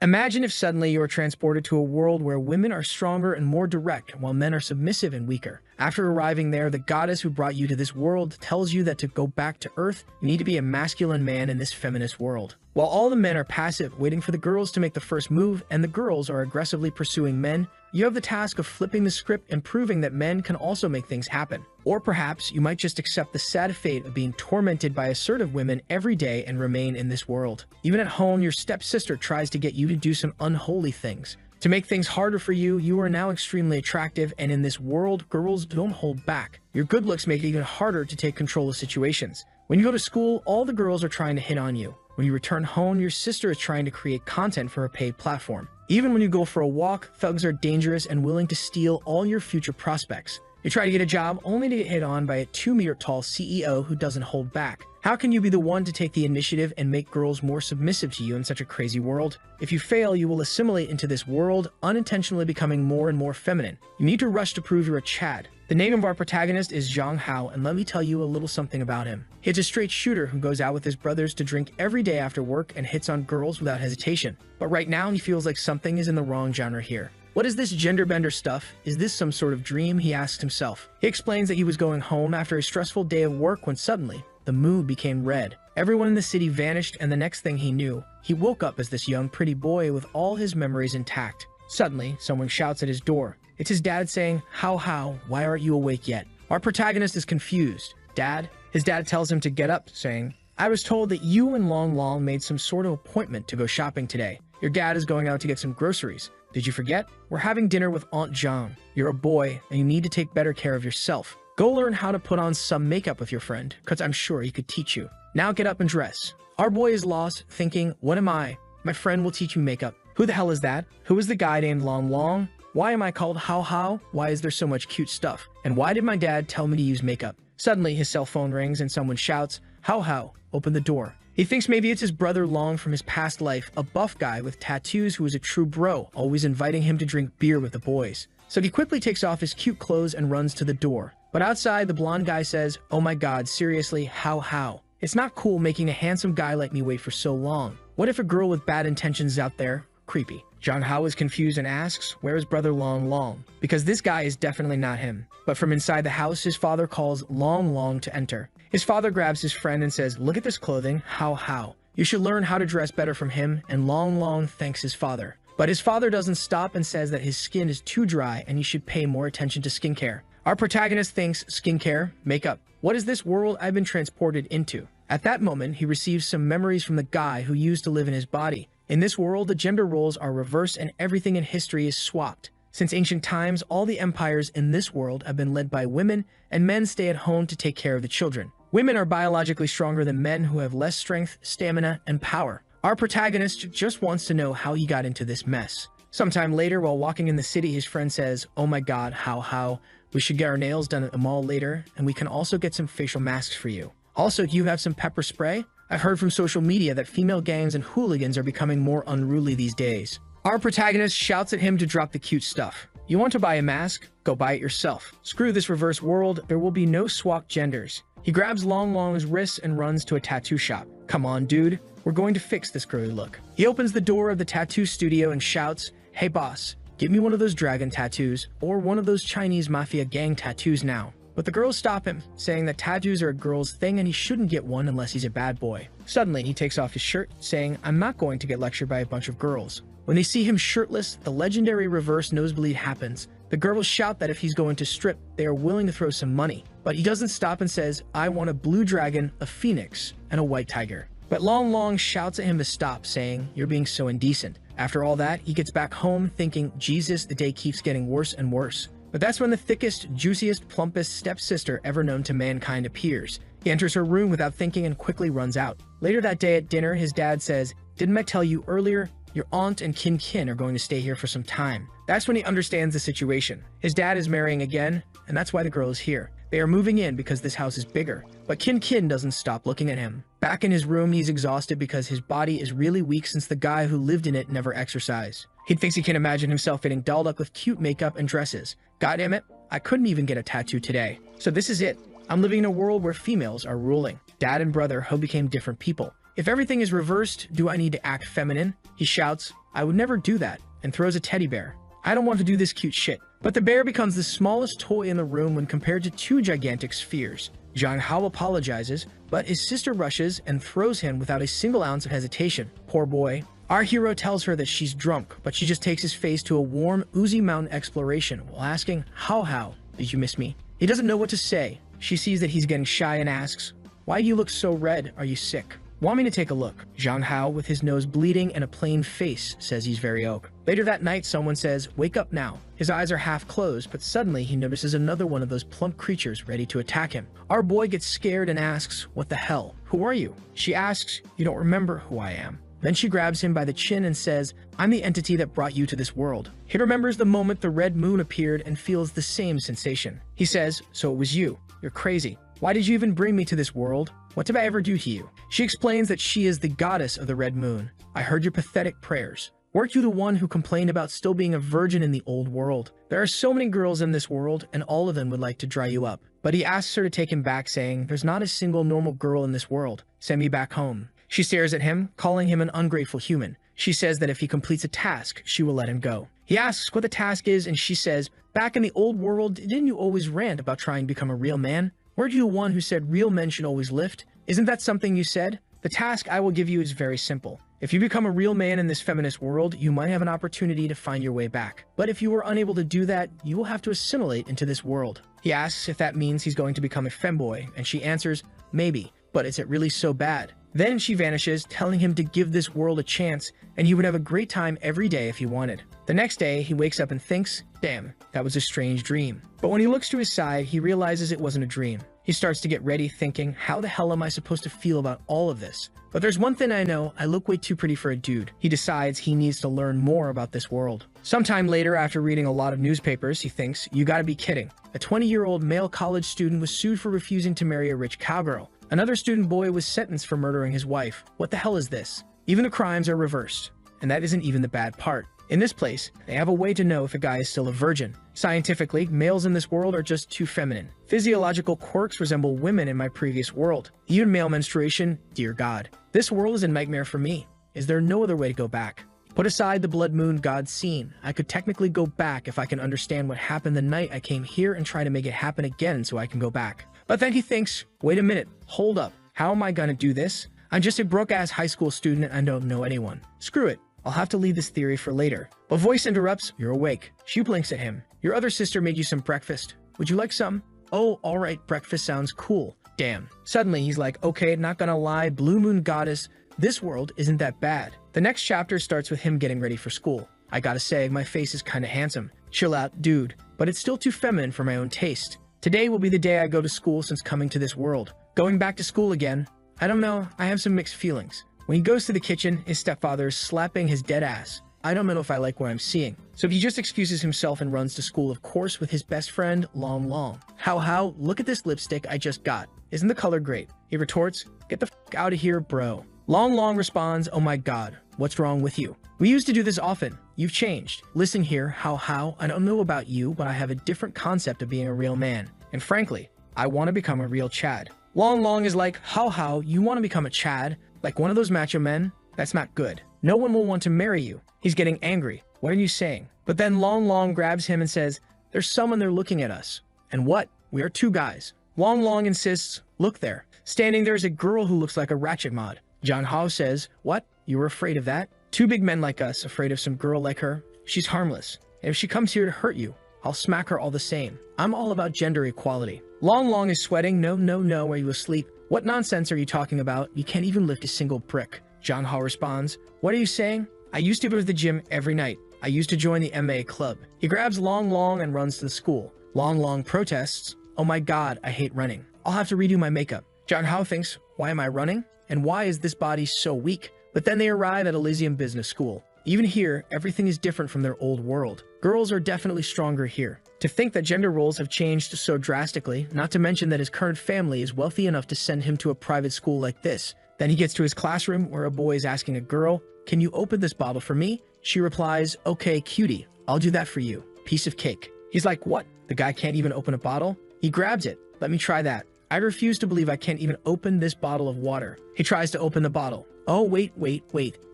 Imagine if suddenly you are transported to a world where women are stronger and more direct, while men are submissive and weaker. After arriving there, the goddess who brought you to this world tells you that to go back to Earth, you need to be a masculine man in this feminist world. While all the men are passive, waiting for the girls to make the first move, and the girls are aggressively pursuing men, you have the task of flipping the script and proving that men can also make things happen. Or perhaps you might just accept the sad fate of being tormented by assertive women every day and remain in this world. Even at home, your stepsister tries to get you to do some unholy things. To make things harder for you, you are now extremely attractive, and in this world, girls don't hold back. Your good looks make it even harder to take control of situations. When you go to school, all the girls are trying to hit on you. When you return home, your sister is trying to create content for a paid platform. Even when you go for a walk, thugs are dangerous and willing to steal all your future prospects. You try to get a job only to get hit on by a 2-meter-tall CEO who doesn't hold back. How can you be the one to take the initiative and make girls more submissive to you in such a crazy world? If you fail, you will assimilate into this world, unintentionally becoming more and more feminine. You need to rush to prove you're a Chad. The name of our protagonist is Zhang Hao, and let me tell you a little something about him. He's a straight shooter who goes out with his brothers to drink every day after work and hits on girls without hesitation. But right now, he feels like something is in the wrong genre here. What is this gender bender stuff? Is this some sort of dream? He asks himself. He explains that he was going home after a stressful day of work when suddenly, the moon became red. Everyone in the city vanished, and the next thing he knew, he woke up as this young pretty boy with all his memories intact. Suddenly, someone shouts at his door. It's his dad saying, How, why aren't you awake yet? Our protagonist is confused. Dad? His dad tells him to get up, saying, I was told that you and Long Long made some sort of appointment to go shopping today. Your dad is going out to get some groceries. Did you forget? We're having dinner with Aunt Zhang. You're a boy, and you need to take better care of yourself. Go learn how to put on some makeup with your friend, because I'm sure he could teach you. Now get up and dress. Our boy is lost, thinking, what am I? My friend will teach you makeup. Who the hell is that? Who is the guy named Long Long? Why am I called How? Why is there so much cute stuff? And why did my dad tell me to use makeup? Suddenly, his cell phone rings and someone shouts, How, open the door. He thinks maybe it's his brother Long from his past life, a buff guy with tattoos who is a true bro, always inviting him to drink beer with the boys. So he quickly takes off his cute clothes and runs to the door. But outside, the blonde guy says, oh my god, seriously, how? It's not cool making a handsome guy like me wait for so long. What if a girl with bad intentions is out there? Creepy. Zhang Hao is confused and asks, where is brother Long? Because this guy is definitely not him. But from inside the house, his father calls Long to enter. His father grabs his friend and says, look at this clothing, how? You should learn how to dress better from him, and Long thanks his father. But his father doesn't stop and says that his skin is too dry and he should pay more attention to skincare. Our protagonist thinks, skincare, makeup. What is this world I've been transported into? At that moment, he receives some memories from the guy who used to live in his body. In this world, the gender roles are reversed and everything in history is swapped. Since ancient times, all the empires in this world have been led by women, and men stay at home to take care of the children. Women are biologically stronger than men who have less strength, stamina, and power. Our protagonist just wants to know how he got into this mess. Sometime later, while walking in the city, his friend says, oh my god, how? We should get our nails done at the mall later, and we can also get some facial masks for you. Also, do you have some pepper spray? I've heard from social media that female gangs and hooligans are becoming more unruly these days. Our protagonist shouts at him to drop the cute stuff. You want to buy a mask? Go buy it yourself. Screw this reverse world, there will be no swap genders. He grabs Long's wrists and runs to a tattoo shop. Come on, dude. We're going to fix this girly look. He opens the door of the tattoo studio and shouts, hey boss, give me one of those dragon tattoos or one of those Chinese mafia gang tattoos now. But the girls stop him, saying that tattoos are a girl's thing and he shouldn't get one unless he's a bad boy. Suddenly, he takes off his shirt, saying, I'm not going to get lectured by a bunch of girls. When they see him shirtless, the legendary reverse nosebleed happens. The girls shout that if he's going to strip, they are willing to throw some money. But he doesn't stop and says, I want a blue dragon, a phoenix, and a white tiger. But Long shouts at him to stop, saying, you're being so indecent. After all that, he gets back home thinking, Jesus, the day keeps getting worse and worse. But that's when the thickest, juiciest, plumpest stepsister ever known to mankind appears. He enters her room without thinking and quickly runs out. Later that day at dinner, his dad says, didn't I tell you earlier? Your aunt and Kin are going to stay here for some time. That's when he understands the situation. His dad is marrying again, and that's why the girl is here. They are moving in because this house is bigger. But Kin doesn't stop looking at him. Back in his room, he's exhausted because his body is really weak since the guy who lived in it never exercised. He thinks he can imagine himself getting dolled up with cute makeup and dresses. Goddammit, I couldn't even get a tattoo today. So this is it. I'm living in a world where females are ruling. Dad and brother Ho became different people. If everything is reversed, do I need to act feminine? He shouts, I would never do that, and throws a teddy bear. I don't want to do this cute shit. But the bear becomes the smallest toy in the room when compared to two gigantic spheres. Jang Hao apologizes, but his sister rushes and throws him without a single ounce of hesitation. Poor boy. Our hero tells her that she's drunk, but she just takes his face to a warm, oozy mountain exploration while asking, How, did you miss me? He doesn't know what to say. She sees that he's getting shy and asks, Why do you look so red? Are you sick? Want me to take a look? Zhang Hao, with his nose bleeding and a plain face, says he's very oak. Later that night, someone says, Wake up now. His eyes are half closed, but suddenly he notices another one of those plump creatures ready to attack him. Our boy gets scared and asks, What the hell? Who are you? She asks, You don't remember who I am. Then she grabs him by the chin and says, I'm the entity that brought you to this world. He remembers the moment the red moon appeared and feels the same sensation. He says, So it was you. You're crazy. Why did you even bring me to this world? What did I ever do to you? She explains that she is the goddess of the red moon. I heard your pathetic prayers. Weren't you the one who complained about still being a virgin in the old world? There are so many girls in this world, and all of them would like to dry you up. But he asks her to take him back, saying, There's not a single normal girl in this world. Send me back home. She stares at him, calling him an ungrateful human. She says that if he completes a task, she will let him go. He asks what the task is, and she says, Back in the old world, didn't you always rant about trying to become a real man? Weren't you the one who said real men should always lift? Isn't that something you said? The task I will give you is very simple. If you become a real man in this feminist world, you might have an opportunity to find your way back. But if you are unable to do that, you will have to assimilate into this world. He asks if that means he's going to become a femboy, and she answers, Maybe, but is it really so bad? Then she vanishes, telling him to give this world a chance, and he would have a great time every day if he wanted. The next day, he wakes up and thinks, Damn, that was a strange dream. But when he looks to his side, he realizes it wasn't a dream. He starts to get ready, thinking, How the hell am I supposed to feel about all of this? But there's one thing I know, I look way too pretty for a dude. He decides he needs to learn more about this world. Sometime later, after reading a lot of newspapers, he thinks, You gotta be kidding. A 20-year-old male college student was sued for refusing to marry a rich cowgirl. Another student boy was sentenced for murdering his wife. What the hell is this? Even the crimes are reversed. And that isn't even the bad part. In this place, they have a way to know if a guy is still a virgin. Scientifically, males in this world are just too feminine. Physiological quirks resemble women in my previous world. Even male menstruation, dear God. This world is a nightmare for me. Is there no other way to go back? Put aside the blood moon god scene. I could technically go back if I can understand what happened the night I came here and try to make it happen again so I can go back. But then he thinks, Wait a minute, hold up. How am I gonna do this? I'm just a broke-ass high school student and I don't know anyone. Screw it. I'll have to leave this theory for later. But voice interrupts, You're awake. She blinks at him. Your other sister made you some breakfast. Would you like some? Oh, alright, breakfast sounds cool. Damn. Suddenly he's like, Okay, not gonna lie, Blue Moon Goddess, this world isn't that bad. The next chapter starts with him getting ready for school. I gotta say, my face is kinda handsome. Chill out, dude. But it's still too feminine for my own taste. Today will be the day I go to school since coming to this world. Going back to school again. I don't know, I have some mixed feelings. When he goes to the kitchen, his stepfather is slapping his dead ass. I don't know if I like what I'm seeing. So he just excuses himself and runs to school, of course, with his best friend, Long Long. How, look at this lipstick I just got. Isn't the color great? He retorts, Get the f out of here, bro. Long Long responds, Oh my god, what's wrong with you? We used to do this often. You've changed. Listen here, how, I don't know about you, but I have a different concept of being a real man. And frankly, I want to become a real Chad. Long Long is like, How, you want to become a Chad? Like one of those macho men? That's not good. No one will want to marry you. He's getting angry. What are you saying? But then Long Long grabs him and says, There's someone there looking at us. And what? We are two guys. Long Long insists, Look there. Standing there is a girl who looks like a ratchet mod. John Hao says, What? You were afraid of that? Two big men like us, afraid of some girl like her? She's harmless. And if she comes here to hurt you, I'll smack her all the same. I'm all about gender equality. Long Long is sweating. No, are you asleep? What nonsense are you talking about? You can't even lift a single brick. John Hao responds, What are you saying? I used to go to the gym every night. I used to join the MMA club. He grabs Long Long and runs to the school. Long Long protests, Oh my god, I hate running. I'll have to redo my makeup. John Hao thinks, Why am I running? And why is this body so weak? But then they arrive at Elysium Business School. Even here, everything is different from their old world. Girls are definitely stronger here. To think that gender roles have changed so drastically, not to mention that his current family is wealthy enough to send him to a private school like this. Then he gets to his classroom where a boy is asking a girl, Can you open this bottle for me? She replies, Okay, cutie, I'll do that for you. Piece of cake. He's like, What? The guy can't even open a bottle? He grabs it. Let me try that. I refuse to believe I can't even open this bottle of water. He tries to open the bottle. Oh, wait.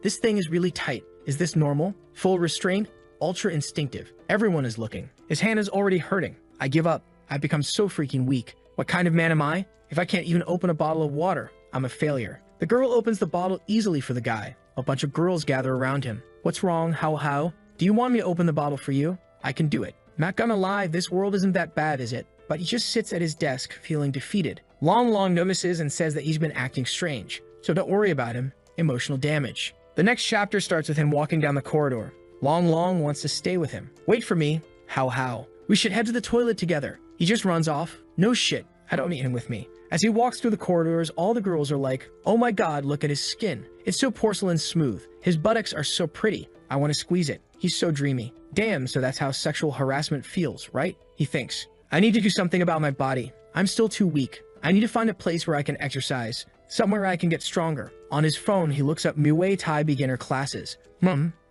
This thing is really tight. Is this normal? Full restraint? Ultra instinctive. Everyone is looking. His hand is already hurting. I give up. I've become so freaking weak. What kind of man am I? If I can't even open a bottle of water, I'm a failure. The girl opens the bottle easily for the guy. A bunch of girls gather around him. What's wrong? How? Do you want me to open the bottle for you? I can do it. Not gonna lie, this world isn't that bad, is it? But he just sits at his desk, feeling defeated. Long notices and says that he's been acting strange. So don't worry about him. Emotional damage. The next chapter starts with him walking down the corridor. Long wants to stay with him. Wait for me. How? We should head to the toilet together. He just runs off. No shit. I don't need him with me. As he walks through the corridors, all the girls are like, oh my god, look at his skin. It's so porcelain smooth. His buttocks are so pretty. I want to squeeze it. He's so dreamy. Damn, so that's how sexual harassment feels, right? He thinks. I need to do something about my body. I'm still too weak. I need to find a place where I can exercise. Somewhere I can get stronger. On his phone, he looks up Muay Thai beginner classes.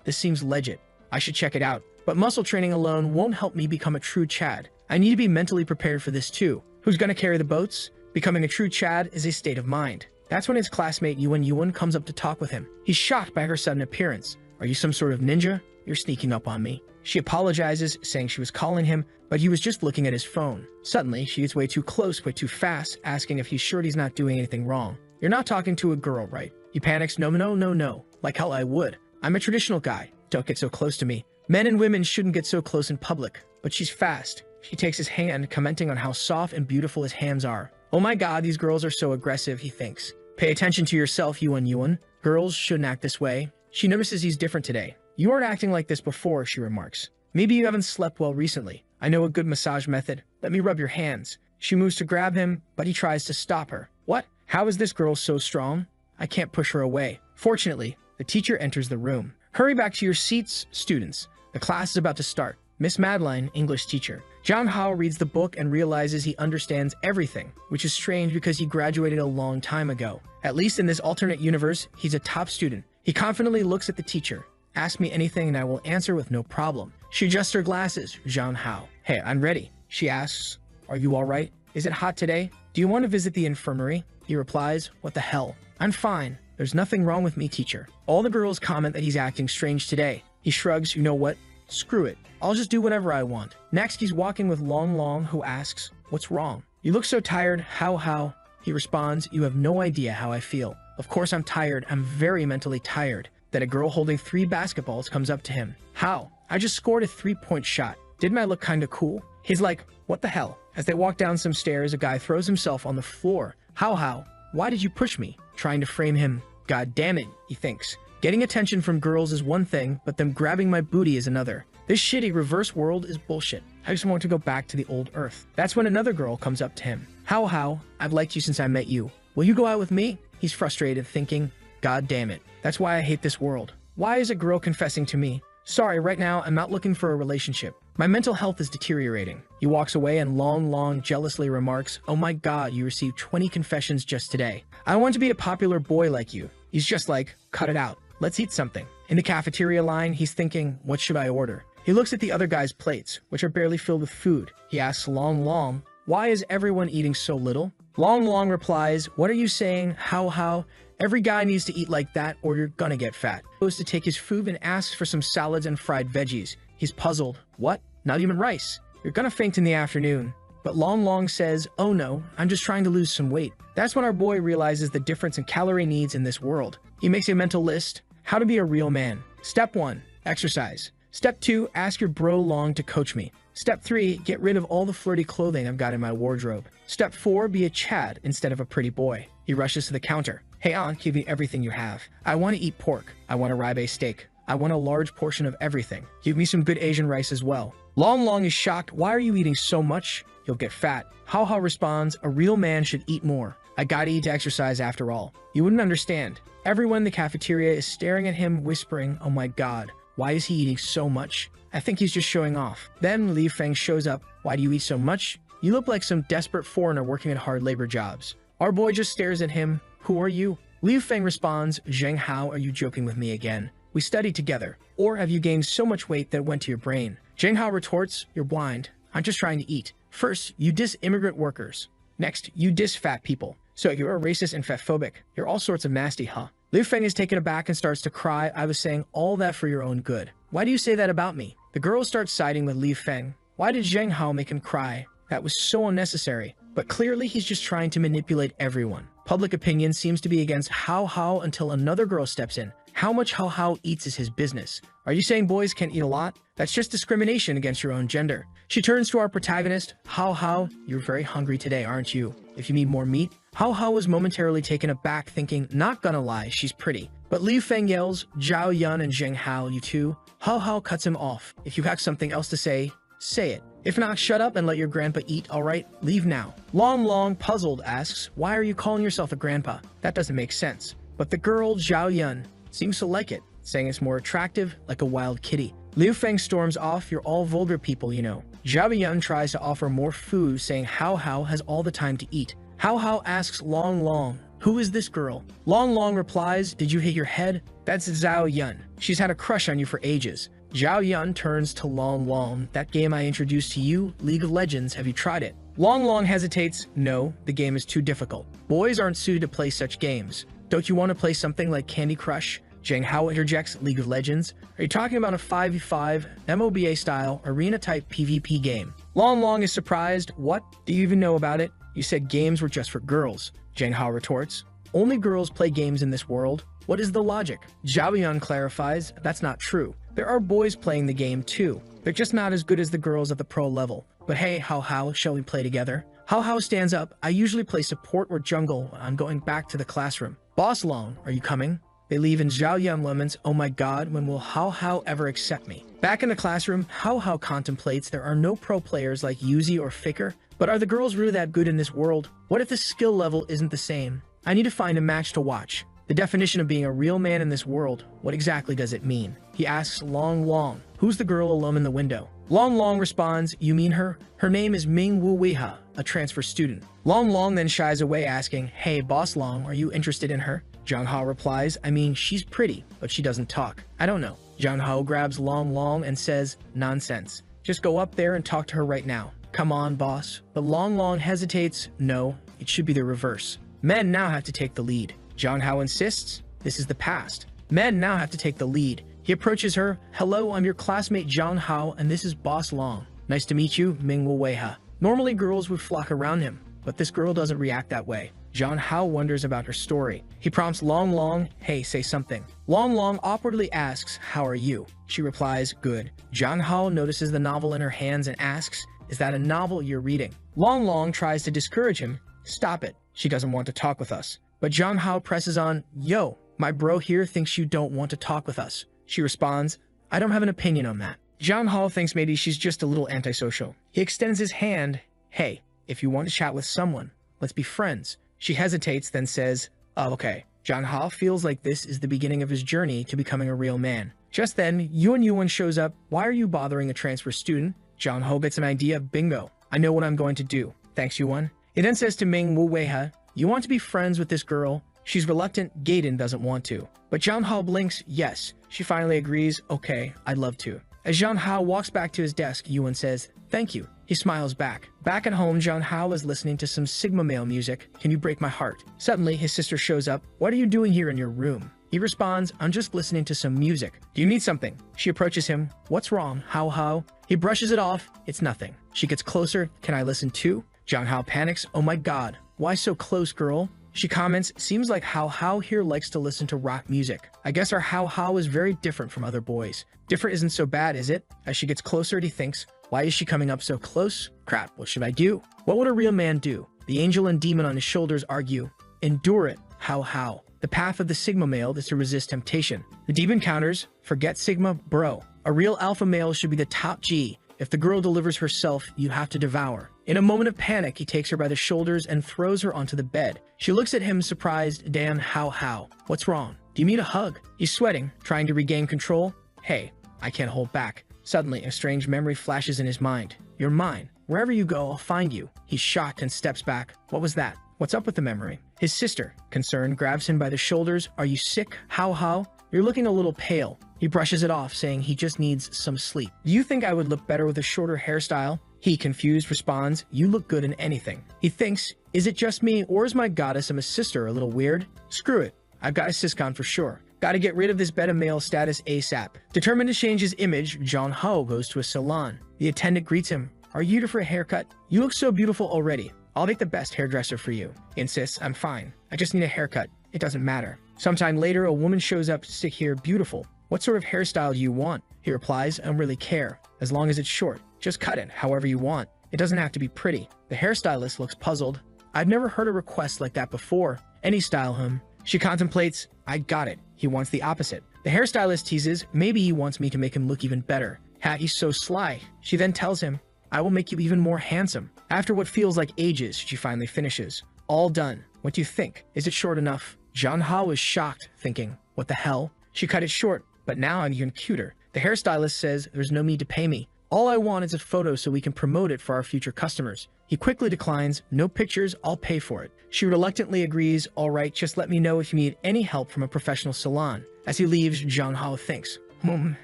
This seems legit. I should check it out. But muscle training alone won't help me become a true Chad. I need to be mentally prepared for this too. Who's gonna carry the boats? Becoming a true Chad is a state of mind. That's when his classmate Yuan comes up to talk with him. He's shocked by her sudden appearance. Are you some sort of ninja? You're sneaking up on me. She apologizes, saying she was calling him, but he was just looking at his phone. Suddenly, she gets way too close, way too fast, asking if he's sure he's not doing anything wrong. You're not talking to a girl, right? He panics, no. Like hell I would. I'm a traditional guy. Don't get so close to me. Men and women shouldn't get so close in public. But she's fast. She takes his hand, commenting on how soft and beautiful his hands are. Oh my god, these girls are so aggressive, he thinks. Pay attention to yourself, Yuan. Girls shouldn't act this way. She notices he's different today. You weren't acting like this before, she remarks. Maybe you haven't slept well recently. I know a good massage method. Let me rub your hands. She moves to grab him, but he tries to stop her. What? How is this girl so strong? I can't push her away. Fortunately, the teacher enters the room. Hurry back to your seats, students. The class is about to start. Miss Madeline, English teacher. Zhang Hao reads the book and realizes he understands everything, which is strange because he graduated a long time ago. At least in this alternate universe, he's a top student. He confidently looks at the teacher. Ask me anything and I will answer with no problem. She adjusts her glasses, Zhang Hao. Hey, I'm ready. She asks, are you all right? Is it hot today? Do you want to visit the infirmary? He replies, what the hell? I'm fine. There's nothing wrong with me, teacher. All the girls comment that he's acting strange today. He shrugs, you know what? Screw it. I'll just do whatever I want. Next, he's walking with Long, who asks, what's wrong? You look so tired. How? He responds, you have no idea how I feel. Of course I'm tired. I'm very mentally tired. Then a girl holding 3 basketballs comes up to him. How? I just scored a 3-point shot. Didn't I look kinda cool? He's like, what the hell? As they walk down some stairs, a guy throws himself on the floor. How? Why did you push me? Trying to frame him. God damn it, he thinks. Getting attention from girls is one thing, but them grabbing my booty is another. This shitty reverse world is bullshit. I just want to go back to the old Earth. That's when another girl comes up to him. How? I've liked you since I met you. Will you go out with me? He's frustrated, thinking, God damn it. That's why I hate this world. Why is a girl confessing to me? Sorry, right now I'm not looking for a relationship. My mental health is deteriorating. He walks away and Long jealously remarks, oh my god, you received 20 confessions just today. I want to be a popular boy like you. He's just like, cut it out. Let's eat something. In the cafeteria line, he's thinking, what should I order? He looks at the other guy's plates, which are barely filled with food. He asks Long, why is everyone eating so little? Long replies, what are you saying? How? Every guy needs to eat like that or you're gonna get fat. He goes to take his food and asks for some salads and fried veggies. He's puzzled. What? Not even rice. You're gonna faint in the afternoon. But Long says, oh no, I'm just trying to lose some weight. That's when our boy realizes the difference in calorie needs in this world. He makes a mental list. How to be a real man. Step 1, exercise. Step 2, ask your bro Long to coach me. Step 3, get rid of all the flirty clothing I've got in my wardrobe. Step 4, be a Chad instead of a pretty boy. He rushes to the counter. Hey aunt, give me everything you have. I want to eat pork. I want a ribeye steak. I want a large portion of everything. Give me some good Asian rice as well. Long is shocked. Why are you eating so much? You'll get fat. How responds, a real man should eat more. I gotta eat to exercise after all. You wouldn't understand. Everyone in the cafeteria is staring at him, whispering, oh my god, why is he eating so much? I think he's just showing off. Then Li Feng shows up. Why do you eat so much? You look like some desperate foreigner working at hard labor jobs. Our boy just stares at him. Who are you? Li Feng responds, Zheng Hao, are you joking with me again? We studied together. Or have you gained so much weight that it went to your brain? Zheng Hao retorts, you're blind. I'm just trying to eat. First, you diss immigrant workers. Next, you diss fat people. So you're a racist and fatphobic. You're all sorts of nasty, huh? Liu Feng is taken aback and starts to cry. I was saying all that for your own good. Why do you say that about me? The girl starts siding with Liu Feng. Why did Zheng Hao make him cry? That was so unnecessary. But clearly he's just trying to manipulate everyone. Public opinion seems to be against Hao Hao until another girl steps in. How much Hao Hao eats is his business. Are you saying boys can't eat a lot? That's just discrimination against your own gender. She turns to our protagonist. Hao Hao, you're very hungry today, aren't you? If you need more meat? Hao Hao was momentarily taken aback, thinking, not gonna lie, she's pretty. But Liu Feng yells, Zhao Yun and Zheng Hao, you two. Hao Hao cuts him off. If you have something else to say it. If not, shut up and let your grandpa eat, alright? Leave now. Long Long, puzzled, asks, why are you calling yourself a grandpa? That doesn't make sense. But the girl, Zhao Yun, seems to like it, saying it's more attractive, like a wild kitty. Liu Feng storms off, you're all vulgar people, you know. Zhao Yun tries to offer more food, saying Hao Hao has all the time to eat. Hao Hao asks Long Long, who is this girl? Long Long replies, did you hit your head? That's Zhao Yun. She's had a crush on you for ages. Zhao Yun turns to Long Long. That game I introduced to you, League of Legends, have you tried it? Long Long hesitates. No, the game is too difficult. Boys aren't suited to play such games. Don't you want to play something like Candy Crush? Zheng Hao interjects, League of Legends. Are you talking about a 5v5, MOBA-style, arena-type PvP game? Long Long is surprised. What? Do you even know about it? You said games were just for girls. Zheng Hao retorts. Only girls play games in this world. What is the logic? Zhao Yun clarifies, that's not true. There are boys playing the game too. They're just not as good as the girls at the pro level. But hey, Hao Hao, shall we play together? Hao Hao stands up. I usually play support or jungle. I'm going back to the classroom. Boss Long, are you coming? They leave and Zhao Yun lemons, oh my god, when will Hao Hao ever accept me? Back in the classroom, Hao Hao contemplates there are no pro players like Yuzi or Faker, but are the girls really that good in this world? What if the skill level isn't the same? I need to find a match to watch. The definition of being a real man in this world, what exactly does it mean? He asks Long Long, who's the girl alone in the window? Long Long responds, you mean her? Her name is Ming Wu Weiha, a transfer student. Long Long then shies away asking, hey Boss Long, are you interested in her? Zhang Hao replies, I mean, she's pretty, but she doesn't talk. I don't know. Zhang Hao grabs Long Long and says, nonsense. Just go up there and talk to her right now. Come on, boss. But Long Long hesitates. No, it should be the reverse. Men now have to take the lead. Zhang Hao insists, this is the past. Men now have to take the lead. He approaches her. Hello, I'm your classmate Zhang Hao, and this is Boss Long. Nice to meet you, Ming Wu Weiha. Normally girls would flock around him, but this girl doesn't react that way. Zhang Hao wonders about her story. He prompts Long Long, hey, say something. Long Long awkwardly asks, how are you? She replies, good. Zhang Hao notices the novel in her hands and asks, is that a novel you're reading? Long Long tries to discourage him. Stop it. She doesn't want to talk with us. But Zhang Hao presses on, yo, my bro here thinks you don't want to talk with us. She responds, I don't have an opinion on that. Zhang Hao thinks maybe she's just a little antisocial. He extends his hand. Hey, if you want to chat with someone, let's be friends. She hesitates, then says, oh, okay. Zhang Hao feels like this is the beginning of his journey to becoming a real man. Just then, Yuan shows up. Why are you bothering a transfer student? Zhang Hao gets an idea. Bingo. I know what I'm going to do. Thanks, Yuan. He then says to Ming Wu Weiha, you want to be friends with this girl? She's reluctant. Gaiden doesn't want to. But Zhang Hao blinks. Yes. She finally agrees. Okay, I'd love to. As Zhang Hao walks back to his desk, Yuan says, thank you. He smiles back. Back at home, Zhang Hao is listening to some Sigma male music. Can you break my heart? Suddenly, his sister shows up. What are you doing here in your room? He responds, I'm just listening to some music. Do you need something? She approaches him. What's wrong, Hao Hao? He brushes it off. It's nothing. She gets closer. Can I listen too? Zhang Hao panics. Oh my god. Why so close, girl? She comments, seems like Hao Hao here likes to listen to rock music. I guess our Hao Hao is very different from other boys. Different isn't so bad, is it? As she gets closer, he thinks, why is she coming up so close? Crap, what should I do? What would a real man do? The angel and demon on his shoulders argue. Endure it, Hao Hao. The path of the Sigma male is to resist temptation. The demon counters, forget Sigma, bro. A real alpha male should be the top G. If the girl delivers herself, you have to devour. In a moment of panic, he takes her by the shoulders and throws her onto the bed. She looks at him surprised. Damn, Hao. What's wrong? Do you need a hug? He's sweating, trying to regain control. Hey, I can't hold back. Suddenly, a strange memory flashes in his mind. You're mine. Wherever you go, I'll find you. He's shocked and steps back. What was that? What's up with the memory? His sister, concerned, grabs him by the shoulders. Are you sick, Hao? You're looking a little pale. He brushes it off, saying he just needs some sleep. Do you think I would look better with a shorter hairstyle? He, confused, responds, "You look good in anything." He thinks, "Is it just me, or is my goddess and my sister a little weird? Screw it. I've got a siscon for sure. Gotta get rid of this beta male status ASAP." Determined to change his image, Jong Ho goes to a salon. The attendant greets him. "Are you here for a haircut? You look so beautiful already. I'll make the best hairdresser for you." He insists, "I'm fine. I just need a haircut. It doesn't matter." Sometime later, a woman shows up to sit here. "Beautiful. What sort of hairstyle do you want?" He replies, "I don't really care. As long as it's short. Just cut it however you want. It doesn't have to be pretty." The hairstylist looks puzzled. "I've never heard a request like that before. Any style him." She contemplates. "I got it. He wants the opposite." The hairstylist teases, "Maybe he wants me to make him look even better. Ha, he's so sly." She then tells him, "I will make you even more handsome." After what feels like ages, she finally finishes. "All done. What do you think? Is it short enough?" Jong Ho is shocked, thinking, "What the hell?" She cut it short, but now I'm even cuter. The hairstylist says, "There's no need to pay me. All I want is a photo so we can promote it for our future customers." He quickly declines, "No pictures, I'll pay for it." She reluctantly agrees, "All right, just let me know if you need any help from a professional salon." As he leaves, Jong Ho thinks,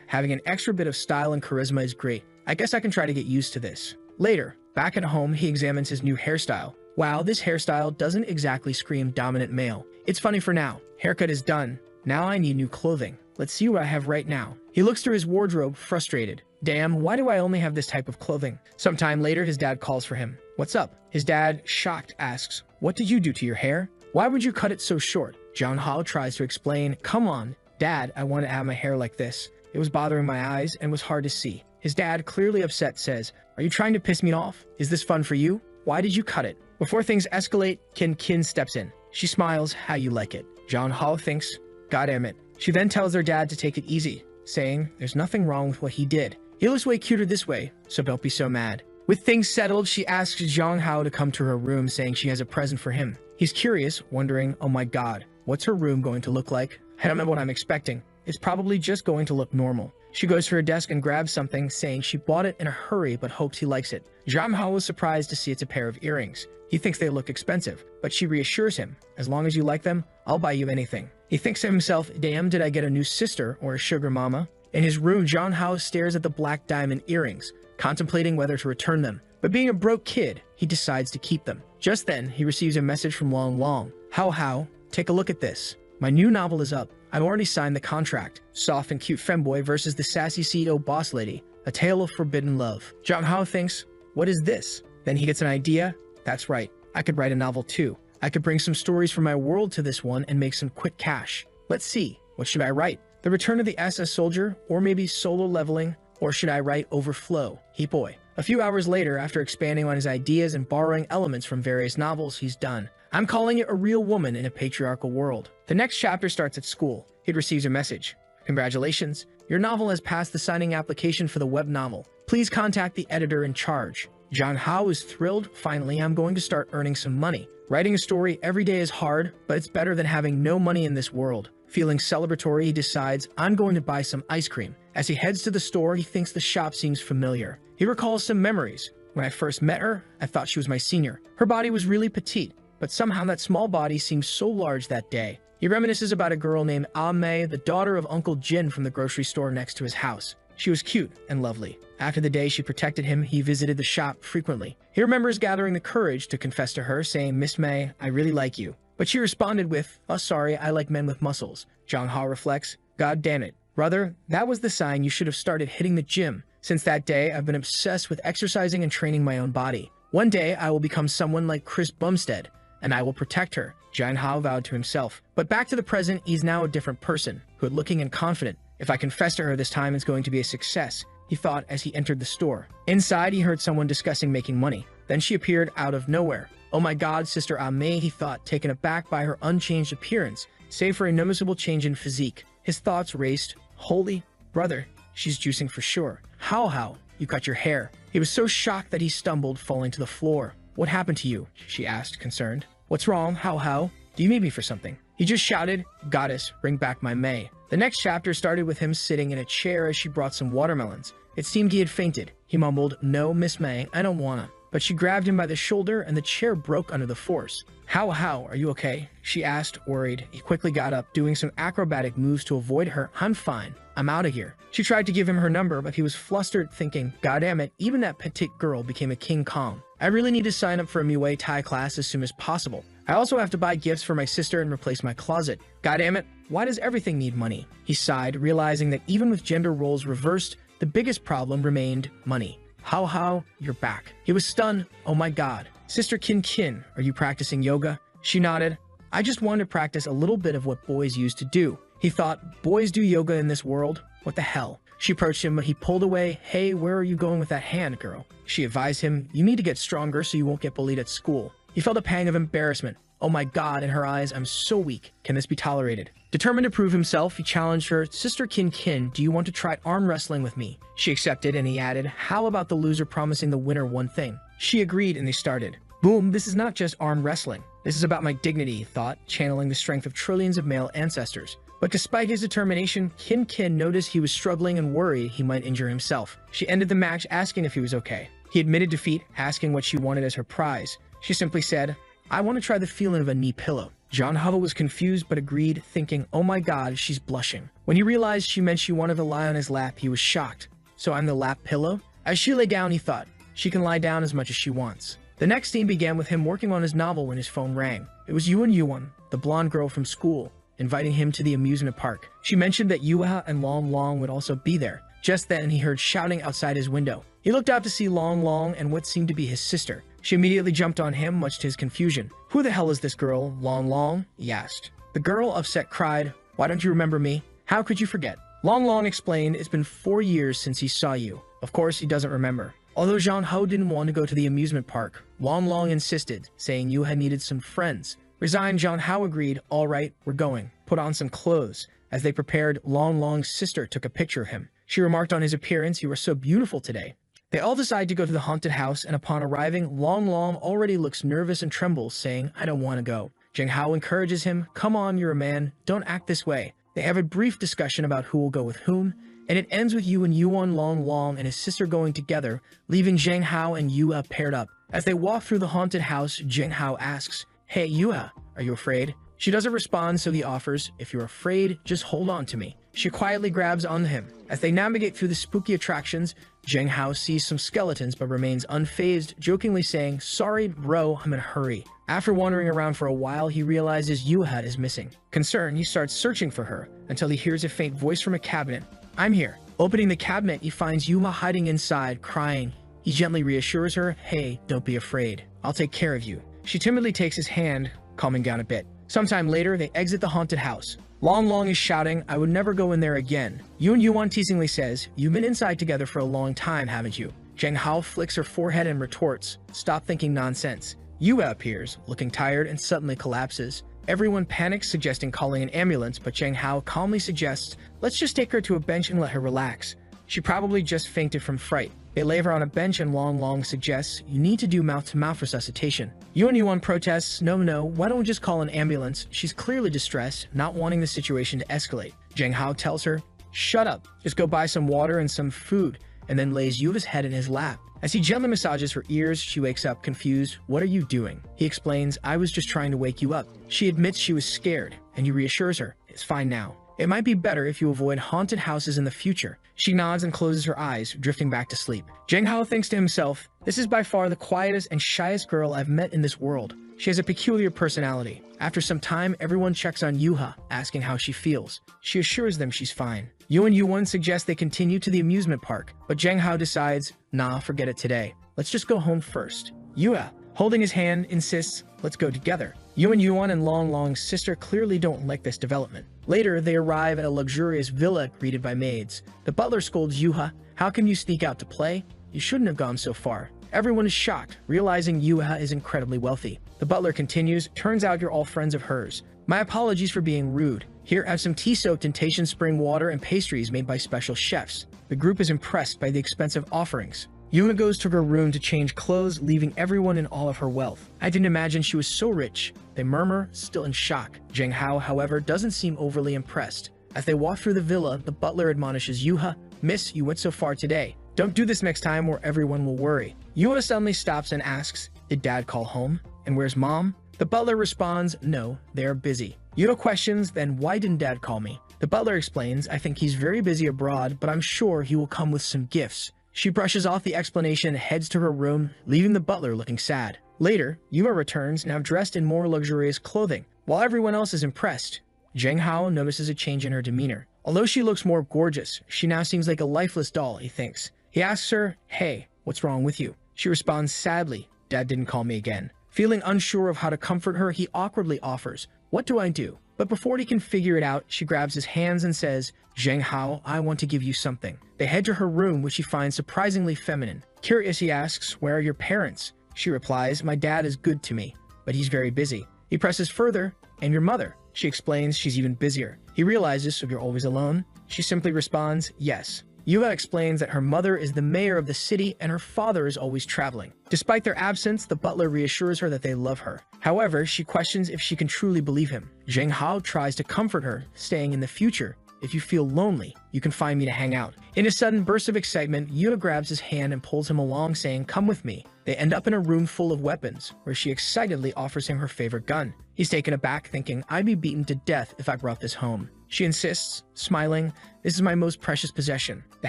having an extra bit of style and charisma is great. I guess I can try to get used to this. Later, back at home, he examines his new hairstyle. Wow, this hairstyle doesn't exactly scream dominant male. It's funny for now. Haircut is done. Now I need new clothing. Let's see what I have right now. He looks through his wardrobe, frustrated. Damn, why do I only have this type of clothing? Sometime later, his dad calls for him. "What's up?" His dad, shocked, asks, "What did you do to your hair? Why would you cut it so short?" Jong Ho tries to explain, "Come on, Dad, I want to have my hair like this. It was bothering my eyes and was hard to see." His dad, clearly upset, says, "Are you trying to piss me off? Is this fun for you? Why did you cut it?" Before things escalate, Kin steps in. She smiles, "How you like it?" Jong Ho thinks, "God damn it." She then tells their dad to take it easy, saying, "There's nothing wrong with what he did. He looks way cuter this way, so don't be so mad." With things settled, she asks Jong Ho to come to her room, saying she has a present for him. He's curious, wondering, "Oh my god, what's her room going to look like? I don't know what I'm expecting. It's probably just going to look normal." She goes to her desk and grabs something, saying she bought it in a hurry but hopes he likes it. Jong Ho was surprised to see it's a pair of earrings. He thinks they look expensive, but she reassures him, "As long as you like them, I'll buy you anything." He thinks to himself, "Damn, did I get a new sister or a sugar mama?" In his room, Jong Ho stares at the black diamond earrings, contemplating whether to return them. But being a broke kid, he decides to keep them. Just then, he receives a message from Long Long. How, take a look at this. My new novel is up. I've already signed the contract. Soft and cute femboy versus the sassy CEO boss lady. A tale of forbidden love. Jong Ho thinks, "What is this?" Then he gets an idea. That's right. I could write a novel too. I could bring some stories from my world to this one and make some quick cash. Let's see. What should I write? The Return of the SS Soldier? Or maybe Solo Leveling? Or should I write Overflow? He boy. A few hours later, after expanding on his ideas and borrowing elements from various novels, he's done. I'm calling it A Real Woman in a Patriarchal World. The next chapter starts at school. He receives a message. Congratulations. Your novel has passed the signing application for the web novel. Please contact the editor in charge. Jong Ho is thrilled. Finally, I'm going to start earning some money. Writing a story every day is hard, but it's better than having no money in this world. Feeling celebratory, he decides, I'm going to buy some ice cream. As he heads to the store, he thinks the shop seems familiar. He recalls some memories. When I first met her, I thought she was my senior. Her body was really petite, but somehow that small body seemed so large that day. He reminisces about a girl named Ah Mei, the daughter of Uncle Jin from the grocery store next to his house. She was cute and lovely. After the day she protected him, he visited the shop frequently. He remembers gathering the courage to confess to her, saying, Miss Mei, I really like you. But she responded with, oh sorry, I like men with muscles. Jong Ho reflects, God damn it. Brother, that was the sign you should have started hitting the gym. Since that day, I've been obsessed with exercising and training my own body. One day, I will become someone like Chris Bumstead, and I will protect her, Jong Ho vowed to himself. But back to the present, he's now a different person, good-looking and confident. If I confess to her this time, it's going to be a success, he thought as he entered the store. Inside, he heard someone discussing making money. Then she appeared out of nowhere. Oh my god, Sister Ah Mei, he thought, taken aback by her unchanged appearance, save for a noticeable change in physique. His thoughts raced. Holy brother, she's juicing for sure. How? You cut your hair. He was so shocked that he stumbled, falling to the floor. What happened to you? She asked, concerned. What's wrong? How? Do you need me for something? He just shouted, Goddess, bring back my Mei. The next chapter started with him sitting in a chair as she brought some watermelons. It seemed he had fainted. He mumbled, No, Miss Mei, I don't wanna. But she grabbed him by the shoulder and the chair broke under the force. How, are you okay? She asked, worried. He quickly got up, doing some acrobatic moves to avoid her. I'm fine. I'm out of here. She tried to give him her number, but he was flustered, thinking, God damn it, even that petite girl became a King Kong. I really need to sign up for a Muay Thai class as soon as possible. I also have to buy gifts for my sister and replace my closet. God damn it, why does everything need money? He sighed, realizing that even with gender roles reversed, the biggest problem remained money. How, you're back. He was stunned. Oh my god. Sister Kin, are you practicing yoga? She nodded. I just wanted to practice a little bit of what boys used to do. He thought, boys do yoga in this world? What the hell? She approached him, but he pulled away. Hey, where are you going with that hand, girl? She advised him, you need to get stronger so you won't get bullied at school. He felt a pang of embarrassment. Oh my god, in her eyes, I'm so weak. Can this be tolerated? Determined to prove himself, he challenged her, Sister Kin, do you want to try arm wrestling with me? She accepted, and he added, how about the loser promising the winner one thing? She agreed, and they started. Boom, this is not just arm wrestling. This is about my dignity, he thought, channeling the strength of trillions of male ancestors. But despite his determination, Kin noticed he was struggling and worried he might injure himself. She ended the match asking if he was okay. He admitted defeat, asking what she wanted as her prize. She simply said, I want to try the feeling of a knee pillow. John Hubble was confused but agreed, thinking, oh my god, she's blushing. When he realized she meant she wanted to lie on his lap, he was shocked. So I'm the lap pillow? As she lay down, he thought, she can lie down as much as she wants. The next scene began with him working on his novel when his phone rang. It was Yuan, the blonde girl from school, inviting him to the amusement park. She mentioned that Yuha and Long would also be there. Just then, he heard shouting outside his window. He looked out to see Long and what seemed to be his sister. She immediately jumped on him, much to his confusion. Who the hell is this girl, Long? He asked. The girl, upset, cried, why don't you remember me? How could you forget? Long explained, it's been 4 years since he saw you. Of course, he doesn't remember. Although Zhang Hao didn't want to go to the amusement park, Long insisted, saying Yu had needed some friends. Resigned, Zhang Hao agreed, all right, we're going. Put on some clothes. As they prepared, Long's sister took a picture of him. She remarked on his appearance, you are so beautiful today. They all decide to go to the haunted house, and upon arriving, Long already looks nervous and trembles, saying, I don't want to go. Zhang Hao encourages him, come on, you're a man, don't act this way. They have a brief discussion about who will go with whom, and it ends with Yuan Long and his sister going together, leaving Zhang Hao and Yua paired up. As they walk through the haunted house, Zhang Hao asks, hey Yua, are you afraid? She doesn't respond, so he offers, if you're afraid, just hold on to me. She quietly grabs onto him. As they navigate through the spooky attractions, Zhang Hao sees some skeletons but remains unfazed, jokingly saying, sorry bro, I'm in a hurry. After wandering around for a while, he realizes Yuha is missing. Concerned, he starts searching for her, until he hears a faint voice from a cabinet. I'm here. Opening the cabinet, he finds Yuha hiding inside, crying. He gently reassures her, hey, don't be afraid. I'll take care of you. She timidly takes his hand, calming down a bit. Sometime later, they exit the haunted house. Long is shouting, I would never go in there again. Yuan teasingly says, you've been inside together for a long time, haven't you? Zhang Hao flicks her forehead and retorts, stop thinking nonsense. Yua appears, looking tired, and suddenly collapses. Everyone panics, suggesting calling an ambulance, but Zhang Hao calmly suggests, let's just take her to a bench and let her relax. She probably just fainted from fright. They lay her on a bench and Long suggests, you need to do mouth-to-mouth resuscitation. Yuan protests, no, why don't we just call an ambulance? She's clearly distressed, not wanting the situation to escalate. Zhang Hao tells her, shut up, just go buy some water and some food, and then lays Yuva's head in his lap. As he gently massages her ears, she wakes up confused. What are you doing? He explains, I was just trying to wake you up. She admits she was scared, and he reassures her, it's fine now. It might be better if you avoid haunted houses in the future. She nods and closes her eyes, drifting back to sleep. Zhang Hao thinks to himself, this is by far the quietest and shyest girl I've met in this world. She has a peculiar personality. After some time, everyone checks on Yuha, asking how she feels. She assures them she's fine. Yuan suggests they continue to the amusement park, but Zhang Hao decides, nah, forget it today. Let's just go home first. Yuha, holding his hand, insists, let's go together. Yuan and Long's sister clearly don't like this development. Later, they arrive at a luxurious villa greeted by maids. The butler scolds Yuha, how can you sneak out to play? You shouldn't have gone so far. Everyone is shocked, realizing Yuha is incredibly wealthy. The butler continues, turns out you're all friends of hers. My apologies for being rude. Here, have some tea soaked in Taishan spring water and pastries made by special chefs. The group is impressed by the expensive offerings. Yuha goes to her room to change clothes, leaving everyone in awe of her wealth. I didn't imagine she was so rich. They murmur, still in shock. Zhang Hao, however, doesn't seem overly impressed. As they walk through the villa, the butler admonishes Yuha, Miss, you went so far today. Don't do this next time or everyone will worry. Yuha suddenly stops and asks, did Dad call home? And where's Mom? The butler responds, no, they are busy. Yuha questions, then why didn't Dad call me? The butler explains, I think he's very busy abroad, but I'm sure he will come with some gifts. She brushes off the explanation and heads to her room, leaving the butler looking sad. Later, Yuma returns, now dressed in more luxurious clothing. While everyone else is impressed, Jang Hao notices a change in her demeanor. Although she looks more gorgeous, she now seems like a lifeless doll, he thinks. He asks her, hey, what's wrong with you? She responds sadly, Dad didn't call me again. Feeling unsure of how to comfort her, he awkwardly offers, what do I do? But before he can figure it out, she grabs his hands and says, Zheng Hao, I want to give you something. They head to her room, which she finds surprisingly feminine. Curious, he asks, where are your parents? She replies, my dad is good to me, but he's very busy. He presses further, and your mother? She explains she's even busier. He realizes, so you're always alone? She simply responds, yes. Yuva explains that her mother is the mayor of the city and her father is always traveling. Despite their absence, the butler reassures her that they love her. However, she questions if she can truly believe him. Zheng Hao tries to comfort her, saying in the future, if you feel lonely, you can find me to hang out. In a sudden burst of excitement, Yuva grabs his hand and pulls him along, saying, come with me. They end up in a room full of weapons, where she excitedly offers him her favorite gun. He's taken aback, thinking, I'd be beaten to death if I brought this home. She insists, smiling, this is my most precious possession. The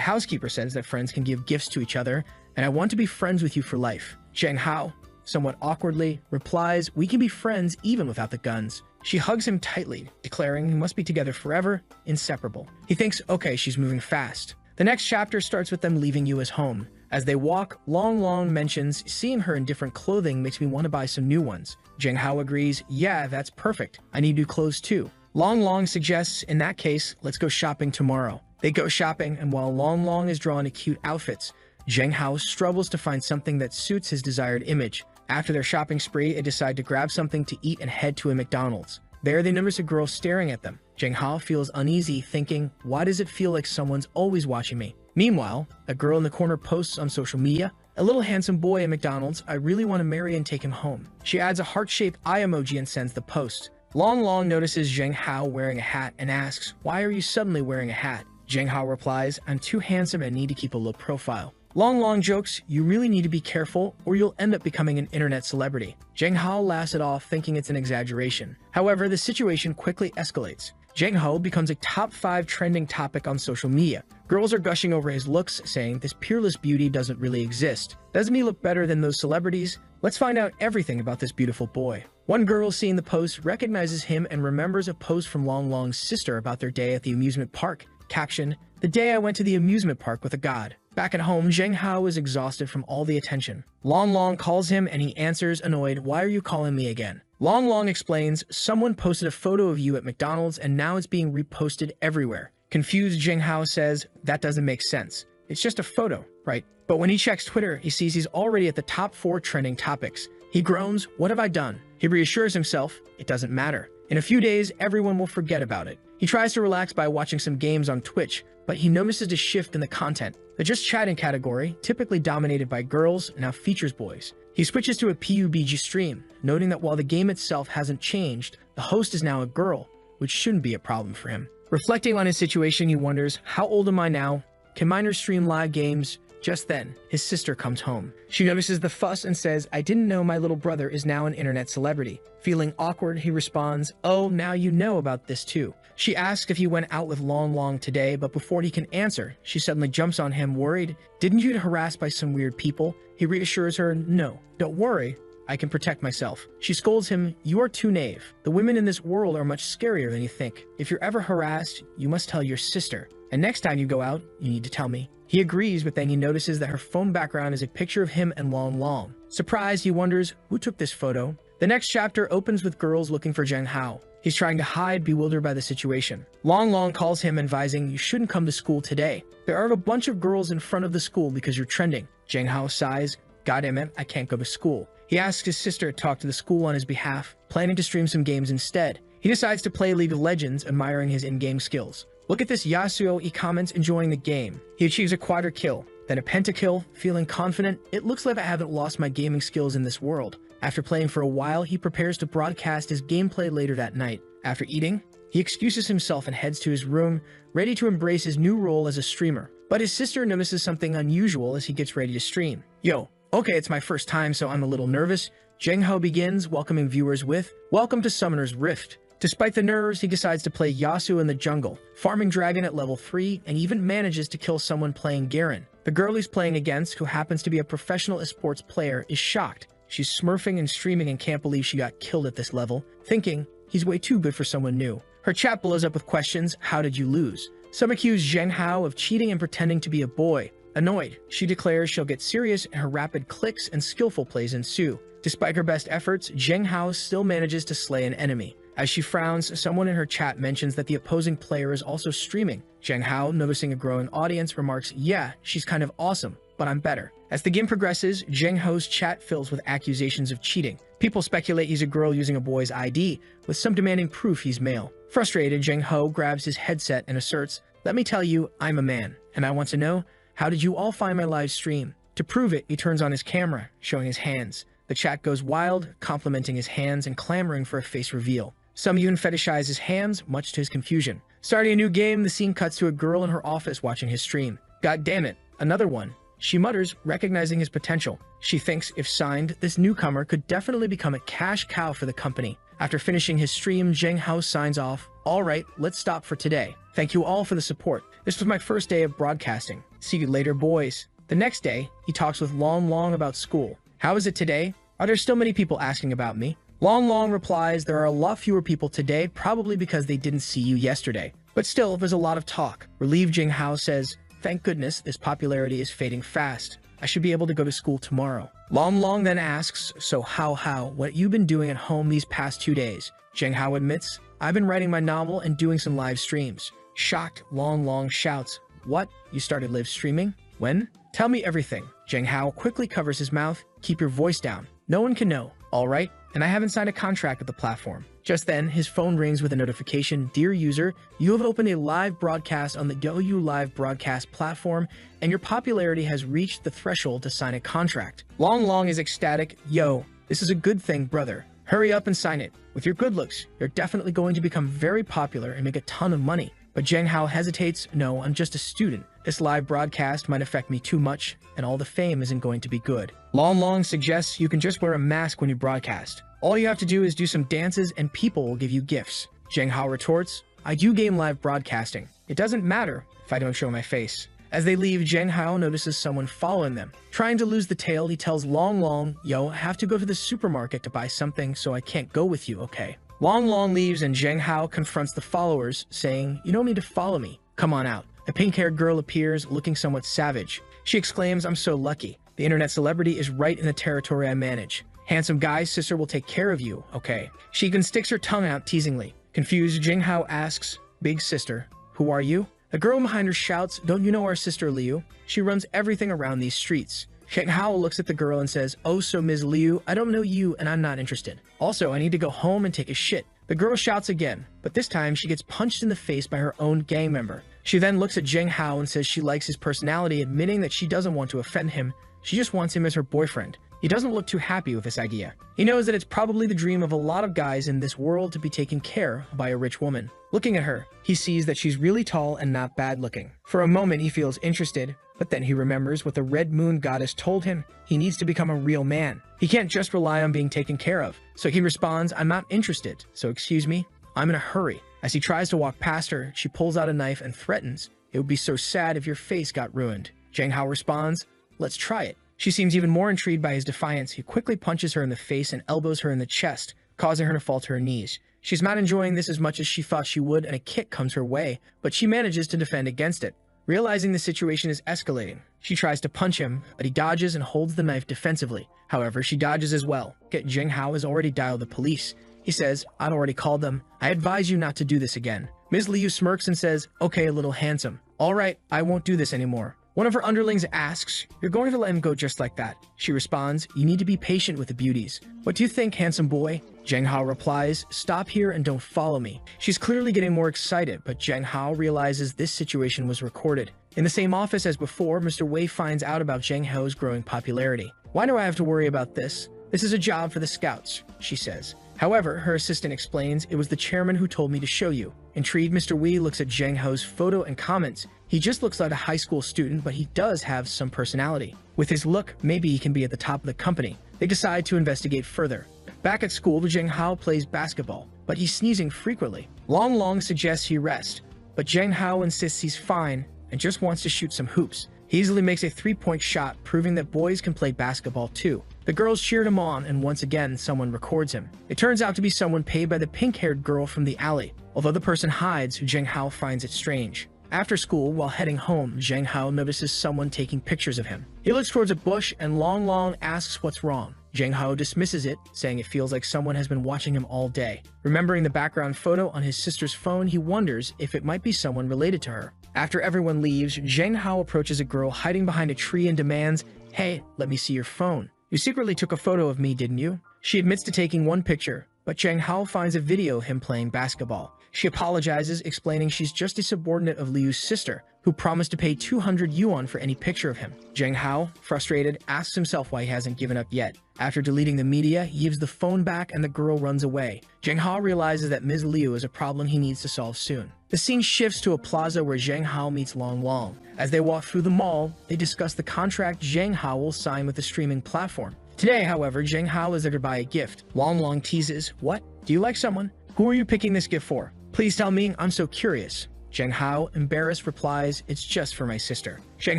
housekeeper says that friends can give gifts to each other, and I want to be friends with you for life. Zheng Hao, somewhat awkwardly, replies, we can be friends even without the guns. She hugs him tightly, declaring he must be together forever, inseparable. He thinks, okay, she's moving fast. The next chapter starts with them leaving Yua's home. As they walk, Long mentions, seeing her in different clothing makes me want to buy some new ones. Zheng Hao agrees, yeah, that's perfect. I need new clothes too. Long suggests, in that case, let's go shopping tomorrow. They go shopping, and while Long is drawn to cute outfits, Zheng Hao struggles to find something that suits his desired image. After their shopping spree, they decide to grab something to eat and head to a McDonald's. There, they notice a girl staring at them. Zheng Hao feels uneasy, thinking, why does it feel like someone's always watching me? Meanwhile, a girl in the corner posts on social media, a little handsome boy at McDonald's, I really want to marry and take him home. She adds a heart-shaped eye emoji and sends the post. Long notices Zheng Hao wearing a hat and asks, why are you suddenly wearing a hat? Zheng Hao replies, I'm too handsome and need to keep a low profile. Long jokes, you really need to be careful or you'll end up becoming an internet celebrity. Zheng Hao laughs it off, thinking it's an exaggeration. However, the situation quickly escalates. Zheng Hao becomes a top 5 trending topic on social media. Girls are gushing over his looks, saying this peerless beauty doesn't really exist. Doesn't he look better than those celebrities? Let's find out everything about this beautiful boy. One girl seeing the post recognizes him and remembers a post from Long's sister about their day at the amusement park. Caption, the day I went to the amusement park with a god. Back at home, Zheng Hao is exhausted from all the attention. Long calls him and he answers, annoyed, why are you calling me again? Long explains, someone posted a photo of you at McDonald's and now it's being reposted everywhere. Confused, Zheng Hao says, that doesn't make sense. It's just a photo, right? But when he checks Twitter, he sees he's already at the top 4 trending topics. He groans, what have I done? He reassures himself, it doesn't matter. In a few days, everyone will forget about it. He tries to relax by watching some games on Twitch, but he notices a shift in the content. The just chatting category, typically dominated by girls, now features boys. He switches to a PUBG stream, noting that while the game itself hasn't changed, the host is now a girl, which shouldn't be a problem for him. Reflecting on his situation, he wonders, how old am I now? Can minors stream live games? Just then, his sister comes home. She notices the fuss and says, I didn't know my little brother is now an internet celebrity. Feeling awkward, he responds, oh, now you know about this too. She asks if he went out with Long today, but before he can answer, she suddenly jumps on him, worried. Didn't you get harassed by some weird people? He reassures her, no, don't worry. I can protect myself. She scolds him, you are too naive. The women in this world are much scarier than you think. If you're ever harassed, you must tell your sister. And next time you go out, you need to tell me. He agrees, but then he notices that her phone background is a picture of him and Long. Surprised, he wonders, who took this photo? The next chapter opens with girls looking for Zheng Hao. He's trying to hide, bewildered by the situation. Long calls him, advising, you shouldn't come to school today. There are a bunch of girls in front of the school because you're trending. Zheng Hao sighs, goddamn it, I can't go to school. He asks his sister to talk to the school on his behalf, planning to stream some games instead. He decides to play League of Legends, admiring his in-game skills. Look at this Yasuo, he comments, enjoying the game. He achieves a quadra kill, then a pentakill, feeling confident, it looks like I haven't lost my gaming skills in this world. After playing for a while, he prepares to broadcast his gameplay later that night. After eating, he excuses himself and heads to his room, ready to embrace his new role as a streamer. But his sister notices something unusual as he gets ready to stream. Yo, okay, it's my first time, so I'm a little nervous. Zheng Hao begins, welcoming viewers with, welcome to Summoner's Rift. Despite the nerves, he decides to play Yasu in the jungle, farming dragon at level 3, and even manages to kill someone playing Garen. The girl he's playing against, who happens to be a professional esports player, is shocked. She's smurfing and streaming and can't believe she got killed at this level, thinking he's way too good for someone new. Her chat blows up with questions: how did you lose? Some accuse Zheng Hao of cheating and pretending to be a boy. Annoyed, she declares she'll get serious, and her rapid clicks and skillful plays ensue. Despite her best efforts, Zheng Hao still manages to slay an enemy. As she frowns, someone in her chat mentions that the opposing player is also streaming. Zheng Hao, noticing a growing audience, remarks, "Yeah, she's kind of awesome, but I'm better." As the game progresses, Zheng Hao's chat fills with accusations of cheating. People speculate he's a girl using a boy's ID, with some demanding proof he's male. Frustrated, Zheng Hao grabs his headset and asserts, "Let me tell you, I'm a man, and I want to know, how did you all find my live stream?" To prove it, he turns on his camera, showing his hands. The chat goes wild, complimenting his hands and clamoring for a face reveal. Some even fetishize his hands, much to his confusion. Starting a new game, the scene cuts to a girl in her office watching his stream. "God damn it, another one," she mutters, recognizing his potential. She thinks, if signed, this newcomer could definitely become a cash cow for the company. After finishing his stream, Zheng Hao signs off, "All right, let's stop for today. Thank you all for the support. This was my first day of broadcasting. See you later, boys." The next day, he talks with Long Long about school. "How is it today? Are there still many people asking about me?" Long Long replies, "There are a lot fewer people today, probably because they didn't see you yesterday. But still, there's a lot of talk." Relieved, Zheng Hao says, "Thank goodness this popularity is fading fast. I should be able to go to school tomorrow." Long Long then asks, "So how, what you been doing at home these past 2 days?" Zheng Hao admits, "I've been writing my novel and doing some live streams." Shocked, Long Long shouts, "What? You started live streaming? When? Tell me everything." Zheng Hao quickly covers his mouth. "Keep your voice down. No one can know. All right? And I haven't signed a contract with the platform." Just then, his phone rings with a notification. "Dear user, you have opened a live broadcast on the Douyu Live Broadcast platform, and your popularity has reached the threshold to sign a contract." Long Long is ecstatic. "Yo, this is a good thing, brother. Hurry up and sign it. With your good looks, you're definitely going to become very popular and make a ton of money." But Zheng Hao hesitates. "No, I'm just a student. This live broadcast might affect me too much, and all the fame isn't going to be good." Long Long suggests you can just wear a mask when you broadcast. All you have to do is do some dances and people will give you gifts. Zheng Hao retorts, "I do game live broadcasting. It doesn't matter if I don't show my face." As they leave, Zheng Hao notices someone following them. Trying to lose the tail, he tells Long Long, "Yo, I have to go to the supermarket to buy something, so I can't go with you, okay?" Long Long leaves and Zheng Hao confronts the followers, saying, "You don't need to follow me. Come on out." A pink-haired girl appears, looking somewhat savage. She exclaims, "I'm so lucky. The internet celebrity is right in the territory I manage. Handsome guy's sister will take care of you, okay?" She even sticks her tongue out teasingly. Confused, Zheng Hao asks, "Big sister, who are you?" The girl behind her shouts, "Don't you know our sister Liu? She runs everything around these streets." Zheng Hao looks at the girl and says, "Oh, so Ms. Liu, I don't know you and I'm not interested. Also, I need to go home and take a shit." The girl shouts again, but this time she gets punched in the face by her own gang member. She then looks at Zheng Hao and says she likes his personality, admitting that she doesn't want to offend him. She just wants him as her boyfriend. He doesn't look too happy with this idea. He knows that it's probably the dream of a lot of guys in this world to be taken care of by a rich woman. Looking at her, he sees that she's really tall and not bad looking. For a moment, he feels interested, but then he remembers what the Red Moon goddess told him. He needs to become a real man. He can't just rely on being taken care of. So he responds, "I'm not interested, so excuse me, I'm in a hurry." As he tries to walk past her, she pulls out a knife and threatens, "It would be so sad if your face got ruined." Zheng Hao responds, "Let's try it." She seems even more intrigued by his defiance. He quickly punches her in the face and elbows her in the chest, causing her to fall to her knees. She's not enjoying this as much as she thought she would, and a kick comes her way, but she manages to defend against it. Realizing the situation is escalating, she tries to punch him, but he dodges and holds the knife defensively. However, she dodges as well. Zheng Hao has already dialed the police. He says, "I'd already called them. I advise you not to do this again." Ms. Liu smirks and says, "Okay, a little handsome. All right, I won't do this anymore." One of her underlings asks, "You're going to let him go just like that?" She responds, "You need to be patient with the beauties. What do you think, handsome boy?" Zheng Hao replies, "Stop here and don't follow me." She's clearly getting more excited, but Zheng Hao realizes this situation was recorded. In the same office as before, Mr. Wei finds out about Zheng Hao's growing popularity. "Why do I have to worry about this? This is a job for the scouts," she says. However, her assistant explains, "It was the chairman who told me to show you." Intrigued, Mr. Wei looks at Zheng Hao's photo and comments. He just looks like a high school student, but he does have some personality. With his look, maybe he can be at the top of the company. They decide to investigate further. Back at school, Zheng Hao plays basketball, but he's sneezing frequently. Long Long suggests he rest, but Zheng Hao insists he's fine and just wants to shoot some hoops. He easily makes a three-point shot, proving that boys can play basketball too. The girls cheered him on, and once again, someone records him. It turns out to be someone paid by the pink-haired girl from the alley. Although the person hides, Zheng Hao finds it strange. After school, while heading home, Zheng Hao notices someone taking pictures of him. He looks towards a bush, and Long Long asks what's wrong. Zheng Hao dismisses it, saying it feels like someone has been watching him all day. Remembering the background photo on his sister's phone, he wonders if it might be someone related to her. After everyone leaves, Zheng Hao approaches a girl hiding behind a tree and demands, "Hey, let me see your phone. You secretly took a photo of me, didn't you?" She admits to taking one picture, but Zheng Hao finds a video of him playing basketball. She apologizes, explaining she's just a subordinate of Liu's sister, who promised to pay 200 yuan for any picture of him. Zheng Hao, frustrated, asks himself why he hasn't given up yet. After deleting the media, he gives the phone back and the girl runs away. Zheng Hao realizes that Ms. Liu is a problem he needs to solve soon. The scene shifts to a plaza where Zheng Hao meets Long Long. As they walk through the mall, they discuss the contract Zheng Hao will sign with the streaming platform. Today, however, Zheng Hao is there to buy a gift. Long Long teases, "What? Do you like someone? Who are you picking this gift for? Please tell me, I'm so curious." Zheng Hao, embarrassed, replies, "It's just for my sister." Zheng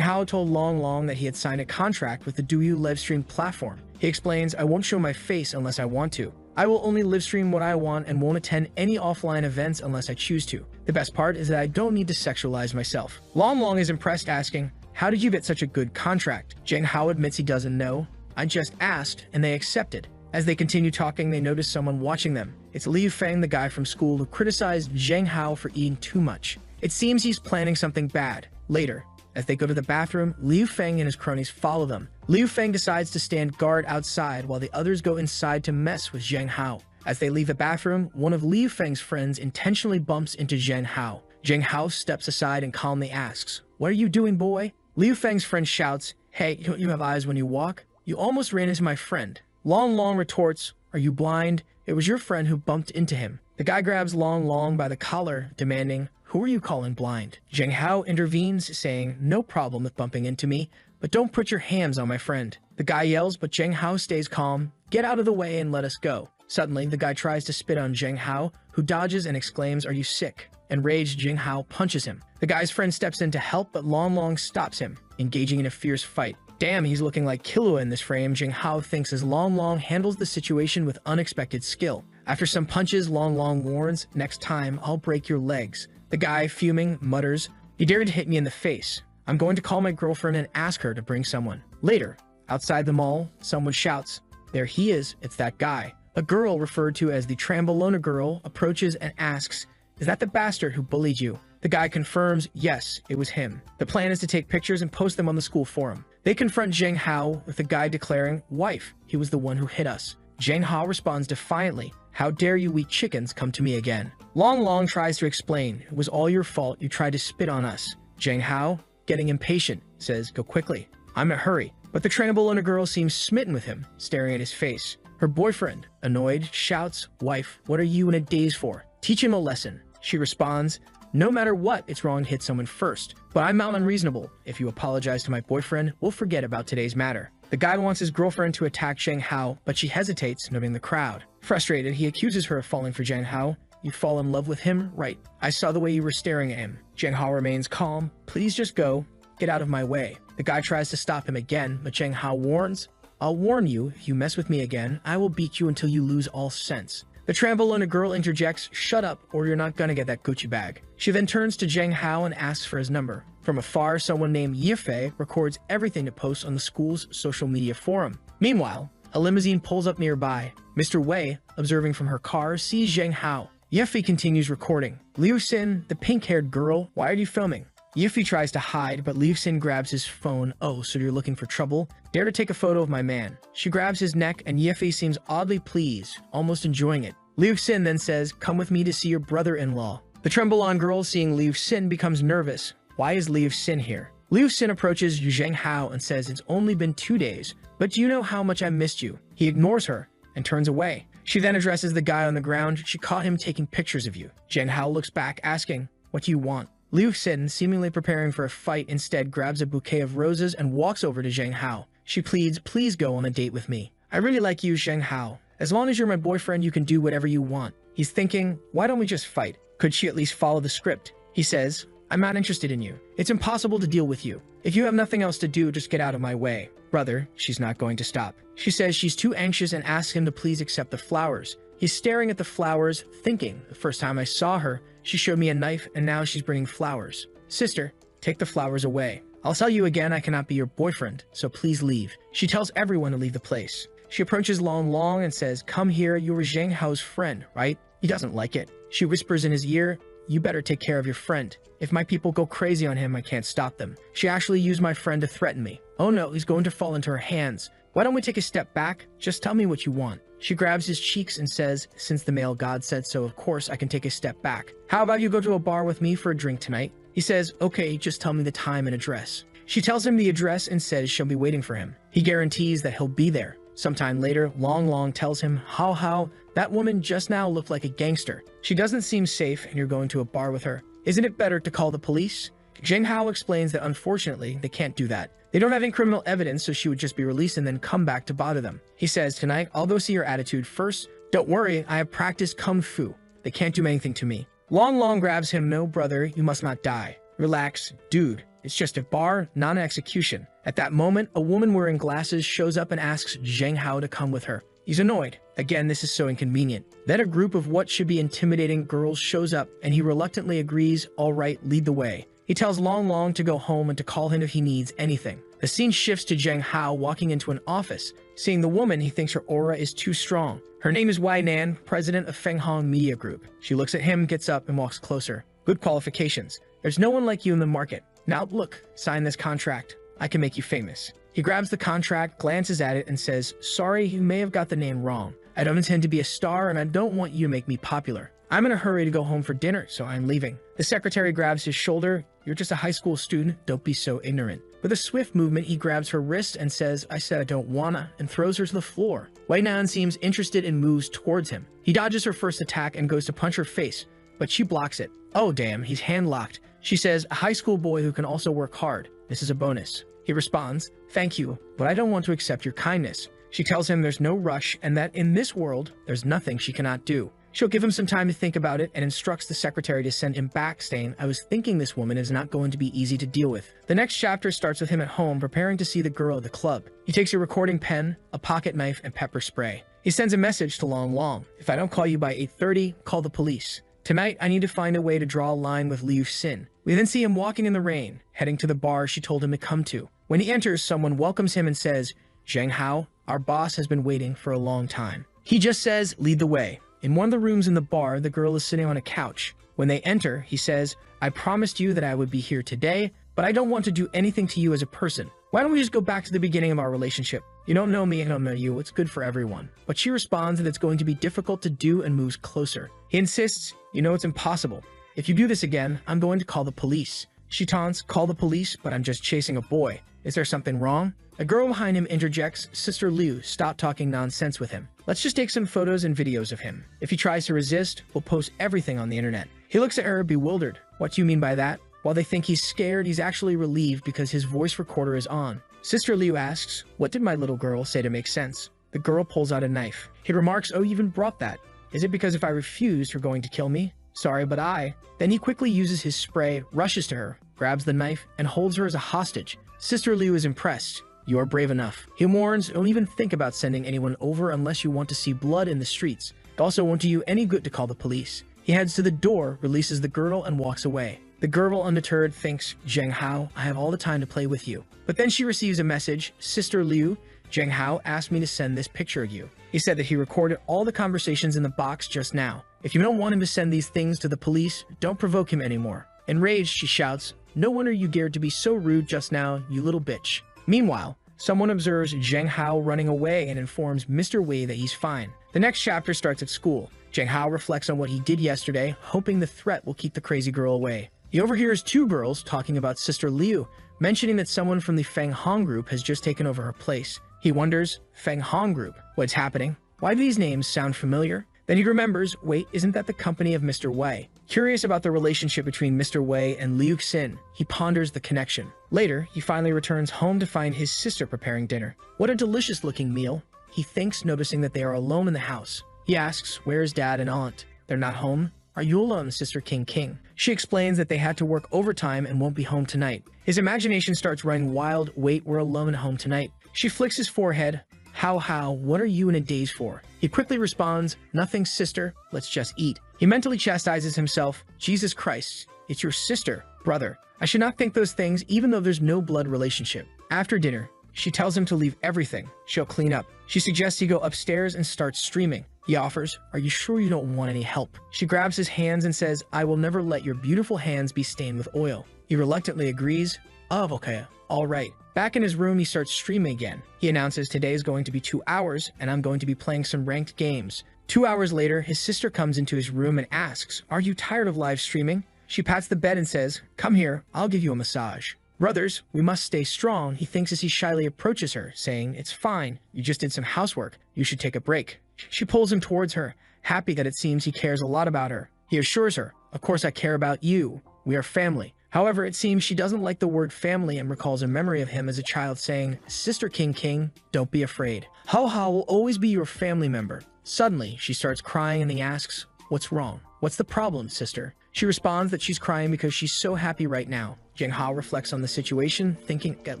Hao told Long Long that he had signed a contract with the Douyu livestream platform. He explains, "I won't show my face unless I want to. I will only livestream what I want and won't attend any offline events unless I choose to. The best part is that I don't need to sexualize myself." Long Long is impressed, asking, "How did you get such a good contract?" Zheng Hao admits he doesn't know. "I just asked, and they accepted." As they continue talking, they notice someone watching them. It's Liu Feng, the guy from school who criticized Zheng Hao for eating too much. It seems he's planning something bad. Later, as they go to the bathroom, Liu Feng and his cronies follow them. Liu Feng decides to stand guard outside while the others go inside to mess with Zheng Hao. As they leave the bathroom, one of Liu Feng's friends intentionally bumps into Zheng Hao. Zheng Hao steps aside and calmly asks, "What are you doing, boy?" Liu Feng's friend shouts, "Hey, don't you have eyes when you walk? You almost ran into my friend." Long Long retorts, "Are you blind? It was your friend who bumped into him." The guy grabs Long Long by the collar, demanding, "Who are you calling blind?" Zheng Hao intervenes, saying, "No problem with bumping into me, but don't put your hands on my friend." The guy yells, but Zheng Hao stays calm. "Get out of the way and let us go." Suddenly, the guy tries to spit on Zheng Hao, who dodges and exclaims, "Are you sick?" Enraged, Zheng Hao punches him. The guy's friend steps in to help, but Long Long stops him, engaging in a fierce fight. Damn, he's looking like Killua in this frame, Zheng Hao thinks, as Long Long handles the situation with unexpected skill. After some punches, Long Long warns, "Next time, I'll break your legs." The guy, fuming, mutters, "You dared to hit me in the face. I'm going to call my girlfriend and ask her to bring someone." Later, outside the mall, someone shouts, "There he is, it's that guy." A girl, referred to as the Trambolona girl, approaches and asks, "Is that the bastard who bullied you?" The guy confirms, yes, it was him. The plan is to take pictures and post them on the school forum. They confront Zheng Hao, with the guy declaring, "Wife, he was the one who hit us." Zheng Hao responds defiantly, "How dare you weak chickens come to me again?" Long Long tries to explain, "It was all your fault, you tried to spit on us." Zheng Hao, getting impatient, says, "Go quickly, I'm in a hurry." But the Trambolona girl seems smitten with him, staring at his face. Her boyfriend, annoyed, shouts, "Wife, what are you in a daze for? Teach him a lesson." She responds, "No matter what, it's wrong to hit someone first. But I'm not unreasonable. If you apologize to my boyfriend, we'll forget about today's matter." The guy wants his girlfriend to attack Zheng Hao, but she hesitates, noting the crowd. Frustrated, he accuses her of falling for Zheng Hao. "You fall in love with him? Right. I saw the way you were staring at him." Zheng Hao remains calm. "Please just go. Get out of my way." The guy tries to stop him again, but Zheng Hao warns, "I'll warn you, if you mess with me again, I will beat you until you lose all sense." The Trambolona girl interjects, "Shut up, or you're not gonna get that Gucci bag." She then turns to Zheng Hao and asks for his number. From afar, someone named Yifei records everything to post on the school's social media forum. Meanwhile, a limousine pulls up nearby. Mr. Wei, observing from her car, sees Zheng Hao. Yifei continues recording. "Liu Xin, the pink-haired girl, why are you filming?" Yifei tries to hide, but Liu Xin grabs his phone. "Oh, so you're looking for trouble? Dare to take a photo of my man." She grabs his neck, and Yifei seems oddly pleased, almost enjoying it. Liu Xin then says, "Come with me to see your brother-in-law." The Trembolon girl, seeing Liu Xin, becomes nervous. Why is Liu Xin here? Liu Xin approaches Zheng Hao and says, "It's only been 2 days, but do you know how much I missed you?" He ignores her and turns away. She then addresses the guy on the ground. "She caught him taking pictures of you." Zheng Hao looks back, asking, "What do you want?" Liu Xin, seemingly preparing for a fight, instead grabs a bouquet of roses and walks over to Zheng Hao. She pleads, "Please go on a date with me. I really like you, Zheng Hao." As long as you're my boyfriend, you can do whatever you want. He's thinking, why don't we just fight? Could she at least follow the script? He says, I'm not interested in you. It's impossible to deal with you. If you have nothing else to do, just get out of my way. Brother, she's not going to stop. She says she's too anxious and asks him to please accept the flowers. He's staring at the flowers, thinking, the first time I saw her, she showed me a knife and now she's bringing flowers. Sister, take the flowers away. I'll tell you again I cannot be your boyfriend, so please leave. She tells everyone to leave the place. She approaches Long Long and says, come here, you're Zhang Hao's friend, right? He doesn't like it. She whispers in his ear, you better take care of your friend. If my people go crazy on him, I can't stop them. She actually used my friend to threaten me. Oh no, he's going to fall into her hands. Why don't we take a step back? Just tell me what you want. She grabs his cheeks and says, since the male god said so, of course I can take a step back. How about you go to a bar with me for a drink tonight? He says, okay, just tell me the time and address. She tells him the address and says she'll be waiting for him. He guarantees that he'll be there. Sometime later, Long Long tells him, how, that woman just now looked like a gangster. She doesn't seem safe and you're going to a bar with her. Isn't it better to call the police? Zhang Hao explains that unfortunately, they can't do that. They don't have any criminal evidence, so she would just be released and then come back to bother them. He says, tonight, I'll go see your attitude first. Don't worry, I have practiced Kung Fu. They can't do anything to me. Long Long grabs him, no brother, you must not die. Relax, dude. It's just a bar, not an execution. At that moment, a woman wearing glasses shows up and asks Zhang Hao to come with her. He's annoyed. Again, this is so inconvenient. Then a group of what should be intimidating girls shows up, and he reluctantly agrees, all right, lead the way. He tells Long Long to go home and to call him if he needs anything. The scene shifts to Zhang Hao walking into an office. Seeing the woman, he thinks her aura is too strong. Her name is Wai Nan, president of Feng Hong Media Group. She looks at him, gets up, and walks closer. Good qualifications. There's no one like you in the market. Now look, sign this contract. I can make you famous. He grabs the contract, glances at it, and says, sorry, you may have got the name wrong. I don't intend to be a star, and I don't want you to make me popular. I'm in a hurry to go home for dinner, so I'm leaving. The secretary grabs his shoulder. You're just a high school student. Don't be so ignorant. With a swift movement, he grabs her wrist and says, I said I don't wanna, and throws her to the floor. Wei Nan seems interested and moves towards him. He dodges her first attack and goes to punch her face, but she blocks it. Oh damn, he's hand-locked. She says, a high school boy who can also work hard. This is a bonus. He responds, thank you, but I don't want to accept your kindness. She tells him there's no rush and that in this world, there's nothing she cannot do. She'll give him some time to think about it and instructs the secretary to send him back, saying, I was thinking this woman is not going to be easy to deal with. The next chapter starts with him at home preparing to see the girl at the club. He takes a recording pen, a pocket knife, and pepper spray. He sends a message to Long Long. If I don't call you by 8:30, call the police. Tonight, I need to find a way to draw a line with Liu Xin. We then see him walking in the rain, heading to the bar she told him to come to. When he enters, someone welcomes him and says, Zhang Hao, our boss has been waiting for a long time. He just says, lead the way. In one of the rooms in the bar, the girl is sitting on a couch. When they enter, he says, I promised you that I would be here today, but I don't want to do anything to you as a person. Why don't we just go back to the beginning of our relationship? You don't know me, I don't know you, it's good for everyone. But she responds that it's going to be difficult to do and moves closer. He insists, you know it's impossible. If you do this again, I'm going to call the police. She taunts, call the police, but I'm just chasing a boy. Is there something wrong? A girl behind him interjects, Sister Liu, stop talking nonsense with him. Let's just take some photos and videos of him. If he tries to resist, we'll post everything on the internet. He looks at her, bewildered. What do you mean by that? While they think he's scared, he's actually relieved because his voice recorder is on. Sister Liu asks, what did my little girl say to make sense? The girl pulls out a knife. He remarks, oh, you even brought that. Is it because if I refuse, you're going to kill me? Sorry, but Then he quickly uses his spray, rushes to her, grabs the knife, and holds her as a hostage. Sister Liu is impressed. You're brave enough. He warns, don't even think about sending anyone over unless you want to see blood in the streets. It also won't do you any good to call the police. He heads to the door, releases the girdle, and walks away. The girl, undeterred, thinks, Zhang Hao, I have all the time to play with you. But then she receives a message, Sister Liu, Zhang Hao asked me to send this picture of you. He said that he recorded all the conversations in the box just now. If you don't want him to send these things to the police, don't provoke him anymore. Enraged, she shouts, no wonder you dared to be so rude just now, you little bitch. Meanwhile, someone observes Zhang Hao running away and informs Mr. Wei that he's fine. The next chapter starts at school. Zhang Hao reflects on what he did yesterday, hoping the threat will keep the crazy girl away. He overhears two girls talking about Sister Liu, mentioning that someone from the Feng Hong group has just taken over her place. He wonders, Feng Hong group, what's happening? Why do these names sound familiar? Then he remembers, wait, isn't that the company of Mr. Wei? Curious about the relationship between Mr. Wei and Liu Xin, he ponders the connection. Later, he finally returns home to find his sister preparing dinner. What a delicious-looking meal. he thinks, noticing that they are alone in the house. He asks, where is dad and aunt? They're not home? Are you alone, Sister King? She explains that they had to work overtime and won't be home tonight. His imagination starts running wild. Wait, we're alone at home tonight. She flicks his forehead. How, what are you in a daze for? He quickly responds, nothing, sister, let's just eat. He mentally chastises himself, Jesus Christ, it's your sister, brother. I should not think those things even though there's no blood relationship. After dinner, she tells him to leave everything. She'll clean up. She suggests he go upstairs and start streaming. He offers, are you sure you don't want any help? She grabs his hands and says, I will never let your beautiful hands be stained with oil. He reluctantly agrees, okay, all right. Back in his room, he starts streaming again. He announces today is going to be 2 hours and I'm going to be playing some ranked games. 2 hours later, his sister comes into his room and asks, are you tired of live streaming? She pats the bed and says, come here, I'll give you a massage. Brothers, we must stay strong, he thinks as he shyly approaches her, saying, it's fine, you just did some housework, you should take a break. She pulls him towards her, happy that it seems he cares a lot about her. He assures her, of course I care about you, we are family. However, it seems she doesn't like the word family and recalls a memory of him as a child saying, Sister King, don't be afraid. How will always be your family member. Suddenly, she starts crying and he asks, what's wrong? What's the problem, sister? She responds that she's crying because she's so happy right now. Jang Hao reflects on the situation, thinking, at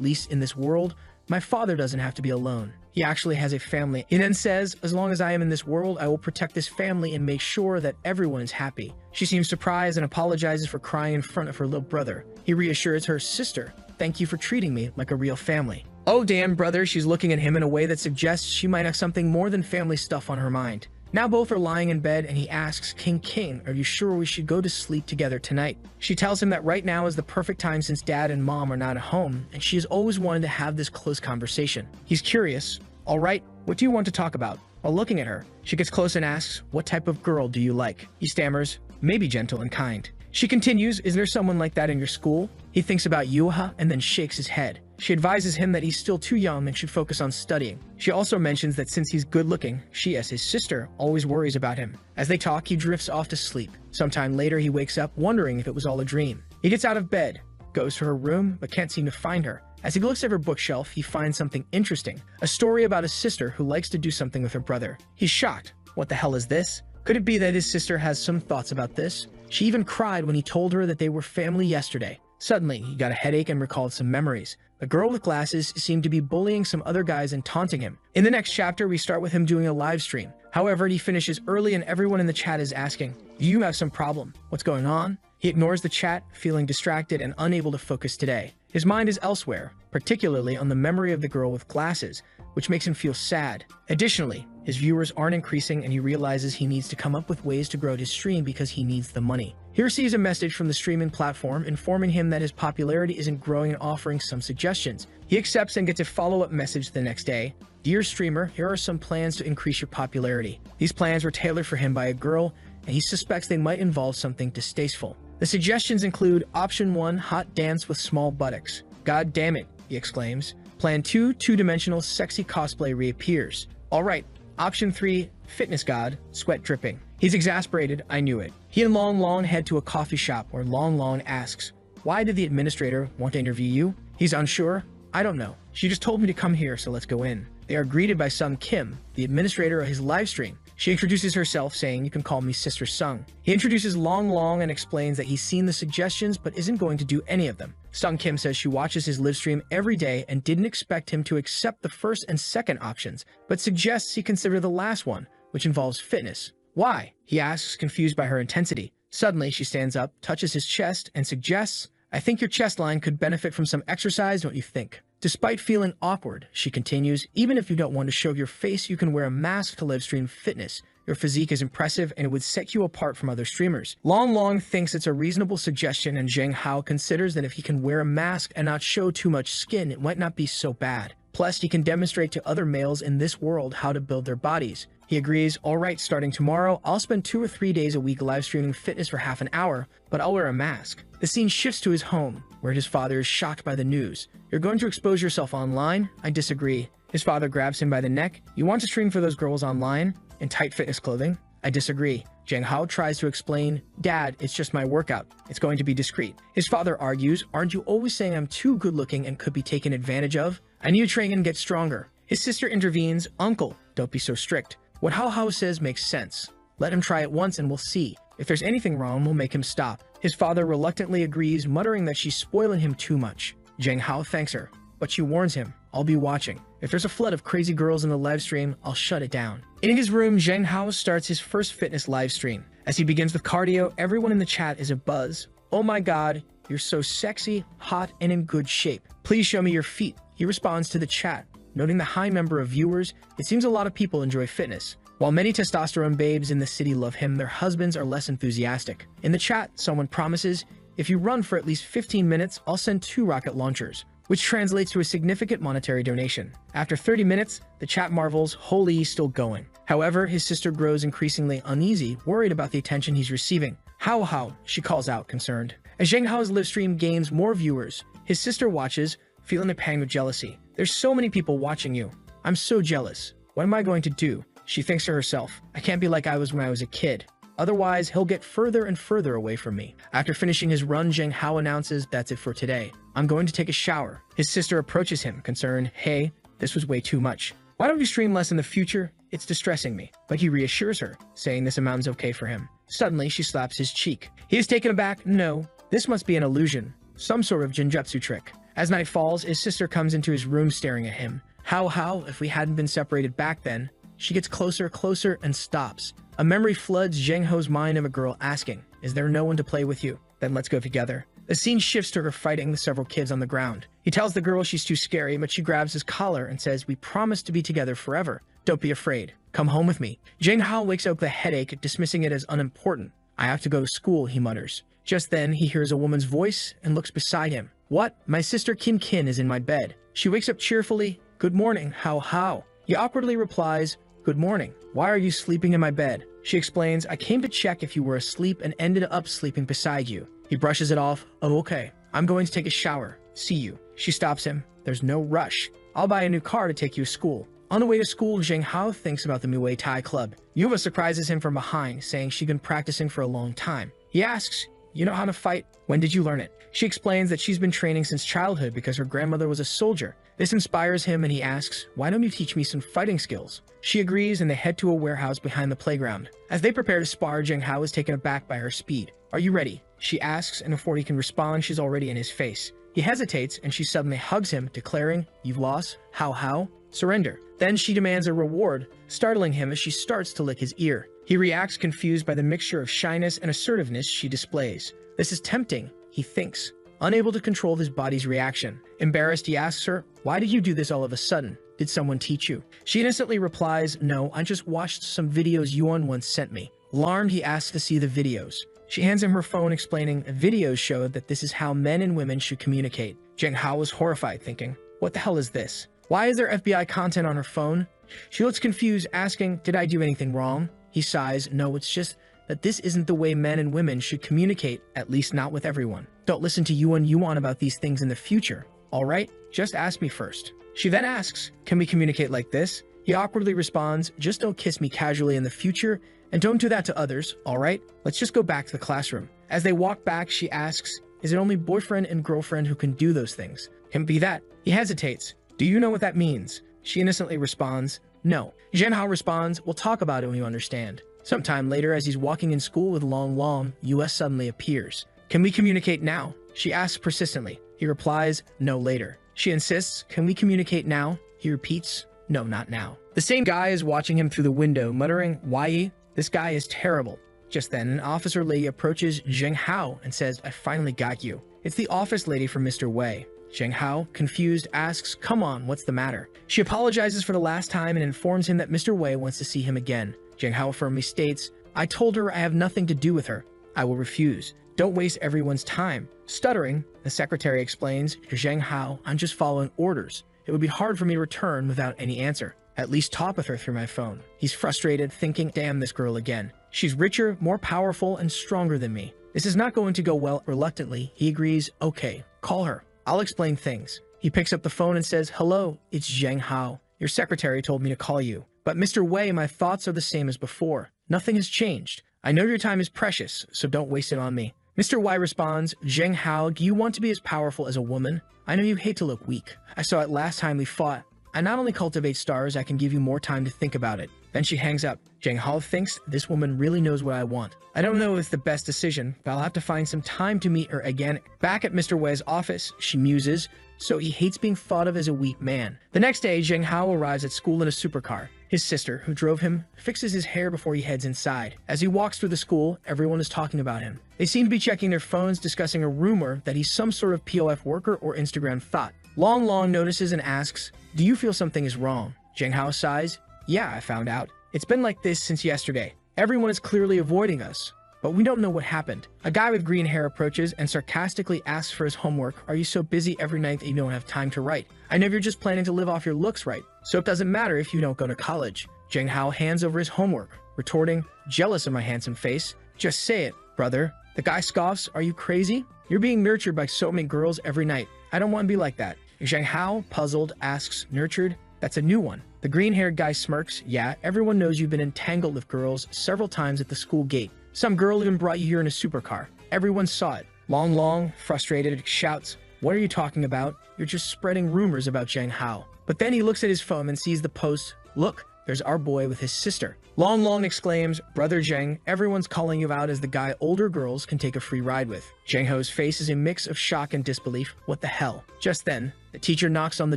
least in this world, my father doesn't have to be alone. He actually has a family. He then says, as long as I am in this world, I will protect this family and make sure that everyone is happy. She seems surprised and apologizes for crying in front of her little brother. He reassures her, sister, thank you for treating me like a real family. Oh damn, brother, she's looking at him in a way that suggests she might have something more than family stuff on her mind. Now both are lying in bed and he asks, King, are you sure we should go to sleep together tonight? She tells him that right now is the perfect time since dad and mom are not at home and she has always wanted to have this close conversation. He's curious. All right, what do you want to talk about? While looking at her, she gets close and asks, what type of girl do you like? He stammers, maybe gentle and kind. She continues, is there someone like that in your school? He thinks about Yuha and then shakes his head. She advises him that he's still too young and should focus on studying. She also mentions that since he's good looking, she, as his sister, always worries about him. As they talk, he drifts off to sleep. Sometime later, he wakes up wondering if it was all a dream. He gets out of bed, goes to her room, but can't seem to find her. As he looks at her bookshelf, he finds something interesting, a story about a sister who likes to do something with her brother. He's shocked. What the hell is this? Could it be that his sister has some thoughts about this? She even cried when he told her that they were family yesterday. Suddenly, he got a headache and recalled some memories. The girl with glasses seemed to be bullying some other guys and taunting him. In the next chapter, we start with him doing a live stream. However, he finishes early and everyone in the chat is asking, do you have some problem? What's going on? He ignores the chat, feeling distracted and unable to focus today. His mind is elsewhere, particularly on the memory of the girl with glasses, which makes him feel sad. Additionally, his viewers aren't increasing and he realizes he needs to come up with ways to grow his stream because he needs the money. He receives a message from the streaming platform informing him that his popularity isn't growing and offering some suggestions. He accepts and gets a follow-up message the next day. Dear streamer, here are some plans to increase your popularity. These plans were tailored for him by a girl, and he suspects they might involve something distasteful. The suggestions include Option 1, hot dance with small buttocks. God damn it, he exclaims. Plan 2, two-dimensional sexy cosplay reappears. Alright, Option 3, fitness god, sweat dripping. He's exasperated, I knew it. He and Long head to a coffee shop where Long asks, why did the administrator want to interview you? He's unsure. I don't know. She just told me to come here, so let's go in. They are greeted by Sung Kim, the administrator of his live stream. She introduces herself, saying, you can call me Sister Sung. He introduces Long and explains that he's seen the suggestions but isn't going to do any of them. Sung Kim says she watches his live stream every day and didn't expect him to accept the first and second options, but suggests he consider the last one, which involves fitness. Why? He asks, confused by her intensity. Suddenly, she stands up, touches his chest, and suggests, I think your chest line could benefit from some exercise, don't you think? Despite feeling awkward, she continues, even if you don't want to show your face, you can wear a mask to live stream fitness. Your physique is impressive and it would set you apart from other streamers. Long thinks it's a reasonable suggestion and Zheng Hao considers that if he can wear a mask and not show too much skin, it might not be so bad. Plus, he can demonstrate to other males in this world how to build their bodies. He agrees, alright, starting tomorrow, I'll spend 2 or 3 days a week live streaming fitness for half an hour, but I'll wear a mask. The scene shifts to his home, where his father is shocked by the news. You're going to expose yourself online? I disagree. His father grabs him by the neck. You want to stream for those girls online? In tight fitness clothing? I disagree. Zheng Hao tries to explain, Dad, it's just my workout. It's going to be discreet. His father argues, aren't you always saying I'm too good looking and could be taken advantage of? I need to train and get stronger. His sister intervenes, "Uncle, don't be so strict. What Hao Hao says makes sense. Let him try it once and we'll see. If there's anything wrong, we'll make him stop." His father reluctantly agrees, muttering that she's spoiling him too much. Zheng Hao thanks her, but she warns him, "I'll be watching. If there's a flood of crazy girls in the live stream, I'll shut it down." In his room, Zheng Hao starts his first fitness live stream. As he begins with cardio, everyone in the chat is abuzz. "Oh my god, you're so sexy, hot, and in good shape. Please show me your feet." He responds to the chat. Noting the high number of viewers, it seems a lot of people enjoy fitness. While many testosterone babes in the city love him, their husbands are less enthusiastic. In the chat, someone promises, "If you run for at least 15 minutes, I'll send 2 rocket launchers," which translates to a significant monetary donation. After 30 minutes, the chat marvels, "Holy, he's still going." However, his sister grows increasingly uneasy, worried about the attention he's receiving. "Hao Hao," she calls out, concerned. As Zheng Hao's live stream gains more viewers, his sister watches, feeling a pang of jealousy. "There's so many people watching you. I'm so jealous. What am I going to do?" She thinks to herself, "I can't be like I was when I was a kid. Otherwise, he'll get further and further away from me." After finishing his run, Zheng Hao announces, "That's it for today. I'm going to take a shower." His sister approaches him, concerned, "Hey, this was way too much. Why don't you stream less in the future? It's distressing me." But he reassures her, saying this amount's okay for him. Suddenly, she slaps his cheek. He is taken aback. "No, this must be an illusion. Some sort of genjutsu trick." As night falls, his sister comes into his room staring at him. "How, if we hadn't been separated back then?" She gets closer, and stops. A memory floods Zheng Hao's mind of a girl asking, "Is there no one to play with you? Then let's go together." The scene shifts to her fighting with several kids on the ground. He tells the girl she's too scary, but she grabs his collar and says, "We promise to be together forever. Don't be afraid. Come home with me." Zheng Hao wakes up with a headache, dismissing it as unimportant. "I have to go to school," he mutters. Just then, he hears a woman's voice and looks beside him. "What? My sister Kin Kin is in my bed." She wakes up cheerfully. "Good morning, Hao Hao." He awkwardly replies, "Good morning. Why are you sleeping in my bed?" She explains, "I came to check if you were asleep and ended up sleeping beside you." He brushes it off. "Oh, okay. I'm going to take a shower. See you." She stops him. "There's no rush. I'll buy a new car to take you to school." On the way to school, Zheng Hao thinks about the Muay Thai club. Yuva surprises him from behind, saying she's been practicing for a long time. He asks, "You know how to fight? When did you learn it?" She explains that she's been training since childhood because her grandmother was a soldier. This inspires him and he asks, "Why don't you teach me some fighting skills?" She agrees and they head to a warehouse behind the playground. As they prepare to spar, Zheng Hao is taken aback by her speed. "Are you ready?" She asks, and before he can respond, she's already in his face. He hesitates and she suddenly hugs him, declaring, "You've lost? Hao Hao? Surrender." Then she demands a reward, startling him as she starts to lick his ear. He reacts, confused by the mixture of shyness and assertiveness she displays. This is tempting, he thinks, unable to control his body's reaction. Embarrassed, he asks her, "Why did you do this all of a sudden? Did someone teach you?" She innocently replies, "No, I just watched some videos Yuan once sent me." Alarmed, he asks to see the videos. She hands him her phone, explaining, "Videos show that this is how men and women should communicate." Zheng Hao was horrified, thinking, "What the hell is this? Why is there FBI content on her phone?" She looks confused, asking, "Did I do anything wrong?" He sighs, "No, it's just that this isn't the way men and women should communicate, at least not with everyone. Don't listen to Yuan about these things in the future, alright? Just ask me first." She then asks, "Can we communicate like this?" He awkwardly responds, "Just don't kiss me casually in the future, and don't do that to others, alright? Let's just go back to the classroom." As they walk back, she asks, "Is it only boyfriend and girlfriend who can do those things? Can it be that?" He hesitates. "Do you know what that means?" She innocently responds, "No." Zheng Hao responds, "We'll talk about it when you understand." Sometime later, as he's walking in school with Long, US suddenly appears. "Can we communicate now?" She asks persistently. He replies, "No, later." She insists, "Can we communicate now?" He repeats, "No, not now." The same guy is watching him through the window, muttering, "Why? This guy is terrible." Just then, an officer lady approaches Zheng Hao and says, "I finally got you." It's the office lady from Mr. Wei. Zheng Hao, confused, asks, "Come on, what's the matter?" She apologizes for the last time and informs him that Mr. Wei wants to see him again. Zheng Hao firmly states, "I told her I have nothing to do with her. I will refuse. Don't waste everyone's time." Stuttering, the secretary explains, "Zheng Hao, I'm just following orders. It would be hard for me to return without any answer. At least talk with her through my phone." He's frustrated, thinking, "Damn this girl again. She's richer, more powerful, and stronger than me. This is not going to go well." Reluctantly, he agrees, "Okay, call her. I'll explain things." He picks up the phone and says, "Hello, it's Zheng Hao. Your secretary told me to call you. But Mr. Wei, my thoughts are the same as before. Nothing has changed. I know your time is precious, so don't waste it on me." Mr. Wei responds, "Zheng Hao, do you want to be as powerful as a woman? I know you hate to look weak. I saw it last time we fought. I not only cultivate stars, I can give you more time to think about it. Then she hangs up. Jang Hao thinks this woman really knows what I want. I don't know if it's the best decision, but I'll have to find some time to meet her again. Back at Mr. We's office, she muses, so he hates being thought of as a weak man. The next day, Jang Hao arrives at school in a supercar. His sister, who drove him, fixes his hair before he heads inside. As he walks through the school, everyone is talking about him. They seem to be checking their phones, discussing a rumor that he's some sort of POF worker or Instagram thought. Long Long notices and asks, "Do you feel something is wrong?" Jang Hao sighs, "Yeah, I found out. It's been like this since yesterday. Everyone is clearly avoiding us, but we don't know what happened." A guy with green hair approaches and sarcastically asks for his homework. "Are you so busy every night that you don't have time to write? I know you're just planning to live off your looks, right? So it doesn't matter if you don't go to college." Jang Hao hands over his homework, retorting, "Jealous of my handsome face? Just say it, brother." The guy scoffs, "Are you crazy? You're being nurtured by so many girls every night. I don't want to be like that." Jang Hao, puzzled, asks, "Nurtured? That's a new one." The green-haired guy smirks, "Yeah, everyone knows you've been entangled with girls several times at the school gate. Some girl even brought you here in a supercar. Everyone saw it." Long Long, frustrated, shouts, "What are you talking about? You're just spreading rumors about Jang Hao." But then he looks at his phone and sees the post. "Look, there's our boy with his sister." Long Long exclaims, "Brother Zheng, everyone's calling you out as the guy older girls can take a free ride with." Zheng Ho's face is a mix of shock and disbelief. What the hell? Just then, the teacher knocks on the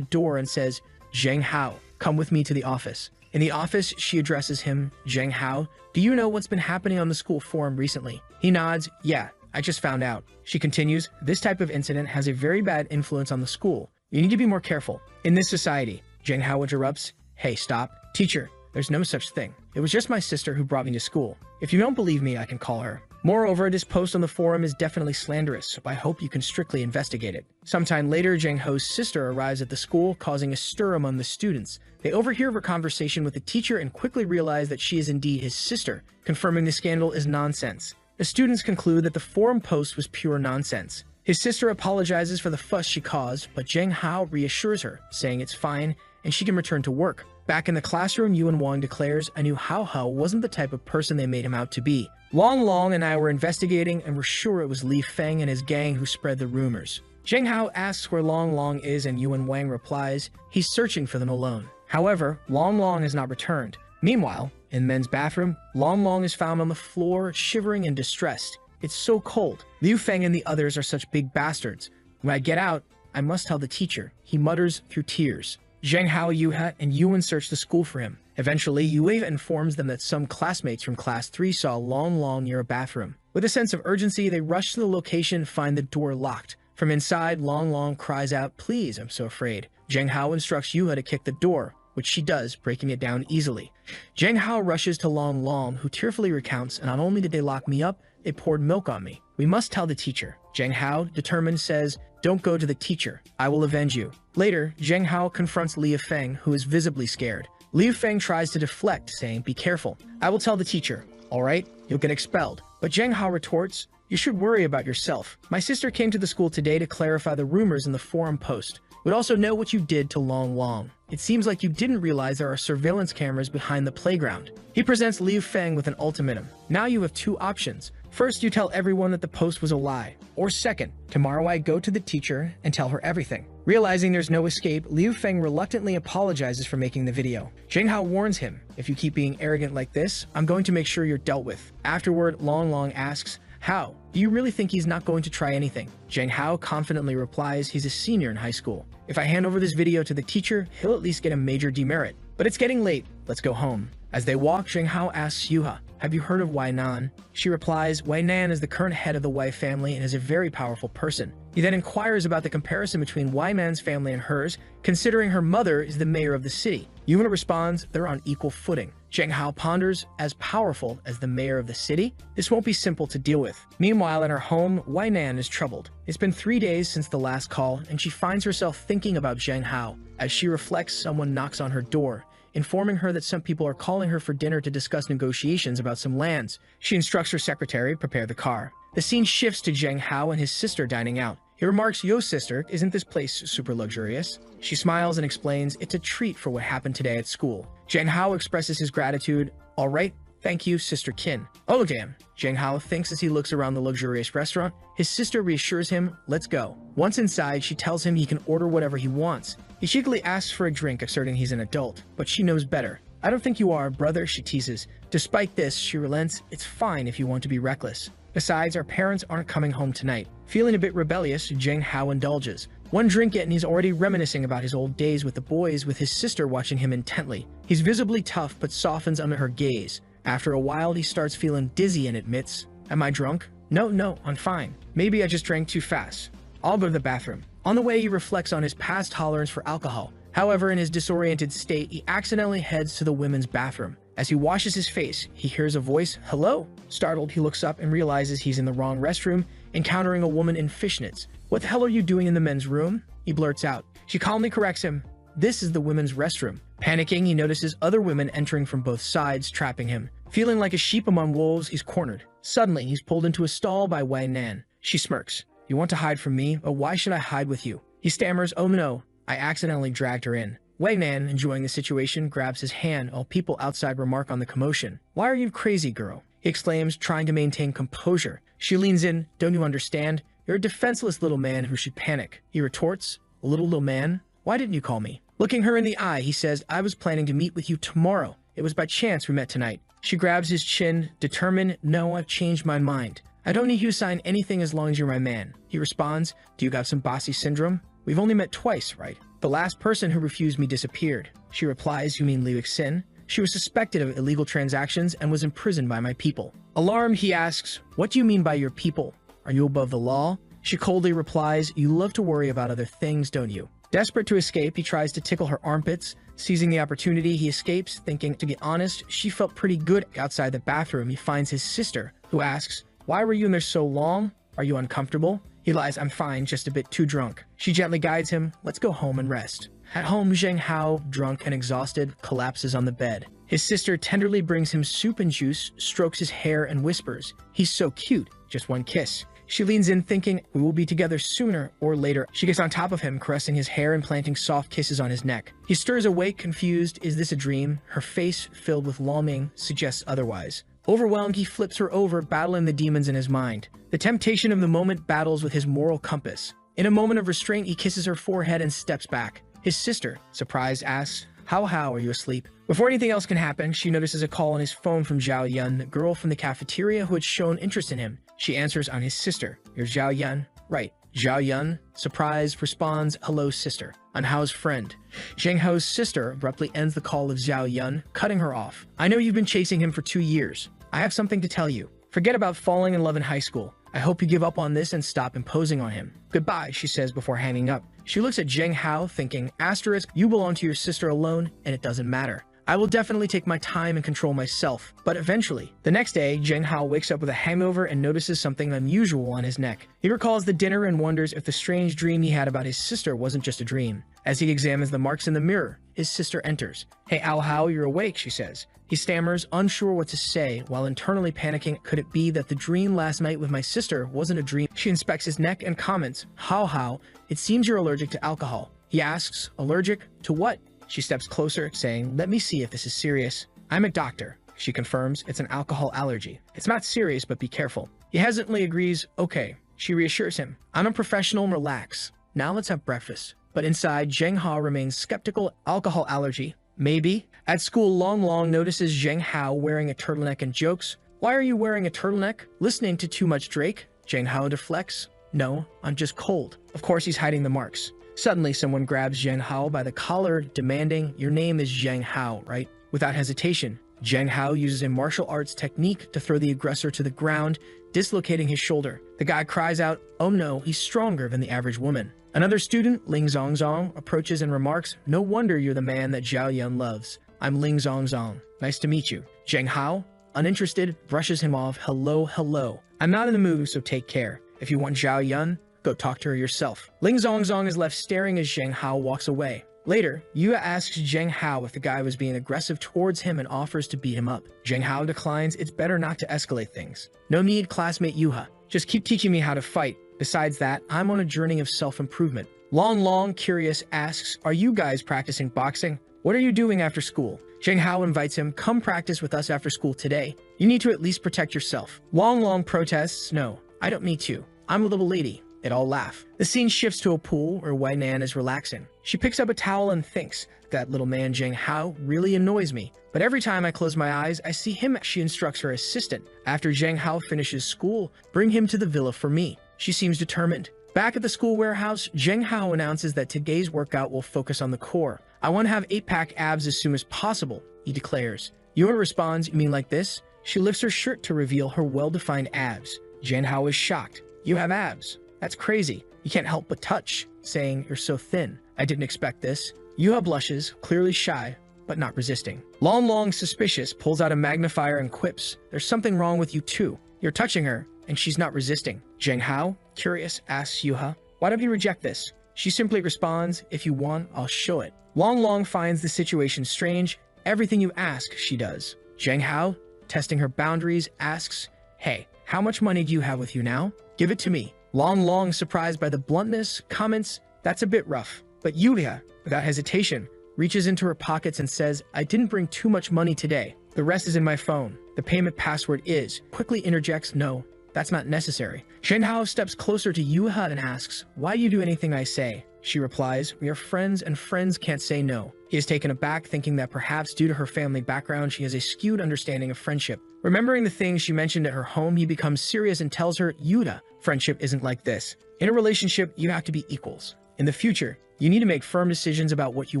door and says, "Zheng Hao, come with me to the office." In the office, she addresses him, "Zheng Hao, do you know what's been happening on the school forum recently?" He nods, "Yeah, I just found out." She continues, "This type of incident has a very bad influence on the school. You need to be more careful. In this society." Zheng Hao interrupts, "Hey, stop. Teacher, there's no such thing. It was just my sister who brought me to school. If you don't believe me, I can call her. Moreover, this post on the forum is definitely slanderous, so I hope you can strictly investigate it." Sometime later, Zheng Ho's sister arrives at the school, causing a stir among the students. They overhear her conversation with the teacher and quickly realize that she is indeed his sister, confirming the scandal is nonsense. The students conclude that the forum post was pure nonsense. His sister apologizes for the fuss she caused, but Zheng Hao reassures her, saying it's fine and she can return to work. Back in the classroom, Yuan Wang declares I knew Hao Hao wasn't the type of person they made him out to be. Long Long and I were investigating and were sure it was Li Feng and his gang who spread the rumors. Zheng Hao asks where Long Long is and Yuan Wang replies he's searching for them alone. However, Long Long has not returned. Meanwhile, in men's bathroom, Long Long is found on the floor, shivering and distressed. It's so cold. Liu Feng and the others are such big bastards. When I get out, I must tell the teacher, he mutters through tears. Zheng Hao, Yuha, and Yuan search the school for him. Eventually, Yue informs them that some classmates from Class 3 saw Long Long near a bathroom. With a sense of urgency, they rush to the location and find the door locked. From inside, Long Long cries out, "Please, I'm so afraid." Zheng Hao instructs Yuha to kick the door, which she does, breaking it down easily. Zheng Hao rushes to Long Long, who tearfully recounts, "And not only did they lock me up, they poured milk on me. We must tell the teacher." Zheng Hao, determined, says, "Don't go to the teacher. I will avenge you." Later, Zheng Hao confronts Liu Feng, who is visibly scared. Liu Feng tries to deflect, saying, "Be careful. I will tell the teacher. All right? You'll get expelled." But Zheng Hao retorts, "You should worry about yourself. My sister came to the school today to clarify the rumors in the forum post. We'd also know what you did to Long Long. It seems like you didn't realize there are surveillance cameras behind the playground." He presents Liu Feng with an ultimatum. Now you have two options. First, you tell everyone that the post was a lie. Or second, tomorrow I go to the teacher and tell her everything. Realizing there's no escape, Liu Feng reluctantly apologizes for making the video. Zheng Hao warns him, "If you keep being arrogant like this, I'm going to make sure you're dealt with." Afterward, Long Long asks, "How? Do you really think he's not going to try anything?" Zheng Hao confidently replies he's a senior in high school. "If I hand over this video to the teacher, he'll at least get a major demerit. But it's getting late. Let's go home." As they walk, Zheng Hao asks Yuha, "Have you heard of Wai Nan?" She replies, "Wai Nan is the current head of the Wai family and is a very powerful person." He then inquires about the comparison between Wai Nan's family and hers, considering her mother is the mayor of the city. Yuha responds, "They're on equal footing." Zheng Hao ponders, "As powerful as the mayor of the city? This won't be simple to deal with." Meanwhile, in her home, Wai Nan is troubled. It's been 3 days since the last call, and she finds herself thinking about Zheng Hao. As she reflects, someone knocks on her door, informing her that some people are calling her for dinner to discuss negotiations about some lands. She instructs her secretary to prepare the car. The scene shifts to Zheng Hao and his sister dining out. He remarks, "Yo, sister, isn't this place super luxurious?" She smiles and explains it's a treat for what happened today at school. Zheng Hao expresses his gratitude. "All right, thank you, Sister Kin." "Oh, damn," Zheng Hao thinks as he looks around the luxurious restaurant. His sister reassures him, "Let's go." Once inside, she tells him he can order whatever he wants. He cheekily asks for a drink, asserting he's an adult, but she knows better. I don't think you are, brother, she teases. Despite this, she relents. It's fine if you want to be reckless. Besides, our parents aren't coming home tonight. Feeling a bit rebellious, Jang Hao indulges. One drink in and he's already reminiscing about his old days with the boys, with his sister watching him intently. He's visibly tough but softens under her gaze. After a while, he starts feeling dizzy and admits, "Am I drunk? No, I'm fine. Maybe I just drank too fast. I'll go to the bathroom." On the way, he reflects on his past tolerance for alcohol. However, in his disoriented state, he accidentally heads to the women's bathroom. As he washes his face, he hears a voice, "Hello?" Startled, he looks up and realizes he's in the wrong restroom, encountering a woman in fishnets. "What the hell are you doing in the men's room?" he blurts out. She calmly corrects him. This is the women's restroom. Panicking, he notices other women entering from both sides, trapping him. Feeling like a sheep among wolves, he's cornered. Suddenly, he's pulled into a stall by Wei Nan. She smirks. "You want to hide from me, but why should I hide with you?" He stammers, "Oh no, I accidentally dragged her in." Wei Nan, enjoying the situation, grabs his hand while people outside remark on the commotion. "Why are you crazy, girl?" he exclaims, trying to maintain composure. She leans in. "Don't you understand? You're a defenseless little man who should panic." He retorts, "A little man? Why didn't you call me?" Looking her in the eye, he says, "I was planning to meet with you tomorrow. It was by chance we met tonight." She grabs his chin, determined, "No, I've changed my mind. I don't need you to sign anything as long as you're my man." He responds, "Do you got some bossy syndrome? We've only met twice, right? The last person who refused me disappeared." She replies, "You mean Liu Xin? She was suspected of illegal transactions and was imprisoned by my people." Alarmed, he asks, "What do you mean by your people? Are you above the law?" She coldly replies, "You love to worry about other things, don't you?" Desperate to escape, he tries to tickle her armpits. Seizing the opportunity, he escapes, thinking, to get honest, she felt pretty good. Outside the bathroom, he finds his sister, who asks, "Why were you in there so long? Are you uncomfortable?" He lies, "I'm fine, just a bit too drunk." She gently guides him, "Let's go home and rest." At home, Zheng Hao, drunk and exhausted, collapses on the bed. His sister tenderly brings him soup and juice, strokes his hair, and whispers, "He's so cute, just one kiss." She leans in, thinking, "We will be together sooner or later." She gets on top of him, caressing his hair and planting soft kisses on his neck. He stirs awake, confused. Is this a dream? Her face, filled with longing, suggests otherwise. Overwhelmed, he flips her over, battling the demons in his mind. The temptation of the moment battles with his moral compass. In a moment of restraint, he kisses her forehead and steps back. His sister, surprised, asks, How are you asleep?" Before anything else can happen, she notices a call on his phone from Zhao Yun, the girl from the cafeteria who had shown interest in him. She answers on his sister. "You're Zhao Yun?" "Right." Zhao Yun, surprised, responds, "Hello, sister. I'm Hao's friend." Zheng Hao's sister abruptly ends the call of Zhao Yun, cutting her off. "I know you've been chasing him for 2 years. I have something to tell you. Forget about falling in love in high school. I hope you give up on this and stop imposing on him. Goodbye," she says before hanging up. She looks at Zheng Hao, thinking, asterisk, "You belong to your sister alone, and it doesn't matter. I will definitely take my time and control myself, but eventually." The next day, Zheng Hao wakes up with a hangover and notices something unusual on his neck. He recalls the dinner and wonders if the strange dream he had about his sister wasn't just a dream. As he examines the marks in the mirror, his sister enters. "Hey, Ao Hao, you're awake," she says. He stammers, unsure what to say, while internally panicking. Could it be that the dream last night with my sister wasn't a dream? She inspects his neck and comments, Hao, it seems you're allergic to alcohol." He asks, "Allergic to what?" She steps closer, saying, "Let me see if this is serious." "I'm a doctor." She confirms, "It's an alcohol allergy. It's not serious, but be careful." He hesitantly agrees, "Okay." She reassures him, "I'm a professional, relax. Now let's have breakfast." But inside, Zheng Hao remains skeptical. Alcohol allergy? Maybe. At school, Long notices Zheng Hao wearing a turtleneck and jokes, "Why are you wearing a turtleneck? Listening to too much Drake?" Zheng Hao deflects, "No, I'm just cold." Of course, he's hiding the marks. Suddenly, someone grabs Zheng Hao by the collar, demanding, "Your name is Zheng Hao, right?" Without hesitation, Zheng Hao uses a martial arts technique to throw the aggressor to the ground, dislocating his shoulder. The guy cries out, "Oh no, he's stronger than the average woman." Another student, Ling Zongzong, approaches and remarks, "No wonder you're the man that Zhao Yun loves. I'm Ling Zongzong. Nice to meet you." Zheng Hao, uninterested, brushes him off. Hello. I'm not in the mood, so take care. If you want Zhao Yun, go talk to her yourself." Ling Zongzong is left staring as Zheng Hao walks away. Later, Yue asks Zheng Hao if the guy was being aggressive towards him and offers to beat him up. Zheng Hao declines. "It's better not to escalate things." "No need, classmate Yuha. Just keep teaching me how to fight. Besides that, I'm on a journey of self-improvement." Long, curious, asks, "Are you guys practicing boxing? What are you doing after school?" Zheng Hao invites him, "Come practice with us after school today. You need to at least protect yourself." Long protests, "No, I don't need to. I'm a little lady. They all laugh. The scene shifts to a pool where Wei Nan is relaxing. She picks up a towel and thinks, that little man Zheng Hao really annoys me. But every time I close my eyes, I see him. She instructs her assistant, after Zheng Hao finishes school, bring him to the villa for me. She seems determined. Back at the school warehouse, Zheng Hao announces that today's workout will focus on the core. I want to have 8-pack abs as soon as possible, he declares. Yuna responds, you mean like this? She lifts her shirt to reveal her well-defined abs. Zheng Hao is shocked. You have abs? That's crazy. You can't help but touch, saying, you're so thin. I didn't expect this. Yuha blushes, clearly shy, but not resisting. Long, suspicious, pulls out a magnifier and quips, there's something wrong with you too. You're touching her, and she's not resisting. Zheng Hao, curious, asks Yuha, why don't you reject this? She simply responds, if you want, I'll show it. Long finds the situation strange. Everything you ask, she does. Zheng Hao, testing her boundaries, asks, hey, how much money do you have with you now? Give it to me. Long, surprised by the bluntness, comments, that's a bit rough. But Yulia, without hesitation, reaches into her pockets and says, I didn't bring too much money today. The rest is in my phone. The payment password is, quickly interjects, no, that's not necessary. Zheng Hao steps closer to Yuha and asks, why do you do anything I say? She replies, we are friends and friends can't say no. He is taken aback, thinking that perhaps due to her family background, she has a skewed understanding of friendship. Remembering the things she mentioned at her home, he becomes serious and tells her, Yuta, friendship isn't like this. In a relationship, you have to be equals. In the future, you need to make firm decisions about what you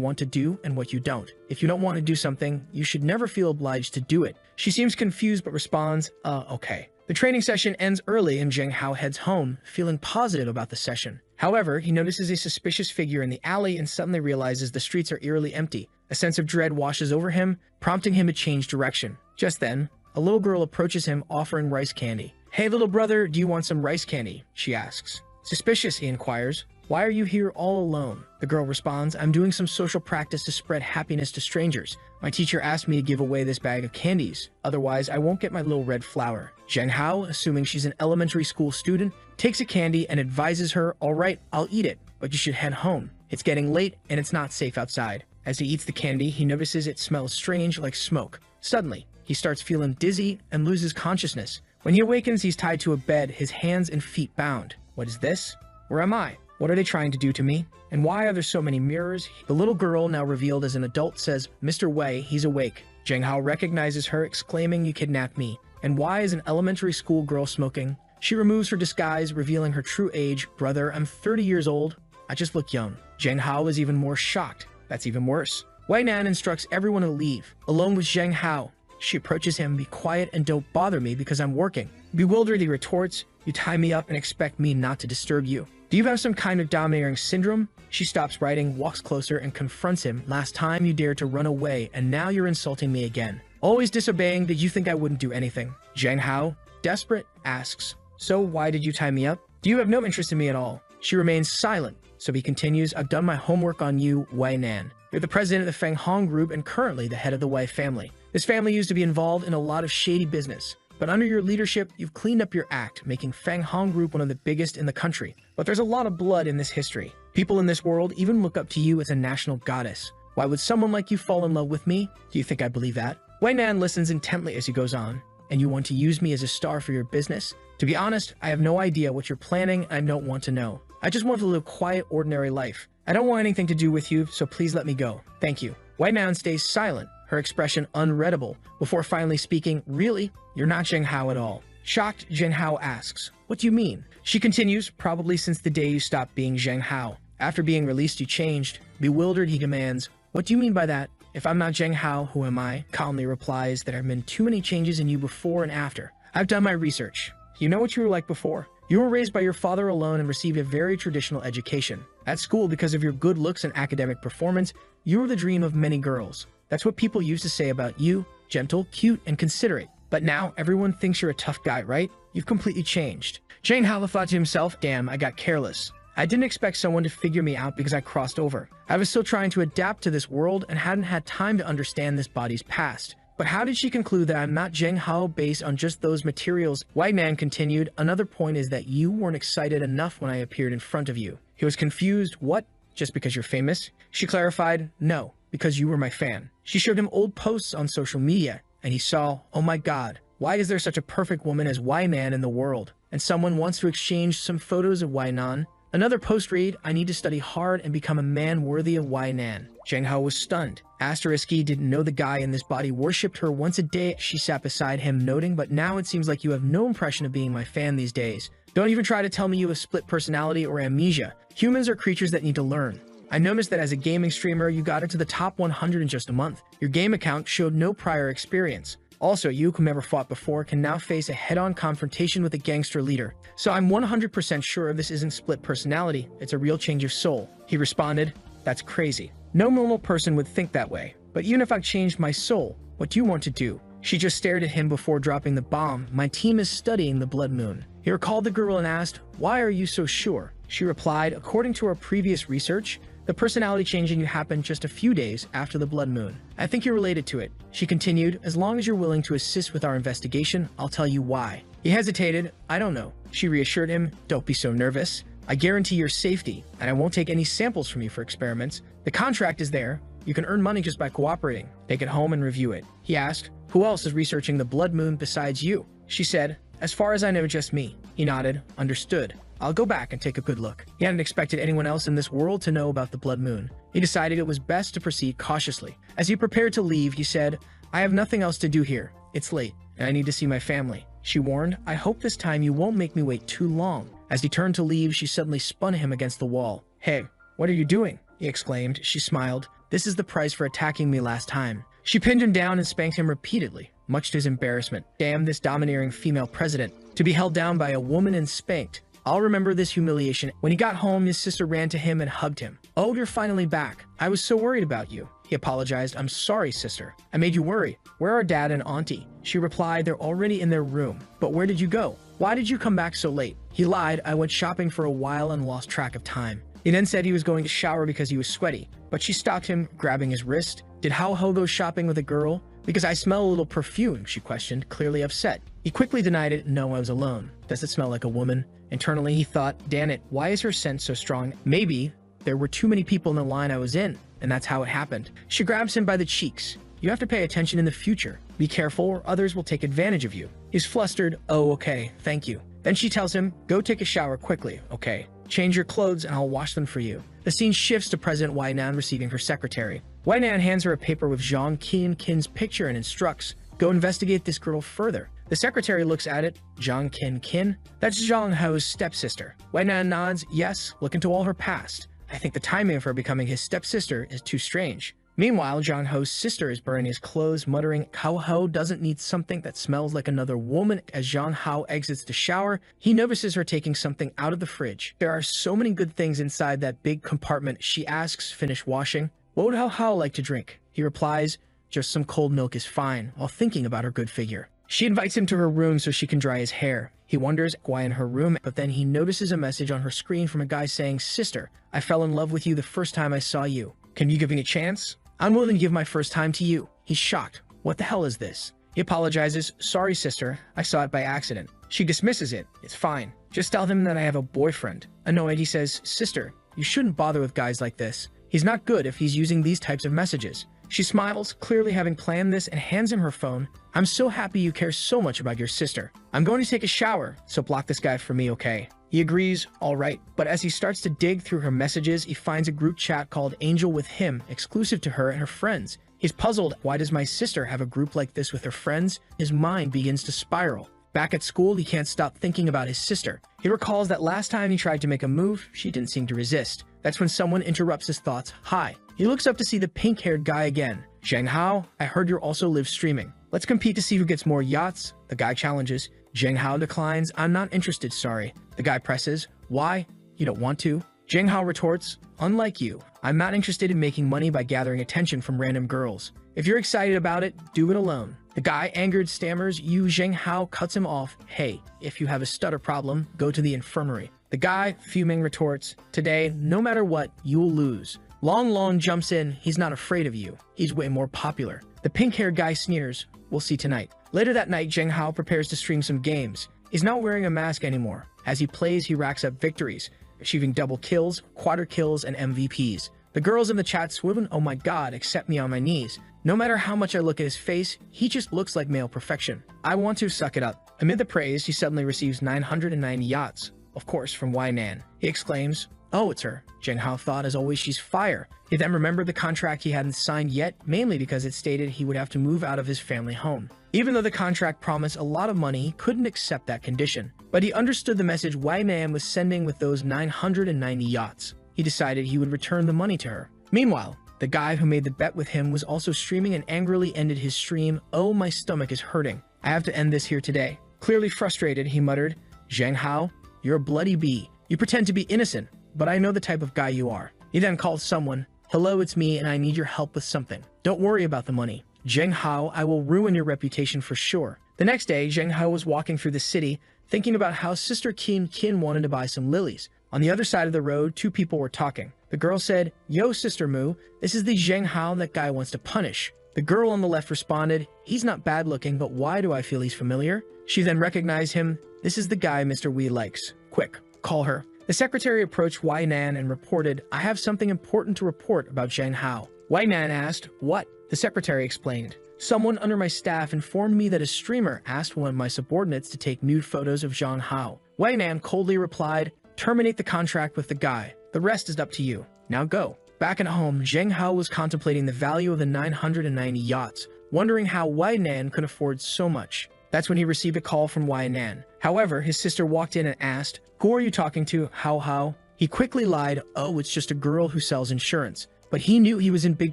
want to do and what you don't. If you don't want to do something, you should never feel obliged to do it. She seems confused but responds, okay. The training session ends early and Zheng Hao heads home, feeling positive about the session. However, he notices a suspicious figure in the alley and suddenly realizes the streets are eerily empty. A sense of dread washes over him, prompting him to change direction. Just then, a little girl approaches him offering rice candy. Hey little brother, do you want some rice candy? She asks. Suspicious, he inquires. Why are you here all alone? The girl responds, I'm doing some social practice to spread happiness to strangers. My teacher asked me to give away this bag of candies. Otherwise, I won't get my little red flower. Zheng Hao, assuming she's an elementary school student, takes a candy and advises her, all right, I'll eat it, but you should head home. It's getting late and it's not safe outside. As he eats the candy, he notices it smells strange like smoke. Suddenly, he starts feeling dizzy and loses consciousness. When he awakens, he's tied to a bed, his hands and feet bound. What is this? Where am I? What are they trying to do to me? And why are there so many mirrors? The little girl, now revealed as an adult, says, Mr. Wei, he's awake. Zheng Hao recognizes her, exclaiming, you kidnapped me. And why is an elementary school girl smoking? She removes her disguise, revealing her true age. Brother, I'm 30 years old. I just look young. Zheng Hao is even more shocked. That's even worse. Wei Nan instructs everyone to leave, alone with Zheng Hao. She approaches him, be quiet and don't bother me because I'm working. Bewildered, he retorts, you tie me up and expect me not to disturb you. Do you have some kind of domineering syndrome? She stops writing, walks closer, and confronts him. Last time you dared to run away, and now you're insulting me again. Always disobeying, did you think I wouldn't do anything? Zheng Hao, desperate, asks, so why did you tie me up? Do you have no interest in me at all? She remains silent, so he continues, I've done my homework on you, Wei Nan. You're the president of the Feng Hong Group and currently the head of the Wei family. This family used to be involved in a lot of shady business. But under your leadership, you've cleaned up your act, making Feng Hong Group one of the biggest in the country. But there's a lot of blood in this history. People in this world even look up to you as a national goddess. Why would someone like you fall in love with me? Do you think I believe that? Wei Nan listens intently as he goes on. And you want to use me as a star for your business? To be honest, I have no idea what you're planning and I don't want to know. I just want to live a quiet, ordinary life. I don't want anything to do with you, so please let me go. Thank you. Wei Nan stays silent, her expression unreadable, before finally speaking, really? You're not Zheng Hao at all. Shocked, Zheng Hao asks, what do you mean? She continues, probably since the day you stopped being Zheng Hao. After being released, you changed. Bewildered, he demands, what do you mean by that? If I'm not Zheng Hao, who am I? Calmly replies, there have been too many changes in you before and after. I've done my research. You know what you were like before. You were raised by your father alone and received a very traditional education. At school, because of your good looks and academic performance, you were the dream of many girls. That's what people used to say about you, gentle, cute, and considerate. But now, everyone thinks you're a tough guy, right? You've completely changed. Zheng Hao thought to himself, damn, I got careless. I didn't expect someone to figure me out because I crossed over. I was still trying to adapt to this world and hadn't had time to understand this body's past. But how did she conclude that I'm not Zheng Hao based on just those materials? Wei Nan continued, another point is that you weren't excited enough when I appeared in front of you. He was confused, what? Just because you're famous? She clarified, no, because you were my fan. She showed him old posts on social media, and he saw, oh my god, why is there such a perfect woman as Wei Nan in the world? and someone wants to exchange some photos of Wai Nan. Another post read, I need to study hard and become a man worthy of Wai Nan. Zheng Hao was stunned. Asterisky didn't know the guy in this body worshipped her once a day. She sat beside him, noting, but now it seems like you have no impression of being my fan these days. Don't even try to tell me you have split personality or amnesia. Humans are creatures that need to learn. I noticed that as a gaming streamer, you got into the top 100 in just a month. Your game account showed no prior experience. Also, you, who never fought before, can now face a head-on confrontation with a gangster leader. So I'm 100% sure this isn't split personality, it's a real change of soul. He responded, that's crazy. No normal person would think that way. But even if I changed my soul, what do you want to do? She just stared at him before dropping the bomb. My team is studying the blood moon. He recalled the girl and asked, why are you so sure? She replied, according to our previous research, the personality changing happened just a few days after the blood moon. I think you're related to it. She continued, as long as you're willing to assist with our investigation, I'll tell you why. He hesitated. I don't know. She reassured him, don't be so nervous. I guarantee your safety, and I won't take any samples from you for experiments. The contract is there. You can earn money just by cooperating. Take it home and review it. He asked, who else is researching the blood moon besides you? She said, as far as I know, just me. He nodded, understood. I'll go back and take a good look. He hadn't expected anyone else in this world to know about the blood moon. He decided it was best to proceed cautiously. As he prepared to leave, he said, I have nothing else to do here. It's late, and I need to see my family. She warned, I hope this time you won't make me wait too long. As he turned to leave, she suddenly spun him against the wall. Hey, what are you doing? He exclaimed. She smiled. This is the price for attacking me last time. She pinned him down and spanked him repeatedly, much to his embarrassment. Damn this domineering female president. To be held down by a woman and spanked. I'll remember this humiliation. When he got home, his sister ran to him and hugged him. Oh, you're finally back. I was so worried about you. He apologized. I'm sorry, sister. I made you worry. Where are dad and auntie? She replied, they're already in their room. But where did you go? Why did you come back so late? He lied. I went shopping for a while and lost track of time. He then said he was going to shower because he was sweaty, but she stopped him, grabbing his wrist. Did Hao Ho go shopping with a girl? Because I smell a little perfume, she questioned, clearly upset. He quickly denied it. No, I was alone. Does it smell like a woman? Internally, he thought, damn it, why is her scent so strong? Maybe there were too many people in the line I was in, and that's how it happened. She grabs him by the cheeks. You have to pay attention in the future. Be careful or others will take advantage of you. He's flustered. Oh, okay, thank you. Then she tells him, go take a shower quickly, okay? Change your clothes and I'll wash them for you. The scene shifts to President Wai Nan receiving her secretary. Wai Nan hands her a paper with Zhang Kin's picture and instructs, go investigate this girl further. The secretary looks at it. Zhang Kin. That's Zhang Hao's stepsister. Wai Nan nods. Yes, look into all her past. I think the timing of her becoming his stepsister is too strange. Meanwhile, Zhang Ho's sister is burning his clothes, muttering, Hao Ho doesn't need something that smells like another woman. As Zhang Hao exits the shower, he notices her taking something out of the fridge. There are so many good things inside that big compartment. She asks, finish washing. What would Hao Hao like to drink? He replies, just some cold milk is fine, while thinking about her good figure. She invites him to her room so she can dry his hair. He wonders why in her room, but then he notices a message on her screen from a guy saying, Sister, I fell in love with you the first time I saw you. Can you give me a chance? I'm willing to give my first time to you. He's shocked. What the hell is this? He apologizes. Sorry, sister. I saw it by accident. She dismisses it. It's fine. Just tell them that I have a boyfriend. Annoyed, he says, Sister, you shouldn't bother with guys like this. He's not good if he's using these types of messages. She smiles, clearly having planned this, and hands him her phone. I'm so happy you care so much about your sister. I'm going to take a shower, so block this guy for me, okay? He agrees, all right, but as he starts to dig through her messages, he finds a group chat called Angel with him, exclusive to her and her friends. He's puzzled, why does my sister have a group like this with her friends? His mind begins to spiral. Back at school, he can't stop thinking about his sister. He recalls that last time he tried to make a move, she didn't seem to resist. That's when someone interrupts his thoughts. Hi. He looks up to see the pink-haired guy again. Zheng Hao, I heard you're also live streaming. Let's compete to see who gets more yachts. The guy challenges. Zheng Hao declines. I'm not interested, sorry. The guy presses. Why? You don't want to? Zheng Hao retorts. Unlike you, I'm not interested in making money by gathering attention from random girls. If you're excited about it, do it alone. The guy, angered, stammers. Zheng Hao cuts him off. Hey, if you have a stutter problem, go to the infirmary. The guy, fuming, retorts. Today, no matter what, you'll lose. Long jumps in. He's not afraid of you. He's way more popular. The pink-haired guy sneers. We'll see tonight. Later that night, Zheng Hao prepares to stream some games. He's not wearing a mask anymore. As he plays, he racks up victories, achieving double kills, quadra kills, and MVPs. The girls in the chat swoon, oh my god, accept me on my knees. No matter how much I look at his face, he just looks like male perfection. I want to suck it up. Amid the praise, he suddenly receives 990 yachts, of course, from Wai Nan. He exclaims, "Oh, it's her." Zheng Hao thought, as always, she's fire. He then remembered the contract he hadn't signed yet, mainly because it stated he would have to move out of his family home. Even though the contract promised a lot of money, he couldn't accept that condition. But he understood the message Wai Nan was sending with those 990 yachts. He decided he would return the money to her. Meanwhile, the guy who made the bet with him was also streaming and angrily ended his stream. "Oh, my stomach is hurting. I have to end this here today." Clearly frustrated, he muttered, "Zheng Hao, you're a bloody bee. You pretend to be innocent, but I know the type of guy you are." He then called someone. "Hello, it's me, and I need your help with something. Don't worry about the money. Zheng Hao, I will ruin your reputation for sure." The next day, Zheng Hao was walking through the city, thinking about how Sister Qin wanted to buy some lilies. On the other side of the road, two people were talking. The girl said, "Yo, Sister Mu, this is the Zheng Hao that guy wants to punish." The girl on the left responded, "He's not bad looking, but why do I feel he's familiar?" She then recognized him. "This is the guy Mr. Wee likes. Quick, call her." The secretary approached Wai Nan and reported, "I have something important to report about Zheng Hao." Wai Nan asked, "What?" The secretary explained, "Someone under my staff informed me that a streamer asked one of my subordinates to take nude photos of Zheng Hao." Wai Nan coldly replied, "Terminate the contract with the guy. The rest is up to you. Now go." Back at home, Zheng Hao was contemplating the value of the 990 yachts, wondering how Wai Nan could afford so much. That's when he received a call from Wai Nan. However, his sister walked in and asked, "Who are you talking to, Hao?" He quickly lied, "Oh, it's just a girl who sells insurance." But he knew he was in big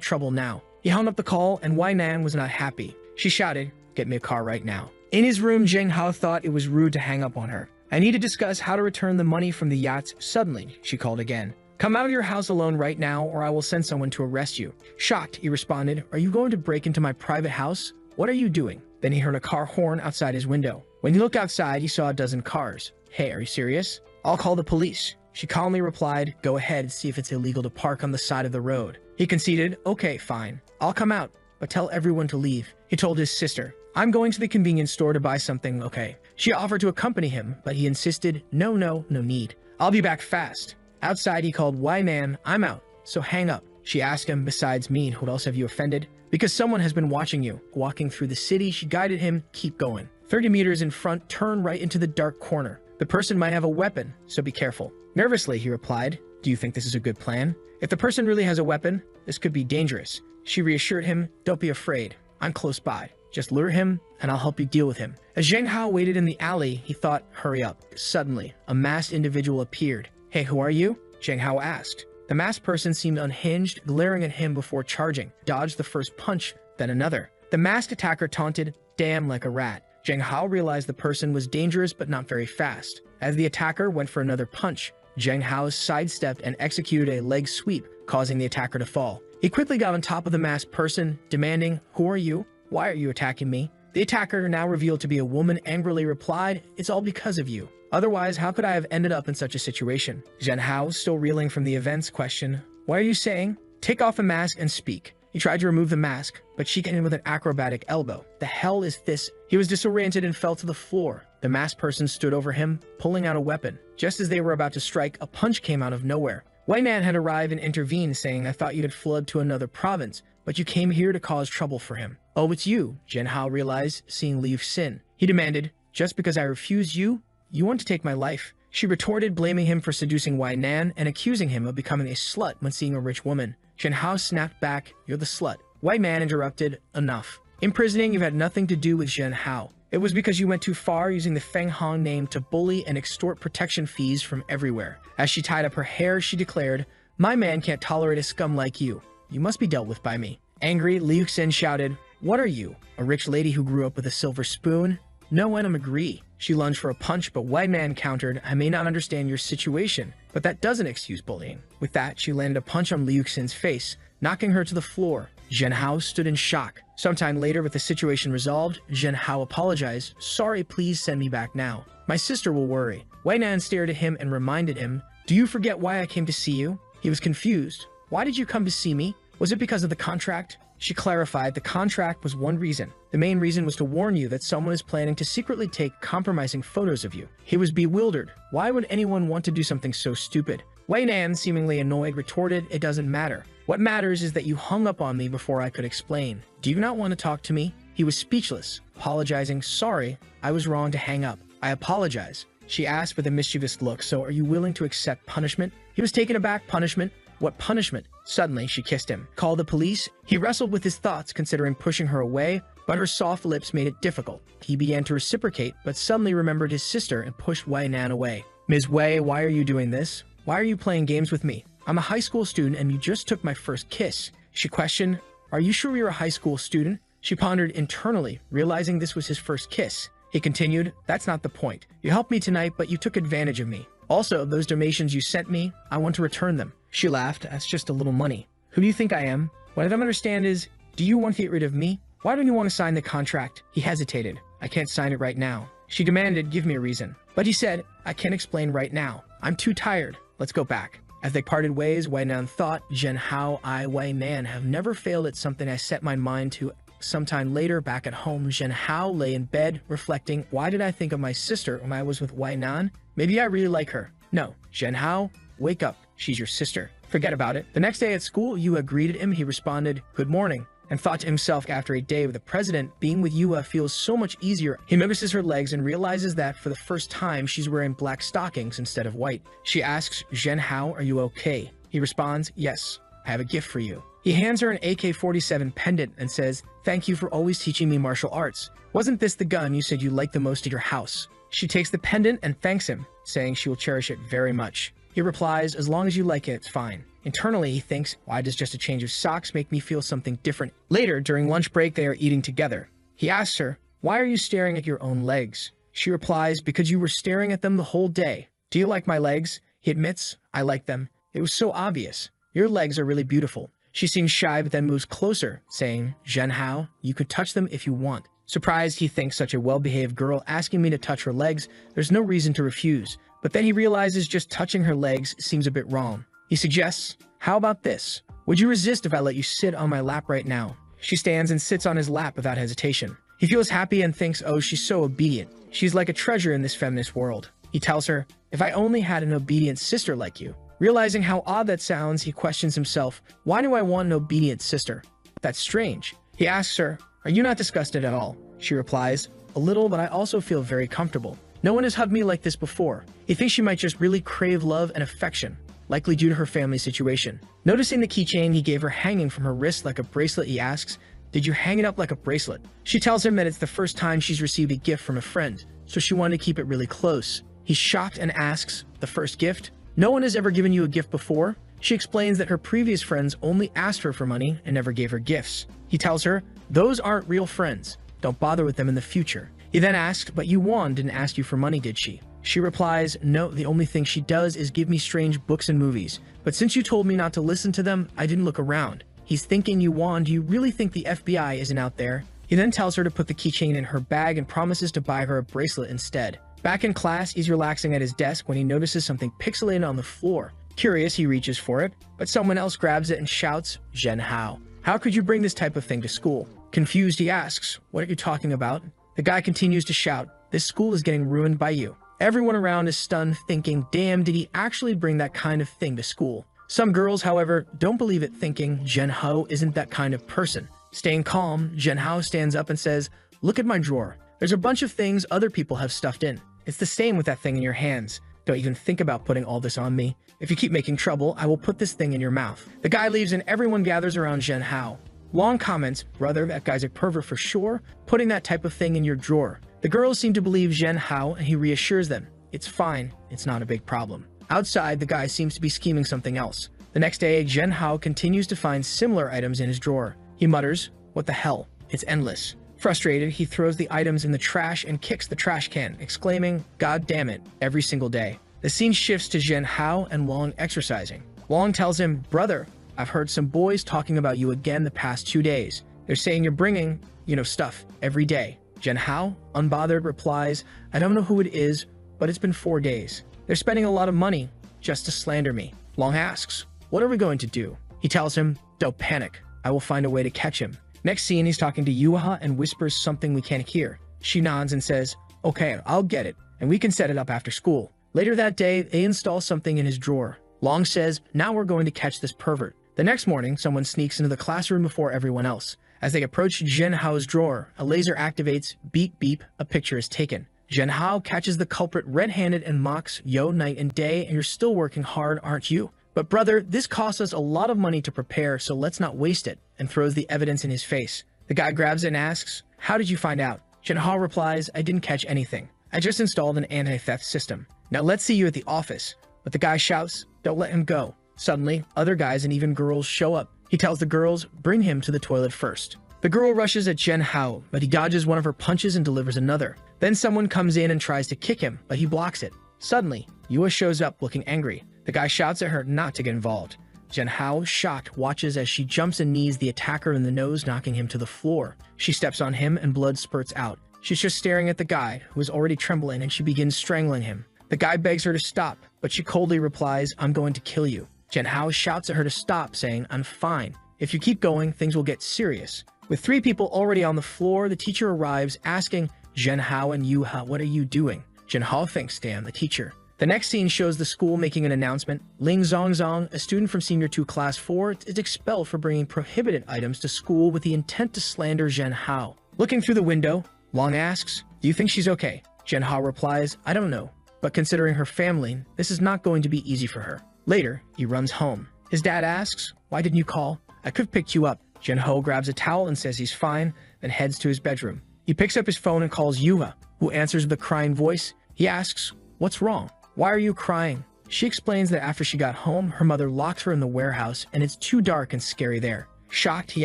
trouble now. He hung up the call, and Wai Nan was not happy. She shouted, "Get me a car right now." In his room, Zheng Hao thought it was rude to hang up on her. "I need to discuss how to return the money from the yachts." Suddenly, she called again. "Come out of your house alone right now, or I will send someone to arrest you." Shocked, he responded, "Are you going to break into my private house? What are you doing?" Then he heard a car horn outside his window. When he looked outside, he saw a dozen cars. "Hey, are you serious?" "I'll call the police." She calmly replied, "Go ahead and see if it's illegal to park on the side of the road." He conceded, "Okay, fine. I'll come out, but tell everyone to leave." He told his sister, "I'm going to the convenience store to buy something, okay?" She offered to accompany him, but he insisted, no need. "I'll be back fast." Outside, he called, "Wai Nan, I'm out, so hang up." She asked him, "Besides me, who else have you offended?" "Because someone has been watching you." Walking through the city, she guided him, "Keep going. 30 meters in front, turn right into the dark corner. The person might have a weapon, so be careful." Nervously, he replied, "Do you think this is a good plan? If the person really has a weapon, this could be dangerous." She reassured him, "Don't be afraid. I'm close by. Just lure him, and I'll help you deal with him." As Zheng Hao waited in the alley, he thought, "Hurry up." Suddenly, a masked individual appeared. "Hey, who are you?" Zheng Hao asked. The masked person seemed unhinged, glaring at him before charging, dodged the first punch, then another. The masked attacker taunted, "Damn like a rat." Zheng Hao realized the person was dangerous but not very fast. As the attacker went for another punch, Zheng Hao sidestepped and executed a leg sweep, causing the attacker to fall. He quickly got on top of the masked person, demanding, "Who are you? Why are you attacking me?" The attacker, now revealed to be a woman, angrily replied, "It's all because of you. Otherwise, how could I have ended up in such a situation?" Zheng Hao, still reeling from the events, questioned, "What are you saying? Take off the mask and speak." He tried to remove the mask, but she hit him with an acrobatic elbow. "The hell is this?" He was disoriented and fell to the floor. The masked person stood over him, pulling out a weapon. Just as they were about to strike, a punch came out of nowhere. Wai Nan had arrived and intervened, saying, "I thought you had fled to another province, but you came here to cause trouble for him." "Oh, it's you," Zheng Hao realized, seeing Liu Xin. He demanded, "Just because I refuse you, you want to take my life?" She retorted, blaming him for seducing Wai Nan and accusing him of becoming a slut when seeing a rich woman. Zheng Hao snapped back, "You're the slut." Wai Nan interrupted, "Enough. Imprisoning you've had nothing to do with Zheng Hao. It was because you went too far using the Feng Hong name to bully and extort protection fees from everywhere." As she tied up her hair, she declared, "My man can't tolerate a scum like you. You must be dealt with by me." Angry, Liu Xin shouted, "What are you, a rich lady who grew up with a silver spoon?" "No, I don't agree." She lunged for a punch, but Wai Nan countered, "I may not understand your situation, but that doesn't excuse bullying." With that, she landed a punch on Liu Xin's face, knocking her to the floor. Zheng Hao stood in shock. Sometime later, with the situation resolved, Zheng Hao apologized, "Sorry, please send me back now. My sister will worry." Wai Nan stared at him and reminded him, "Do you forget why I came to see you?" He was confused. "Why did you come to see me? Was it because of the contract?" She clarified the contract was one reason. The main reason was to warn you that someone is planning to secretly take compromising photos of you. He was bewildered. Why would anyone want to do something so stupid? Wai Nan, seemingly annoyed, retorted, "It doesn't matter. What matters is that you hung up on me before I could explain. Do you not want to talk to me?" He was speechless, apologizing. "Sorry, I was wrong to hang up. I apologize." She asked with a mischievous look, "So are you willing to accept punishment?" He was taken aback. "Punishment? What punishment?" Suddenly, she kissed him. "Call the police?" He wrestled with his thoughts, considering pushing her away, but her soft lips made it difficult. He began to reciprocate, but suddenly remembered his sister and pushed Wei Nan away. "Ms. Wei, why are you doing this? Why are you playing games with me? I'm a high school student and you just took my first kiss." She questioned. "Are you sure you're a high school student?" She pondered internally, realizing this was his first kiss. He continued, "That's not the point. You helped me tonight, but you took advantage of me. Also, those donations you sent me, I want to return them." She laughed. "That's just a little money. Who do you think I am? What I don't understand is, do you want to get rid of me? Why don't you want to sign the contract?" He hesitated. "I can't sign it right now." She demanded, "Give me a reason." But he said, "I can't explain right now. I'm too tired. Let's go back." As they parted ways, Wei Nan thought, "Zhen Hao, I, Wei Nan, have never failed at something I set my mind to." Sometime later, back at home, Zhen Hao lay in bed, reflecting, "Why did I think of my sister when I was with Wei Nan? Maybe I really like her. No, Zhen Hao, wake up. She's your sister. Forget about it." The next day at school, Yua greeted him. He responded, "Good morning," and thought to himself, after a day with the president, being with Yua feels so much easier. He notices her legs and realizes that for the first time, she's wearing black stockings instead of white. She asks, "Zhen Hao, are you okay?" He responds, "Yes, I have a gift for you." He hands her an AK-47 pendant and says, "Thank you for always teaching me martial arts. Wasn't this the gun you said you liked the most at your house?" She takes the pendant and thanks him, saying she will cherish it very much. He replies, "As long as you like it, it's fine." Internally, he thinks, "Why does just a change of socks make me feel something different?" Later, during lunch break, they are eating together. He asks her, "Why are you staring at your own legs?" She replies, "Because you were staring at them the whole day." "Do you like my legs?" He admits, "I like them. It was so obvious. Your legs are really beautiful." She seems shy but then moves closer, saying, "Zhen Hao, you could touch them if you want." Surprised, he thinks such a well-behaved girl asking me to touch her legs, there's no reason to refuse. But then he realizes just touching her legs seems a bit wrong. He suggests, "How about this? Would you resist if I let you sit on my lap right now?" She stands and sits on his lap without hesitation. He feels happy and thinks, "Oh, she's so obedient. She's like a treasure in this feminist world." He tells her, "If I only had an obedient sister like you." Realizing how odd that sounds, he questions himself, "Why do I want an obedient sister? That's strange." He asks her, "Are you not disgusted at all?" She replies, "A little, but I also feel very comfortable. No one has hugged me like this before." He thinks she might just really crave love and affection, likely due to her family situation. Noticing the keychain he gave her hanging from her wrist like a bracelet, he asks, "Did you hang it up like a bracelet?" She tells him that it's the first time she's received a gift from a friend, so she wanted to keep it really close. He's shocked and asks, "The first gift? No one has ever given you a gift before?" She explains that her previous friends only asked her for money and never gave her gifts. He tells her, "Those aren't real friends. Don't bother with them in the future." He then asks, "But Yuan didn't ask you for money, did she?" She replies, "No, the only thing she does is give me strange books and movies. But since you told me not to listen to them, I didn't look around." He's thinking, "Yuan, do you really think the FBI isn't out there?" He then tells her to put the keychain in her bag and promises to buy her a bracelet instead. Back in class, he's relaxing at his desk when he notices something pixelated on the floor. Curious, he reaches for it, but someone else grabs it and shouts, "Zhen Hao, how could you bring this type of thing to school?" Confused, he asks, "What are you talking about?" The guy continues to shout, "This school is getting ruined by you." Everyone around is stunned, thinking, "Damn, did he actually bring that kind of thing to school?" Some girls, however, don't believe it, thinking Zhen Hao isn't that kind of person. Staying calm, Zhen Hao stands up and says, "Look at my drawer. There's a bunch of things other people have stuffed in. It's the same with that thing in your hands. Don't even think about putting all this on me. If you keep making trouble, I will put this thing in your mouth." The guy leaves and everyone gathers around Zhen Hao. Long comments, "Brother, that guy's a pervert for sure, putting that type of thing in your drawer." The girls seem to believe Zhen Hao and he reassures them, "It's fine, it's not a big problem." Outside, the guy seems to be scheming something else. The next day, Zhen Hao continues to find similar items in his drawer. He mutters, "What the hell? It's endless." Frustrated, he throws the items in the trash and kicks the trash can, exclaiming, "God damn it," every single day. The scene shifts to Zhen Hao and Wong exercising. Wong tells him, "Brother, I've heard some boys talking about you again the past 2 days. They're saying you're bringing, stuff every day." Zhen Hao, unbothered, replies, "I don't know who it is, but it's been 4 days. They're spending a lot of money just to slander me." Wong asks, "What are we going to do?" He tells him, "Don't panic. I will find a way to catch him." Next scene, he's talking to Yuha and whispers something we can't hear. She nods and says, "Okay, I'll get it, and we can set it up after school." Later that day, they install something in his drawer. Long says, "Now we're going to catch this pervert." The next morning, someone sneaks into the classroom before everyone else. As they approach Jin Hao's drawer, a laser activates, beep beep, a picture is taken. Jin Hao catches the culprit red-handed and mocks, "Yo, night and day, and you're still working hard, aren't you? But brother, this costs us a lot of money to prepare, so let's not waste it," and throws the evidence in his face. The guy grabs it and asks, "How did you find out?" Jin Hao replies, "I didn't catch anything. I just installed an anti-theft system. Now let's see you at the office." But the guy shouts, "Don't let him go." Suddenly, other guys and even girls show up. He tells the girls, "Bring him to the toilet first." The girl rushes at Jin Hao, but he dodges one of her punches and delivers another. Then someone comes in and tries to kick him, but he blocks it. Suddenly, Yua shows up looking angry. The guy shouts at her not to get involved. Jin Hao, shocked, watches as she jumps and knees the attacker in the nose, knocking him to the floor. She steps on him and blood spurts out. She's just staring at the guy, who is already trembling, and she begins strangling him. The guy begs her to stop, but she coldly replies, "I'm going to kill you." Jin Hao shouts at her to stop, saying, "I'm fine. If you keep going, things will get serious." With 3 people already on the floor, the teacher arrives, asking Jin Hao and Yuha, "What are you doing?" Jin Hao thinks, "Damn, the teacher." The next scene shows the school making an announcement. Ling Zongzong, a student from Senior 2 Class 4, is expelled for bringing prohibited items to school with the intent to slander Jin Hao. Looking through the window, Long asks, "Do you think she's okay?" Jin Hao replies, "I don't know, but considering her family, this is not going to be easy for her." Later, he runs home. His dad asks, "Why didn't you call? I could have picked you up." Jin Hao grabs a towel and says he's fine, then heads to his bedroom. He picks up his phone and calls Yuha, who answers with a crying voice. He asks, "What's wrong? Why are you crying?" She explains that after she got home, her mother locked her in the warehouse and it's too dark and scary there. Shocked, he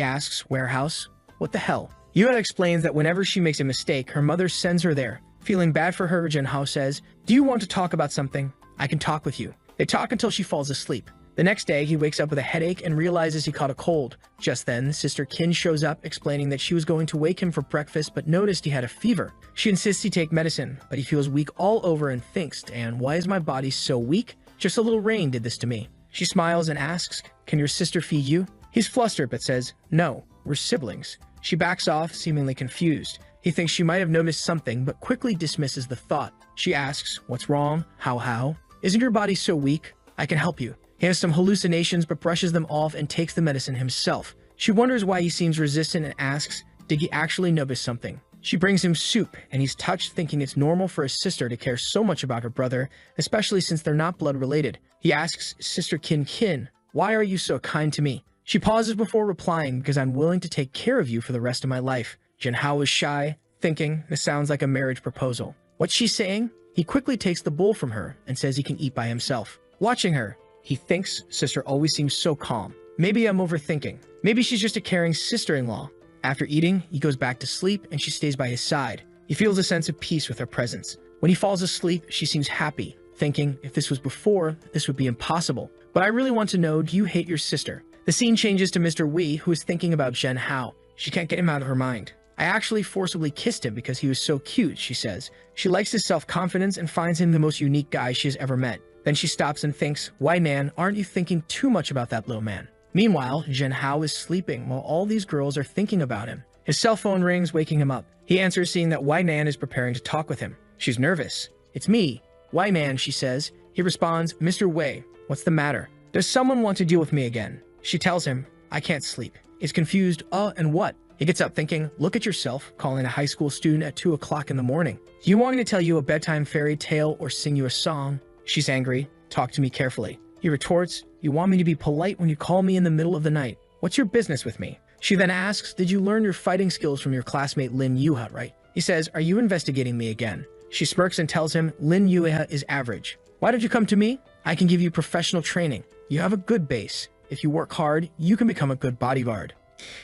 asks, "Warehouse? What the hell?" Yuha explains that whenever she makes a mistake, her mother sends her there. Feeling bad for her, Jin Hao says, "Do you want to talk about something? I can talk with you." They talk until she falls asleep. The next day, he wakes up with a headache and realizes he caught a cold. Just then, Sister Kin shows up, explaining that she was going to wake him for breakfast but noticed he had a fever. She insists he take medicine, but he feels weak all over and thinks, "And why is my body so weak? Just a little rain did this to me." She smiles and asks, "Can your sister feed you?" He's flustered but says, "No, we're siblings." She backs off, seemingly confused. He thinks she might have noticed something, but quickly dismisses the thought. She asks, "What's wrong? How? Isn't your body so weak? I can help you." He has some hallucinations but brushes them off and takes the medicine himself. She wonders why he seems resistant and asks, did he actually notice something? She brings him soup, and he's touched, thinking it's normal for a sister to care so much about her brother, especially since they're not blood related. He asks Sister Kin, "Why are you so kind to me?" She pauses before replying, "Because I'm willing to take care of you for the rest of my life." Jin Hao is shy, thinking this sounds like a marriage proposal. What's she saying? He quickly takes the bowl from her and says he can eat by himself. Watching her, he thinks sister always seems so calm. Maybe I'm overthinking. Maybe she's just a caring sister-in-law. After eating, he goes back to sleep and she stays by his side. He feels a sense of peace with her presence. When he falls asleep, she seems happy, thinking if this was before, this would be impossible. But I really want to know, do you hate your sister? The scene changes to Mr. Wei, who is thinking about Jin Hao. She can't get him out of her mind. "I actually forcibly kissed him because he was so cute," she says. She likes his self-confidence and finds him the most unique guy she has ever met. Then she stops and thinks, "Why, Nan, aren't you thinking too much about that little man?" Meanwhile, Jin Hao is sleeping while all these girls are thinking about him. His cell phone rings, waking him up. He answers, seeing that Wai Nan is preparing to talk with him. She's nervous. "It's me, Wai Nan," she says. He responds, "Mr. Wei, what's the matter? Does someone want to deal with me again?" She tells him, "I can't sleep." He's confused, and what? He gets up thinking, look at yourself, calling a high school student at 2 o'clock in the morning. "Do you want me to tell you a bedtime fairy tale or sing you a song?" She's angry. "Talk to me carefully." He retorts, "You want me to be polite when you call me in the middle of the night. What's your business with me?" She then asks, "Did you learn your fighting skills from your classmate Lin Yuha, right?" He says, "Are you investigating me again?" She smirks and tells him Lin Yuha is average. "Why don't you come to me? I can give you professional training. You have a good base. If you work hard, you can become a good bodyguard."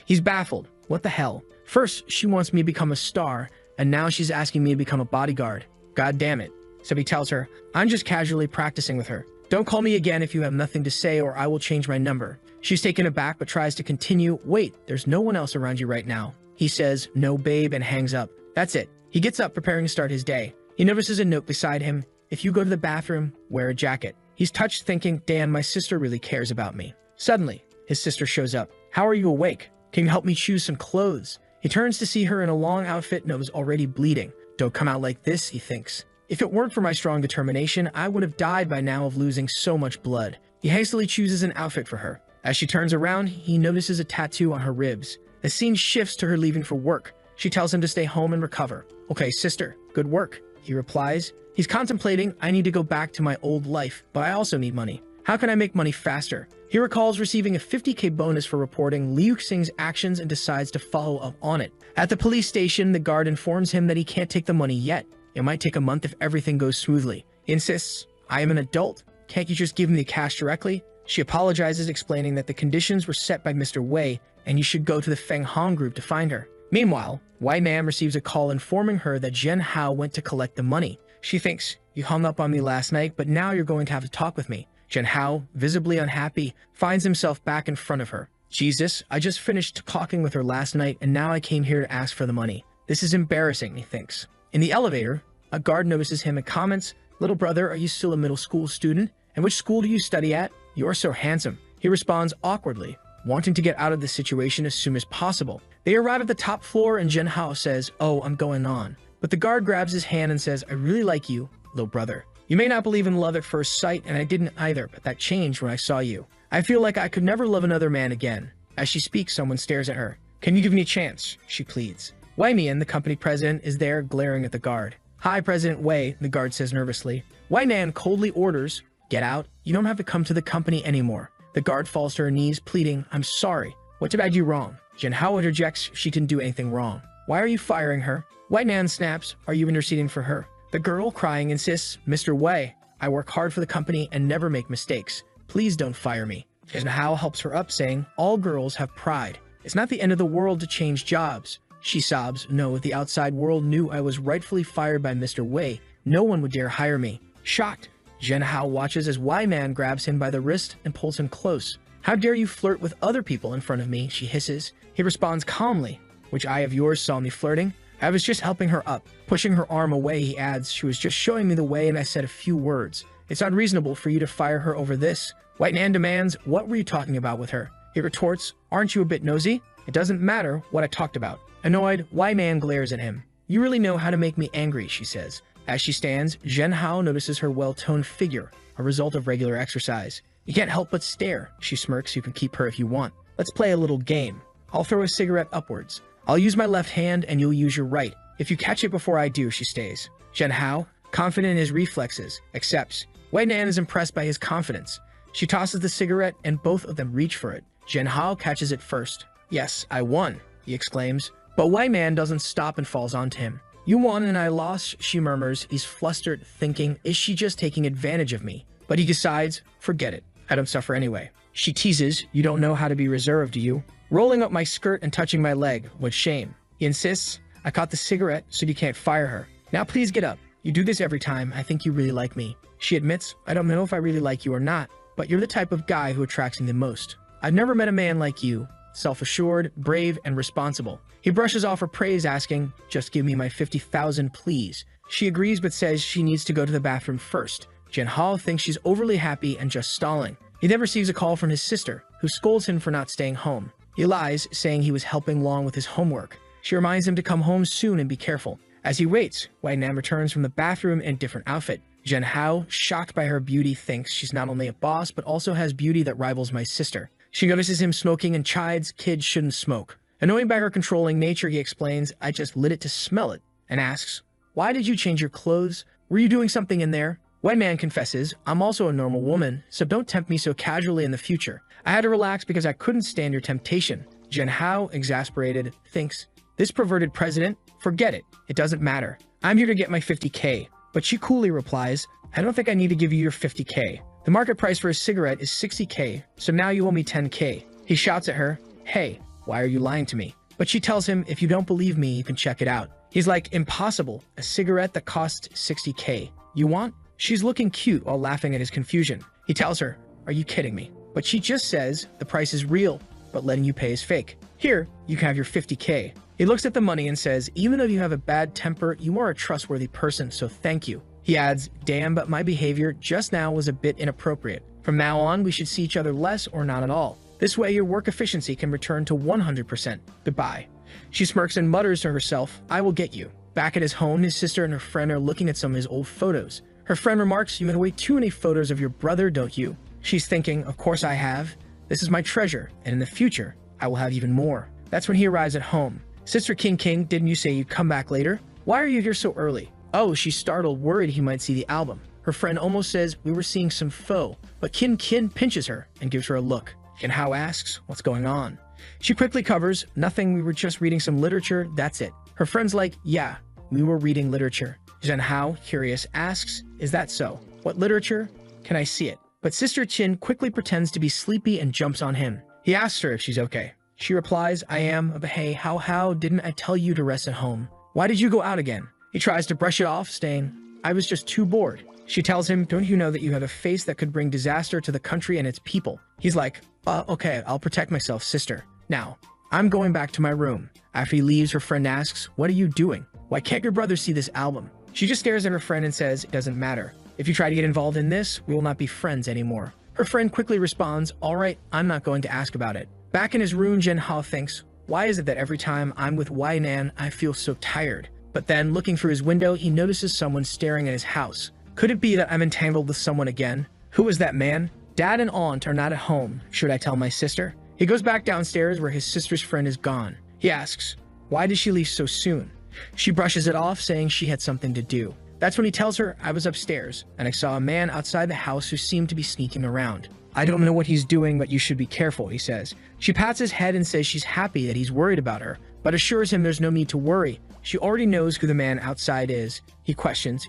He's baffled. What the hell? First, she wants me to become a star, and now she's asking me to become a bodyguard. God damn it. So he tells her, "I'm just casually practicing with her. Don't call me again if you have nothing to say or I will change my number." She's taken aback but tries to continue. "Wait, there's no one else around you right now." He says, "No, babe," and hangs up. That's it. He gets up preparing to start his day. He notices a note beside him. "If you go to the bathroom, wear a jacket." He's touched, thinking, damn, my sister really cares about me. Suddenly, his sister shows up. "How are you awake? Can you help me choose some clothes?" He turns to see her in a long outfit and was already bleeding. Don't come out like this, he thinks. If it weren't for my strong determination, I would have died by now of losing so much blood. He hastily chooses an outfit for her. As she turns around, he notices a tattoo on her ribs. The scene shifts to her leaving for work. She tells him to stay home and recover. Okay, sister, good work, he replies. He's contemplating, I need to go back to my old life, but I also need money. How can I make money faster? He recalls receiving a 50K bonus for reporting Liu Xing's actions and decides to follow up on it. At the police station, the guard informs him that he can't take the money yet. It might take a month if everything goes smoothly. He insists, I am an adult. Can't you just give me the cash directly? She apologizes, explaining that the conditions were set by Mr. Wei and you should go to the Feng Hong group to find her. Meanwhile, Wei Nan receives a call informing her that Zhen Hao went to collect the money. She thinks, you hung up on me last night, but now you're going to have to talk with me. Zhen Hao, visibly unhappy, finds himself back in front of her. Jesus, I just finished talking with her last night and now I came here to ask for the money. This is embarrassing, he thinks. In the elevator, a guard notices him and comments, little brother, are you still a middle school student? And which school do you study at? You're so handsome. He responds awkwardly, wanting to get out of this situation as soon as possible. They arrive at the top floor and Zhen Hao says, oh, I'm going on. But the guard grabs his hand and says, I really like you, little brother. You may not believe in love at first sight, and I didn't either, but that changed when I saw you. I feel like I could never love another man again. As she speaks, someone stares at her. Can you give me a chance? She pleads. Wei Mian, the company president, is there glaring at the guard. Hi, President Wei, the guard says nervously. Wei Nan coldly orders, get out. You don't have to come to the company anymore. The guard falls to her knees, pleading, I'm sorry. What did I do wrong? Zhen Hao interjects she didn't do anything wrong. Why are you firing her? Wei Nan snaps, are you interceding for her? The girl, crying, insists, Mr. Wei, I work hard for the company and never make mistakes. Please don't fire me. Zhen Hao helps her up, saying, all girls have pride. It's not the end of the world to change jobs. She sobs, no, if the outside world knew I was rightfully fired by Mr. Wei, no one would dare hire me. Shocked, Zhen Hao watches as Wei Man grabs him by the wrist and pulls him close. How dare you flirt with other people in front of me, she hisses. He responds calmly, which eye of yours saw me flirting? I was just helping her up. Pushing her arm away, he adds, she was just showing me the way and I said a few words. It's unreasonable for you to fire her over this. Wei Nan demands, what were you talking about with her? He retorts, aren't you a bit nosy? It doesn't matter what I talked about. Annoyed, Wei Man glares at him. You really know how to make me angry, she says. As she stands, Zhen Hao notices her well-toned figure, a result of regular exercise. You can't help but stare, she smirks. You can keep her if you want. Let's play a little game. I'll throw a cigarette upwards. I'll use my left hand and you'll use your right. If you catch it before I do, she stays. Zhen Hao, confident in his reflexes, accepts. Wei Nan is impressed by his confidence. She tosses the cigarette and both of them reach for it. Zhen Hao catches it first. Yes, I won, he exclaims. But Wei Man doesn't stop and falls onto him. You won and I lost, she murmurs. He's flustered, thinking, is she just taking advantage of me? But he decides, forget it. I don't suffer anyway. She teases, you don't know how to be reserved, do you? Rolling up my skirt and touching my leg. What shame. He insists, I caught the cigarette so you can't fire her. Now please get up. You do this every time. I think you really like me. She admits, I don't know if I really like you or not, but you're the type of guy who attracts me the most. I've never met a man like you. Self-assured, brave, and responsible. He brushes off her praise, asking, just give me my 50,000, please. She agrees but says she needs to go to the bathroom first. Zhen Hao thinks she's overly happy and just stalling. He then receives a call from his sister, who scolds him for not staying home. He lies, saying he was helping Long with his homework. She reminds him to come home soon and be careful. As he waits, Wei Nan returns from the bathroom in a different outfit. Zhen Hao, shocked by her beauty, thinks she's not only a boss, but also has beauty that rivals my sister. She notices him smoking and chides kids shouldn't smoke. Annoyed by her controlling nature, he explains, I just lit it to smell it, and asks, why did you change your clothes? Were you doing something in there? Wei Man confesses, I'm also a normal woman, so don't tempt me so casually in the future. I had to relax because I couldn't stand your temptation. Zhen Hao, exasperated, thinks, this perverted president? Forget it. It doesn't matter. I'm here to get my 50K. But she coolly replies, I don't think I need to give you your 50K. The market price for a cigarette is 60K, so now you owe me 10K. He shouts at her, hey, why are you lying to me? But she tells him, if you don't believe me, you can check it out. He's like, impossible. A cigarette that costs 60K. You want? She's looking cute while laughing at his confusion. He tells her, are you kidding me? But she just says, the price is real, but letting you pay is fake. Here, you can have your 50K. He looks at the money and says, even though you have a bad temper, you are a trustworthy person, so thank you. He adds, damn, but my behavior just now was a bit inappropriate. From now on, we should see each other less or not at all. This way, your work efficiency can return to 100%. Goodbye. She smirks and mutters to herself, I will get you. Back at his home, his sister and her friend are looking at some of his old photos. Her friend remarks, you have way too many photos of your brother, don't you? She's thinking, of course I have. This is my treasure, and in the future, I will have even more. That's when he arrives at home. Sister King, didn't you say you'd come back later? Why are you here so early? Oh, she's startled, worried he might see the album. Her friend almost says we were seeing some foe, but Kin pinches her and gives her a look. Jinhao asks, what's going on? She quickly covers, nothing, we were just reading some literature, that's it. Her friend's like, yeah, we were reading literature. Jinhao, curious, asks, is that so? What literature? Can I see it? But Sister Qin quickly pretends to be sleepy and jumps on him. He asks her if she's okay. She replies, I am, but hey, how didn't I tell you to rest at home? Why did you go out again? He tries to brush it off, saying, I was just too bored. She tells him, don't you know that you have a face that could bring disaster to the country and its people? He's like, okay, I'll protect myself, sister. Now, I'm going back to my room. After he leaves, her friend asks, what are you doing? Why can't your brother see this album? She just stares at her friend and says, it doesn't matter. If you try to get involved in this, we will not be friends anymore. Her friend quickly responds, all right, I'm not going to ask about it. Back in his room, Jinhao thinks, why is it that every time I'm with Wainan, I feel so tired? But then, looking through his window, he notices someone staring at his house. Could it be that I'm entangled with someone again? Who is that man? Dad and aunt are not at home. Should I tell my sister? He goes back downstairs where his sister's friend is gone. He asks, why did she leave so soon? She brushes it off, saying she had something to do. That's when he tells her, I was upstairs, and I saw a man outside the house who seemed to be sneaking around. I don't know what he's doing, but you should be careful, he says. She pats his head and says she's happy that he's worried about her, but assures him there's no need to worry. She already knows who the man outside is. He questions,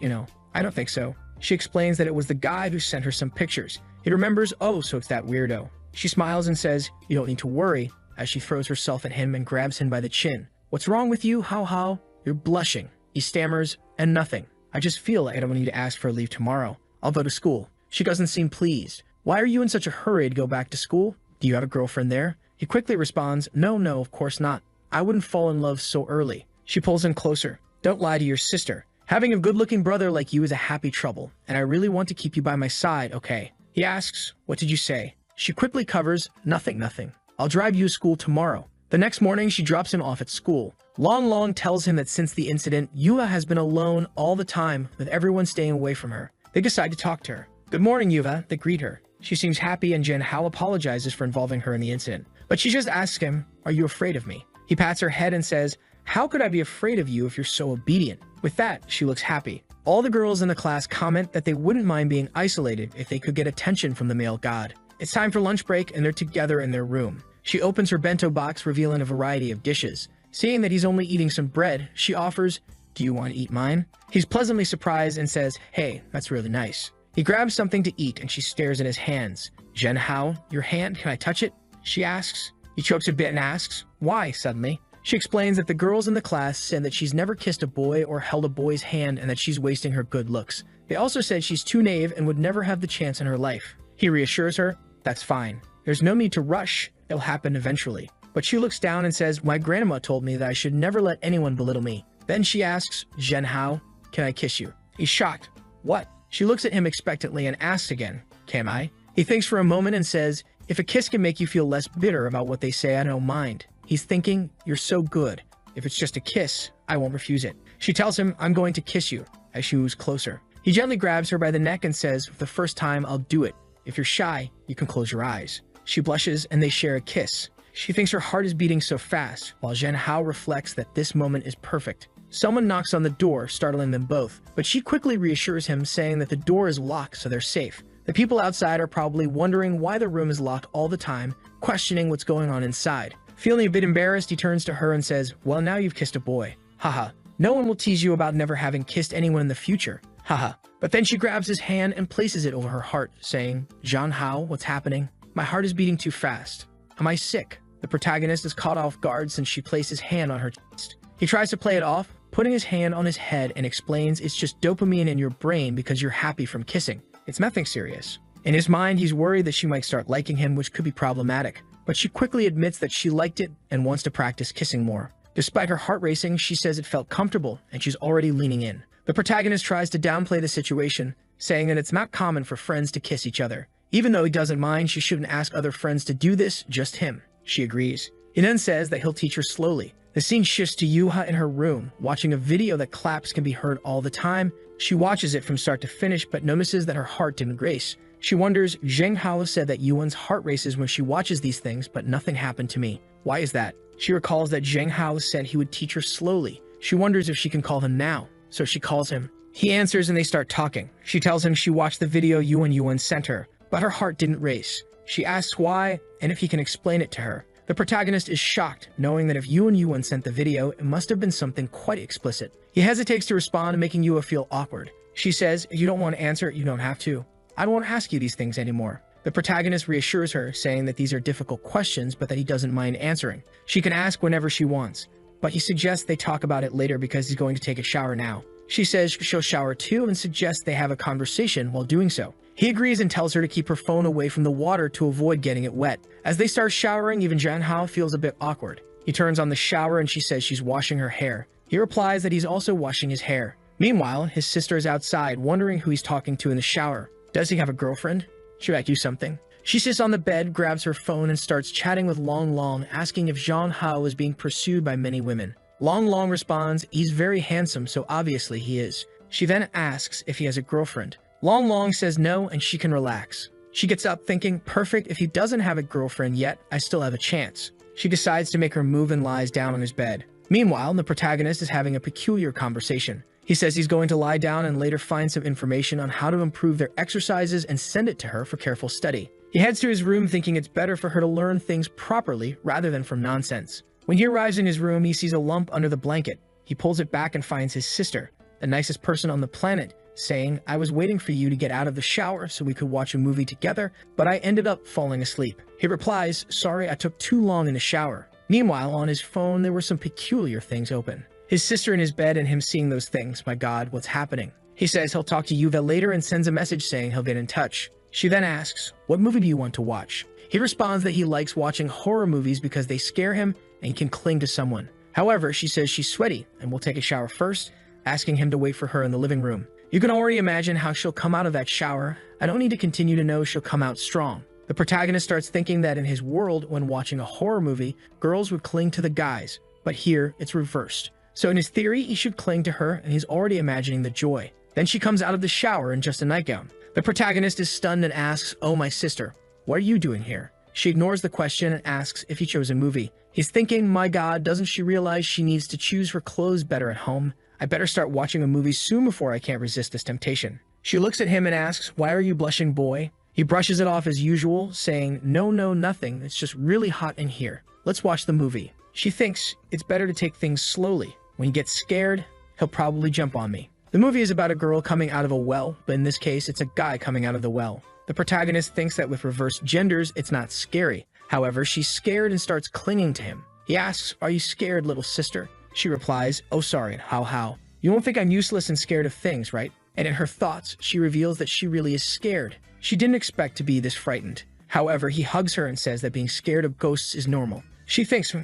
I don't think so. She explains that it was the guy who sent her some pictures. He remembers, oh, so it's that weirdo. She smiles and says, you don't need to worry, as she throws herself at him and grabs him by the chin. What's wrong with you, how? You're blushing. He stammers, and nothing. I just feel like I don't need to ask for leave tomorrow. I'll go to school. She doesn't seem pleased. Why are you in such a hurry to go back to school? Do you have a girlfriend there? He quickly responds, no, of course not. I wouldn't fall in love so early. She pulls in closer. Don't lie to your sister. Having a good-looking brother like you is a happy trouble, and I really want to keep you by my side, okay? He asks, what did you say? She quickly covers, nothing. I'll drive you to school tomorrow. The next morning, she drops him off at school. Long tells him that since the incident, Yuva has been alone all the time, with everyone staying away from her. They decide to talk to her. Good morning, Yuva. They greet her. She seems happy and Jinhao apologizes for involving her in the incident. But she just asks him, are you afraid of me? He pats her head and says, how could I be afraid of you if you're so obedient? With that, she looks happy. All the girls in the class comment that they wouldn't mind being isolated if they could get attention from the male god. It's time for lunch break and they're together in their room. She opens her bento box, revealing a variety of dishes. Seeing that he's only eating some bread, she offers, do you want to eat mine? He's pleasantly surprised and says, hey, that's really nice. He grabs something to eat and she stares at his hands. Jinhao, your hand, can I touch it? She asks. He chokes a bit and asks, why suddenly? She explains that the girls in the class said that she's never kissed a boy or held a boy's hand and that she's wasting her good looks. They also said she's too naive and would never have the chance in her life. He reassures her, that's fine. There's no need to rush. It'll happen eventually. But she looks down and says, my grandma told me that I should never let anyone belittle me. Then she asks, Jinhao, can I kiss you? He's shocked. What? She looks at him expectantly and asks again, can I? He thinks for a moment and says, if a kiss can make you feel less bitter about what they say, I don't mind. He's thinking, you're so good. If it's just a kiss, I won't refuse it. She tells him, I'm going to kiss you, as she moves closer. He gently grabs her by the neck and says, for the first time, I'll do it. If you're shy, you can close your eyes. She blushes and they share a kiss. She thinks her heart is beating so fast, while Jinhao reflects that this moment is perfect. Someone knocks on the door, startling them both, but she quickly reassures him, saying that the door is locked so they're safe. The people outside are probably wondering why the room is locked all the time, questioning what's going on inside. Feeling a bit embarrassed, he turns to her and says, well, now you've kissed a boy. Haha. No one will tease you about never having kissed anyone in the future. Haha. But then she grabs his hand and places it over her heart, saying, Jinhao, what's happening? My heart is beating too fast. Am I sick? The protagonist is caught off guard since she placed his hand on her chest. He tries to play it off, putting his hand on his head, and explains it's just dopamine in your brain because you're happy from kissing. It's nothing serious. In his mind, he's worried that she might start liking him, which could be problematic. But she quickly admits that she liked it and wants to practice kissing more. Despite her heart racing, she says it felt comfortable and she's already leaning in. The protagonist tries to downplay the situation, saying that it's not common for friends to kiss each other. Even though he doesn't mind, she shouldn't ask other friends to do this, just him. She agrees. He then says that he'll teach her slowly. The scene shifts to Yuha in her room, watching a video that claps can be heard all the time. She watches it from start to finish, but notices that her heart didn't race. She wonders, Jinhao said that Yuan's heart races when she watches these things, but nothing happened to me. Why is that? She recalls that Zheng Hao said he would teach her slowly. She wonders if she can call him now, so she calls him. He answers and they start talking. She tells him she watched the video Yuan sent her, but her heart didn't race. She asks why and if he can explain it to her. The protagonist is shocked, knowing that if Yuan sent the video, it must have been something quite explicit. He hesitates to respond, making Yua feel awkward. She says, if you don't want to answer it, you don't have to. I won't ask you these things anymore. The protagonist reassures her, saying that these are difficult questions, but that he doesn't mind answering. She can ask whenever she wants, but he suggests they talk about it later because he's going to take a shower now. She says she'll shower too and suggests they have a conversation while doing so. He agrees and tells her to keep her phone away from the water to avoid getting it wet. As they start showering, even Zhang Hao feels a bit awkward. He turns on the shower and she says she's washing her hair. He replies that he's also washing his hair. Meanwhile, his sister is outside, wondering who he's talking to in the shower. Does he have a girlfriend? Should I do something? She sits on the bed, grabs her phone, and starts chatting with Long Long, asking if Zhang Hao is being pursued by many women. Long Long responds, he's very handsome, so obviously he is. She then asks if he has a girlfriend. Long Long says no, and she can relax. She gets up thinking, perfect, if he doesn't have a girlfriend yet, I still have a chance. She decides to make her move and lies down on his bed. Meanwhile, the protagonist is having a peculiar conversation. He says he's going to lie down and later find some information on how to improve their exercises and send it to her for careful study. He heads to his room thinking it's better for her to learn things properly rather than from nonsense. When he arrives in his room, he sees a lump under the blanket. He pulls it back and finds his sister, the nicest person on the planet, saying, I was waiting for you to get out of the shower so we could watch a movie together, but I ended up falling asleep. He replies, sorry, I took too long in the shower. Meanwhile, on his phone, there were some peculiar things open. His sister in his bed and him seeing those things. My God, what's happening? He says he'll talk to Yuva later and sends a message saying he'll get in touch. She then asks, what movie do you want to watch? He responds that he likes watching horror movies because they scare him and can cling to someone. However, she says she's sweaty and will take a shower first, asking him to wait for her in the living room. You can already imagine how she'll come out of that shower. I don't need to continue to know she'll come out strong. The protagonist starts thinking that in his world, when watching a horror movie, girls would cling to the guys, but here it's reversed. So in his theory, he should cling to her, and he's already imagining the joy. Then she comes out of the shower in just a nightgown. The protagonist is stunned and asks, oh, my sister, what are you doing here? She ignores the question and asks if he chose a movie. He's thinking, my God, doesn't she realize she needs to choose her clothes better at home? I better start watching a movie soon before I can't resist this temptation. She looks at him and asks, why are you blushing, boy? He brushes it off as usual, saying, no, nothing. It's just really hot in here. Let's watch the movie. She thinks it's better to take things slowly. When he gets scared, he'll probably jump on me. The movie is about a girl coming out of a well, but in this case, it's a guy coming out of the well. The protagonist thinks that with reversed genders, it's not scary. However, she's scared and starts clinging to him. He asks, are you scared, little sister? She replies, oh, sorry, how? You don't think I'm useless and scared of things, right? And in her thoughts, she reveals that she really is scared. She didn't expect to be this frightened. However, he hugs her and says that being scared of ghosts is normal. She thinks,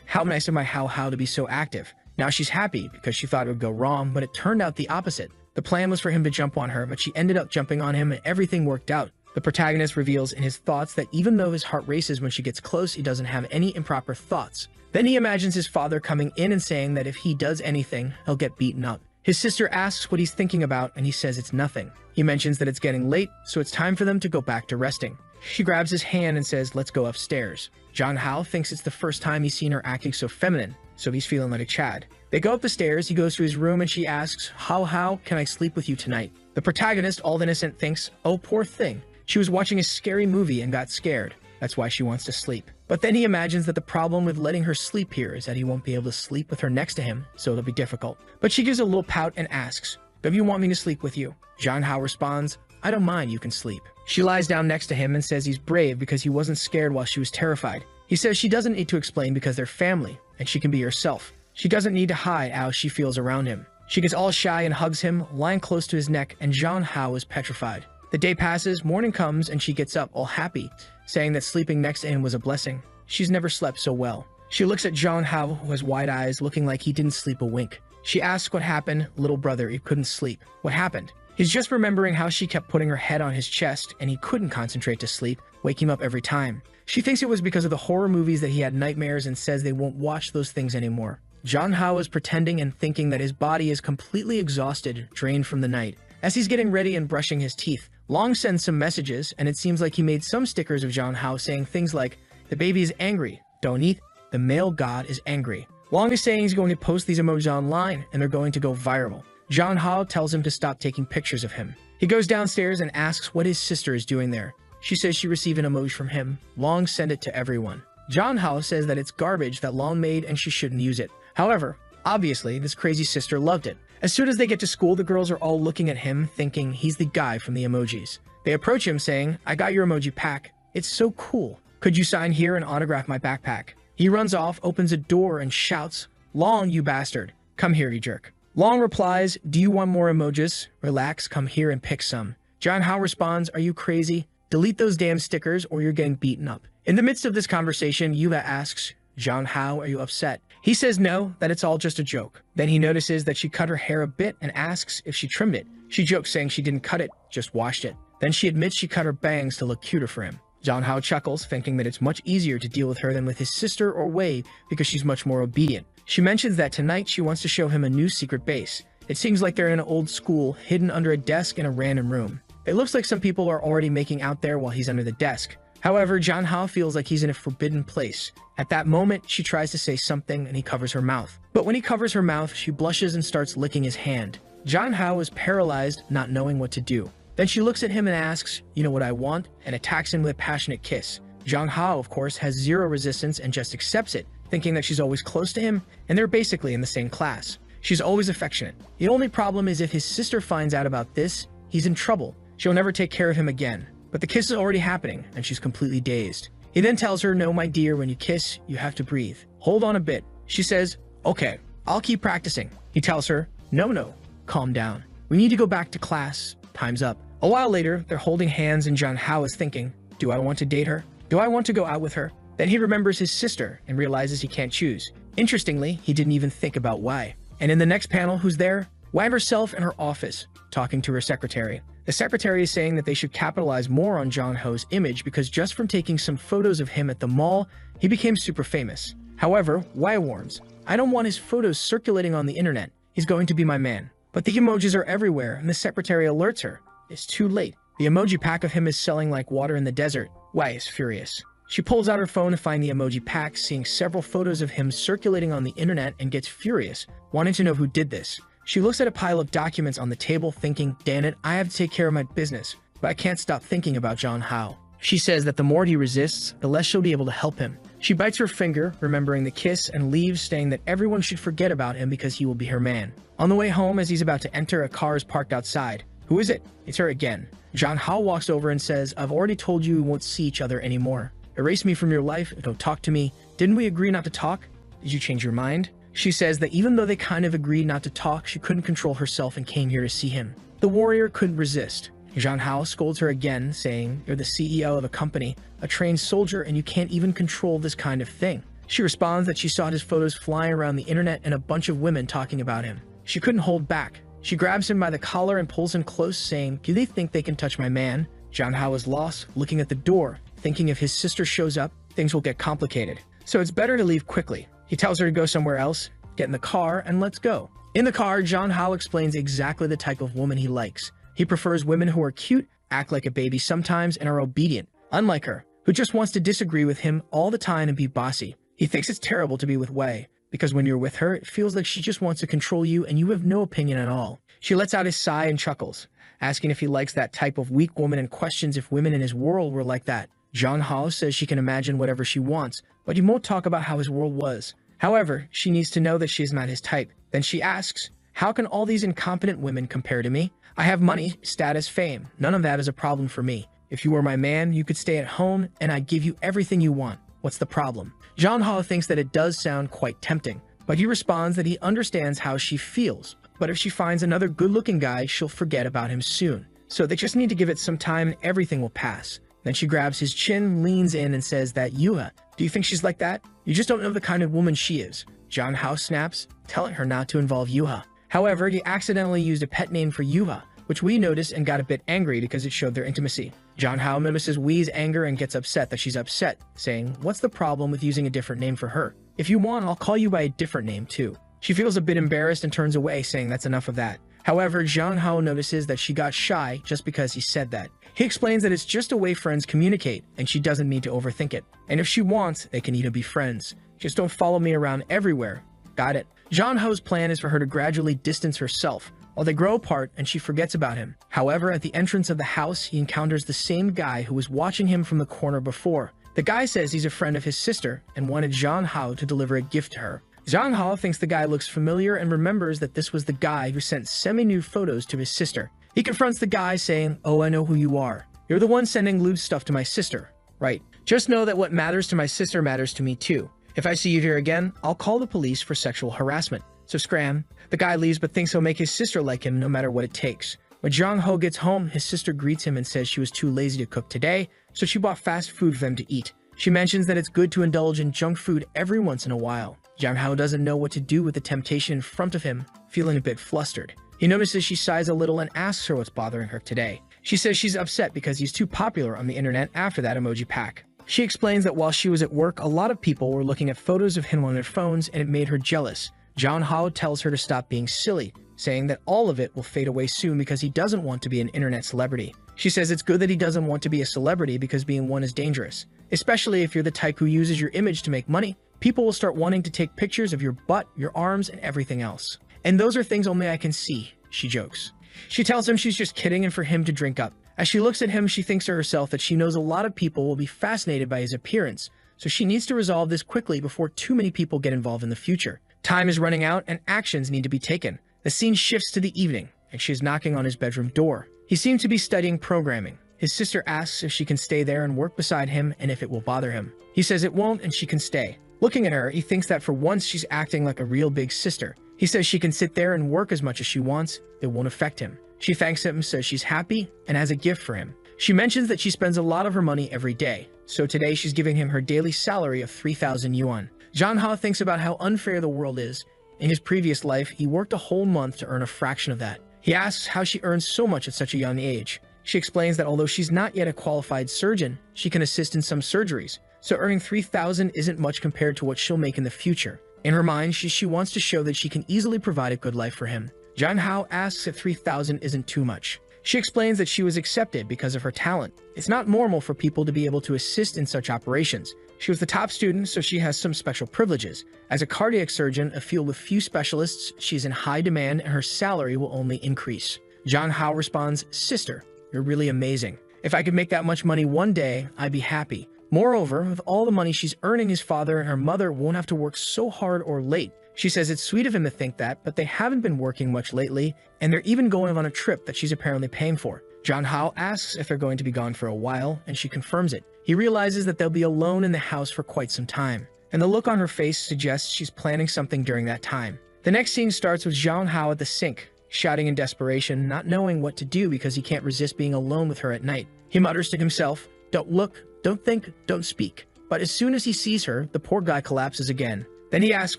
how nice of my how to be so active. Now she's happy because she thought it would go wrong, but it turned out the opposite. The plan was for him to jump on her, but she ended up jumping on him and everything worked out. The protagonist reveals in his thoughts that even though his heart races when she gets close, he doesn't have any improper thoughts. Then he imagines his father coming in and saying that if he does anything, he'll get beaten up. His sister asks what he's thinking about and he says it's nothing. He mentions that it's getting late, so it's time for them to go back to resting. She grabs his hand and says, let's go upstairs. Zhang Hao thinks it's the first time he's seen her acting so feminine, so he's feeling like a Chad. They go up the stairs, he goes to his room and she asks, how can I sleep with you tonight? The protagonist, all innocent, thinks, oh, poor thing. She was watching a scary movie and got scared. That's why she wants to sleep. But then he imagines that the problem with letting her sleep here is that he won't be able to sleep with her next to him, so it'll be difficult. But she gives a little pout and asks, do you want me to sleep with you? Zhang Hao responds, I don't mind, you can sleep. She lies down next to him and says he's brave because he wasn't scared while she was terrified. He says she doesn't need to explain because they're family, and she can be herself. She doesn't need to hide how she feels around him. She gets all shy and hugs him, lying close to his neck, and Zhang Hao is petrified. The day passes, morning comes, and she gets up all happy, saying that sleeping next to him was a blessing. She's never slept so well. She looks at Zhang Hao, who has wide eyes, looking like he didn't sleep a wink. She asks what happened. Little brother, he couldn't sleep. What happened? He's just remembering how she kept putting her head on his chest, and he couldn't concentrate to sleep, waking up every time. She thinks it was because of the horror movies that he had nightmares and says they won't watch those things anymore. Zhang Hao is pretending and thinking that his body is completely exhausted, drained from the night. As he's getting ready and brushing his teeth, Long sends some messages, and it seems like he made some stickers of Zhang Hao saying things like, the baby is angry, don't eat, the male god is angry. Long is saying he's going to post these emojis online and they're going to go viral. John Hao tells him to stop taking pictures of him. He goes downstairs and asks what his sister is doing there. She says she received an emoji from him. Long sent it to everyone. John Hao says that it's garbage that Long made and she shouldn't use it. However, obviously, this crazy sister loved it. As soon as they get to school, the girls are all looking at him, thinking he's the guy from the emojis. They approach him saying, "I got your emoji pack. It's so cool. Could you sign here and autograph my backpack?" He runs off, opens a door, and shouts, "Long, you bastard. Come here, you jerk." Long replies, "Do you want more emojis? Relax, come here and pick some." John Hao responds, "Are you crazy? Delete those damn stickers or you're getting beaten up." In the midst of this conversation, Yuha asks, "John Hao, are you upset?" He says no, that it's all just a joke. Then he notices that she cut her hair a bit and asks if she trimmed it. She jokes saying she didn't cut it, just washed it. Then she admits she cut her bangs to look cuter for him. John Hao chuckles, thinking that it's much easier to deal with her than with his sister or Wei because she's much more obedient. She mentions that tonight she wants to show him a new secret base. It seems like they're in an old school, hidden under a desk in a random room. It looks like some people are already making out there while he's under the desk. However, John Hao feels like he's in a forbidden place. At that moment, she tries to say something and he covers her mouth. But when he covers her mouth, she blushes and starts licking his hand. John Hao is paralyzed, not knowing what to do. Then she looks at him and asks, "You know what I want?" and attacks him with a passionate kiss. John Hao, of course, has zero resistance and just accepts it, thinking that she's always close to him and they're basically in the same class. She's always affectionate. The only problem is if his sister finds out about this, he's in trouble. She'll never take care of him again. But the kiss is already happening and she's completely dazed. He then tells her, "No, my dear, when you kiss, you have to breathe. Hold on a bit." She says, "Okay, I'll keep practicing." He tells her, No, calm down. We need to go back to class. Time's up." A while later, they're holding hands and John Hao is thinking, "Do I want to date her? Do I want to go out with her?" Then he remembers his sister and realizes he can't choose. Interestingly, he didn't even think about why. And in the next panel, who's there? Wei herself in her office, talking to her secretary. The secretary is saying that they should capitalize more on John Hao's image because just from taking some photos of him at the mall, he became super famous. However, Wei warns, "I don't want his photos circulating on the internet. He's going to be my man." But the emojis are everywhere and the secretary alerts her. It's too late. The emoji pack of him is selling like water in the desert. Wei is furious. She pulls out her phone to find the emoji pack, seeing several photos of him circulating on the internet and gets furious, wanting to know who did this. She looks at a pile of documents on the table thinking, "Damn it, I have to take care of my business." But I can't stop thinking about John Hao. She says that the more he resists, the less she'll be able to help him. She bites her finger, remembering the kiss, and leaves, saying that everyone should forget about him because he will be her man. On the way home, as he's about to enter, a car is parked outside. Who is it? It's her again. John Hao walks over and says, "I've already told you we won't see each other anymore. Erase me from your life and don't talk to me. Didn't we agree not to talk? Did you change your mind?" She says that even though they kind of agreed not to talk, she couldn't control herself and came here to see him. The warrior couldn't resist. John Hao scolds her again, saying, "You're the CEO of a company, a trained soldier, and you can't even control this kind of thing." She responds that she saw his photos flying around the internet and a bunch of women talking about him. She couldn't hold back. She grabs him by the collar and pulls him close, saying, "Do they think they can touch my man?" John Hao is lost, looking at the door, thinking if his sister shows up, things will get complicated. So it's better to leave quickly. He tells her to go somewhere else, get in the car, and let's go. In the car, John Hao explains exactly the type of woman he likes. He prefers women who are cute, act like a baby sometimes, and are obedient, unlike her, who just wants to disagree with him all the time and be bossy. He thinks it's terrible to be with Wei, because when you're with her, it feels like she just wants to control you and you have no opinion at all. She lets out his sigh and chuckles, asking if he likes that type of weak woman and questions if women in his world were like that. John Hao says she can imagine whatever she wants, but he won't talk about how his world was. However, she needs to know that she is not his type. Then she asks, "How can all these incompetent women compare to me? I have money, status, fame. None of that is a problem for me. If you were my man, you could stay at home and I'd give you everything you want. What's the problem?" John Hao thinks that it does sound quite tempting, but he responds that he understands how she feels. But if she finds another good-looking guy, she'll forget about him soon. So they just need to give it some time and everything will pass. Then she grabs his chin, leans in, and says that, "Yuha, do you think she's like that? You just don't know the kind of woman she is." John Hao snaps, telling her not to involve Yuha. However, he accidentally used a pet name for Yuha, which Wei noticed and got a bit angry because it showed their intimacy. John Hao notices Wei's anger and gets upset that she's upset, saying, "What's the problem with using a different name for her? If you want, I'll call you by a different name too." She feels a bit embarrassed and turns away, saying that's enough of that. However, John Hao notices that she got shy just because he said that. He explains that it's just a way friends communicate, and she doesn't need to overthink it. And if she wants, they can even be friends. Just don't follow me around everywhere. Got it. Jong Ho's plan is for her to gradually distance herself while they grow apart and she forgets about him. However, at the entrance of the house, he encounters the same guy who was watching him from the corner before. The guy says he's a friend of his sister and wanted Jong Ho to deliver a gift to her. Jong Ho thinks the guy looks familiar and remembers that this was the guy who sent semi-nude photos to his sister. He confronts the guy saying, "Oh, I know who you are. You're the one sending lewd stuff to my sister, right? Just know that what matters to my sister matters to me too. If I see you here again, I'll call the police for sexual harassment." So scram. The guy leaves but thinks he'll make his sister like him no matter what it takes. When Jong Ho gets home, his sister greets him and says she was too lazy to cook today, so she bought fast food for them to eat. She mentions that it's good to indulge in junk food every once in a while. Jong Ho doesn't know what to do with the temptation in front of him, feeling a bit flustered. He notices she sighs a little and asks her what's bothering her today. She says she's upset because he's too popular on the internet after that emoji pack. She explains that while she was at work, a lot of people were looking at photos of him on their phones and it made her jealous. Jong Ho tells her to stop being silly, saying that all of it will fade away soon because he doesn't want to be an internet celebrity. She says it's good that he doesn't want to be a celebrity because being one is dangerous, especially if you're the type who uses your image to make money. People will start wanting to take pictures of your butt, your arms, and everything else. And those are things only I can see, she jokes. She tells him she's just kidding and for him to drink up. As she looks at him, she thinks to herself that she knows a lot of people will be fascinated by his appearance, so she needs to resolve this quickly before too many people get involved in the future. Time is running out and actions need to be taken. The scene shifts to the evening, and she is knocking on his bedroom door. He seems to be studying programming. His sister asks if she can stay there and work beside him and if it will bother him. He says it won't and she can stay. Looking at her, he thinks that for once she's acting like a real big sister. He says she can sit there and work as much as she wants. It won't affect him. She thanks him, says she's happy, and has a gift for him. She mentions that she spends a lot of her money every day, so today she's giving him her daily salary of 3,000 yuan. Jong Ho thinks about how unfair the world is. In his previous life, he worked a whole month to earn a fraction of that. He asks how she earns so much at such a young age. She explains that although she's not yet a qualified surgeon, she can assist in some surgeries, so earning 3,000 isn't much compared to what she'll make in the future. In her mind, she wants to show that she can easily provide a good life for him. Jong Ho asks if 3,000 isn't too much. She explains that she was accepted because of her talent. It's not normal for people to be able to assist in such operations. She was the top student, so she has some special privileges. As a cardiac surgeon, a field with few specialists, she's in high demand and her salary will only increase. Jong Ho responds, "Sister, you're really amazing. If I could make that much money one day, I'd be happy." Moreover, with all the money she's earning, his father and her mother won't have to work so hard or late. She says it's sweet of him to think that, but they haven't been working much lately, and they're even going on a trip that she's apparently paying for. Jong Ho asks if they're going to be gone for a while, and she confirms it. He realizes that they'll be alone in the house for quite some time, and the look on her face suggests she's planning something during that time. The next scene starts with Jong Ho at the sink, shouting in desperation, not knowing what to do because he can't resist being alone with her at night. He mutters to himself, "Don't look, don't think, don't speak." But as soon as he sees her, the poor guy collapses again. Then he asks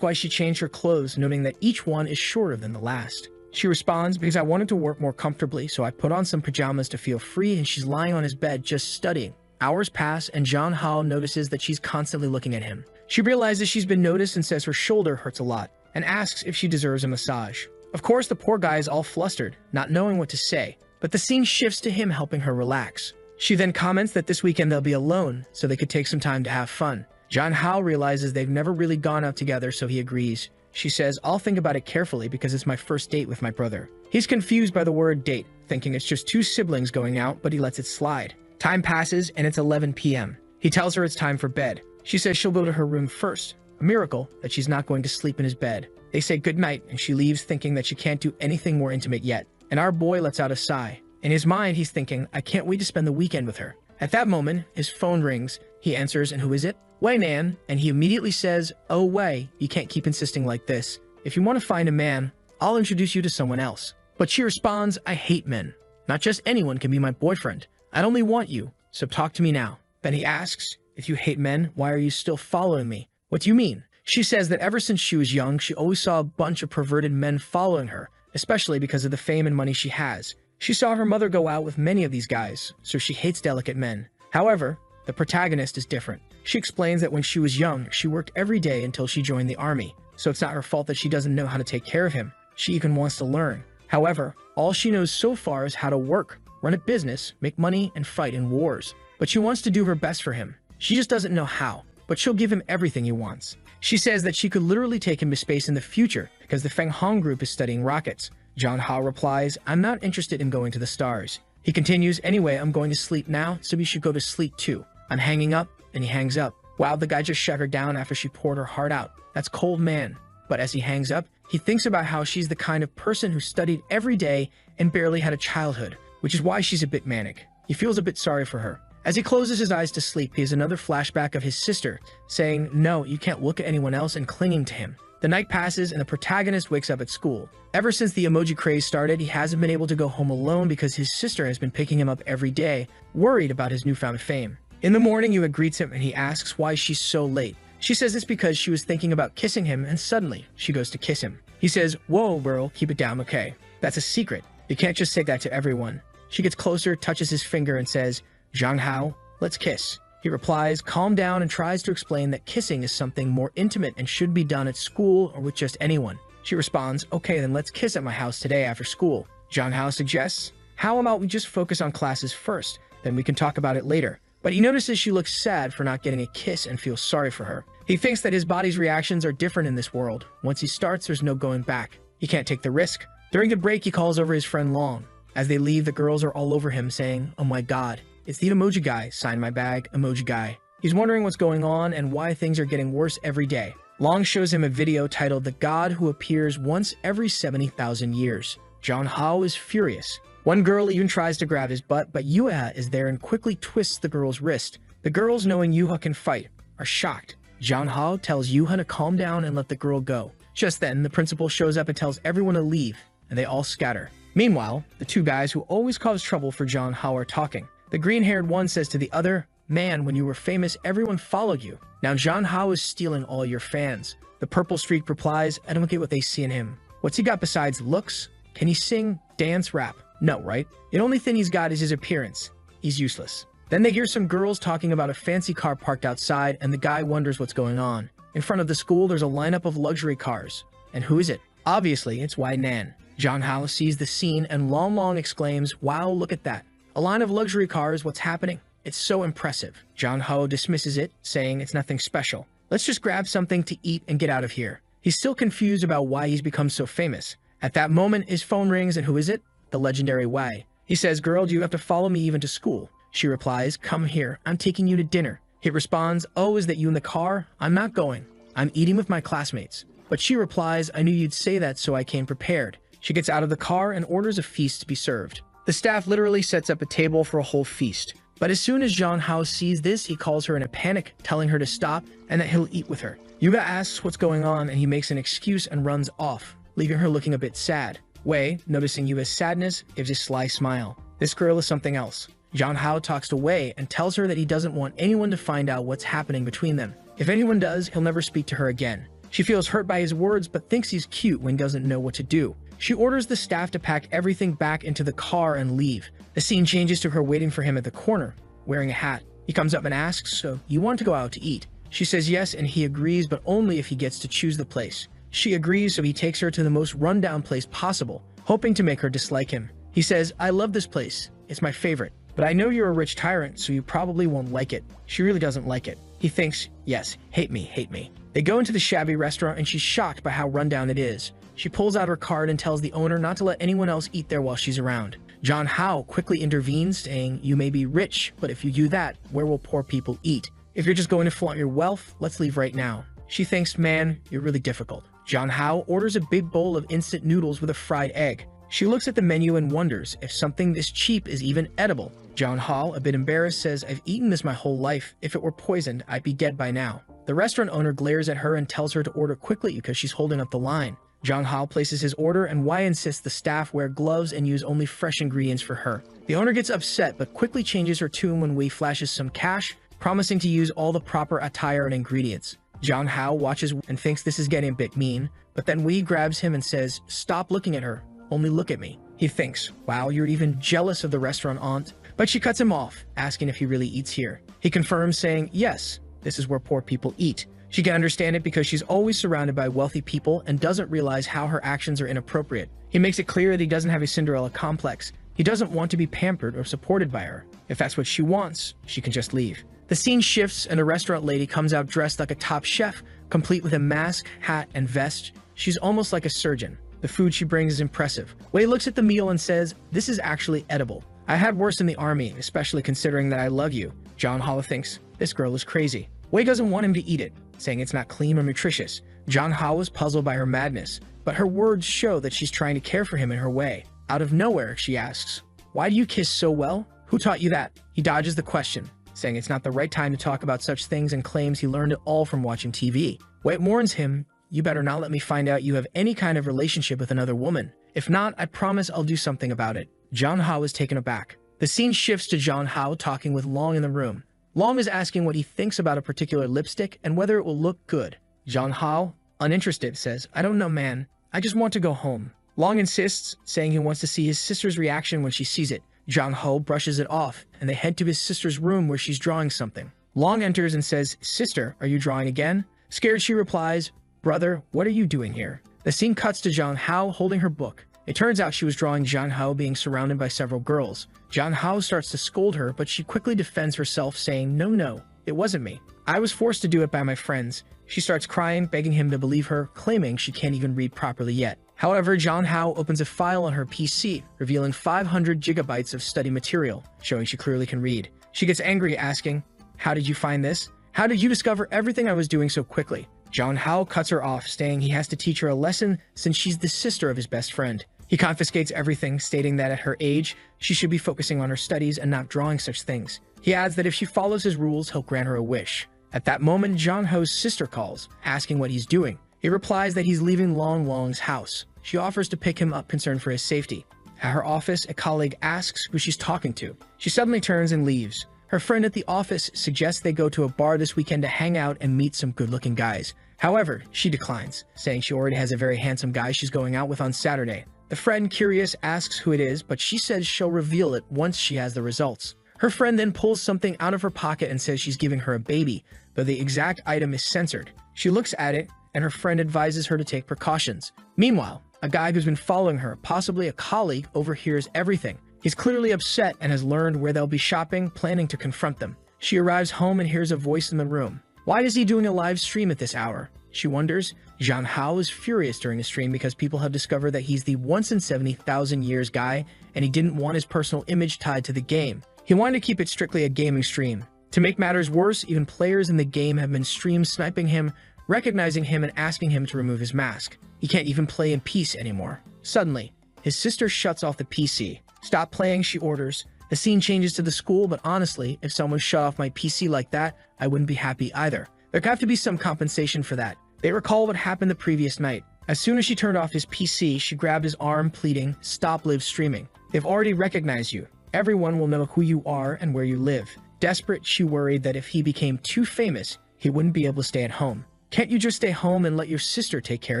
why she changed her clothes, noting that each one is shorter than the last. She responds, "Because I wanted to work more comfortably, so I put on some pajamas to feel free," and she's lying on his bed just studying. Hours pass, and Jong Ho notices that she's constantly looking at him. She realizes she's been noticed and says her shoulder hurts a lot, and asks if she deserves a massage. Of course, the poor guy is all flustered, not knowing what to say, but the scene shifts to him helping her relax. She then comments that this weekend they'll be alone, so they could take some time to have fun. Jong Ho realizes they've never really gone out together, so he agrees. She says, "I'll think about it carefully because it's my first date with my brother." He's confused by the word date, thinking it's just two siblings going out, but he lets it slide. Time passes, and it's 11 p.m. He tells her it's time for bed. She says she'll go to her room first. A miracle that she's not going to sleep in his bed. They say goodnight, and she leaves thinking that she can't do anything more intimate yet. And our boy lets out a sigh. In his mind, he's thinking, "I can't wait to spend the weekend with her." At that moment, his phone rings. He answers, and who is it? Wei Nan, and he immediately says, "Oh Wei, you can't keep insisting like this. If you want to find a man, I'll introduce you to someone else." But she responds, "I hate men. Not just anyone can be my boyfriend. I'd only want you, so talk to me now." Then he asks, "If you hate men, why are you still following me? What do you mean?" She says that ever since she was young, she always saw a bunch of perverted men following her, especially because of the fame and money she has. She saw her mother go out with many of these guys, so she hates delicate men. However, the protagonist is different. She explains that when she was young, she worked every day until she joined the army, so it's not her fault that she doesn't know how to take care of him. She even wants to learn. However, all she knows so far is how to work, run a business, make money, and fight in wars. But she wants to do her best for him. She just doesn't know how, but she'll give him everything he wants. She says that she could literally take him to space in the future because the Feng Hong group is studying rockets. John Hao replies, I'm not interested in going to the stars. He continues, anyway, I'm going to sleep now, so you should go to sleep too. I'm hanging up, and he hangs up. Wow, the guy just shut her down after she poured her heart out. That's cold, man. But as he hangs up, he thinks about how she's the kind of person who studied every day and barely had a childhood, which is why she's a bit manic. He feels a bit sorry for her. As he closes his eyes to sleep, he has another flashback of his sister, saying, no, you can't look at anyone else, and clinging to him. The night passes and the protagonist wakes up at school. Ever since the emoji craze started, he hasn't been able to go home alone because his sister has been picking him up every day, worried about his newfound fame. In the morning, Yua greets him and he asks why she's so late. She says it's because she was thinking about kissing him and suddenly she goes to kiss him. He says, whoa, girl, keep it down, okay? That's a secret. You can't just say that to everyone. She gets closer, touches his finger and says, Zhang Hao, let's kiss. He replies, calm down, and tries to explain that kissing is something more intimate and should be done at school or with just anyone. She responds, okay, then let's kiss at my house today after school. Zhang Hao suggests, how about we just focus on classes first, then we can talk about it later. But he notices she looks sad for not getting a kiss and feels sorry for her. He thinks that his body's reactions are different in this world. Once he starts, there's no going back. He can't take the risk. During the break, he calls over his friend Long. As they leave, the girls are all over him saying, oh my god, it's the emoji guy, sign my bag, emoji guy. He's wondering what's going on and why things are getting worse every day. Long shows him a video titled The God Who Appears Once Every 70,000 Years. John Hao is furious. One girl even tries to grab his butt, but Yuha is there and quickly twists the girl's wrist. The girls, knowing Yuha can fight, are shocked. John Hao tells Yuha to calm down and let the girl go. Just then, the principal shows up and tells everyone to leave, and they all scatter. Meanwhile, the two guys who always cause trouble for John Hao are talking. The green-haired one says to the other, man, when you were famous, everyone followed you. Now John Hao is stealing all your fans. The purple-streaked replies, I don't get what they see in him. What's he got besides looks? Can he sing, dance, rap? No, right? The only thing he's got is his appearance. He's useless. Then they hear some girls talking about a fancy car parked outside, and the guy wonders what's going on. In front of the school, there's a lineup of luxury cars. And who is it? Obviously, it's Wai Nan. John Hao sees the scene, and Long exclaims, wow, look at that. A line of luxury cars, what's happening? It's so impressive. John Hao dismisses it, saying it's nothing special. Let's just grab something to eat and get out of here. He's still confused about why he's become so famous. At that moment, his phone rings, and who is it? The legendary Wei. He says, girl, do you have to follow me even to school? She replies, come here, I'm taking you to dinner. He responds, oh, is that you in the car? I'm not going. I'm eating with my classmates. But she replies, I knew you'd say that, so I came prepared. She gets out of the car and orders a feast to be served. The staff literally sets up a table for a whole feast. But as soon as John Hao sees this, he calls her in a panic, telling her to stop and that he'll eat with her. Yuga asks what's going on, and he makes an excuse and runs off, leaving her looking a bit sad. Wei, noticing Yuga's sadness, gives a sly smile. This girl is something else. John Hao talks to Wei and tells her that he doesn't want anyone to find out what's happening between them. If anyone does, he'll never speak to her again. She feels hurt by his words but thinks he's cute when he doesn't know what to do. She orders the staff to pack everything back into the car and leave. The scene changes to her waiting for him at the corner, wearing a hat. He comes up and asks, so you want to go out to eat? She says yes, and he agrees, but only if he gets to choose the place. She agrees, so he takes her to the most rundown place possible, hoping to make her dislike him. He says, I love this place. It's my favorite. But I know you're a rich tyrant, so you probably won't like it. She really doesn't like it. He thinks, yes, hate me, hate me. They go into the shabby restaurant and she's shocked by how rundown it is. She pulls out her card and tells the owner not to let anyone else eat there while she's around. John Hao quickly intervenes, saying, you may be rich, but if you do that, where will poor people eat? If you're just going to flaunt your wealth, let's leave right now. She thinks, man, you're really difficult. John Hao orders a big bowl of instant noodles with a fried egg. She looks at the menu and wonders if something this cheap is even edible. John Hao, a bit embarrassed, says, I've eaten this my whole life. If it were poisoned, I'd be dead by now. The restaurant owner glares at her and tells her to order quickly because she's holding up the line. John Hao places his order, and Wei insists the staff wear gloves and use only fresh ingredients for her. The owner gets upset but quickly changes her tune when Wei flashes some cash, promising to use all the proper attire and ingredients. John Hao watches and thinks this is getting a bit mean, but then Wei grabs him and says, stop looking at her, only look at me. He thinks, wow, you're even jealous of the restaurant aunt. But she cuts him off, asking if he really eats here. He confirms, saying, yes, this is where poor people eat. She can understand it because she's always surrounded by wealthy people and doesn't realize how her actions are inappropriate. He makes it clear that he doesn't have a Cinderella complex. He doesn't want to be pampered or supported by her. If that's what she wants, she can just leave. The scene shifts and a restaurant lady comes out dressed like a top chef, complete with a mask, hat, and vest. She's almost like a surgeon. The food she brings is impressive. Wei looks at the meal and says, "This is actually edible. I had worse in the army, especially considering that I love you." John Hao thinks, this girl is crazy. Wei doesn't want him to eat it, saying it's not clean or nutritious. John Hao is puzzled by her madness, but her words show that she's trying to care for him in her way. Out of nowhere, she asks, "Why do you kiss so well? Who taught you that?" He dodges the question, saying it's not the right time to talk about such things and claims he learned it all from watching TV. Wei warns him, "You better not let me find out you have any kind of relationship with another woman. If not, I promise I'll do something about it." John Hao is taken aback. The scene shifts to John Hao talking with Long in the room. Long is asking what he thinks about a particular lipstick and whether it will look good. John Hao, uninterested, says, "I don't know, man. I just want to go home." Long insists, saying he wants to see his sister's reaction when she sees it. John Hao brushes it off, and they head to his sister's room where she's drawing something. Long enters and says, "Sister, are you drawing again?" Scared, she replies, "Brother, what are you doing here?" The scene cuts to John Hao holding her book. It turns out she was drawing John Hao being surrounded by several girls. John Hao starts to scold her, but she quickly defends herself, saying, No, it wasn't me. I was forced to do it by my friends." She starts crying, begging him to believe her, claiming she can't even read properly yet. However, John Hao opens a file on her PC, revealing 500 gigabytes of study material, showing she clearly can read. She gets angry, asking, "How did you find this? How did you discover everything I was doing so quickly?" John Hao cuts her off, saying he has to teach her a lesson since she's the sister of his best friend. He confiscates everything, stating that at her age, she should be focusing on her studies and not drawing such things. He adds that if she follows his rules, he'll grant her a wish. At that moment, John Ho's sister calls, asking what he's doing. He replies that he's leaving Long's house. She offers to pick him up, concerned for his safety. At her office, a colleague asks who she's talking to. She suddenly turns and leaves. Her friend at the office suggests they go to a bar this weekend to hang out and meet some good-looking guys. However, she declines, saying she already has a very handsome guy she's going out with on Saturday. The friend, curious, asks who it is, but she says she'll reveal it once she has the results. Her friend then pulls something out of her pocket and says she's giving her a baby, though the exact item is censored. She looks at it, and her friend advises her to take precautions. Meanwhile, a guy who's been following her, possibly a colleague, overhears everything. He's clearly upset and has learned where they'll be shopping, planning to confront them. She arrives home and hears a voice in the room. Why is he doing a live stream at this hour? She wonders. John Hao is furious during the stream because people have discovered that he's the once in 70,000 years guy, and he didn't want his personal image tied to the game. He wanted to keep it strictly a gaming stream. To make matters worse, even players in the game have been stream sniping him, recognizing him and asking him to remove his mask. He can't even play in peace anymore. Suddenly, his sister shuts off the PC. "Stop playing," she orders. The scene changes to the school, but honestly, if someone shut off my PC like that, I wouldn't be happy either. There'd have to be some compensation for that. They recall what happened the previous night. As soon as she turned off his PC, she grabbed his arm, pleading, "Stop live streaming. They've already recognized you. Everyone will know who you are and where you live." Desperate, she worried that if he became too famous, he wouldn't be able to stay at home. "Can't you just stay home and let your sister take care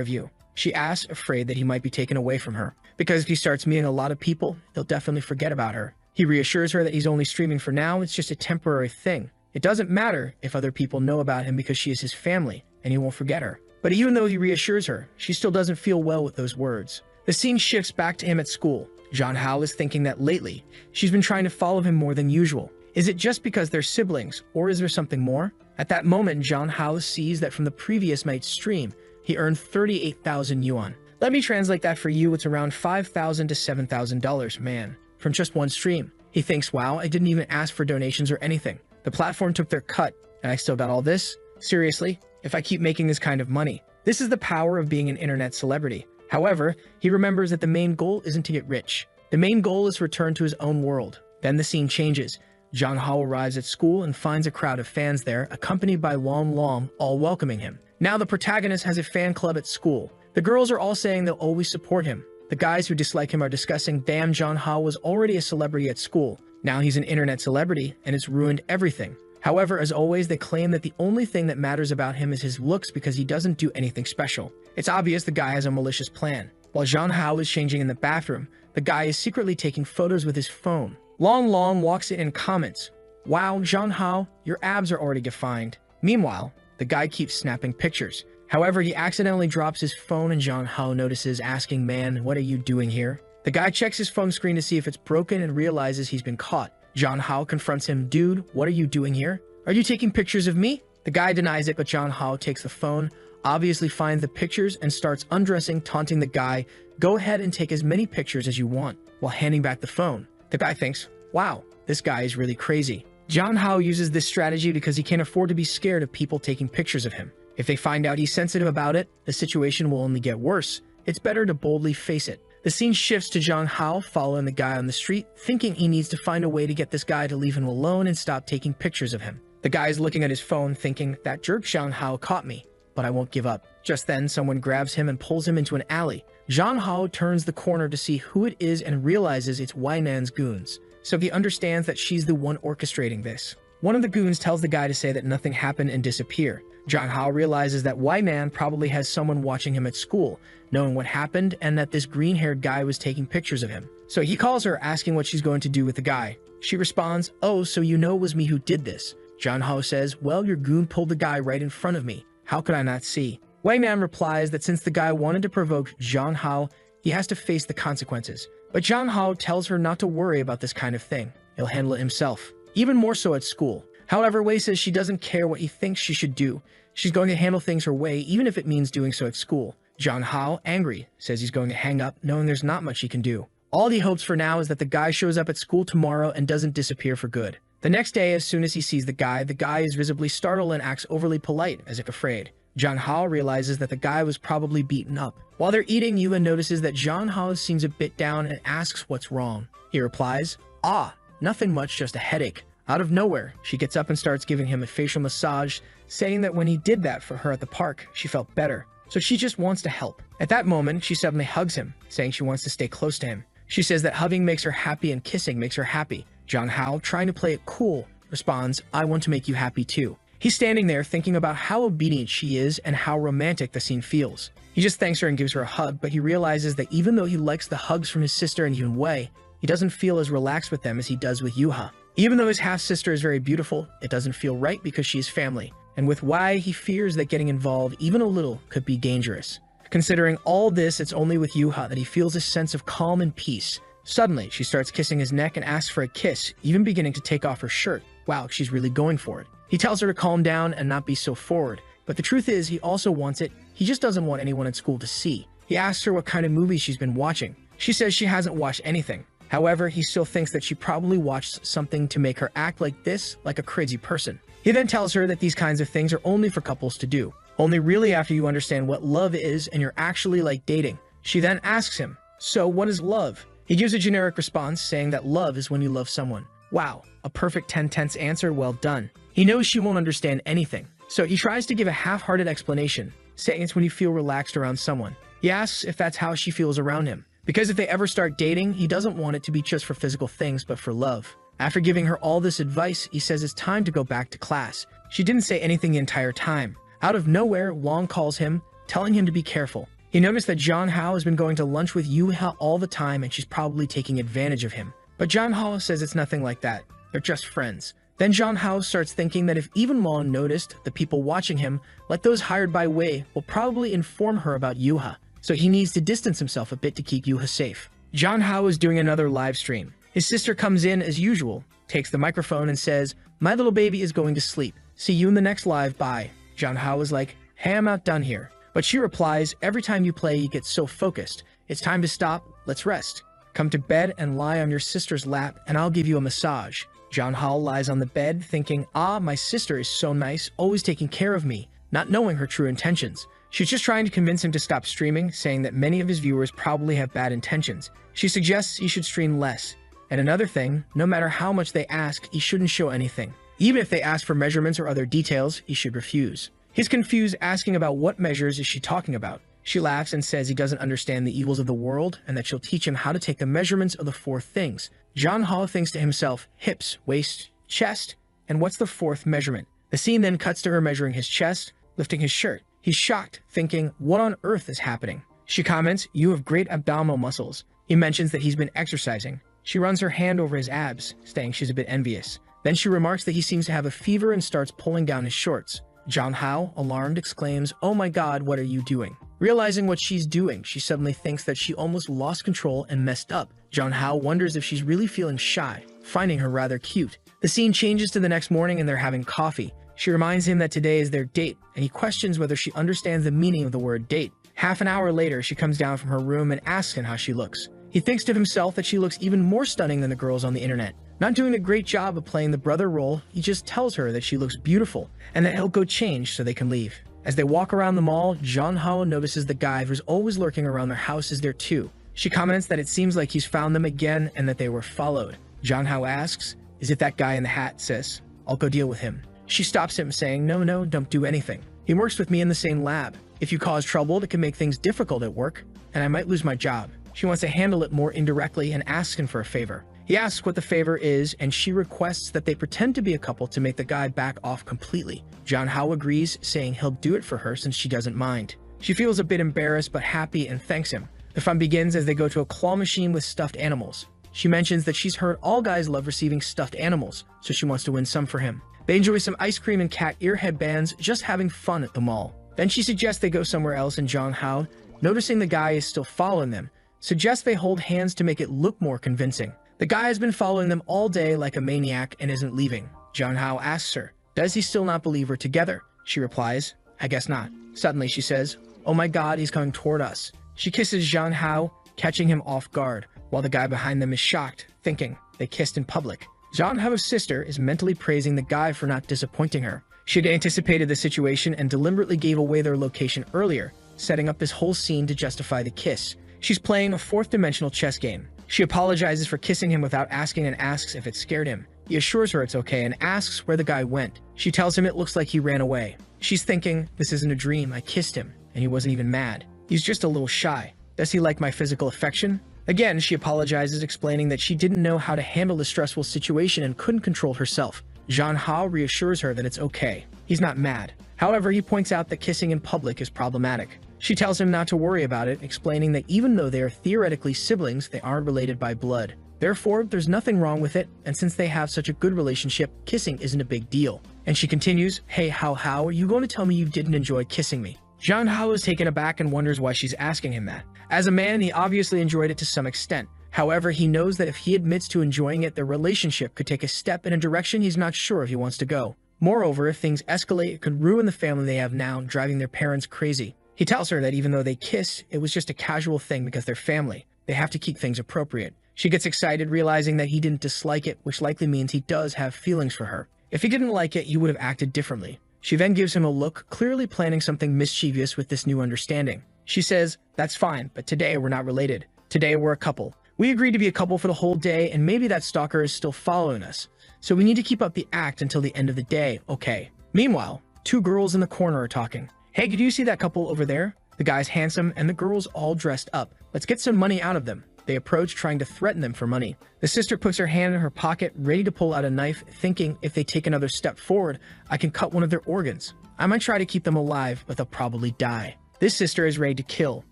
of you?" she asked, afraid that he might be taken away from her. Because if he starts meeting a lot of people, they'll definitely forget about her. He reassures her that he's only streaming for now, it's just a temporary thing. It doesn't matter if other people know about him because she is his family, and he won't forget her. But even though he reassures her, she still doesn't feel well with those words. The scene shifts back to him at school. John Hao is thinking that lately, she's been trying to follow him more than usual. Is it just because they're siblings, or is there something more? At that moment, John Hao sees that from the previous night's stream, he earned 38,000 yuan. Let me translate that for you, it's around $5,000 to $7,000, man, from just one stream. He thinks, wow, I didn't even ask for donations or anything. The platform took their cut, and I still got all this? Seriously? If I keep making this kind of money? This is the power of being an internet celebrity. However, he remembers that the main goal isn't to get rich. The main goal is to return to his own world. Then the scene changes. John Hao arrives at school and finds a crowd of fans there, accompanied by Long, all welcoming him. Now the protagonist has a fan club at school. The girls are all saying they'll always support him. The guys who dislike him are discussing, damn, John Hao was already a celebrity at school. Now he's an internet celebrity, and it's ruined everything. However, as always, they claim that the only thing that matters about him is his looks because he doesn't do anything special. It's obvious the guy has a malicious plan. While John Hao is changing in the bathroom, the guy is secretly taking photos with his phone. Long walks in and comments, wow, John Hao, your abs are already defined. Meanwhile, the guy keeps snapping pictures. However, he accidentally drops his phone and John Hao notices, asking, man, what are you doing here? The guy checks his phone screen to see if it's broken and realizes he's been caught. John Hao confronts him, dude, what are you doing here? Are you taking pictures of me? The guy denies it, but John Hao takes the phone, obviously finds the pictures, and starts undressing, taunting the guy. Go ahead and take as many pictures as you want, while handing back the phone. The guy thinks, wow, this guy is really crazy. John Hao uses this strategy because he can't afford to be scared of people taking pictures of him. If they find out he's sensitive about it, the situation will only get worse. It's better to boldly face it. The scene shifts to John Hao following the guy on the street, thinking he needs to find a way to get this guy to leave him alone and stop taking pictures of him. The guy is looking at his phone, thinking, that jerk John Hao caught me, but I won't give up. Just then, someone grabs him and pulls him into an alley. John Hao turns the corner to see who it is and realizes it's Wai Nan's goons. So he understands that she's the one orchestrating this. One of the goons tells the guy to say that nothing happened and disappear. John Hao realizes that Wai Nan probably has someone watching him at school, knowing what happened and that this green-haired guy was taking pictures of him. So he calls her, asking what she's going to do with the guy. She responds, oh, so you know it was me who did this. John Hao says, well, your goon pulled the guy right in front of me. How could I not see? Wai Nan replies that since the guy wanted to provoke John Hao, he has to face the consequences. But John Hao tells her not to worry about this kind of thing. He'll handle it himself. Even more so at school. However, Wei says she doesn't care what he thinks she should do. She's going to handle things her way, even if it means doing so at school. John Hao, angry, says he's going to hang up, knowing there's not much he can do. All he hopes for now is that the guy shows up at school tomorrow and doesn't disappear for good. The next day, as soon as he sees the guy is visibly startled and acts overly polite, as if afraid. John Hao realizes that the guy was probably beaten up. While they're eating, Yuha notices that John Hao seems a bit down and asks what's wrong. He replies, ah, nothing much, just a headache. Out of nowhere, she gets up and starts giving him a facial massage, saying that when he did that for her at the park, she felt better. So she just wants to help. At that moment, she suddenly hugs him, saying she wants to stay close to him. She says that hugging makes her happy and kissing makes her happy. John Hao, trying to play it cool, responds, I want to make you happy too. He's standing there thinking about how obedient she is and how romantic the scene feels. He just thanks her and gives her a hug, but he realizes that even though he likes the hugs from his sister and Yun Wei, he doesn't feel as relaxed with them as he does with Yuha. Even though his half-sister is very beautiful, it doesn't feel right because she is family. And with Wei, he fears that getting involved even a little could be dangerous. Considering all this, it's only with Yuha that he feels a sense of calm and peace. Suddenly, she starts kissing his neck and asks for a kiss, even beginning to take off her shirt. Wow, she's really going for it. He tells her to calm down and not be so forward. But the truth is, he also wants it. He just doesn't want anyone at school to see. He asks her what kind of movies she's been watching. She says she hasn't watched anything. However, he still thinks that she probably watched something to make her act like this, like a crazy person. He then tells her that these kinds of things are only for couples to do. Only really after you understand what love is and you're actually like dating. She then asks him, so what is love? He gives a generic response saying that love is when you love someone. Wow, a perfect 10-tense answer, well done. He knows she won't understand anything, so he tries to give a half-hearted explanation, saying it's when you feel relaxed around someone. He asks if that's how she feels around him, because if they ever start dating, he doesn't want it to be just for physical things, but for love. After giving her all this advice, he says it's time to go back to class. She didn't say anything the entire time. Out of nowhere, Wong calls him, telling him to be careful. He noticed that John Hao has been going to lunch with Yuha all the time and she's probably taking advantage of him. But John Hao says it's nothing like that. They're just friends. Then John Hao starts thinking that if even Wong noticed, the people watching him, like those hired by Wei, will probably inform her about Yuha. So he needs to distance himself a bit to keep Yuha safe. John Hao is doing another live stream. His sister comes in as usual, takes the microphone and says, my little baby is going to sleep. See you in the next live, bye. John Hao is like, hey, I'm outdone here. But she replies, every time you play, you get so focused. It's time to stop, let's rest. Come to bed and lie on your sister's lap and I'll give you a massage. John Hao lies on the bed thinking, my sister is so nice, always taking care of me, not knowing her true intentions. She's just trying to convince him to stop streaming, saying that many of his viewers probably have bad intentions. She suggests he should stream less. And another thing, no matter how much they ask, he shouldn't show anything. Even if they ask for measurements or other details, he should refuse. He's confused, asking about what measures is she talking about. She laughs and says he doesn't understand the evils of the world and that she'll teach him how to take the measurements of the 4 things. John Hao thinks to himself, hips, waist, chest, and what's the 4th measurement? The scene then cuts to her measuring his chest, lifting his shirt. He's shocked, thinking, what on earth is happening? She comments, you have great abdominal muscles. He mentions that he's been exercising. She runs her hand over his abs, saying she's a bit envious. Then she remarks that he seems to have a fever and starts pulling down his shorts. John Hao, alarmed, exclaims, oh my god, what are you doing? Realizing what she's doing, she suddenly thinks that she almost lost control and messed up. John Hao wonders if she's really feeling shy. finding her rather cute. The scene changes to the next morning and they're having coffee. She reminds him that today is their date, and he questions whether she understands the meaning of the word date. Half an hour later, she comes down from her room and asks him how she looks. He thinks to himself that she looks even more stunning than the girls on the internet. Not doing a great job of playing the brother role, he just tells her that she looks beautiful and that he'll go change so they can leave. As they walk around the mall, Jong-ho notices the guy who's always lurking around their house is there too. She comments that it seems like he's found them again and that they were followed. Jong-ho asks, "Is it that guy in the hat, sis? I'll go deal with him." She stops him, saying, No, don't do anything. He works with me in the same lab. If you cause trouble, it can make things difficult at work, and I might lose my job. She wants to handle it more indirectly and asks him for a favor. He asks what the favor is, and she requests that they pretend to be a couple to make the guy back off completely. Jong-ho agrees, saying he'll do it for her since she doesn't mind. She feels a bit embarrassed but happy and thanks him. The fun begins as they go to a claw machine with stuffed animals. She mentions that she's heard all guys love receiving stuffed animals, so she wants to win some for him. They enjoy some ice cream and cat ear headbands, just having fun at the mall. Then she suggests they go somewhere else, and Jong-ho, noticing the guy is still following them, suggests they hold hands to make it look more convincing. The guy has been following them all day like a maniac and isn't leaving. Jong-ho asks her, does he still not believe we're together? She replies, I guess not. Suddenly she says, oh my god, he's coming toward us. She kisses Jong-ho, catching him off guard, while the guy behind them is shocked, thinking they kissed in public. Jong-ho's sister is mentally praising the guy for not disappointing her. She had anticipated the situation and deliberately gave away their location earlier, setting up this whole scene to justify the kiss. She's playing a fourth-dimensional chess game. She apologizes for kissing him without asking and asks if it scared him. He assures her it's okay and asks where the guy went. She tells him it looks like he ran away. She's thinking, this isn't a dream, I kissed him, and he wasn't even mad. He's just a little shy. Does he like my physical affection? Again, she apologizes, explaining that she didn't know how to handle the stressful situation and couldn't control herself. Jong-ho reassures her that it's okay. He's not mad. However, he points out that kissing in public is problematic. She tells him not to worry about it, explaining that even though they are theoretically siblings, they aren't related by blood. Therefore, there's nothing wrong with it, and since they have such a good relationship, kissing isn't a big deal. And she continues, hey, how are you going to tell me you didn't enjoy kissing me? Jong-ho is taken aback and wonders why she's asking him that. As a man, he obviously enjoyed it to some extent. However, he knows that if he admits to enjoying it, their relationship could take a step in a direction he's not sure if he wants to go. Moreover, if things escalate, it could ruin the family they have now, driving their parents crazy. He tells her that even though they kiss, it was just a casual thing because they're family. They have to keep things appropriate. She gets excited, realizing that he didn't dislike it, which likely means he does have feelings for her. If he didn't like it, he would have acted differently. She then gives him a look, clearly planning something mischievous with this new understanding. She says, that's fine, but today we're not related. Today we're a couple. We agreed to be a couple for the whole day, and maybe that stalker is still following us. So we need to keep up the act until the end of the day, okay? Meanwhile, two girls in the corner are talking. Hey, could you see that couple over there? The guy's handsome, and the girl's all dressed up. Let's get some money out of them. They approach, trying to threaten them for money. The sister puts her hand in her pocket, ready to pull out a knife, thinking if they take another step forward, I can cut one of their organs. I might try to keep them alive, but they'll probably die. This sister is ready to kill,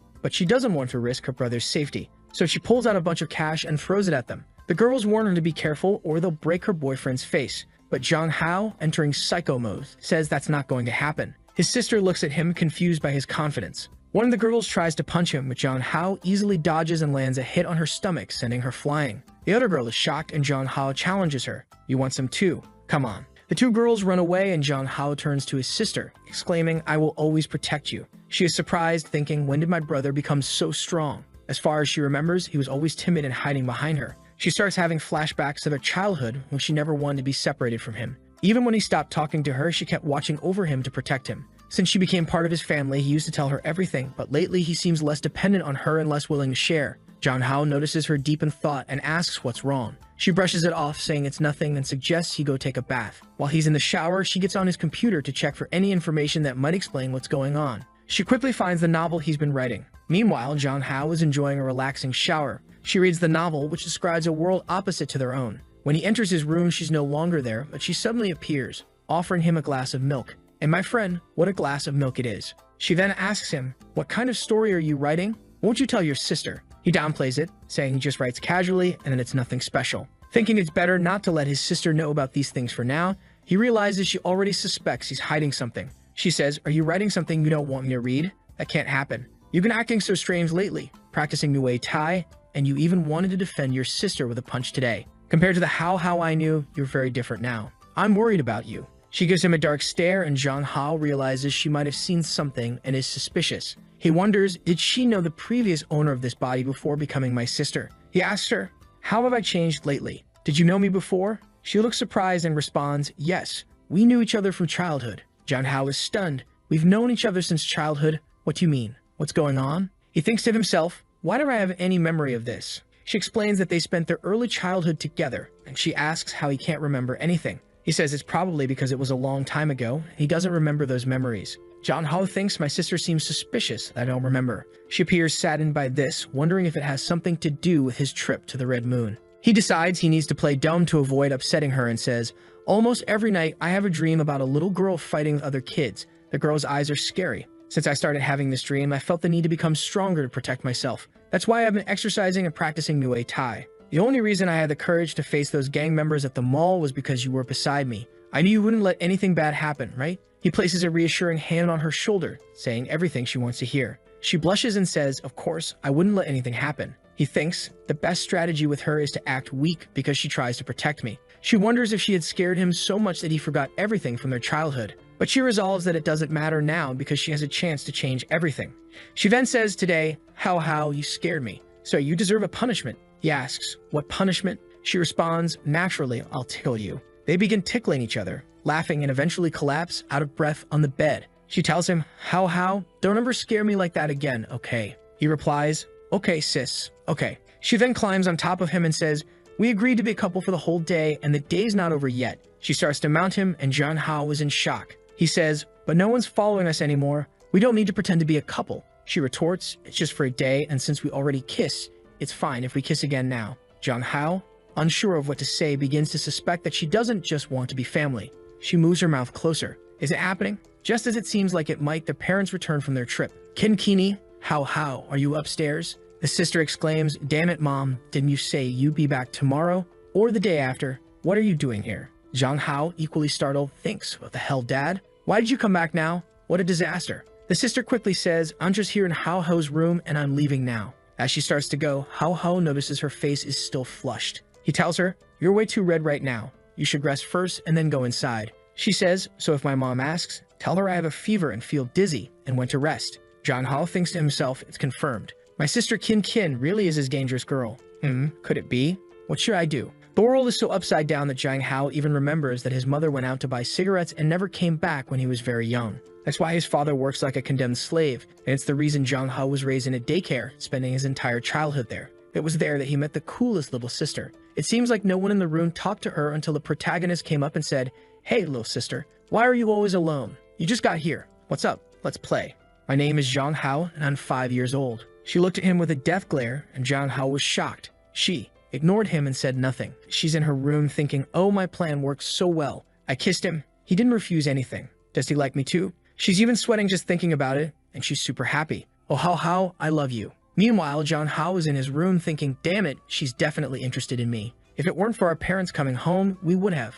but she doesn't want to risk her brother's safety. So she pulls out a bunch of cash and throws it at them. The girls warn her to be careful or they'll break her boyfriend's face. But Jong-ho, entering psycho mode, says that's not going to happen. His sister looks at him, confused by his confidence. One of the girls tries to punch him, but Jong-ho easily dodges and lands a hit on her stomach, sending her flying. The other girl is shocked and Jong-ho challenges her. You want some too? Come on. The two girls run away and Jong-ho turns to his sister, exclaiming, I will always protect you. She is surprised, thinking, when did my brother become so strong? As far as she remembers, he was always timid and hiding behind her. She starts having flashbacks to their childhood when she never wanted to be separated from him. Even when he stopped talking to her, she kept watching over him to protect him. Since she became part of his family, he used to tell her everything, but lately he seems less dependent on her and less willing to share. Jong-ho notices her deep in thought and asks what's wrong. She brushes it off, saying it's nothing, and suggests he go take a bath. While he's in the shower, she gets on his computer to check for any information that might explain what's going on. She quickly finds the novel he's been writing. Meanwhile, Jong-ho is enjoying a relaxing shower. She reads the novel, which describes a world opposite to their own. When he enters his room, she's no longer there, but she suddenly appears, offering him a glass of milk. And my friend, what a glass of milk it is. She then asks him, what kind of story are you writing? Won't you tell your sister? He downplays it, saying he just writes casually and that it's nothing special. Thinking it's better not to let his sister know about these things for now, he realizes she already suspects he's hiding something. She says, are you writing something you don't want me to read? That can't happen. You've been acting so strange lately, practicing Muay Thai, and you even wanted to defend your sister with a punch today. Compared to the how I knew, you're very different now. I'm worried about you. She gives him a dark stare, and Jong Hao realizes she might have seen something and is suspicious. He wonders, did she know the previous owner of this body before becoming my sister? He asks her, how have I changed lately? Did you know me before? She looks surprised and responds, yes, we knew each other from childhood. Jong Hao is stunned. We've known each other since childhood. What do you mean? What's going on? He thinks to himself, why do I have any memory of this? She explains that they spent their early childhood together, and she asks how he can't remember anything. He says it's probably because it was a long time ago. He doesn't remember those memories. Jong Hao thinks my sister seems suspicious that I don't remember. She appears saddened by this, wondering if it has something to do with his trip to the Red Moon. He decides he needs to play dumb to avoid upsetting her and says, almost every night I have a dream about a little girl fighting with other kids. The girl's eyes are scary. Since I started having this dream, I felt the need to become stronger to protect myself. That's why I've been exercising and practicing Muay Thai. The only reason I had the courage to face those gang members at the mall was because you were beside me. I knew you wouldn't let anything bad happen, right? He places a reassuring hand on her shoulder, saying everything she wants to hear. She blushes and says, of course, I wouldn't let anything happen. He thinks the best strategy with her is to act weak because she tries to protect me. She wonders if she had scared him so much that he forgot everything from their childhood. But she resolves that it doesn't matter now because she has a chance to change everything. She then says today, how, you scared me. So you deserve a punishment. He asks, what punishment? She responds, naturally, I'll tickle you. They begin tickling each other, laughing, and eventually collapse out of breath on the bed. She tells him, how, don't ever scare me like that again, okay? He replies, okay, sis, okay. She then climbs on top of him and says, we agreed to be a couple for the whole day, and the day's not over yet. She starts to mount him, and Jong Hao is in shock. He says, but no one's following us anymore. We don't need to pretend to be a couple. She retorts, it's just for a day, and since we already kiss, it's fine if we kiss again now. Jong Hao, unsure of what to say, begins to suspect that she doesn't just want to be family. She moves her mouth closer. Is it happening? Just as it seems like it might, the parents return from their trip. Kinkini, how, are you upstairs? The sister exclaims, damn it, Mom, didn't you say you'd be back tomorrow or the day after? What are you doing here? Jong Hao, equally startled, thinks, what the hell, Dad? Why did you come back now? What a disaster. The sister quickly says, I'm just here in Hao Hao's room and I'm leaving now. As she starts to go, Hao Hao notices her face is still flushed. He tells her, you're way too red right now. You should rest first and then go inside. She says, so if my mom asks, tell her I have a fever and feel dizzy and went to rest. Jong Hao thinks to himself, it's confirmed. My sister Kin really is his dangerous girl. Could it be? What should I do? The world is so upside down that Jong Hao even remembers that his mother went out to buy cigarettes and never came back when he was very young. That's why his father works like a condemned slave, and it's the reason Jong Hao was raised in a daycare, spending his entire childhood there. It was there that he met the coolest little sister. It seems like no one in the room talked to her until the protagonist came up and said, hey, little sister, why are you always alone? You just got here. What's up? Let's play. My name is Jong Hao, and I'm 5 years old. She looked at him with a death glare, and Jong Hao was shocked. She ignored him and said nothing. She's in her room thinking, oh, my plan works so well. I kissed him. He didn't refuse anything. Does he like me too? She's even sweating just thinking about it, and she's super happy. Oh, Hao, I love you. Meanwhile, Jong Hao is in his room thinking, damn it, she's definitely interested in me. If it weren't for our parents coming home, we would have.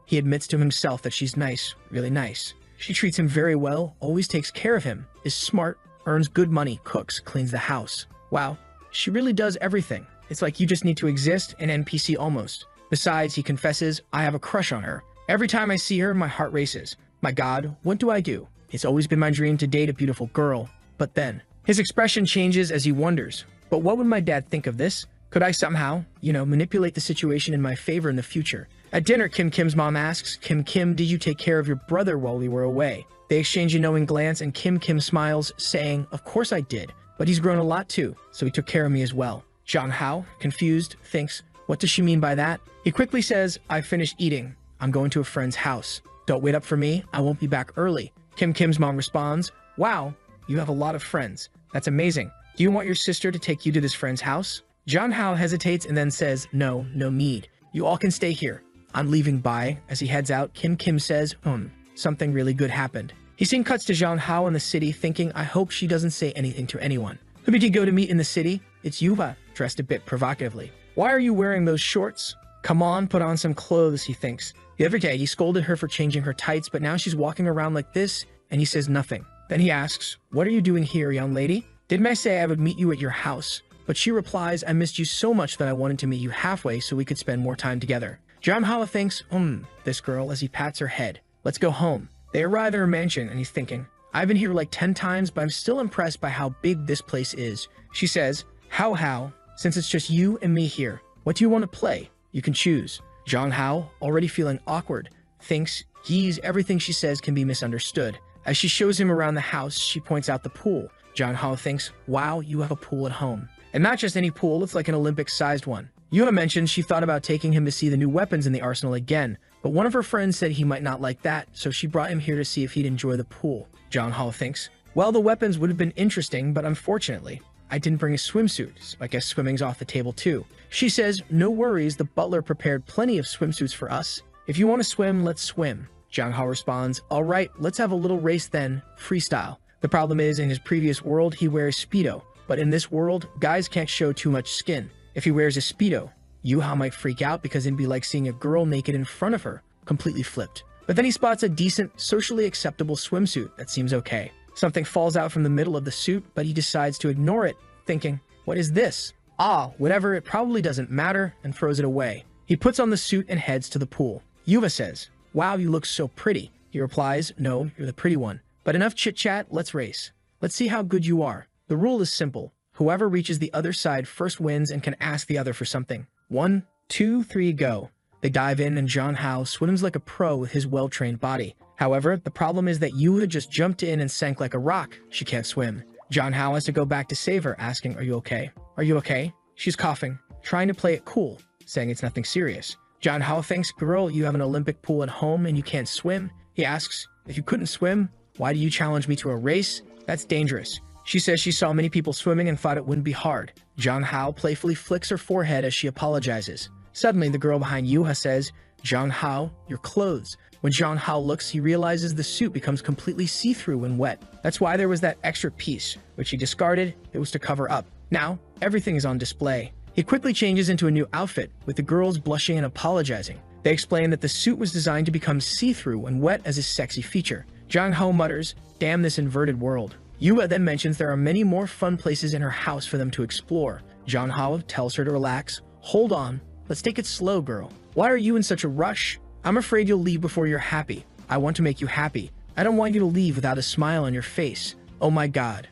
He admits to himself that she's nice, really nice. She treats him very well, always takes care of him, is smart, earns good money, cooks, cleans the house. Wow, she really does everything. It's like you just need to exist, an NPC almost. Besides, he confesses, I have a crush on her. Every time I see her, my heart races. My God, what do I do? It's always been my dream to date a beautiful girl. But then, his expression changes as he wonders, but what would my dad think of this? Could I somehow, manipulate the situation in my favor in the future? At dinner, Kim's mom asks, Kim, did you take care of your brother while we were away? They exchange a knowing glance and Kim smiles, saying, of course I did, but he's grown a lot too, so he took care of me as well. Jong Hao, confused, thinks, what does she mean by that? He quickly says, I finished eating. I'm going to a friend's house. Don't wait up for me. I won't be back early. Kim's mom responds, wow, you have a lot of friends. That's amazing. Do you want your sister to take you to this friend's house? Jong Hao hesitates and then says, no need. You all can stay here. I'm leaving, bye. As he heads out, Kim says, something really good happened. He scene cuts to Jong Hao in the city thinking, I hope she doesn't say anything to anyone. Who did he go to meet in the city? It's Yuva, dressed a bit provocatively. Why are you wearing those shorts? Come on, put on some clothes, he thinks. The other day, he scolded her for changing her tights, but now she's walking around like this, and he says nothing. Then he asks, what are you doing here, young lady? Didn't I say I would meet you at your house? but she replies, I missed you so much that I wanted to meet you halfway so we could spend more time together. Jong Hao thinks, this girl, as he pats her head. Let's go home. They arrive at her mansion and he's thinking, I've been here like 10 times, but I'm still impressed by how big this place is. She says, How, since it's just you and me here, what do you want to play? You can choose. Jong Hao, already feeling awkward, thinks everything she says can be misunderstood. As she shows him around the house, she points out the pool. Jong Hao thinks, wow, you have a pool at home. And not just any pool, it's like an Olympic-sized one. Yuha mentioned she thought about taking him to see the new weapons in the arsenal again, but one of her friends said he might not like that, so she brought him here to see if he'd enjoy the pool. Jong Hao thinks, well, the weapons would have been interesting, but unfortunately, I didn't bring a swimsuit, so I guess swimming's off the table too. She says, no worries, the butler prepared plenty of swimsuits for us. If you want to swim, let's swim. Jong Hao responds, all right, let's have a little race then, freestyle. The problem is, in his previous world, he wears Speedo, but in this world, guys can't show too much skin. If he wears a Speedo, Yuha might freak out because it'd be like seeing a girl naked in front of her, completely flipped. But then he spots a decent, socially acceptable swimsuit that seems okay. Something falls out from the middle of the suit, but he decides to ignore it, thinking, what is this? Whatever, it probably doesn't matter, and throws it away. He puts on the suit and heads to the pool. Yuha says, wow, you look so pretty. He replies, no, you're the pretty one. But enough chit-chat, let's race. Let's see how good you are. The rule is simple. Whoever reaches the other side first wins and can ask the other for something. 1, 2, 3, go. They dive in and Jong Hao swims like a pro with his well-trained body. However, the problem is that Yuha just jumped in and sank like a rock. She can't swim. Jong Hao has to go back to save her, asking, are you okay? Are you okay? She's coughing, trying to play it cool, saying it's nothing serious. Jong Hao thinks, girl, you have an Olympic pool at home and you can't swim? He asks, if you couldn't swim, why do you challenge me to a race? That's dangerous. She says she saw many people swimming and thought it wouldn't be hard. Jong Hao playfully flicks her forehead as she apologizes. Suddenly, the girl behind Yuha says, Jong Hao, your clothes. When Jong Hao looks, he realizes the suit becomes completely see-through when wet. That's why there was that extra piece, which he discarded. It was to cover up. Now, everything is on display. He quickly changes into a new outfit, with the girls blushing and apologizing. They explain that the suit was designed to become see-through when wet as a sexy feature. Jong Hao mutters, damn this inverted world. Yuha then mentions there are many more fun places in her house for them to explore. Jong Hao tells her to relax. Hold on. Let's take it slow, girl. Why are you in such a rush? I'm afraid you'll leave before you're happy. I want to make you happy. I don't want you to leave without a smile on your face. Oh my god.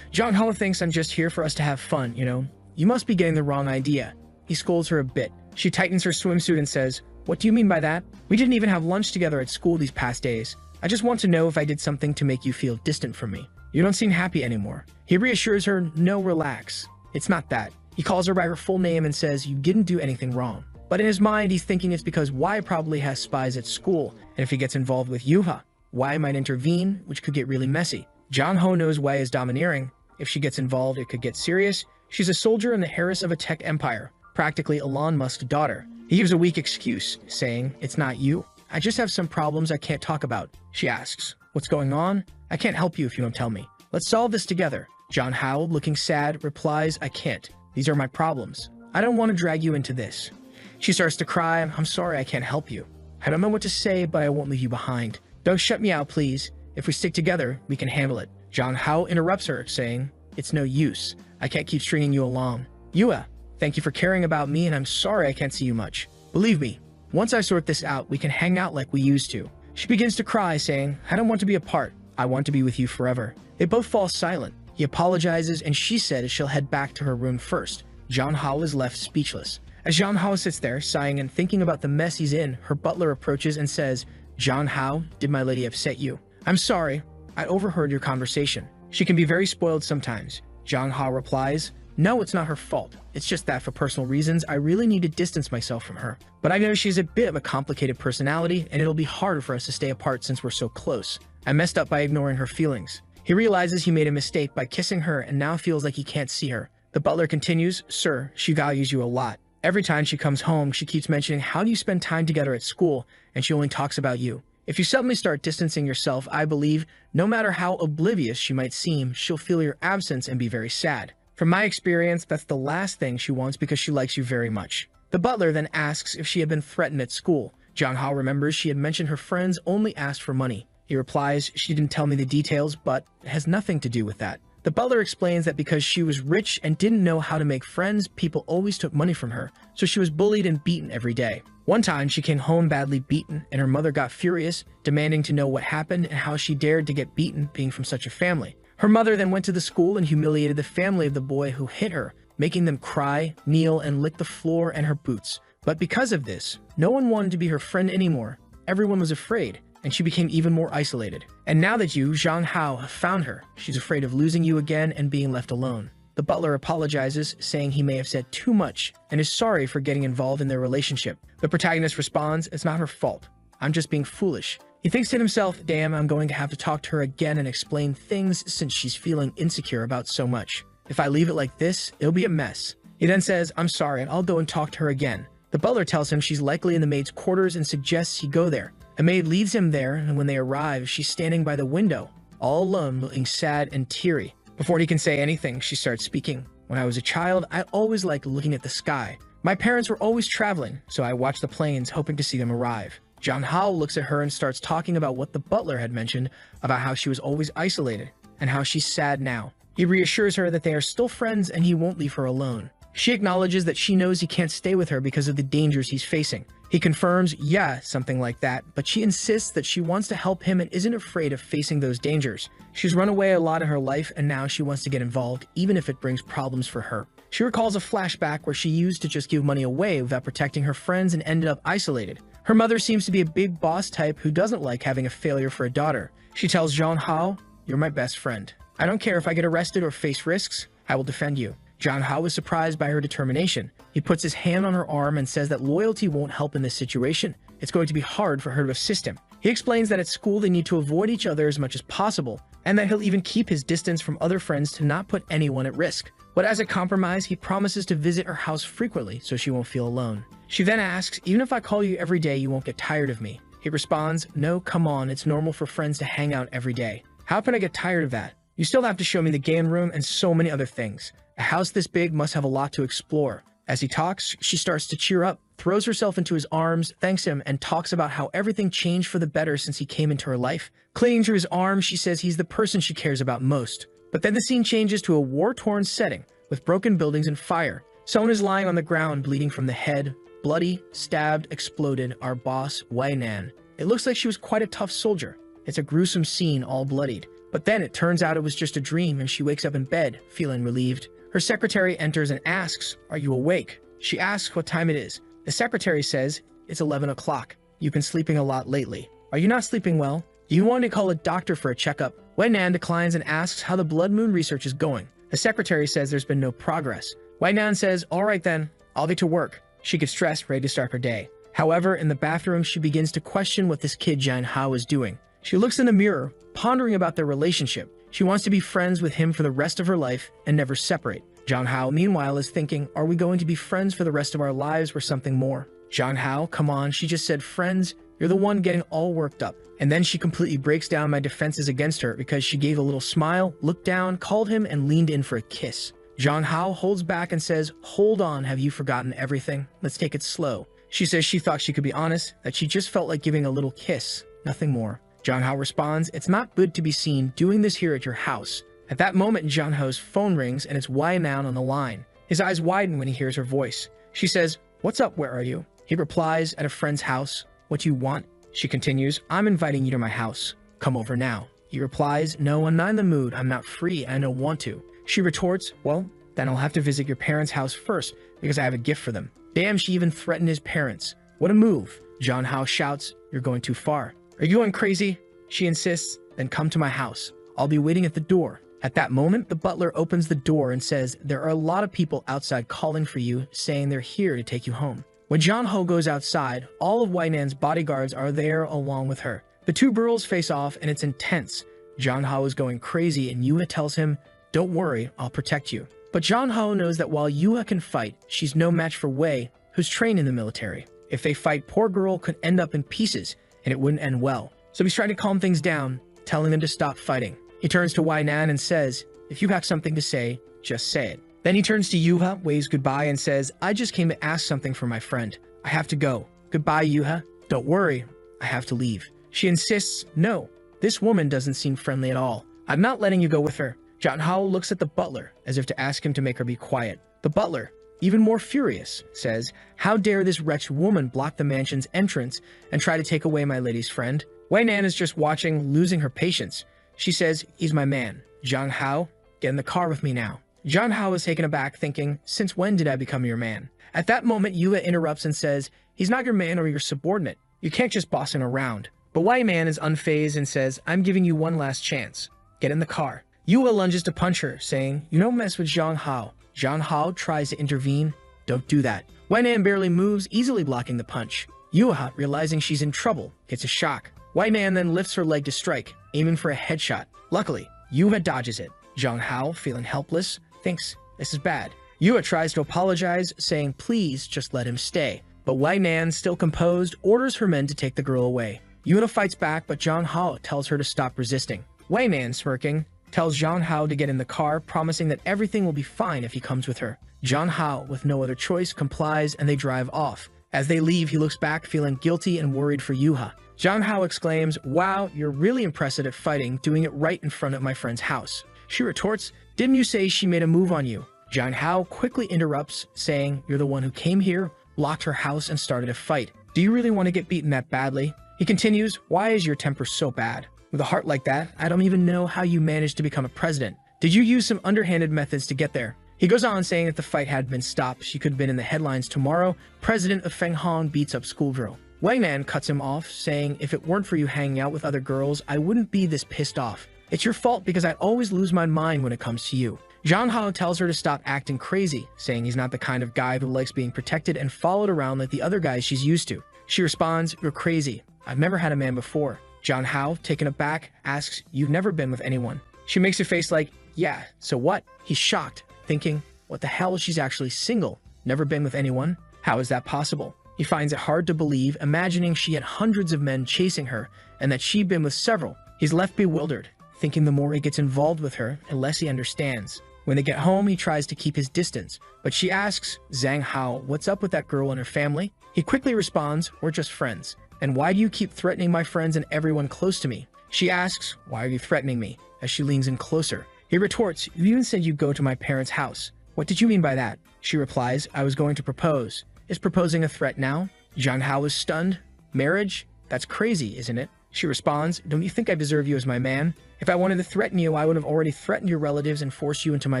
Jong Hao thinks I'm just here for us to have fun, you know? You must be getting the wrong idea. He scolds her a bit. She tightens her swimsuit and says, what do you mean by that? We didn't even have lunch together at school these past days. I just want to know if I did something to make you feel distant from me. You don't seem happy anymore. He reassures her, no, relax. It's not that. He calls her by her full name and says, you didn't do anything wrong. But in his mind, he's thinking it's because Y probably has spies at school, and if he gets involved with Yuha, Y might intervene, which could get really messy. Jong Hao knows Y is domineering. If she gets involved, it could get serious. She's a soldier and the heiress of a tech empire, practically Elon Musk's daughter. He gives a weak excuse, saying, it's not you. I just have some problems I can't talk about. She asks, what's going on? I can't help you if you don't tell me. Let's solve this together. Jong Hao, looking sad, replies, I can't. These are my problems. I don't want to drag you into this. She starts to cry. I'm sorry I can't help you. I don't know what to say, but I won't leave you behind. Don't shut me out, please. If we stick together, we can handle it. Jong Hao interrupts her, saying, it's no use. I can't keep stringing you along. Yuha, thank you for caring about me, and I'm sorry I can't see you much. Believe me, once I sort this out, we can hang out like we used to. She begins to cry, saying, I don't want to be apart. I want to be with you forever. They both fall silent. He apologizes, and she says she'll head back to her room first. Jong Hao is left speechless. As Jong Hao sits there, sighing and thinking about the mess he's in, her butler approaches and says, Jong Hao, did my lady upset you? I'm sorry. I overheard your conversation. She can be very spoiled sometimes. Jong Hao replies, no, it's not her fault. It's just that for personal reasons, I really need to distance myself from her. But I know she's a bit of a complicated personality, and it'll be harder for us to stay apart since we're so close. I messed up by ignoring her feelings. He realizes he made a mistake by kissing her and now feels like he can't see her. The butler continues, sir, she values you a lot. Every time she comes home, she keeps mentioning how do you spend time together at school, and she only talks about you. If you suddenly start distancing yourself, I believe, no matter how oblivious she might seem, she'll feel your absence and be very sad. From my experience, that's the last thing she wants because she likes you very much. The butler then asks if she had been threatened at school. Jong Hao remembers she had mentioned her friends only asked for money. He replies, she didn't tell me the details, but it has nothing to do with that. The butler explains that because she was rich and didn't know how to make friends, people always took money from her, so she was bullied and beaten every day. One time, she came home badly beaten, and her mother got furious, demanding to know what happened and how she dared to get beaten being from such a family. Her mother then went to the school and humiliated the family of the boy who hit her, making them cry, kneel, and lick the floor and her boots. But because of this, no one wanted to be her friend anymore. Everyone was afraid, and she became even more isolated. And now that you, Zhang Hao, have found her, she's afraid of losing you again and being left alone. The butler apologizes, saying he may have said too much, and is sorry for getting involved in their relationship. The protagonist responds, "It's not her fault. I'm just being foolish." He thinks to himself, damn, I'm going to have to talk to her again and explain things since she's feeling insecure about so much. If I leave it like this, it'll be a mess. He then says, I'm sorry, and I'll go and talk to her again. The butler tells him she's likely in the maid's quarters and suggests he go there. A maid leads him there, and when they arrive, she's standing by the window, all alone, looking sad and teary. Before he can say anything, she starts speaking. When I was a child, I always liked looking at the sky. My parents were always traveling, so I watched the planes, hoping to see them arrive. Zhang Hao looks at her and starts talking about what the butler had mentioned about how she was always isolated and how she's sad now. He reassures her that they are still friends and he won't leave her alone. She acknowledges that she knows he can't stay with her because of the dangers he's facing. He confirms, yeah, something like that, but she insists that she wants to help him and isn't afraid of facing those dangers. She's run away a lot in her life and now she wants to get involved, even if it brings problems for her. She recalls a flashback where she used to just give money away without protecting her friends and ended up isolated. Her mother seems to be a big boss type who doesn't like having a failure for a daughter. She tells Zhang Hao, you're my best friend. I don't care if I get arrested or face risks, I will defend you. Zhang Hao is surprised by her determination. He puts his hand on her arm and says that loyalty won't help in this situation. It's going to be hard for her to assist him. He explains that at school they need to avoid each other as much as possible, and that he'll even keep his distance from other friends to not put anyone at risk. But as a compromise, he promises to visit her house frequently so she won't feel alone. She then asks, even if I call you every day, you won't get tired of me. He responds, no, come on, it's normal for friends to hang out every day. How can I get tired of that? You still have to show me the game room and so many other things. A house this big must have a lot to explore. As he talks, she starts to cheer up, throws herself into his arms, thanks him, and talks about how everything changed for the better since he came into her life. Clinging to his arm, she says he's the person she cares about most. But then the scene changes to a war-torn setting, with broken buildings and fire. Someone is lying on the ground, bleeding from the head. Bloody, stabbed, exploded, our boss, Wei Nan. It looks like she was quite a tough soldier. It's a gruesome scene, all bloodied. But then it turns out it was just a dream and she wakes up in bed, feeling relieved. Her secretary enters and asks, are you awake? She asks what time it is. The secretary says, it's 11 o'clock. You've been sleeping a lot lately. Are you not sleeping well? Do you want to call a doctor for a checkup? Wei Nan declines and asks how the blood moon research is going. The secretary says there's been no progress. Wei Nan says, all right then, I'll get to work. She gets dressed, ready to start her day. However, in the bathroom, she begins to question what this kid Zhang Hao is doing. She looks in the mirror, pondering about their relationship. She wants to be friends with him for the rest of her life and never separate. Zhang Hao, meanwhile, is thinking, are we going to be friends for the rest of our lives or something more? Zhang Hao, come on, she just said friends. You're the one getting all worked up. And then she completely breaks down my defenses against her because she gave a little smile, looked down, called him, and leaned in for a kiss. Zhang Hao holds back and says, hold on, have you forgotten everything? Let's take it slow. She says she thought she could be honest, that she just felt like giving a little kiss, nothing more. Zhang Hao responds, it's not good to be seen doing this here at your house. At that moment, Zhang Hao's phone rings and it's Wei Nan on the line. His eyes widen when he hears her voice. She says, what's up, where are you? He replies, at a friend's house. What do you want? She continues, I'm inviting you to my house. Come over now. He replies, no, I'm not in the mood, I'm not free, and I don't want to. She retorts, well, then I'll have to visit your parents' house first because I have a gift for them. Damn, she even threatened his parents. What a move. Zhang Hao shouts, you're going too far. Are you going crazy? She insists, then come to my house. I'll be waiting at the door. At that moment, the butler opens the door and says, there are a lot of people outside calling for you, saying they're here to take you home. When Zhang Hao goes outside, all of Wei Nan's bodyguards are there along with her. The two girls face off and it's intense. Zhang Hao is going crazy and Yuha tells him, don't worry, I'll protect you. But Zhang Hao knows that while Yuha can fight, she's no match for Wei, who's trained in the military. If they fight, poor girl could end up in pieces, and it wouldn't end well. So he's trying to calm things down, telling them to stop fighting. He turns to Wei Nan and says, if you have something to say, just say it. Then he turns to Yuha, waves goodbye, and says, I just came to ask something from my friend. I have to go. Goodbye, Yuha. Don't worry, I have to leave. She insists, no, this woman doesn't seem friendly at all. I'm not letting you go with her. Jang Hao looks at the butler as if to ask him to make her be quiet. The butler, even more furious, says, "How dare this wretched woman block the mansion's entrance and try to take away my lady's friend?" Wei Nan is just watching, losing her patience. She says, "He's my man. Jang Hao, get in the car with me now." Jang Hao is taken aback, thinking, "Since when did I become your man?" At that moment, Yue interrupts and says, "He's not your man or your subordinate. You can't just boss him around." But Wei Man is unfazed and says, "I'm giving you one last chance. Get in the car." Yue lunges to punch her, saying, "You don't mess with Jang Hao." Jang Hao tries to intervene. "Don't do that." Wei Nan barely moves, easily blocking the punch. Yue, realizing she's in trouble, gets a shock. Wei Man then lifts her leg to strike, aiming for a headshot. Luckily, Yue dodges it. Jang Hao, feeling helpless, thinks this is bad. Yue tries to apologize, saying please just let him stay. But Wei Nan, still composed, orders her men to take the girl away. Yue fights back, but Jang Hao tells her to stop resisting. Wei Nan, smirking, tells Jang Hao to get in the car, promising that everything will be fine if he comes with her. Jang Hao, with no other choice, complies and they drive off. As they leave, he looks back, feeling guilty and worried for Yuha. Jang Hao exclaims, "Wow, you're really impressive at fighting, doing it right in front of my friend's house." She retorts, "Didn't you say she made a move on you?" Jang Hao quickly interrupts, saying, "You're the one who came here, blocked her house, and started a fight. Do you really want to get beaten that badly?" He continues, "Why is your temper so bad? With a heart like that, I don't even know how you managed to become a president. Did you use some underhanded methods to get there?" He goes on saying if the fight had been stopped, she could have been in the headlines tomorrow. President of Feng Hong beats up schoolgirl. Wei Man cuts him off, saying, "If it weren't for you hanging out with other girls, I wouldn't be this pissed off. It's your fault because I always lose my mind when it comes to you." Jang Hao tells her to stop acting crazy, saying he's not the kind of guy who likes being protected and followed around like the other guys she's used to. She responds, "You're crazy. I've never had a man before." Jang Hao, taken aback, asks, "You've never been with anyone?" She makes a face like, "Yeah, so what?" He's shocked, thinking, what the hell, she's actually single, never been with anyone? How is that possible? He finds it hard to believe, imagining she had hundreds of men chasing her and that she'd been with several. He's left bewildered, thinking the more he gets involved with her, the less he understands. When they get home, he tries to keep his distance, but she asks Zhang Hao what's up with that girl and her family. He quickly responds, "We're just friends." "And why do you keep threatening my friends and everyone close to me?" She asks, "Why are you threatening me?" as she leans in closer. He retorts, "You even said you'd go to my parents' house. What did you mean by that?" She replies, "I was going to propose." Is proposing a threat now? Jang Hao is stunned. Marriage? That's crazy, isn't it? She responds, "Don't you think I deserve you as my man? If I wanted to threaten you, I would have already threatened your relatives and forced you into my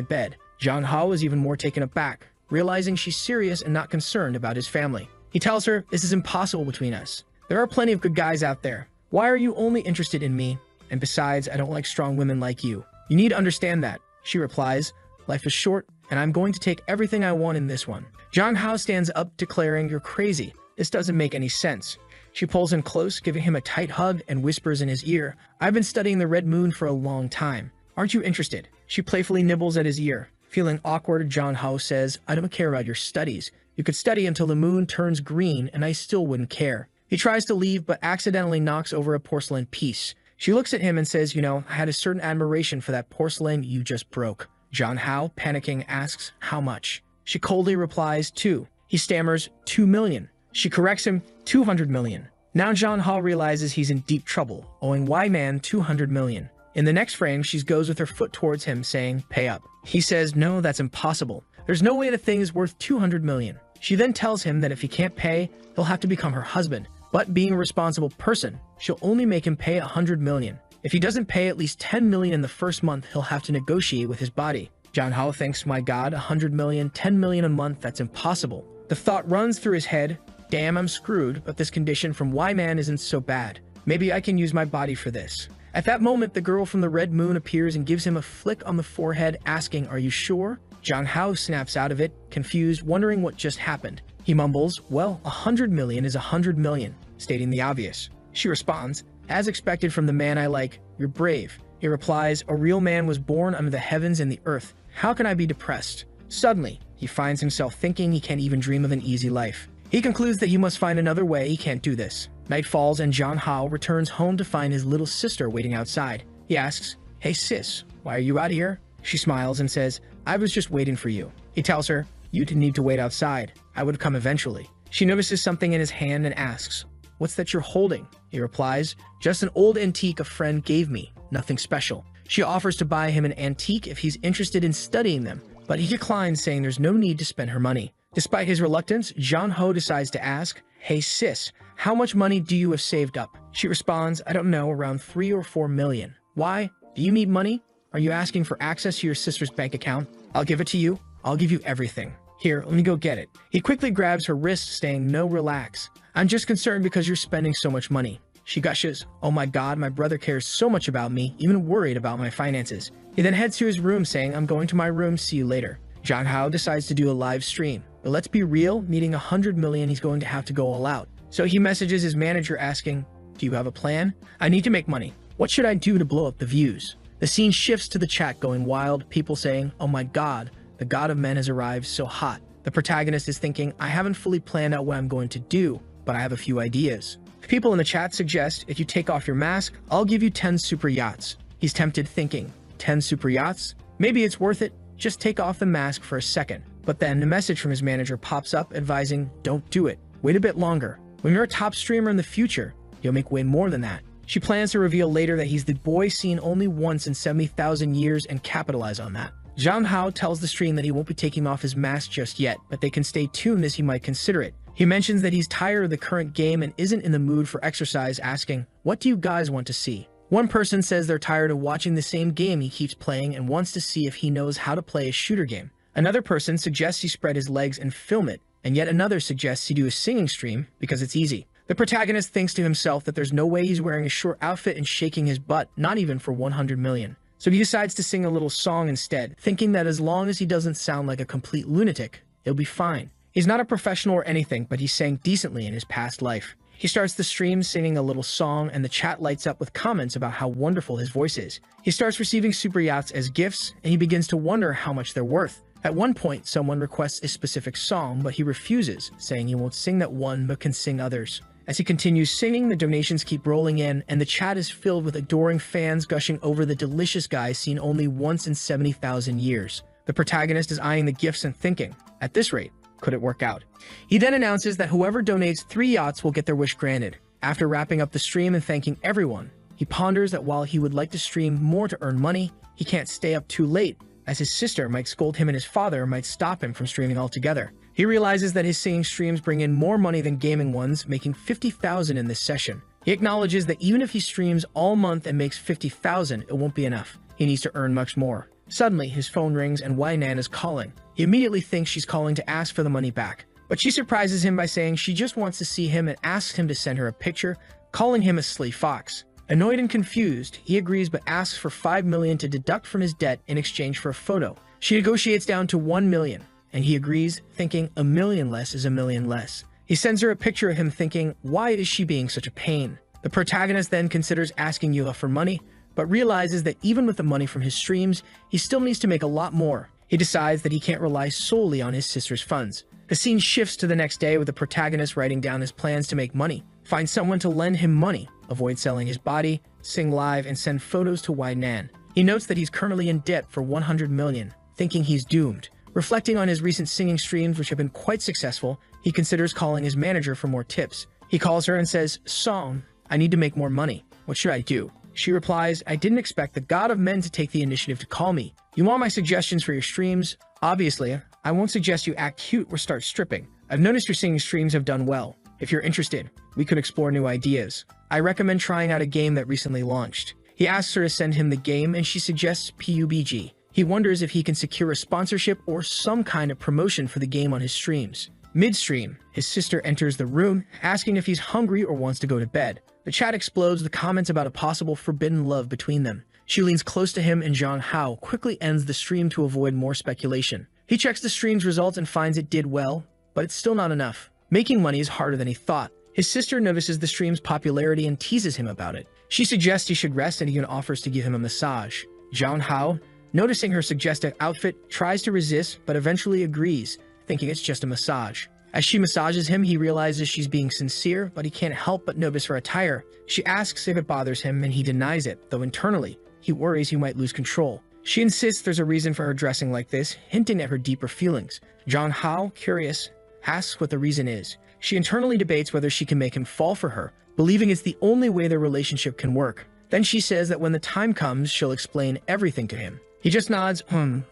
bed." Jang Hao is even more taken aback, realizing she's serious and not concerned about his family. He tells her, "This is impossible between us. There are plenty of good guys out there. Why are you only interested in me? And besides, I don't like strong women like you. You need to understand that." She replies, "Life is short, and I'm going to take everything I want in this one." Jang Hao stands up, declaring, "You're crazy. This doesn't make any sense." She pulls him close, giving him a tight hug, and whispers in his ear, "I've been studying the Red Moon for a long time. Aren't you interested?" She playfully nibbles at his ear. Feeling awkward, Jang Hao says, "I don't care about your studies. You could study until the moon turns green, and I still wouldn't care." He tries to leave, but accidentally knocks over a porcelain piece. She looks at him and says, "You know, I had a certain admiration for that porcelain you just broke." Jang Hao, panicking, asks, "How much?" She coldly replies, 2. He stammers, 2 million. She corrects him, 200 million. Now Jang Hao realizes he's in deep trouble, owing Wei Man 200 million. In the next frame, she goes with her foot towards him, saying, "Pay up." He says, "No, that's impossible. There's no way the thing is worth 200 million. She then tells him that if he can't pay, he'll have to become her husband. But being a responsible person, she'll only make him pay 100 million. If he doesn't pay at least 10 million in the first month, he'll have to negotiate with his body. Jang Hao thinks, my god, 100 million, 10 million a month, that's impossible. The thought runs through his head, damn, I'm screwed, but this condition from Wei Man isn't so bad. Maybe I can use my body for this. At that moment, the girl from the Red Moon appears and gives him a flick on the forehead, asking, "Are you sure?" Jang Hao snaps out of it, confused, wondering what just happened. He mumbles, "Well, 100 million is 100 million, stating the obvious. She responds, "As expected from the man I like, you're brave." He replies, "A real man was born under the heavens and the earth. How can I be depressed?" Suddenly, he finds himself thinking he can't even dream of an easy life. He concludes that he must find another way. He can't do this. Night falls and Jang Hao returns home to find his little sister waiting outside. He asks, "Hey sis, why are you out here?" She smiles and says, "I was just waiting for you." He tells her, "You didn't need to wait outside. I would come eventually." She notices something in his hand and asks, "What's that you're holding?" He replies, "Just an old antique a friend gave me. Nothing special." She offers to buy him an antique if he's interested in studying them, but he declines, saying there's no need to spend her money. Despite his reluctance, Jong-ho decides to ask, "Hey sis, how much money do you have saved up?" She responds, "I don't know, around 3 or 4 million. Why? Do you need money? Are you asking for access to your sister's bank account? I'll give it to you. I'll give you everything. Here, let me go get it." He quickly grabs her wrist, saying, "No, relax. I'm just concerned because you're spending so much money." She gushes, "Oh my god, my brother cares so much about me, even worried about my finances." He then heads to his room, saying, "I'm going to my room, see you later." Jong-ho decides to do a live stream. But let's be real, needing 100 million, he's going to have to go all out. So he messages his manager asking, "Do you have a plan? I need to make money. What should I do to blow up the views?" The scene shifts to the chat going wild, people saying, "Oh my god, the god of men has arrived, so hot." The protagonist is thinking, "I haven't fully planned out what I'm going to do, but I have a few ideas." People in the chat suggest, "If you take off your mask, I'll give you 10 super yachts." He's tempted, thinking, 10 super yachts? Maybe it's worth it. Just take off the mask for a second. But then a message from his manager pops up advising, "Don't do it. Wait a bit longer. When you're a top streamer in the future, you'll make way more than that." She plans to reveal later that he's the boy seen only once in 70,000 years and capitalize on that. Jong-ho tells the stream that he won't be taking off his mask just yet, but they can stay tuned as he might consider it. He mentions that he's tired of the current game and isn't in the mood for exercise, asking, "What do you guys want to see?" One person says they're tired of watching the same game he keeps playing and wants to see if he knows how to play a shooter game. Another person suggests he spread his legs and film it, and yet another suggests he do a singing stream because it's easy. The protagonist thinks to himself that there's no way he's wearing a short outfit and shaking his butt, not even for 100 million. So he decides to sing a little song instead, thinking that as long as he doesn't sound like a complete lunatic, he'll be fine. He's not a professional or anything, but he sang decently in his past life. He starts the stream singing a little song, and the chat lights up with comments about how wonderful his voice is. He starts receiving super yachts as gifts, and he begins to wonder how much they're worth. At one point, someone requests a specific song, but he refuses, saying he won't sing that one but can sing others. As he continues singing, the donations keep rolling in, and the chat is filled with adoring fans gushing over the delicious guy seen only once in 70,000 years. The protagonist is eyeing the gifts and thinking, at this rate, could it work out? He then announces that whoever donates 3 yachts will get their wish granted. After wrapping up the stream and thanking everyone, he ponders that while he would like to stream more to earn money, he can't stay up too late, as his sister might scold him and his father might stop him from streaming altogether. He realizes that his singing streams bring in more money than gaming ones, making 50,000 in this session. He acknowledges that even if he streams all month and makes 50,000, it won't be enough. He needs to earn much more. Suddenly, his phone rings and Wainan is calling. He immediately thinks she's calling to ask for the money back, but she surprises him by saying she just wants to see him and asks him to send her a picture, calling him a silly fox. Annoyed and confused, he agrees but asks for 5 million to deduct from his debt in exchange for a photo. She negotiates down to 1 million, and he agrees, thinking a million less is a million less. He sends her a picture of him thinking, why is she being such a pain? The protagonist then considers asking Yuha for money, but realizes that even with the money from his streams, he still needs to make a lot more. He decides that he can't rely solely on his sister's funds. The scene shifts to the next day with the protagonist writing down his plans to make money, find someone to lend him money, avoid selling his body, sing live, and send photos to Wainan. He notes that he's currently in debt for 100 million, thinking he's doomed. Reflecting on his recent singing streams, which have been quite successful, he considers calling his manager for more tips. He calls her and says, "Song, I need to make more money. What should I do?" She replies, "I didn't expect the god of men to take the initiative to call me. You want my suggestions for your streams? Obviously, I won't suggest you act cute or start stripping. I've noticed your singing streams have done well. If you're interested, we could explore new ideas. I recommend trying out a game that recently launched." He asks her to send him the game, and she suggests PUBG. He wonders if he can secure a sponsorship or some kind of promotion for the game on his streams. Mid-stream, his sister enters the room, asking if he's hungry or wants to go to bed. The chat explodes with comments about a possible forbidden love between them. She leans close to him, and Jong-ho quickly ends the stream to avoid more speculation. He checks the stream's results and finds it did well, but it's still not enough. Making money is harder than he thought. His sister notices the stream's popularity and teases him about it. She suggests he should rest, and he even offers to give him a massage. Jong-ho, noticing her suggested outfit, tries to resist, but eventually agrees, thinking it's just a massage. As she massages him, he realizes she's being sincere, but he can't help but notice her attire. She asks if it bothers him, and he denies it, though internally, he worries he might lose control. She insists there's a reason for her dressing like this, hinting at her deeper feelings. Jong-ho, curious, asks what the reason is. She internally debates whether she can make him fall for her, believing it's the only way their relationship can work. Then she says that when the time comes, she'll explain everything to him. He just nods,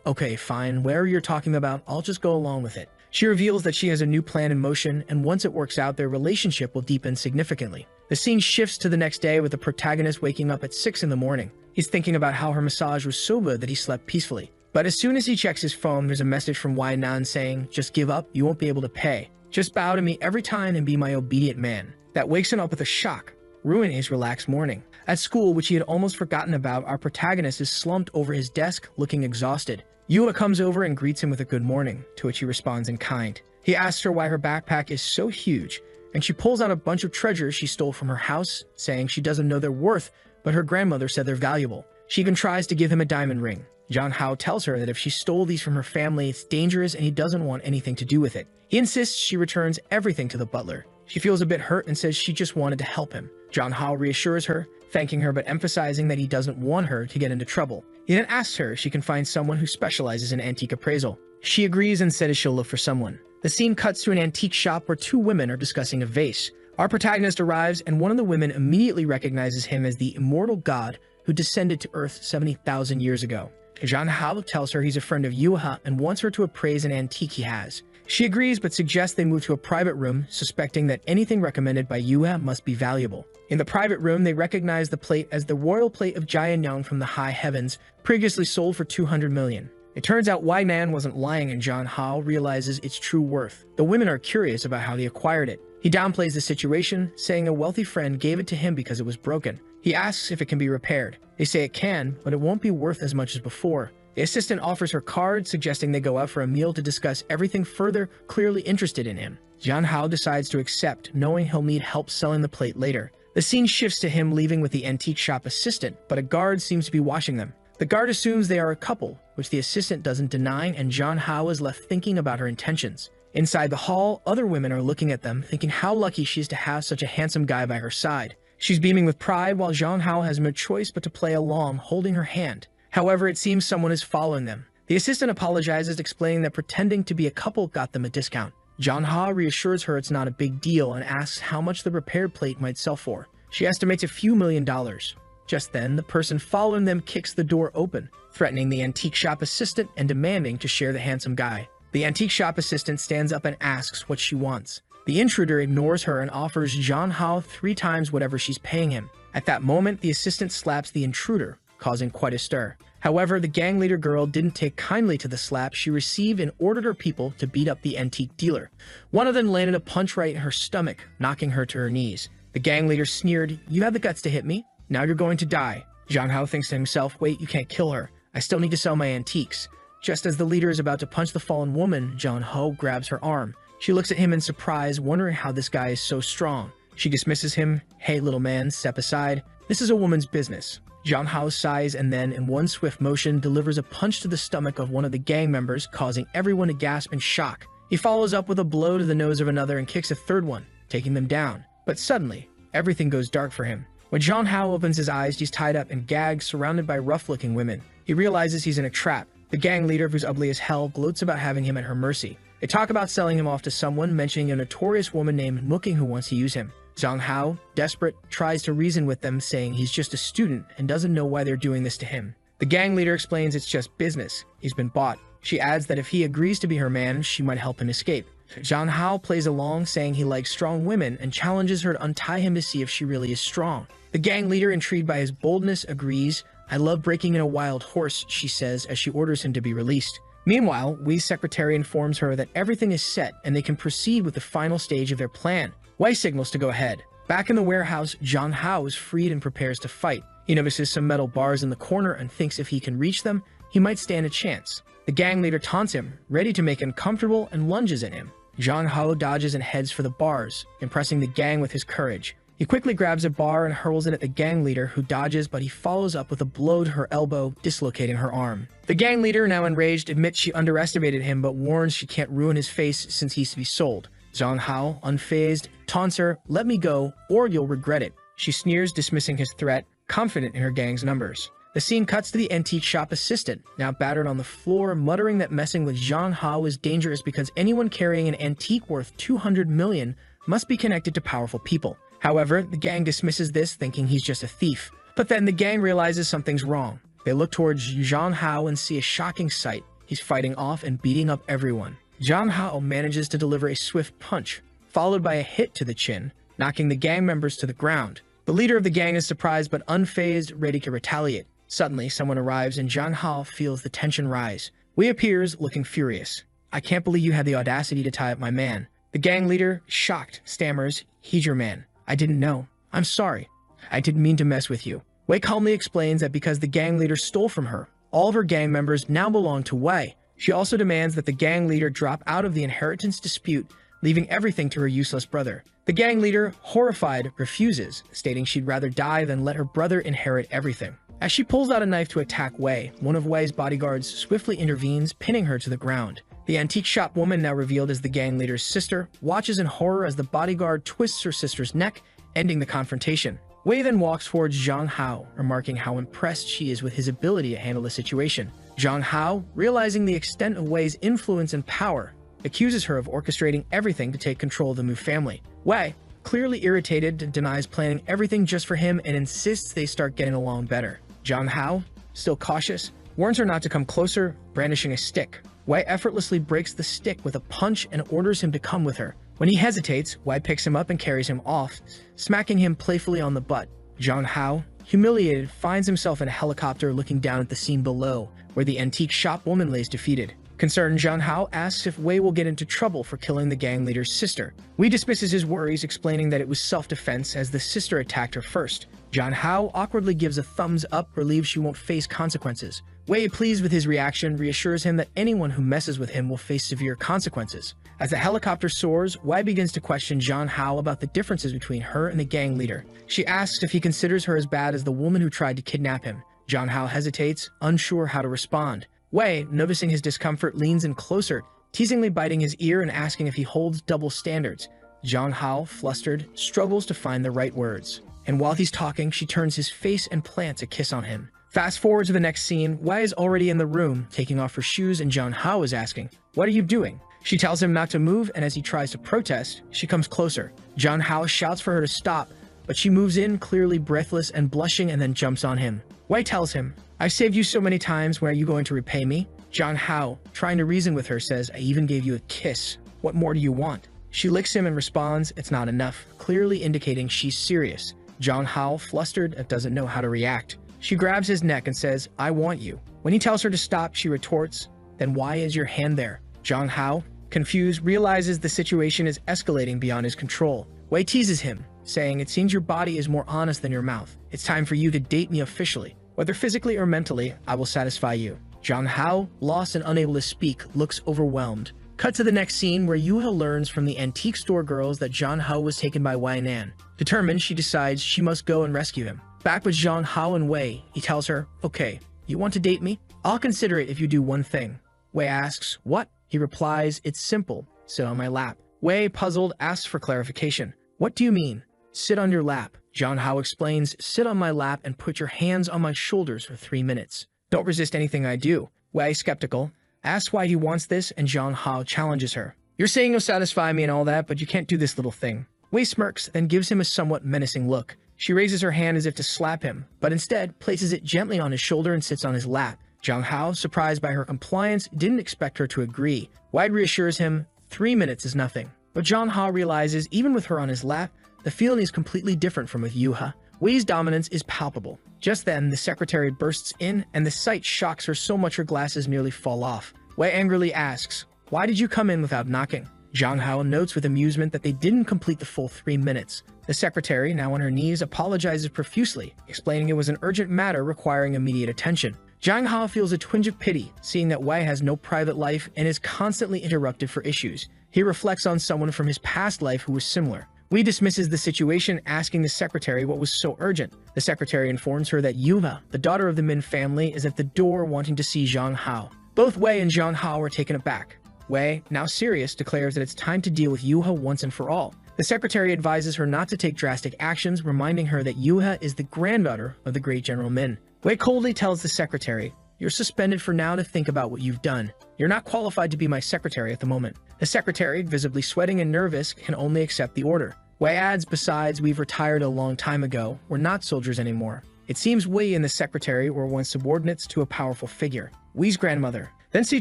okay, fine, whatever you're talking about, I'll just go along with it. She reveals that she has a new plan in motion, and once it works out, their relationship will deepen significantly. The scene shifts to the next day with the protagonist waking up at 6 in the morning. He's thinking about how her massage was so good that he slept peacefully. But as soon as he checks his phone, there's a message from Wai Nan saying, just give up, you won't be able to pay. Just bow to me every time and be my obedient man. That wakes him up with a shock, ruining his relaxed morning. At school, which he had almost forgotten about, our protagonist is slumped over his desk, looking exhausted. Yua comes over and greets him with a good morning, to which he responds in kind. He asks her why her backpack is so huge, and she pulls out a bunch of treasures she stole from her house, saying she doesn't know their worth, but her grandmother said they're valuable. She even tries to give him a diamond ring. John Hao tells her that if she stole these from her family, it's dangerous and he doesn't want anything to do with it. He insists she returns everything to the butler. She feels a bit hurt and says she just wanted to help him. John Hao reassures her, thanking her but emphasizing that he doesn't want her to get into trouble. He then asks her if she can find someone who specializes in antique appraisal. She agrees and says she'll look for someone. The scene cuts to an antique shop where two women are discussing a vase. Our protagonist arrives and one of the women immediately recognizes him as the immortal god who descended to Earth 70,000 years ago. Zhang Hao tells her he's a friend of Yuha and wants her to appraise an antique he has. She agrees but suggests they move to a private room, suspecting that anything recommended by Yuha must be valuable. In the private room, they recognize the plate as the royal plate of Jianyang from the high heavens, previously sold for 200 million. It turns out Wai Nan wasn't lying and Zhang Hao realizes its true worth. The women are curious about how they acquired it. He downplays the situation, saying a wealthy friend gave it to him because it was broken. He asks if it can be repaired. They say it can, but it won't be worth as much as before. The assistant offers her card, suggesting they go out for a meal to discuss everything further, clearly interested in him. Zhang Hao decides to accept, knowing he'll need help selling the plate later. The scene shifts to him leaving with the antique shop assistant, but a guard seems to be watching them. The guard assumes they are a couple, which the assistant doesn't deny, and Zhang Hao is left thinking about her intentions. Inside the hall, other women are looking at them, thinking how lucky she is to have such a handsome guy by her side. She's beaming with pride, while Zhang Hao has no choice but to play along, holding her hand. However, it seems someone is following them. The assistant apologizes, explaining that pretending to be a couple got them a discount. Zhang Hao reassures her it's not a big deal and asks how much the repaired plate might sell for. She estimates a few $1,000,000. Just then, the person following them kicks the door open, threatening the antique shop assistant and demanding to share the handsome guy. The antique shop assistant stands up and asks what she wants. The intruder ignores her and offers Zhang Hao 3 times whatever she's paying him. At that moment, the assistant slaps the intruder, causing quite a stir. However, the gang leader girl didn't take kindly to the slap she received and ordered her people to beat up the antique dealer. One of them landed a punch right in her stomach, knocking her to her knees. The gang leader sneered, "You have the guts to hit me? Now you're going to die." Zhang Hao thinks to himself, wait, you can't kill her. I still need to sell my antiques. Just as the leader is about to punch the fallen woman, Zhang Hao grabs her arm. She looks at him in surprise, wondering how this guy is so strong. She dismisses him. Hey, little man, step aside. This is a woman's business. Zhang Hao sighs and then, in one swift motion, delivers a punch to the stomach of one of the gang members, causing everyone to gasp in shock. He follows up with a blow to the nose of another and kicks a third one, taking them down. But suddenly, everything goes dark for him. When Zhang Hao opens his eyes, he's tied up and gagged, surrounded by rough-looking women. He realizes he's in a trap. The gang leader, who's ugly as hell, gloats about having him at her mercy. They talk about selling him off to someone, mentioning a notorious woman named Mooking who wants to use him. Zhang Hao, desperate, tries to reason with them, saying he's just a student and doesn't know why they're doing this to him. The gang leader explains it's just business. He's been bought. She adds that if he agrees to be her man, she might help him escape. Zhang Hao plays along, saying he likes strong women and challenges her to untie him to see if she really is strong. The gang leader, intrigued by his boldness, agrees. "I love breaking in a wild horse," she says as she orders him to be released. Meanwhile, Wei's secretary informs her that everything is set and they can proceed with the final stage of their plan. Wei signals to go ahead. Back in the warehouse, Zhang Hao is freed and prepares to fight. He notices some metal bars in the corner and thinks if he can reach them, he might stand a chance. The gang leader taunts him, ready to make him comfortable, and lunges at him. Zhang Hao dodges and heads for the bars, impressing the gang with his courage. He quickly grabs a bar and hurls it at the gang leader, who dodges, but he follows up with a blow to her elbow, dislocating her arm. The gang leader, now enraged, admits she underestimated him, but warns she can't ruin his face since he's to be sold. Zhang Hao, unfazed, taunts her, "Let me go, or you'll regret it." She sneers, dismissing his threat, confident in her gang's numbers. The scene cuts to the antique shop assistant, now battered on the floor, muttering that messing with Zhang Hao is dangerous because anyone carrying an antique worth 200 million must be connected to powerful people. However, the gang dismisses this, thinking he's just a thief. But then the gang realizes something's wrong. They look towards Zhang Hao and see a shocking sight. He's fighting off and beating up everyone. Zhang Hao manages to deliver a swift punch, followed by a hit to the chin, knocking the gang members to the ground. The leader of the gang is surprised but unfazed, ready to retaliate. Suddenly, someone arrives and Zhang Hao feels the tension rise. Wei appears, looking furious. "I can't believe you had the audacity to tie up my man." The gang leader, shocked, stammers, "He's your man. I didn't know. I'm sorry. I didn't mean to mess with you." Wei calmly explains that because the gang leader stole from her, all of her gang members now belong to Wei. She also demands that the gang leader drop out of the inheritance dispute, leaving everything to her useless brother. The gang leader, horrified, refuses, stating she'd rather die than let her brother inherit everything. As she pulls out a knife to attack Wei, one of Wei's bodyguards swiftly intervenes, pinning her to the ground. The antique shop woman, now revealed as the gang leader's sister, watches in horror as the bodyguard twists her sister's neck, ending the confrontation. Wei then walks towards Zhang Hao, remarking how impressed she is with his ability to handle the situation. Zhang Hao, realizing the extent of Wei's influence and power, accuses her of orchestrating everything to take control of the Mu family. Wei, clearly irritated, denies planning everything just for him and insists they start getting along better. Zhang Hao, still cautious, warns her not to come closer, brandishing a stick. Wei effortlessly breaks the stick with a punch and orders him to come with her. When he hesitates, Wei picks him up and carries him off, smacking him playfully on the butt. Zhang Hao, humiliated, finds himself in a helicopter looking down at the scene below, where the antique shop woman lays defeated. Concerned, Zhang Hao asks if Wei will get into trouble for killing the gang leader's sister. Wei dismisses his worries, explaining that it was self-defense as the sister attacked her first. Zhang Hao awkwardly gives a thumbs up, relieved she won't face consequences. Wei, pleased with his reaction, reassures him that anyone who messes with him will face severe consequences. As the helicopter soars, Wei begins to question Zhang Hao about the differences between her and the gang leader. She asks if he considers her as bad as the woman who tried to kidnap him. Zhang Hao hesitates, unsure how to respond. Wei, noticing his discomfort, leans in closer, teasingly biting his ear and asking if he holds double standards. Zhang Hao, flustered, struggles to find the right words. And while he's talking, she turns his face and plants a kiss on him. Fast forward to the next scene, Wei is already in the room, taking off her shoes, and Zhang Hao is asking, "What are you doing?" She tells him not to move, and as he tries to protest, she comes closer. Zhang Hao shouts for her to stop, but she moves in, clearly breathless and blushing, and then jumps on him. Wei tells him, "I've saved you so many times, when are you going to repay me?" Zhang Hao, trying to reason with her, says, "I even gave you a kiss. What more do you want?" She licks him and responds, "It's not enough," clearly indicating she's serious. Zhang Hao, flustered, doesn't know how to react. She grabs his neck and says, "I want you." When he tells her to stop, she retorts, "Then why is your hand there?" Zhang Hao, confused, realizes the situation is escalating beyond his control. Wei teases him, saying, "It seems your body is more honest than your mouth. It's time for you to date me officially. Whether physically or mentally, I will satisfy you." Zhang Hao, lost and unable to speak, looks overwhelmed. Cut to the next scene where Yuha learns from the antique store girls that Zhang Hao was taken by Wei Nan. Determined, she decides she must go and rescue him. Back with Zhang Hao and Wei, he tells her, "Okay, you want to date me? I'll consider it if you do one thing." Wei asks, "What?" He replies, "It's simple. Sit on my lap." Wei, puzzled, asks for clarification. "What do you mean? Sit on your lap?" Zhang Hao explains, "Sit on my lap and put your hands on my shoulders for 3 minutes. Don't resist anything I do." Wei, skeptical, asks why he wants this, and Zhang Hao challenges her. "You're saying you'll satisfy me and all that, but you can't do this little thing." Wei smirks, then gives him a somewhat menacing look. She raises her hand as if to slap him, but instead places it gently on his shoulder and sits on his lap. Zhang Hao, surprised by her compliance, didn't expect her to agree. Wei reassures him 3 minutes is nothing. But Zhang Hao realizes even with her on his lap, the feeling is completely different from with Yuha. Wei's dominance is palpable. Just then, the secretary bursts in, and the sight shocks her so much her glasses nearly fall off. Wei angrily asks, "Why did you come in without knocking?" Zhang Hao notes with amusement that they didn't complete the full 3 minutes. The secretary, now on her knees, apologizes profusely, explaining it was an urgent matter requiring immediate attention. Zhang Hao feels a twinge of pity, seeing that Wei has no private life and is constantly interrupted for issues. He reflects on someone from his past life who was similar. Wei dismisses the situation, asking the secretary what was so urgent. The secretary informs her that Yuha, the daughter of the Min family, is at the door wanting to see Zhang Hao. Both Wei and Zhang Hao are taken aback. Wei, now serious, declares that it's time to deal with Yuha once and for all. The secretary advises her not to take drastic actions, reminding her that Yuha is the granddaughter of the great General Min. Wei coldly tells the secretary, "You're suspended for now to think about what you've done. You're not qualified to be my secretary at the moment." The secretary, visibly sweating and nervous, can only accept the order. Wei adds, "Besides, we've retired a long time ago. We're not soldiers anymore. It seems Wei and the secretary were once subordinates to a powerful figure, Wei's grandmother. Then she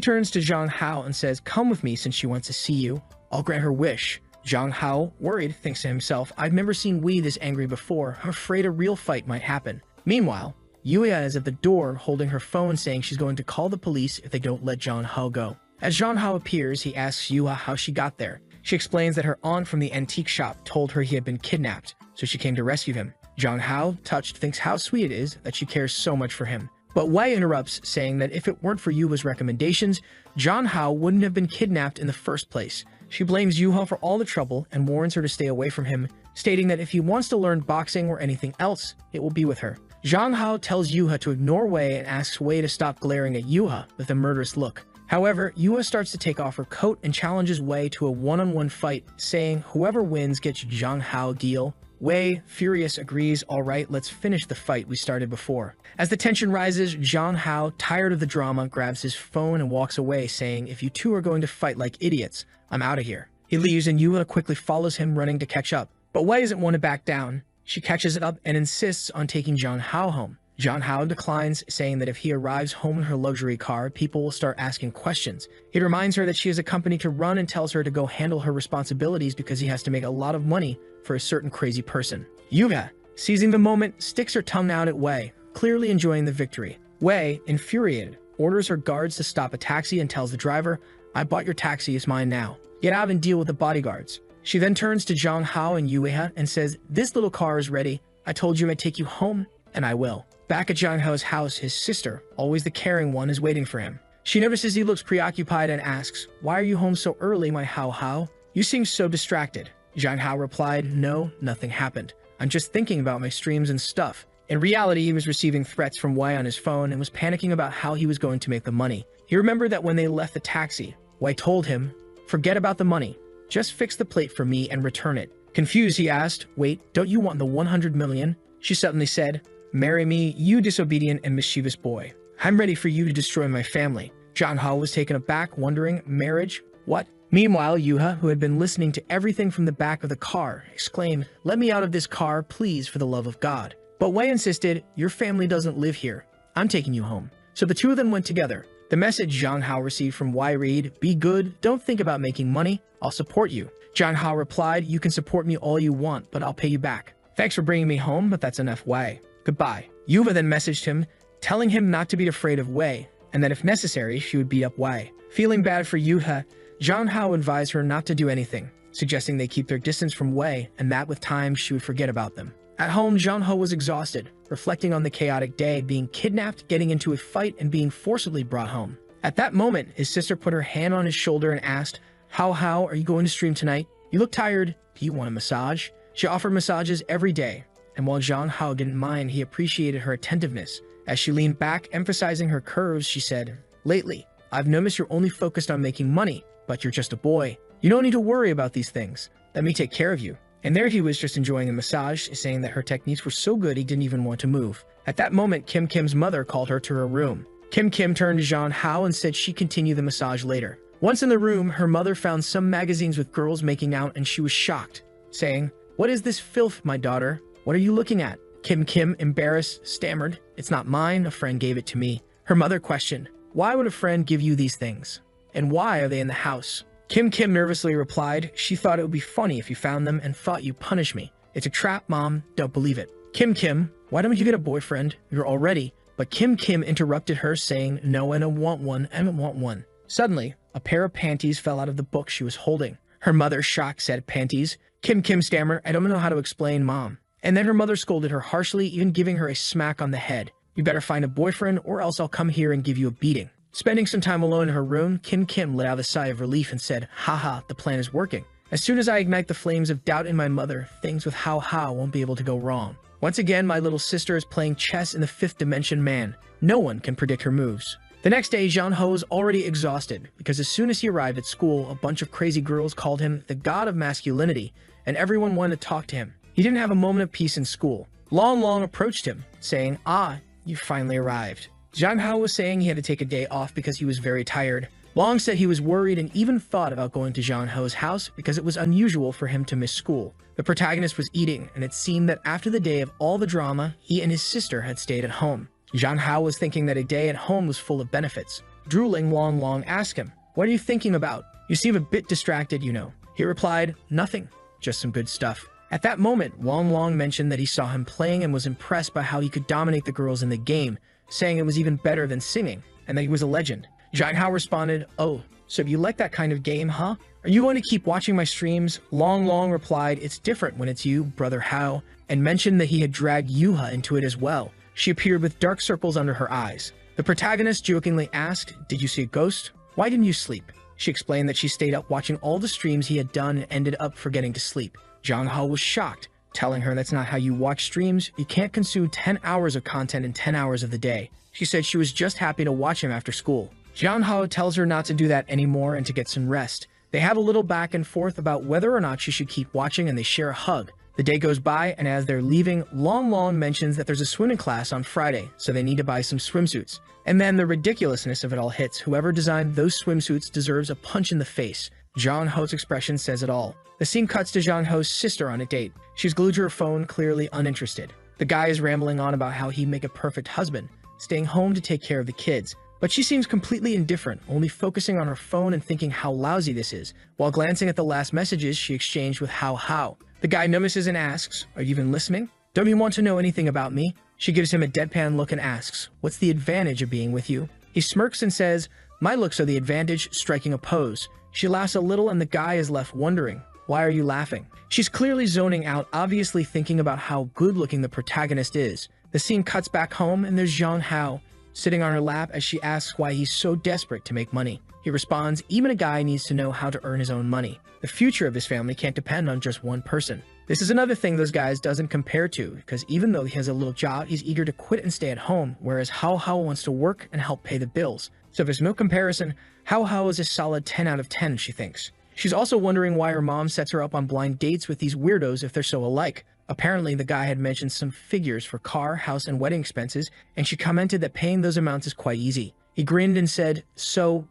turns to Zhang Hao and says, "Come with me since she wants to see you. I'll grant her wish." Zhang Hao, worried, thinks to himself, "I've never seen Wei this angry before. I'm afraid a real fight might happen." Meanwhile, Yuya is at the door holding her phone saying she's going to call the police if they don't let Zhang Hao go. As Zhang Hao appears, he asks Yuya how she got there. She explains that her aunt from the antique shop told her he had been kidnapped, so she came to rescue him. Zhang Hao, touched, thinks how sweet it is that she cares so much for him. But Wei interrupts, saying that if it weren't for Yuya's recommendations, Zhang Hao wouldn't have been kidnapped in the first place. She blames Yuha for all the trouble and warns her to stay away from him, stating that if he wants to learn boxing or anything else, it will be with her. Zhang Hao tells Yuha to ignore Wei and asks Wei to stop glaring at Yuha with a murderous look. However, Yuha starts to take off her coat and challenges Wei to a one-on-one fight, saying whoever wins gets Zhang Hao deal. Wei, furious, agrees, "Alright, let's finish the fight we started before." As the tension rises, Zhang Hao, tired of the drama, grabs his phone and walks away, saying, "If you two are going to fight like idiots, I'm out of here." He leaves and Yuha quickly follows him, running to catch up. But Wei isn't one to back down. She catches it up and insists on taking Zhang Hao home. Zhang Hao declines, saying that if he arrives home in her luxury car, people will start asking questions. He reminds her that she has a company to run and tells her to go handle her responsibilities because he has to make a lot of money for a certain crazy person. Yuya, seizing the moment, sticks her tongue out at Wei, clearly enjoying the victory. Wei, infuriated, orders her guards to stop a taxi and tells the driver, "I bought your taxi, it's mine now. Get out and deal with the bodyguards." She then turns to Zhang Hao and Yuya and says, "This little car is ready. I told you I'd take you home, and I will." Back at Zhang Hao's house, his sister, always the caring one, is waiting for him. She notices he looks preoccupied and asks, "Why are you home so early, my Hao Hao? You seem so distracted." Zhang Hao replied, "No, nothing happened. I'm just thinking about my streams and stuff." In reality, he was receiving threats from Wei on his phone and was panicking about how he was going to make the money. He remembered that when they left the taxi, Wei told him, "Forget about the money. Just fix the plate for me and return it." Confused, he asked, "Wait, don't you want the 100 million? She suddenly said, "Marry me, you disobedient and mischievous boy. I'm ready for you to destroy my family." Zhang Hao was taken aback, wondering, "Marriage? What?" Meanwhile, Yuha, who had been listening to everything from the back of the car, exclaimed, "Let me out of this car, please, for the love of God." But Wei insisted, "Your family doesn't live here. I'm taking you home." So the two of them went together. The message Zhang Hao received from Wei read, "Be good, don't think about making money, I'll support you." Zhang Hao replied, "You can support me all you want, but I'll pay you back. Thanks for bringing me home, but that's enough, Wei. Goodbye." Yuva then messaged him, telling him not to be afraid of Wei, and that if necessary, she would beat up Wei. Feeling bad for Yuha, Zhang Hao advised her not to do anything, suggesting they keep their distance from Wei, and that with time she would forget about them. At home, Zhang Hao was exhausted, reflecting on the chaotic day, being kidnapped, getting into a fight, and being forcibly brought home. At that moment, his sister put her hand on his shoulder and asked, How, are you going to stream tonight? You look tired. Do you want a massage?" She offered massages every day, and while Zhang Hao didn't mind, he appreciated her attentiveness. As she leaned back, emphasizing her curves, she said, "Lately, I've noticed you're only focused on making money, but you're just a boy. You don't need to worry about these things. Let me take care of you." And there he was, just enjoying the massage, saying that her techniques were so good he didn't even want to move. At that moment, Kim Kim's mother called her to her room. Kim Kim turned to Zhang Hao and said she'd continue the massage later. Once in the room, her mother found some magazines with girls making out and she was shocked, saying, "What is this filth, my daughter? What are you looking at?" Kim Kim, embarrassed, stammered, "It's not mine, a friend gave it to me." Her mother questioned, "Why would a friend give you these things? And why are they in the house?" Kim Kim nervously replied, "She thought it would be funny if you found them and thought you'd punish me. It's a trap, Mom. Don't believe it." Kim Kim, "Why don't you get a boyfriend? You're all ready." But Kim Kim interrupted her, saying, "No, I don't want one. I don't want one." Suddenly, a pair of panties fell out of the book she was holding. Her mother, shocked, said, "Panties?" Kim Kim stammered, "I don't know how to explain, Mom." And then her mother scolded her harshly, even giving her a smack on the head. "You better find a boyfriend or else I'll come here and give you a beating." Spending some time alone in her room, Kim Kim let out a sigh of relief and said, "Haha, the plan is working. As soon as I ignite the flames of doubt in my mother, things with Hao won't be able to go wrong. Once again, my little sister is playing chess in the fifth dimension man. No one can predict her moves." The next day, Zhang Hao was already exhausted because as soon as he arrived at school, a bunch of crazy girls called him the god of masculinity, and everyone wanted to talk to him. He didn't have a moment of peace in school. Long Long approached him, saying, "Ah, you finally arrived." Zhang Hao was saying he had to take a day off because he was very tired. Long said he was worried and even thought about going to Jang Ho's house because it was unusual for him to miss school. The protagonist was eating, and it seemed that after the day of all the drama, he and his sister had stayed at home. Jang Ho was thinking that a day at home was full of benefits. Drooling, Long asked him, "What are you thinking about? You seem a bit distracted, you know." He replied, "Nothing, just some good stuff." At that moment, Long mentioned that he saw him playing and was impressed by how he could dominate the girls in the game, saying it was even better than singing, and that he was a legend. Jang Ho responded, "Oh, so you like that kind of game, huh? Are you going to keep watching my streams?" Long replied, "It's different when it's you, brother Hao," and mentioned that he had dragged Yuha into it as well. She appeared with dark circles under her eyes. The protagonist jokingly asked, "Did you see a ghost? Why didn't you sleep?" She explained that she stayed up watching all the streams he had done and ended up forgetting to sleep. Jang Ho was shocked, telling her that's not how you watch streams. You can't consume 10 hours of content in 10 hours of the day. She said she was just happy to watch him after school. Jang Ho tells her not to do that anymore and to get some rest. They have a little back and forth about whether or not she should keep watching, and they share a hug. The day goes by, and as they're leaving, Long mentions that there's a swimming class on Friday, so they need to buy some swimsuits. And then the ridiculousness of it all hits. Whoever designed those swimsuits deserves a punch in the face. Jang Ho's expression says it all. The scene cuts to Jang Ho's sister on a date. She's glued to her phone, clearly uninterested. The guy is rambling on about how he'd make a perfect husband, staying home to take care of the kids. But she seems completely indifferent, only focusing on her phone and thinking how lousy this is, while glancing at the last messages she exchanged with Hao. The guy notices and asks, "Are you even listening? Don't you want to know anything about me?" She gives him a deadpan look and asks, "What's the advantage of being with you?" He smirks and says, "My looks are the advantage," striking a pose. She laughs a little and the guy is left wondering, "Why are you laughing?" She's clearly zoning out, obviously thinking about how good-looking the protagonist is. The scene cuts back home and there's Jang Ho sitting on her lap as she asks why he's so desperate to make money. He responds, "Even a guy needs to know how to earn his own money. The future of his family can't depend on just one person." This is another thing those guys doesn't compare to, because even though he has a little job, he's eager to quit and stay at home, whereas Hao wants to work and help pay the bills. So there's no comparison. Hao is a solid 10 out of 10, she thinks. She's also wondering why her mom sets her up on blind dates with these weirdos if they're so alike. Apparently, the guy had mentioned some figures for car, house, and wedding expenses, and she commented that paying those amounts is quite easy. He grinned and said, "So,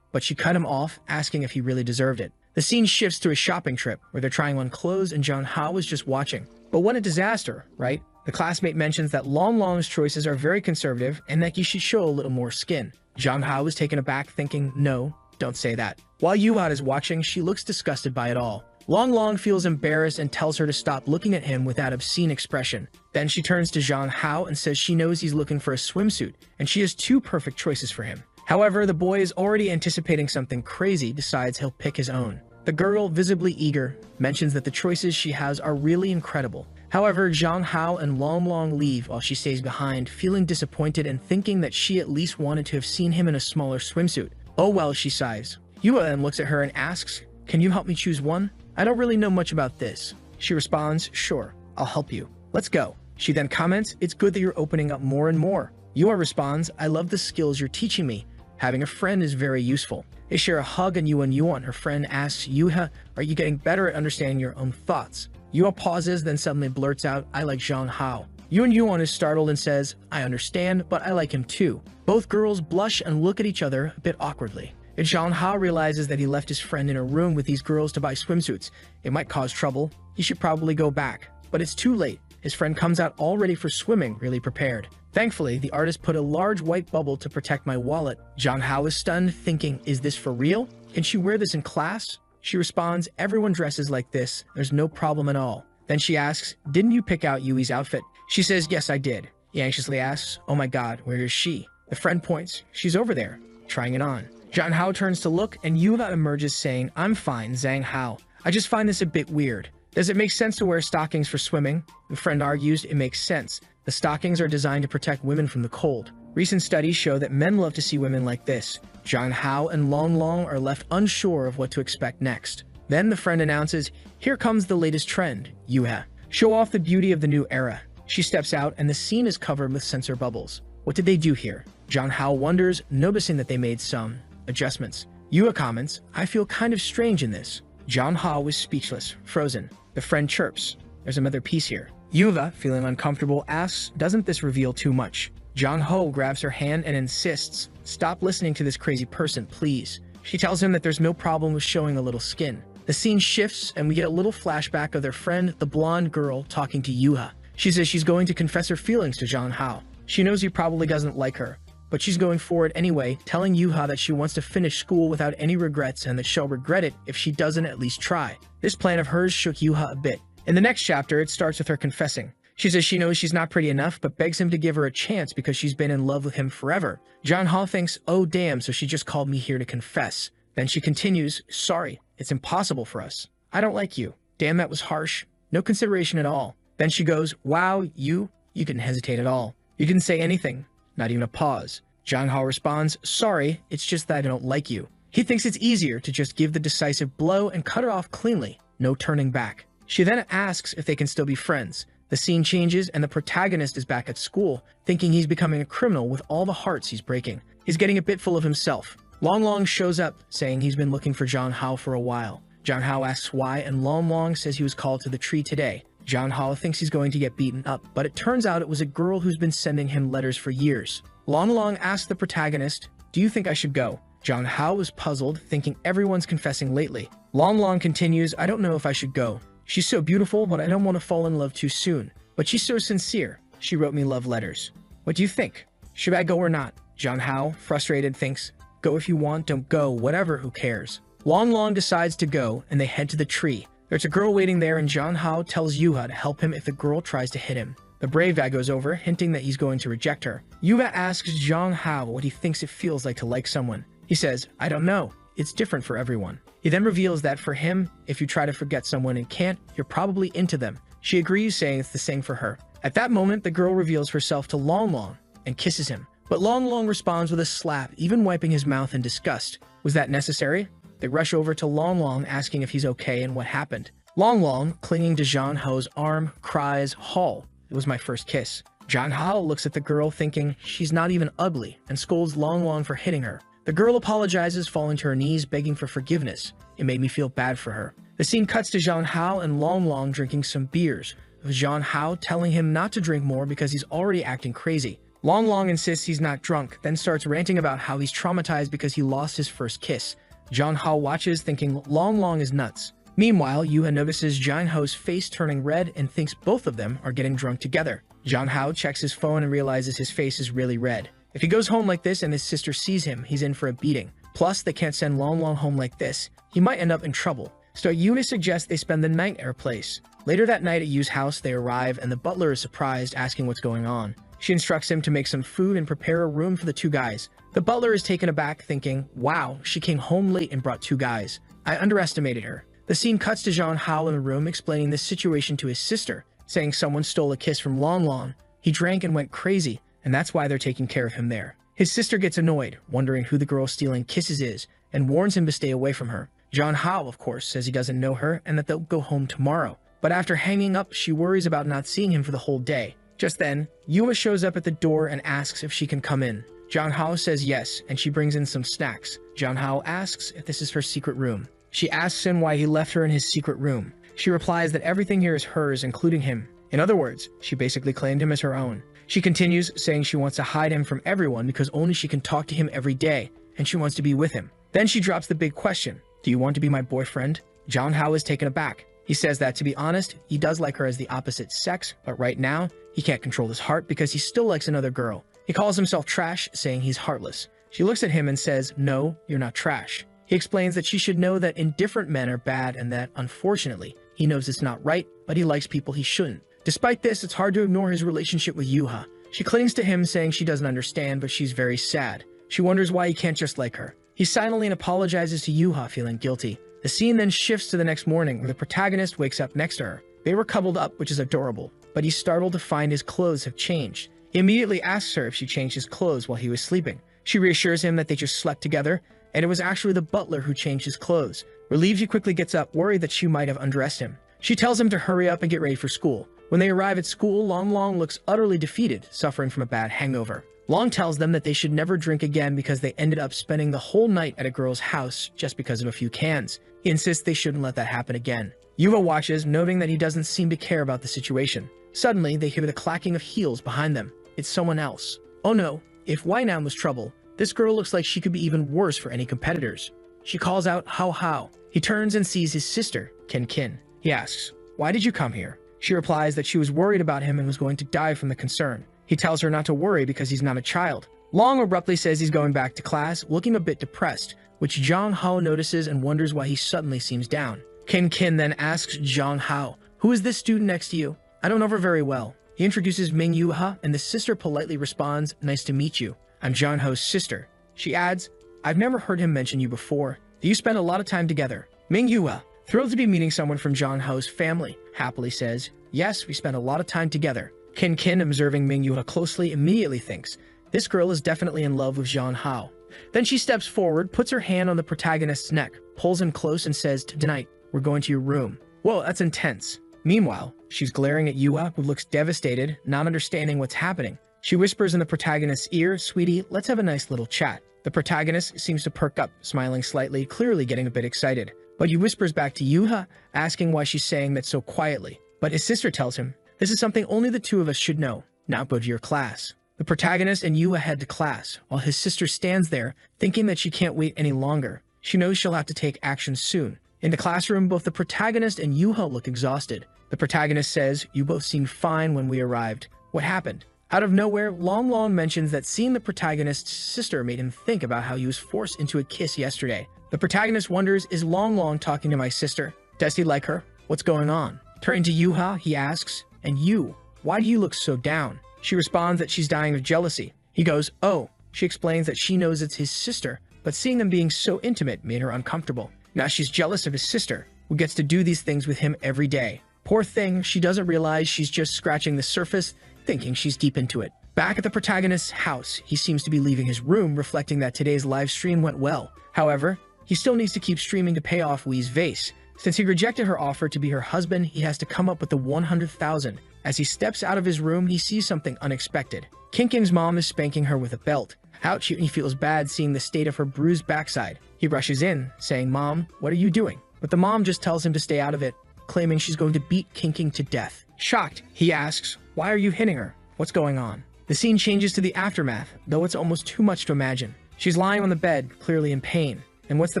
but she cut him off, asking if he really deserved it. The scene shifts to a shopping trip, where they're trying on clothes and Jang Ho is just watching. But what a disaster, right? The classmate mentions that Long's choices are very conservative, and that he should show a little more skin. Jang Ho is taken aback, thinking, "No, don't say that." While Yuha is watching, she looks disgusted by it all. Long feels embarrassed and tells her to stop looking at him with that obscene expression. Then she turns to Jang Ho and says she knows he's looking for a swimsuit, and she has 2 perfect choices for him. However, the boy is already anticipating something crazy, decides he'll pick his own. The girl, visibly eager, mentions that the choices she has are really incredible. However, Jang Ho and Long leave while she stays behind, feeling disappointed and thinking that she at least wanted to have seen him in a smaller swimsuit. "Oh well," she sighs. Yuha then looks at her and asks, "Can you help me choose one? I don't really know much about this." She responds, "Sure, I'll help you. Let's go." She then comments, "It's good that you're opening up more and more." Yuha responds, "I love the skills you're teaching me. Having a friend is very useful." They share a hug and Yuha, her friend, asks Yuha, "Are you getting better at understanding your own thoughts?" Yuha pauses, then suddenly blurts out, "I like Jang Ho." Yuha is startled and says, "I understand, but I like him too." Both girls blush and look at each other a bit awkwardly. And Jang Ho realizes that he left his friend in a room with these girls to buy swimsuits. It might cause trouble. He should probably go back. But it's too late. His friend comes out all ready for swimming, really prepared. Thankfully, the artist put a large white bubble to protect my wallet. Jang Ho is stunned, thinking, "Is this for real? Can she wear this in class?" She responds, "Everyone dresses like this. There's no problem at all." Then she asks, "Didn't you pick out Yui's outfit?" She says, "Yes, I did." He anxiously asks, "Oh my god, where is she?" The friend points. "She's over there, trying it on." Jang Ho turns to look, and Yuha emerges saying, "I'm fine, Zhang Hao. I just find this a bit weird. Does it make sense to wear stockings for swimming?" The friend argues it makes sense. The stockings are designed to protect women from the cold. Recent studies show that men love to see women like this. Jang Ho and Long are left unsure of what to expect next. Then the friend announces, "Here comes the latest trend, Yuha. Show off the beauty of the new era." She steps out, and the scene is covered with sensor bubbles. What did they do here? Jang Ho wonders, noticing that they made some adjustments. Yuha comments, "I feel kind of strange in this." Jang Ho is speechless, frozen. The friend chirps, "There's another piece here." Yuha, feeling uncomfortable, asks, "Doesn't this reveal too much?" Jong-ho grabs her hand and insists, "Stop listening to this crazy person, please." She tells him that there's no problem with showing a little skin. The scene shifts and we get a little flashback of their friend, the blonde girl, talking to Yuha. She says she's going to confess her feelings to Jong-ho. She knows he probably doesn't like her, but she's going for it anyway, telling Yuha that she wants to finish school without any regrets and that she'll regret it if she doesn't at least try. This plan of hers shook Yuha a bit. In the next chapter, it starts with her confessing. She says she knows she's not pretty enough, but begs him to give her a chance because she's been in love with him forever. Jong-ho thinks, "Oh damn, so she just called me here to confess." Then she continues, "Sorry, it's impossible for us. I don't like you. Damn, that was harsh. No consideration at all." Then she goes, "Wow, you didn't hesitate at all. You didn't say anything, not even a pause." Jong-ho responds, "Sorry, it's just that I don't like you." He thinks it's easier to just give the decisive blow and cut her off cleanly, no turning back. She then asks if they can still be friends. The scene changes and the protagonist is back at school, thinking he's becoming a criminal with all the hearts he's breaking. He's getting a bit full of himself. Long Long shows up, saying he's been looking for Jong-ho for a while. Jong-ho asks why, and Long Long says he was called to the tree today. Jong-ho thinks he's going to get beaten up, but it turns out it was a girl who's been sending him letters for years. Long Long asks the protagonist, "Do you think I should go?" Jong-ho is puzzled, thinking everyone's confessing lately. Long Long continues, "I don't know if I should go. She's so beautiful, but I don't want to fall in love too soon. But she's so sincere. She wrote me love letters. What do you think? Should I go or not?" Jong-ho, frustrated, thinks, "Go if you want, don't go, whatever, who cares?" Long Long decides to go, and they head to the tree. There's a girl waiting there, and Jong-ho tells Yuha to help him if the girl tries to hit him. The brave guy goes over, hinting that he's going to reject her. Yuha asks Jong-ho what he thinks it feels like to like someone. He says, "I don't know. It's different for everyone." He then reveals that for him, if you try to forget someone and can't, you're probably into them. She agrees, saying it's the same for her. At that moment, the girl reveals herself to Long Long and kisses him. But Long Long responds with a slap, even wiping his mouth in disgust. Was that necessary? They rush over to Long Long, asking if he's okay and what happened. Long Long, clinging to Jong-ho's arm, cries, "Hall, it was my first kiss." Jong-ho looks at the girl, thinking she's not even ugly, and scolds Long Long for hitting her. The girl apologizes, falling to her knees, begging for forgiveness. It made me feel bad for her. The scene cuts to Jong-ho and Long Long drinking some beers, with Jong-ho telling him not to drink more because he's already acting crazy. Long Long insists he's not drunk, then starts ranting about how he's traumatized because he lost his first kiss. Jong-ho watches, thinking Long Long is nuts. Meanwhile, Yuha notices Jong-ho's face turning red and thinks both of them are getting drunk together. Jong-ho checks his phone and realizes his face is really red. If he goes home like this and his sister sees him, he's in for a beating. Plus, they can't send Long Long home like this. He might end up in trouble. So Yuha suggests they spend the night at her place. Later that night at Yu's house, they arrive, and the butler is surprised, asking what's going on. She instructs him to make some food and prepare a room for the two guys. The butler is taken aback, thinking, "Wow, she came home late and brought two guys. I underestimated her." The scene cuts to Jong-ho in the room, explaining this situation to his sister, saying someone stole a kiss from Long Long. He drank and went crazy, and that's why they're taking care of him there. His sister gets annoyed, wondering who the girl stealing kisses is, and warns him to stay away from her. Jong-ho, of course, says he doesn't know her and that they'll go home tomorrow. But after hanging up, she worries about not seeing him for the whole day. Just then, Yuha shows up at the door and asks if she can come in. Jong-ho says yes, and she brings in some snacks. Jong-ho asks if this is her secret room. She asks him why he left her in his secret room. She replies that everything here is hers, including him. In other words, she basically claimed him as her own. She continues, saying she wants to hide him from everyone because only she can talk to him every day, and she wants to be with him. Then she drops the big question, "Do you want to be my boyfriend?" Jong-ho is taken aback. He says that, to be honest, he does like her as the opposite sex, but right now, he can't control his heart because he still likes another girl. He calls himself trash, saying he's heartless. She looks at him and says, "No, you're not trash." He explains that she should know that indifferent men are bad and that, unfortunately, he knows it's not right, but he likes people he shouldn't. Despite this, it's hard to ignore his relationship with Yuha. She clings to him, saying she doesn't understand, but she's very sad. She wonders why he can't just like her. He silently apologizes to Yuha, feeling guilty. The scene then shifts to the next morning, where the protagonist wakes up next to her. They were coupled up, which is adorable, but he's startled to find his clothes have changed. He immediately asks her if she changed his clothes while he was sleeping. She reassures him that they just slept together, and it was actually the butler who changed his clothes. Relieved, he quickly gets up, worried that she might have undressed him. She tells him to hurry up and get ready for school. When they arrive at school, Long Long looks utterly defeated, suffering from a bad hangover. Long tells them that they should never drink again because they ended up spending the whole night at a girl's house just because of a few cans. He insists they shouldn't let that happen again. Yuha watches, noting that he doesn't seem to care about the situation. Suddenly, they hear the clacking of heels behind them. It's someone else. Oh no, if Wynam was trouble, this girl looks like she could be even worse for any competitors. She calls out, how how. He turns and sees his sister, Kin Kin. He asks, why did you come here? She replies that she was worried about him and was going to die from the concern. He tells her not to worry because he's not a child. Long abruptly says he's going back to class, looking a bit depressed, which Zhang Hao notices and wonders why he suddenly seems down. Kin Kin then asks Zhang Hao, who is this student next to you? I don't know her very well. He introduces Ming Yuha, and the sister politely responds, nice to meet you. I'm Zhang Hao's sister. She adds, I've never heard him mention you before. Do you spend a lot of time together? Ming Yuha, thrilled to be meeting someone from Zhang Hao's family, happily says, yes, we spend a lot of time together. Kin Kin, observing Ming Yuha closely, immediately thinks, this girl is definitely in love with Zhang Hao. Then she steps forward, puts her hand on the protagonist's neck, pulls him close and says, tonight, we're going to your room. Whoa, that's intense. Meanwhile, she's glaring at Yuha, who looks devastated, not understanding what's happening. She whispers in the protagonist's ear, sweetie, let's have a nice little chat. The protagonist seems to perk up, smiling slightly, clearly getting a bit excited. But he whispers back to Yuha, asking why she's saying that so quietly. But his sister tells him, this is something only the two of us should know. Now go to your class. The protagonist and Yuha head to class, while his sister stands there, thinking that she can't wait any longer. She knows she'll have to take action soon. In the classroom, both the protagonist and Yuha look exhausted. The protagonist says, you both seemed fine when we arrived. What happened? Out of nowhere, Long Long mentions that seeing the protagonist's sister made him think about how he was forced into a kiss yesterday. The protagonist wonders, is Long Long talking to my sister? Does he like her? What's going on? Turning to Yuha, he asks, and you, why do you look so down? She responds that she's dying of jealousy. He goes, oh. She explains that she knows it's his sister, but seeing them being so intimate made her uncomfortable. Now she's jealous of his sister, who gets to do these things with him every day. Poor thing, she doesn't realize she's just scratching the surface, thinking she's deep into it. Back at the protagonist's house, he seems to be leaving his room, reflecting that today's live stream went well. However, he still needs to keep streaming to pay off Wii's vase. Since he rejected her offer to be her husband, he has to come up with the 100,000. As he steps out of his room, he sees something unexpected. Kin Kin's mom is spanking her with a belt. Ouch, he feels bad seeing the state of her bruised backside. He rushes in, saying, Mom, what are you doing? But the mom just tells him to stay out of it, claiming she's going to beat Kin Kin to death. Shocked, he asks, why are you hitting her? What's going on? The scene changes to the aftermath, though it's almost too much to imagine. She's lying on the bed, clearly in pain. And what's the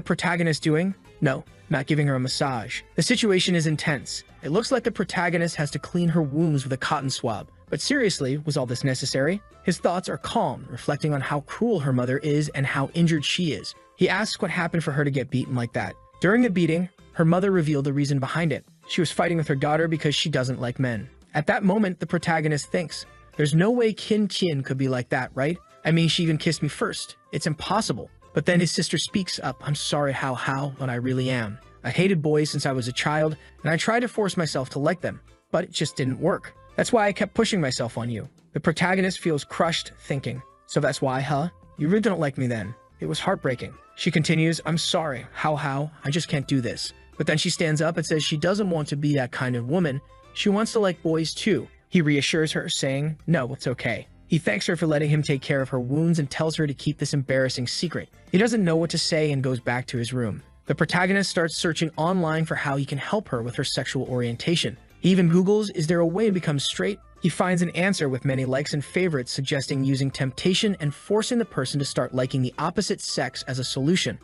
protagonist doing? No, not giving her a massage. The situation is intense. It looks like the protagonist has to clean her wounds with a cotton swab. But seriously, was all this necessary? His thoughts are calm, reflecting on how cruel her mother is and how injured she is. He asks what happened for her to get beaten like that. During the beating, her mother revealed the reason behind it. She was fighting with her daughter because she doesn't like men. At that moment, the protagonist thinks, there's no way Kin Kin could be like that, right? I mean, she even kissed me first. It's impossible. But then his sister speaks up, I'm sorry how, but I really am. I hated boys since I was a child, and I tried to force myself to like them, but it just didn't work. That's why I kept pushing myself on you. The protagonist feels crushed, thinking, so that's why, huh? You really don't like me then. It was heartbreaking. She continues, I'm sorry, how, I just can't do this. But then she stands up and says she doesn't want to be that kind of woman. She wants to like boys too. He reassures her, saying, no, it's okay. He thanks her for letting him take care of her wounds and tells her to keep this embarrassing secret. He doesn't know what to say and goes back to his room. The protagonist starts searching online for how he can help her with her sexual orientation. He even Googles, is there a way to become straight? He finds an answer with many likes and favorites suggesting using temptation and forcing the person to start liking the opposite sex as a solution.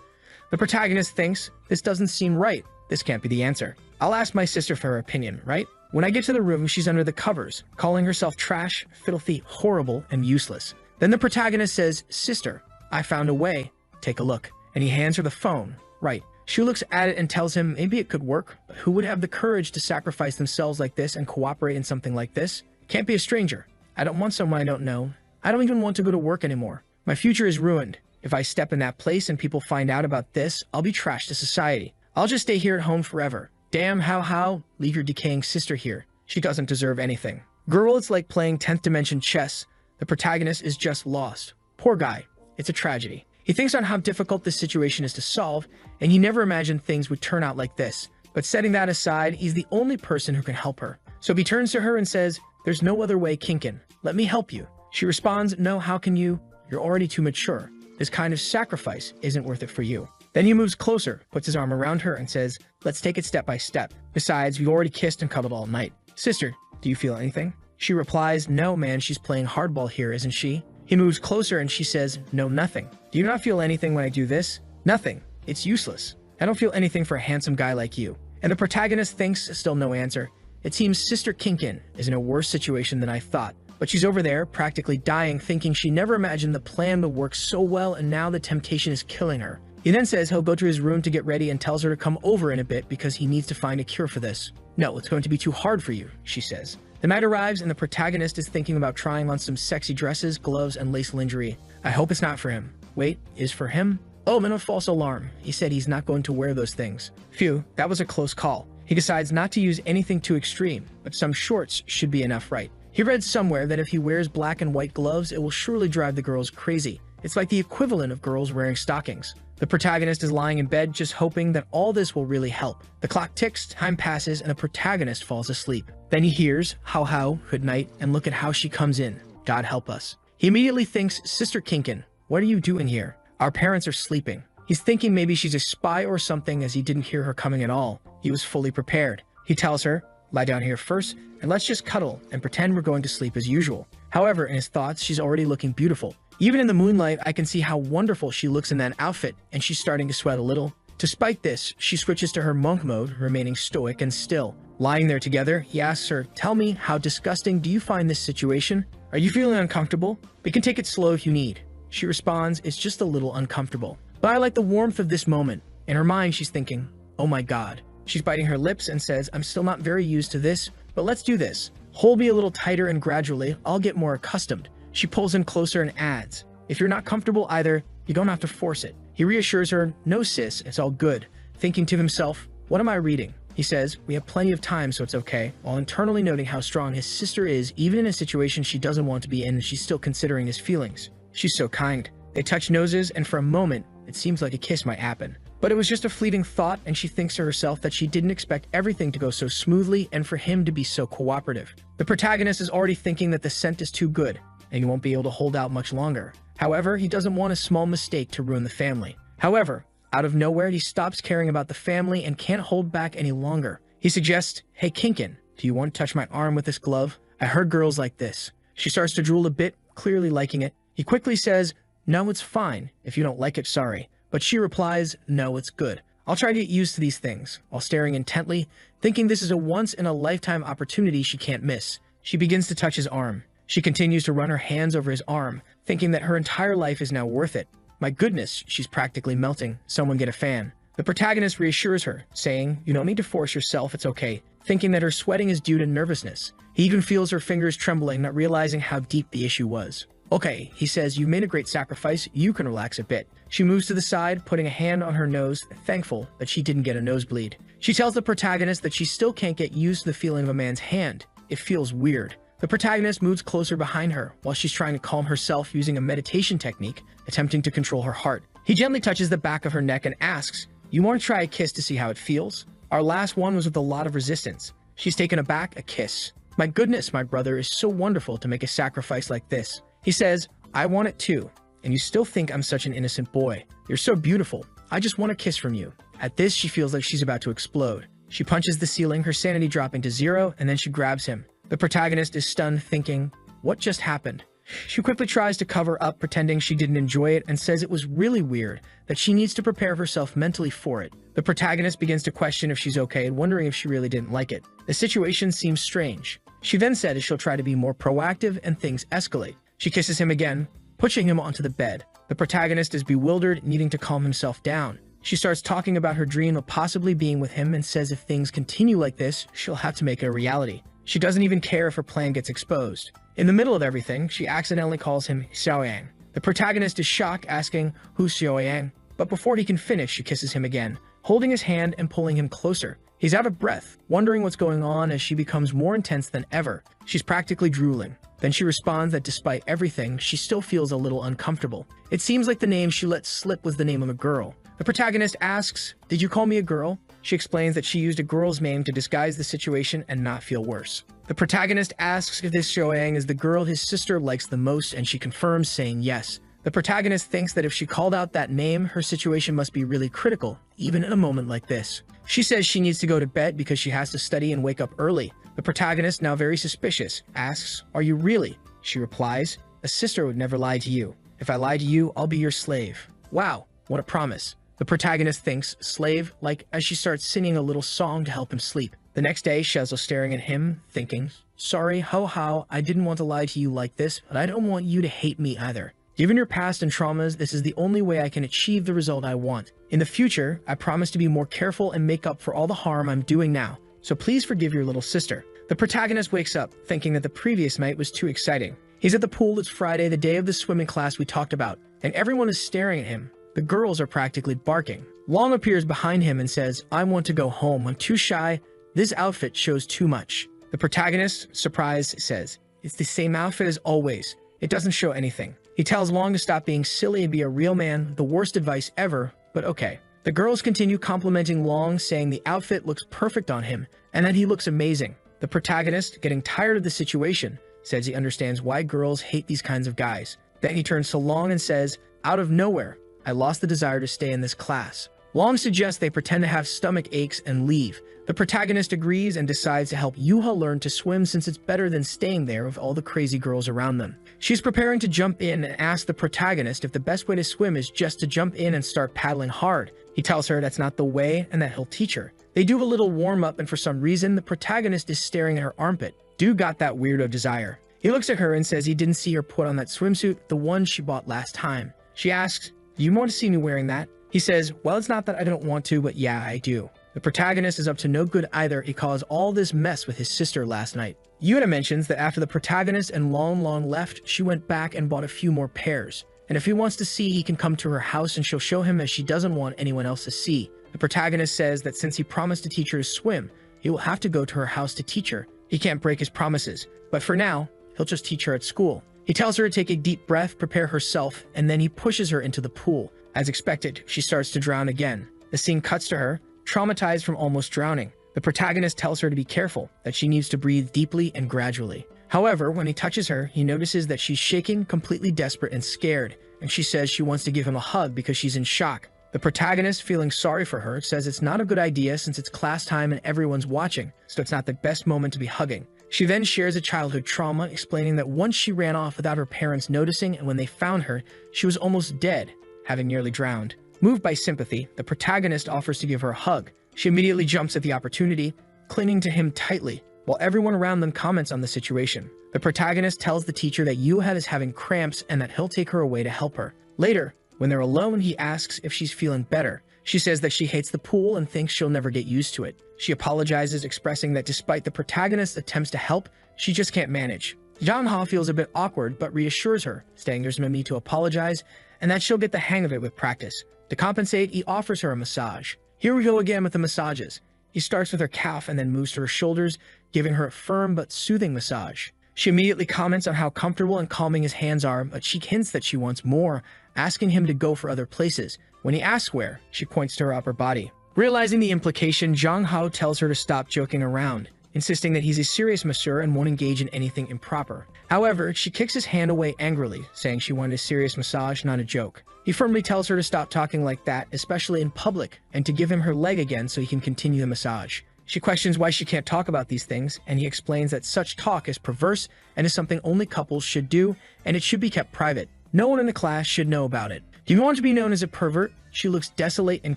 The protagonist thinks, this doesn't seem right. This can't be the answer. I'll ask my sister for her opinion, right? When I get to the room, she's under the covers, calling herself trash, filthy, horrible, and useless. Then the protagonist says, sister, I found a way. Take a look. And he hands her the phone. Right. She looks at it and tells him maybe it could work, but who would have the courage to sacrifice themselves like this and cooperate in something like this? Can't be a stranger. I don't want someone I don't know. I don't even want to go to work anymore. My future is ruined. If I step in that place and people find out about this, I'll be trashed to society. I'll just stay here at home forever. Damn, how, leave your decaying sister here. She doesn't deserve anything. Girl, it's like playing 10th dimension chess. The protagonist is just lost. Poor guy. It's a tragedy. He thinks on how difficult this situation is to solve, and he never imagined things would turn out like this. But setting that aside, he's the only person who can help her. So he turns to her and says, there's no other way, Kin Kin. Let me help you. She responds, no, how can you? You're already too mature. This kind of sacrifice isn't worth it for you. Then he moves closer, puts his arm around her, and says, let's take it step by step. Besides, we've already kissed and cuddled all night. Sister, do you feel anything? She replies, no, man, she's playing hardball here, isn't she? He moves closer and she says, "No, nothing. Do you not feel anything when I do this?" "Nothing. It's useless. I don't feel anything for a handsome guy like you." And the protagonist thinks, still no answer. It seems Sister Kinkin is in a worse situation than I thought. But she's over there, practically dying, thinking she never imagined the plan would work so well, and now the temptation is killing her. He then says he'll go to his room to get ready and tells her to come over in a bit because he needs to find a cure for this. "No, it's going to be too hard for you," she says. The night arrives and the protagonist is thinking about trying on some sexy dresses, gloves, and lace lingerie. I hope it's not for him. Wait, is for him? Oh, and a false alarm. He said he's not going to wear those things. Phew, that was a close call. He decides not to use anything too extreme, but some shorts should be enough, right? He read somewhere that if he wears black and white gloves, it will surely drive the girls crazy. It's like the equivalent of girls wearing stockings. The protagonist is lying in bed just hoping that all this will really help. The clock ticks, time passes, and the protagonist falls asleep. Then he hears, "How, good night," and look at how she comes in. God help us. He immediately thinks, "Sister Kinkin, what are you doing here? Our parents are sleeping." He's thinking maybe she's a spy or something as he didn't hear her coming at all. He was fully prepared. He tells her, "Lie down here first, and let's just cuddle and pretend we're going to sleep as usual." However, in his thoughts, she's already looking beautiful. Even in the moonlight, I can see how wonderful she looks in that outfit, and she's starting to sweat a little. Despite this, she switches to her monk mode, remaining stoic and still. Lying there together, he asks her, "Tell me, how disgusting do you find this situation? Are you feeling uncomfortable? We can take it slow if you need." She responds, "It's just a little uncomfortable. But I like the warmth of this moment." In her mind, she's thinking, "Oh my God." She's biting her lips and says, "I'm still not very used to this, but let's do this. Hold me a little tighter and gradually, I'll get more accustomed." She pulls him closer and adds, "If you're not comfortable either, you don't have to force it." He reassures her, "No sis, it's all good." Thinking to himself, "What am I reading?" He says, "We have plenty of time, so it's okay," while internally noting how strong his sister is, even in a situation she doesn't want to be in, and she's still considering his feelings. She's so kind. They touch noses, and for a moment, it seems like a kiss might happen. But it was just a fleeting thought, and she thinks to herself that she didn't expect everything to go so smoothly and for him to be so cooperative. The protagonist is already thinking that the scent is too good, and he won't be able to hold out much longer. However, he doesn't want a small mistake to ruin the family. However, out of nowhere, he stops caring about the family and can't hold back any longer. He suggests, "Hey Kinkin, do you want to touch my arm with this glove? I heard girls like this." She starts to drool a bit, clearly liking it. He quickly says, "No, it's fine. If you don't like it, sorry." But she replies, "No, it's good. I'll try to get used to these things," while staring intently, thinking this is a once-in-a-lifetime opportunity she can't miss. She begins to touch his arm. She continues to run her hands over his arm, thinking that her entire life is now worth it. My goodness, she's practically melting. Someone get a fan. The protagonist reassures her, saying, "You don't need to force yourself, it's okay," thinking that her sweating is due to nervousness. He even feels her fingers trembling, not realizing how deep the issue was. "Okay," he says, "you made a great sacrifice, you can relax a bit." She moves to the side, putting a hand on her nose, thankful that she didn't get a nosebleed. She tells the protagonist that she still can't get used to the feeling of a man's hand. It feels weird. The protagonist moves closer behind her while she's trying to calm herself using a meditation technique, attempting to control her heart. He gently touches the back of her neck and asks, "You want to try a kiss to see how it feels? Our last one was with a lot of resistance." She's taken aback, a kiss. "My goodness, my brother, is so wonderful to make a sacrifice like this." He says, "I want it too, and you still think I'm such an innocent boy. You're so beautiful. I just want a kiss from you." At this, she feels like she's about to explode. She punches the ceiling, her sanity dropping to zero, and then she grabs him. The protagonist is stunned, thinking, "What just happened?" She quickly tries to cover up, pretending she didn't enjoy it, and says it was really weird, that she needs to prepare herself mentally for it. The protagonist begins to question if she's okay and wondering if she really didn't like it. The situation seems strange. She then said she'll try to be more proactive and things escalate. She kisses him again, pushing him onto the bed. The protagonist is bewildered, needing to calm himself down. She starts talking about her dream of possibly being with him and says if things continue like this, she'll have to make it a reality. She doesn't even care if her plan gets exposed. In the middle of everything, she accidentally calls him Xiaoyang. The protagonist is shocked, asking, "Who's Xiaoyang?" But before he can finish, she kisses him again, holding his hand and pulling him closer. He's out of breath, wondering what's going on as she becomes more intense than ever. She's practically drooling. Then she responds that despite everything, she still feels a little uncomfortable. It seems like the name she let slip was the name of a girl. The protagonist asks, "Did you call me a girl?" She explains that she used a girl's name to disguise the situation and not feel worse. The protagonist asks if this Xiaoyang is the girl his sister likes the most, and she confirms, saying yes. The protagonist thinks that if she called out that name, her situation must be really critical, even in a moment like this. She says she needs to go to bed because she has to study and wake up early. The protagonist, now very suspicious, asks, "Are you really?" She replies, A sister would never lie to you. If I lie to you, I'll be your slave. Wow, what a promise. The protagonist thinks slave, like as she starts singing a little song to help him sleep. The next day, Shezel staring at him, thinking, sorry, how, I didn't want to lie to you like this, but I don't want you to hate me either. Given your past and traumas, this is the only way I can achieve the result I want. In the future, I promise to be more careful and make up for all the harm I'm doing now. So please forgive your little sister. The protagonist wakes up, thinking that the previous night was too exciting. He's at the pool, it's Friday, the day of the swimming class we talked about, and everyone is staring at him. The girls are practically barking. Long appears behind him and says, I want to go home, I'm too shy. This outfit shows too much. The protagonist, surprised, says, it's the same outfit as always. It doesn't show anything. He tells Long to stop being silly and be a real man, the worst advice ever, but okay. The girls continue complimenting Long, saying the outfit looks perfect on him, and that he looks amazing. The protagonist, getting tired of the situation, says he understands why girls hate these kinds of guys. Then he turns to Long and says, out of nowhere, I lost the desire to stay in this class. Long suggests they pretend to have stomach aches and leave. The protagonist agrees and decides to help Yuha learn to swim since it's better than staying there with all the crazy girls around them. She's preparing to jump in and asks the protagonist if the best way to swim is just to jump in and start paddling hard. He tells her that's not the way and that he'll teach her. They do a little warm-up and for some reason, the protagonist is staring at her armpit. Dude got that weirdo desire. He looks at her and says he didn't see her put on that swimsuit, the one she bought last time. She asks, do you want to see me wearing that? He says, well, it's not that I don't want to, but yeah, I do. The protagonist is up to no good either. He caused all this mess with his sister last night. Yuna mentions that after the protagonist and Long left, she went back and bought a few more pairs. And if he wants to see, he can come to her house and she'll show him as she doesn't want anyone else to see. The protagonist says that since he promised to teach her to swim, he will have to go to her house to teach her. He can't break his promises, but for now, he'll just teach her at school. He tells her to take a deep breath, prepare herself, and then he pushes her into the pool. As expected, she starts to drown again. The scene cuts to her, traumatized from almost drowning. The protagonist tells her to be careful, that she needs to breathe deeply and gradually. However, when he touches her, he notices that she's shaking, completely desperate and scared, and she says she wants to give him a hug because she's in shock. The protagonist, feeling sorry for her, says it's not a good idea since it's class time and everyone's watching, so it's not the best moment to be hugging. She then shares a childhood trauma, explaining that once she ran off without her parents noticing, and when they found her, she was almost dead, having nearly drowned. Moved by sympathy, the protagonist offers to give her a hug. She immediately jumps at the opportunity, clinging to him tightly, while everyone around them comments on the situation. The protagonist tells the teacher that Yuha is having cramps and that he'll take her away to help her. Later, when they're alone, he asks if she's feeling better. She says that she hates the pool and thinks she'll never get used to it. She apologizes, expressing that despite the protagonist's attempts to help, she just can't manage. Jang-ha feels a bit awkward but reassures her, saying there's no need to apologize and that she'll get the hang of it with practice. To compensate, he offers her a massage. Here we go again with the massages. He starts with her calf and then moves to her shoulders, giving her a firm but soothing massage. She immediately comments on how comfortable and calming his hands are, but she hints that she wants more, asking him to go for other places. When he asks where, she points to her upper body. Realizing the implication, Jang-ha tells her to stop joking around, insisting that he's a serious masseur and won't engage in anything improper. However, she kicks his hand away angrily, saying she wanted a serious massage, not a joke. He firmly tells her to stop talking like that, especially in public, and to give him her leg again so he can continue the massage. She questions why she can't talk about these things, and he explains that such talk is perverse and is something only couples should do, and it should be kept private. No one in the class should know about it. Do you want to be known as a pervert? She looks desolate and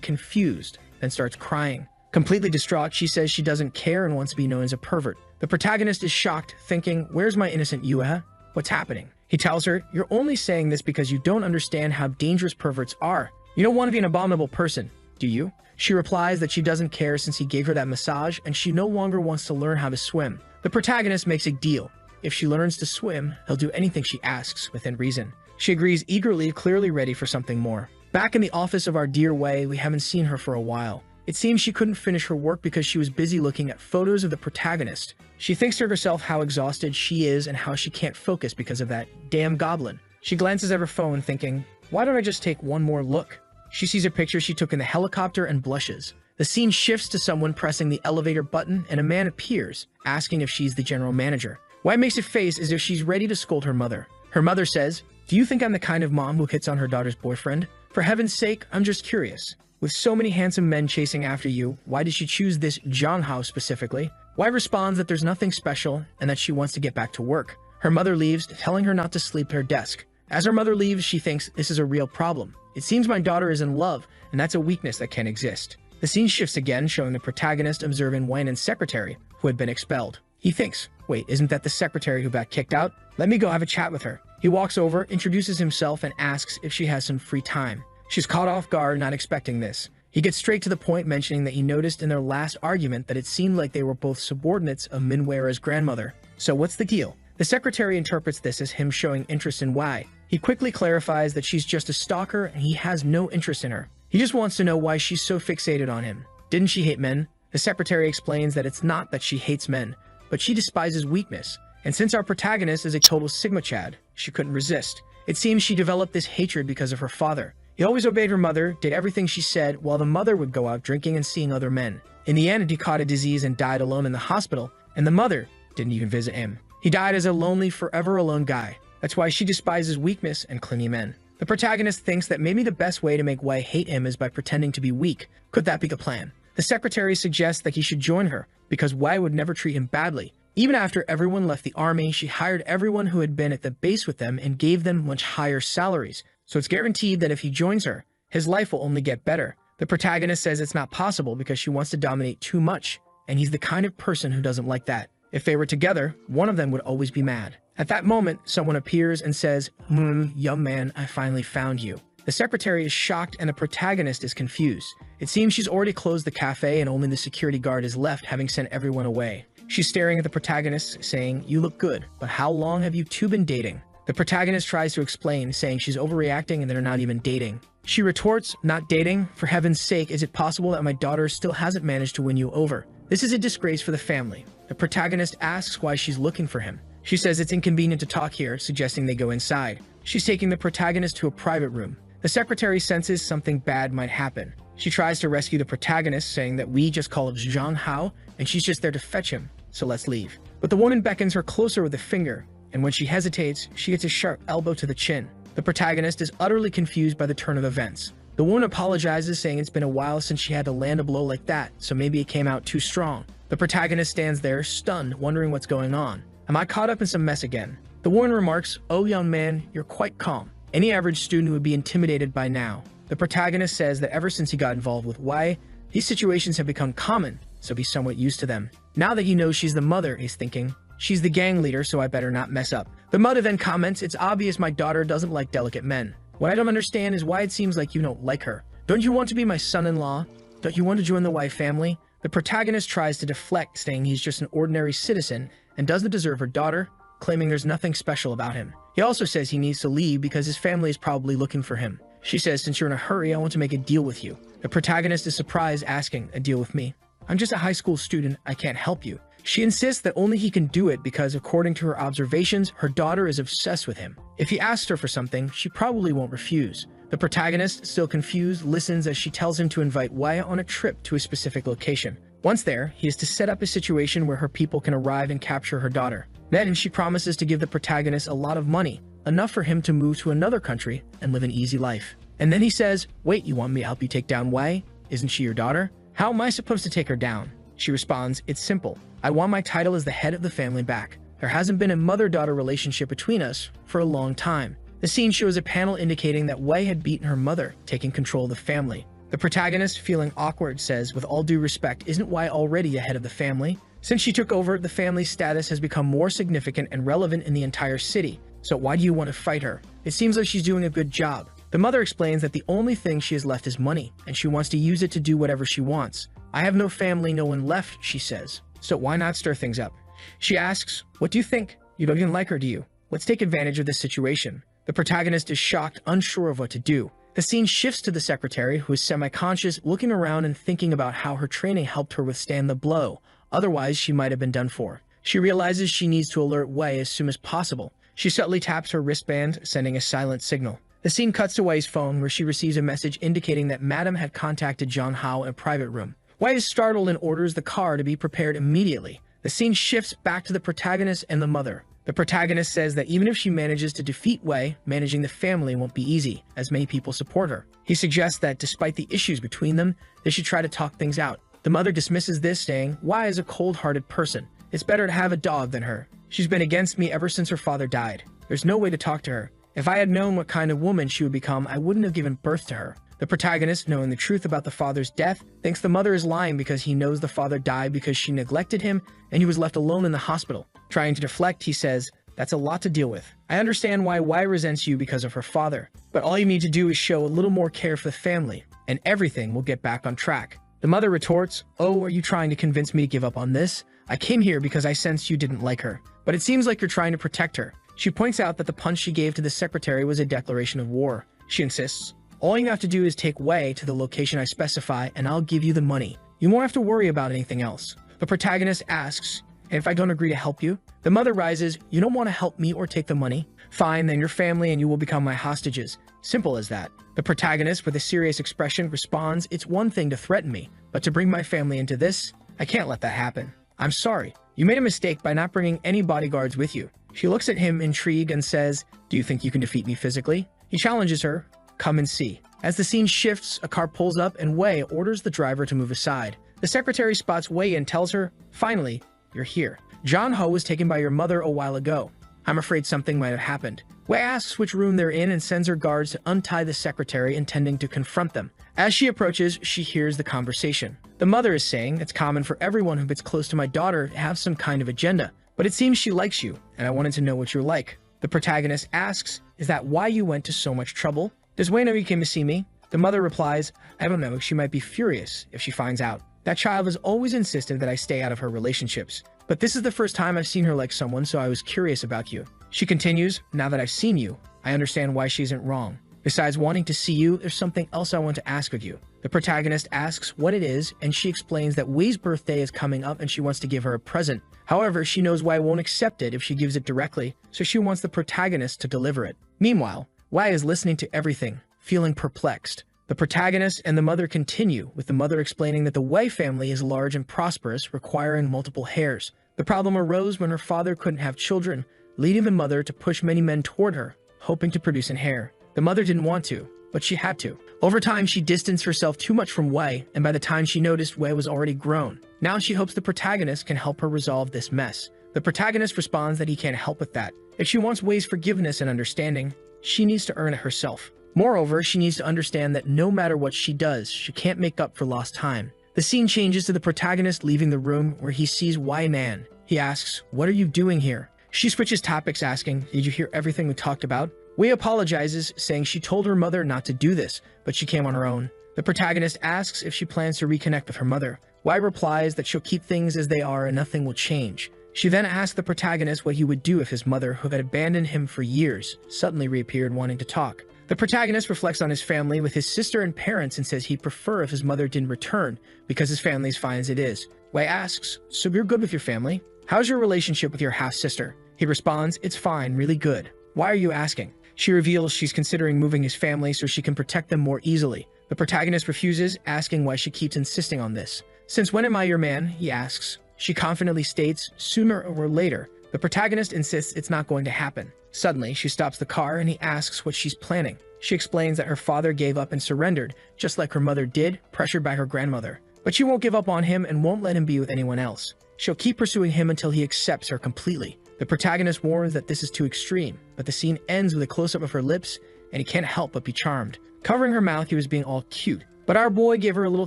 confused, then starts crying. Completely distraught, she says she doesn't care and wants to be known as a pervert. The protagonist is shocked, thinking, where's my innocent Yuha? What's happening? He tells her, you're only saying this because you don't understand how dangerous perverts are. You don't want to be an abominable person, do you? She replies that she doesn't care since he gave her that massage and she no longer wants to learn how to swim. The protagonist makes a deal. If she learns to swim, he'll do anything she asks within reason. She agrees eagerly, clearly ready for something more. Back in the office of our dear Wei, we haven't seen her for a while. It seems she couldn't finish her work because she was busy looking at photos of the protagonist. She thinks to herself how exhausted she is and how she can't focus because of that damn goblin. She glances at her phone thinking, why don't I just take one more look? She sees a picture she took in the helicopter and blushes. The scene shifts to someone pressing the elevator button and a man appears, asking if she's the general manager. White makes a face as if she's ready to scold her mother. Her mother says, do you think I'm the kind of mom who hits on her daughter's boyfriend? For heaven's sake, I'm just curious. With so many handsome men chasing after you, why did she choose this Jang-ha specifically? White responds that there's nothing special and that she wants to get back to work. Her mother leaves, telling her not to sleep at her desk. As her mother leaves, she thinks this is a real problem. It seems my daughter is in love, and that's a weakness that can exist. The scene shifts again, showing the protagonist observing Weinen's secretary, who had been expelled. He thinks, wait, isn't that the secretary who got kicked out? Let me go have a chat with her. He walks over, introduces himself, and asks if she has some free time. She's caught off guard, not expecting this. He gets straight to the point, mentioning that he noticed in their last argument that it seemed like they were both subordinates of Minwara's grandmother. So what's the deal? The secretary interprets this as him showing interest in Wei. He quickly clarifies that she's just a stalker and he has no interest in her. He just wants to know why she's so fixated on him. Didn't she hate men? The secretary explains that it's not that she hates men, but she despises weakness. And since our protagonist is a total Sigma Chad, she couldn't resist. It seems she developed this hatred because of her father. He always obeyed her mother, did everything she said, while the mother would go out drinking and seeing other men. In the end, he caught a disease and died alone in the hospital, and the mother didn't even visit him. He died as a lonely, forever alone guy. That's why she despises weakness and clingy men. The protagonist thinks that maybe the best way to make Wei hate him is by pretending to be weak. Could that be the plan? The secretary suggests that he should join her, because Wei would never treat him badly. Even after everyone left the army, she hired everyone who had been at the base with them and gave them much higher salaries. So it's guaranteed that if he joins her, his life will only get better. The protagonist says it's not possible because she wants to dominate too much, and he's the kind of person who doesn't like that. If they were together, one of them would always be mad. At that moment, someone appears and says, young man, I finally found you. The secretary is shocked and the protagonist is confused. It seems she's already closed the cafe and only the security guard is left, having sent everyone away. She's staring at the protagonist, saying, you look good, but how long have you two been dating? The protagonist tries to explain, saying she's overreacting and they're not even dating. She retorts, not dating? For heaven's sake, is it possible that my daughter still hasn't managed to win you over? This is a disgrace for the family. The protagonist asks why she's looking for him. She says it's inconvenient to talk here, suggesting they go inside. She's taking the protagonist to a private room. The secretary senses something bad might happen. She tries to rescue the protagonist, saying that we just call it Zhang Hao, and she's just there to fetch him, so let's leave. But the woman beckons her closer with a finger, and when she hesitates, she gets a sharp elbow to the chin. The protagonist is utterly confused by the turn of events. The woman apologizes, saying it's been a while since she had to land a blow like that, so maybe it came out too strong. The protagonist stands there, stunned, wondering what's going on. Am I caught up in some mess again? The woman remarks, oh young man, you're quite calm. Any average student would be intimidated by now. The protagonist says that ever since he got involved with Wei, these situations have become common, so he's somewhat used to them. Now that he knows she's the mother, he's thinking, she's the gang leader, so I better not mess up. The mother then comments, it's obvious my daughter doesn't like delicate men. What I don't understand is why it seems like you don't like her. Don't you want to be my son-in-law? Don't you want to join the Wei family? The protagonist tries to deflect, saying he's just an ordinary citizen and doesn't deserve her daughter, claiming there's nothing special about him. He also says he needs to leave because his family is probably looking for him. She says, since you're in a hurry, I want to make a deal with you. The protagonist is surprised, asking, a deal with me? I'm just a high school student, I can't help you. She insists that only he can do it because, according to her observations, her daughter is obsessed with him. If he asks her for something, she probably won't refuse. The protagonist, still confused, listens as she tells him to invite Wei on a trip to a specific location. Once there, he is to set up a situation where her people can arrive and capture her daughter. Then she promises to give the protagonist a lot of money, enough for him to move to another country and live an easy life. And then he says, wait, you want me to help you take down Wei? Isn't she your daughter? How am I supposed to take her down? She responds, it's simple. I want my title as the head of the family back. There hasn't been a mother-daughter relationship between us for a long time. The scene shows a panel indicating that Wei had beaten her mother, taking control of the family. The protagonist, feeling awkward, says, with all due respect, isn't Wei already a head of the family? Since she took over, the family's status has become more significant and relevant in the entire city. So why do you want to fight her? It seems like she's doing a good job. The mother explains that the only thing she has left is money, and she wants to use it to do whatever she wants. I have no family, no one left, she says. So why not stir things up? She asks, what do you think? You don't even like her, do you? Let's take advantage of this situation. The protagonist is shocked, unsure of what to do. The scene shifts to the secretary, who is semi-conscious, looking around and thinking about how her training helped her withstand the blow. Otherwise, she might have been done for. She realizes she needs to alert Wei as soon as possible. She subtly taps her wristband, sending a silent signal. The scene cuts to Wei's phone, where she receives a message indicating that Madam had contacted Zhang Hao in a private room. Wei is startled and orders the car to be prepared immediately. The scene shifts back to the protagonist and the mother. The protagonist says that even if she manages to defeat Wei, managing the family won't be easy, as many people support her. He suggests that despite the issues between them, they should try to talk things out. The mother dismisses this, saying, Wei is a cold-hearted person. It's better to have a dog than her. She's been against me ever since her father died. There's no way to talk to her. If I had known what kind of woman she would become, I wouldn't have given birth to her. The protagonist, knowing the truth about the father's death, thinks the mother is lying because he knows the father died because she neglected him and he was left alone in the hospital. Trying to deflect, he says, "That's a lot to deal with. I understand why Y resents you because of her father, but all you need to do is show a little more care for the family, and everything will get back on track." The mother retorts, "Oh, are you trying to convince me to give up on this? I came here because I sensed you didn't like her, but it seems like you're trying to protect her." She points out that the punch she gave to the secretary was a declaration of war. She insists, "All you have to do is take Wei to the location I specify and I'll give you the money. You won't have to worry about anything else." The protagonist asks, "And if I don't agree to help you?" The mother rises, "You don't want to help me or take the money? Fine, then your family and you will become my hostages. Simple as that." The protagonist, with a serious expression, responds, "It's one thing to threaten me, but to bring my family into this? I can't let that happen. I'm sorry. You made a mistake by not bringing any bodyguards with you." She looks at him intrigued and says, "Do you think you can defeat me physically?" He challenges her, "Come and see." As the scene shifts, a car pulls up and Wei orders the driver to move aside. The secretary spots Wei and tells her, "Finally, you're here. John Ho was taken by your mother a while ago. I'm afraid something might have happened." Wei asks which room they're in and sends her guards to untie the secretary, intending to confront them. As she approaches, she hears the conversation. The mother is saying, "It's common for everyone who gets close to my daughter to have some kind of agenda, but it seems she likes you, and I wanted to know what you're like." The protagonist asks, "Is that why you went to so much trouble? Does Wei know you came to see me?" The mother replies, "I don't know, she might be furious if she finds out. That child has always insisted that I stay out of her relationships. But this is the first time I've seen her like someone, so I was curious about you." She continues, "Now that I've seen you, I understand why she isn't wrong. Besides wanting to see you, there's something else I want to ask of you." The protagonist asks what it is, and she explains that Wei's birthday is coming up and she wants to give her a present. However, she knows Wei won't accept it if she gives it directly, so she wants the protagonist to deliver it. Meanwhile, Wei is listening to everything, feeling perplexed. The protagonist and the mother continue, with the mother explaining that the Wei family is large and prosperous, requiring multiple heirs. The problem arose when her father couldn't have children, leading the mother to push many men toward her, hoping to produce an heir. The mother didn't want to, but she had to. Over time, she distanced herself too much from Wei, and by the time she noticed, Wei was already grown. Now she hopes the protagonist can help her resolve this mess. The protagonist responds that he can't help with that. If she wants Wei's forgiveness and understanding, she needs to earn it herself. Moreover, she needs to understand that no matter what she does, she can't make up for lost time. The scene changes to the protagonist leaving the room where he sees Wei Nan. He asks, "What are you doing here?" She switches topics, asking, "Did you hear everything we talked about?" Wei apologizes, saying she told her mother not to do this, but she came on her own. The protagonist asks if she plans to reconnect with her mother. Wei replies that she'll keep things as they are and nothing will change. She then asks the protagonist what he would do if his mother, who had abandoned him for years, suddenly reappeared wanting to talk. The protagonist reflects on his family with his sister and parents and says he'd prefer if his mother didn't return because his family is fine as it is. Wei asks, "So you're good with your family? How's your relationship with your half-sister?" He responds, "It's fine, really good. Why are you asking?" She reveals she's considering moving his family so she can protect them more easily. The protagonist refuses, asking why she keeps insisting on this. "Since when am I your man?" he asks. She confidently states, "Sooner or later." The protagonist insists it's not going to happen. Suddenly, she stops the car and he asks what she's planning. She explains that her father gave up and surrendered, just like her mother did, pressured by her grandmother. But she won't give up on him and won't let him be with anyone else. She'll keep pursuing him until he accepts her completely. The protagonist warns that this is too extreme, but the scene ends with a close-up of her lips, and he can't help but be charmed. Covering her mouth, he was being all cute. But our boy gave her a little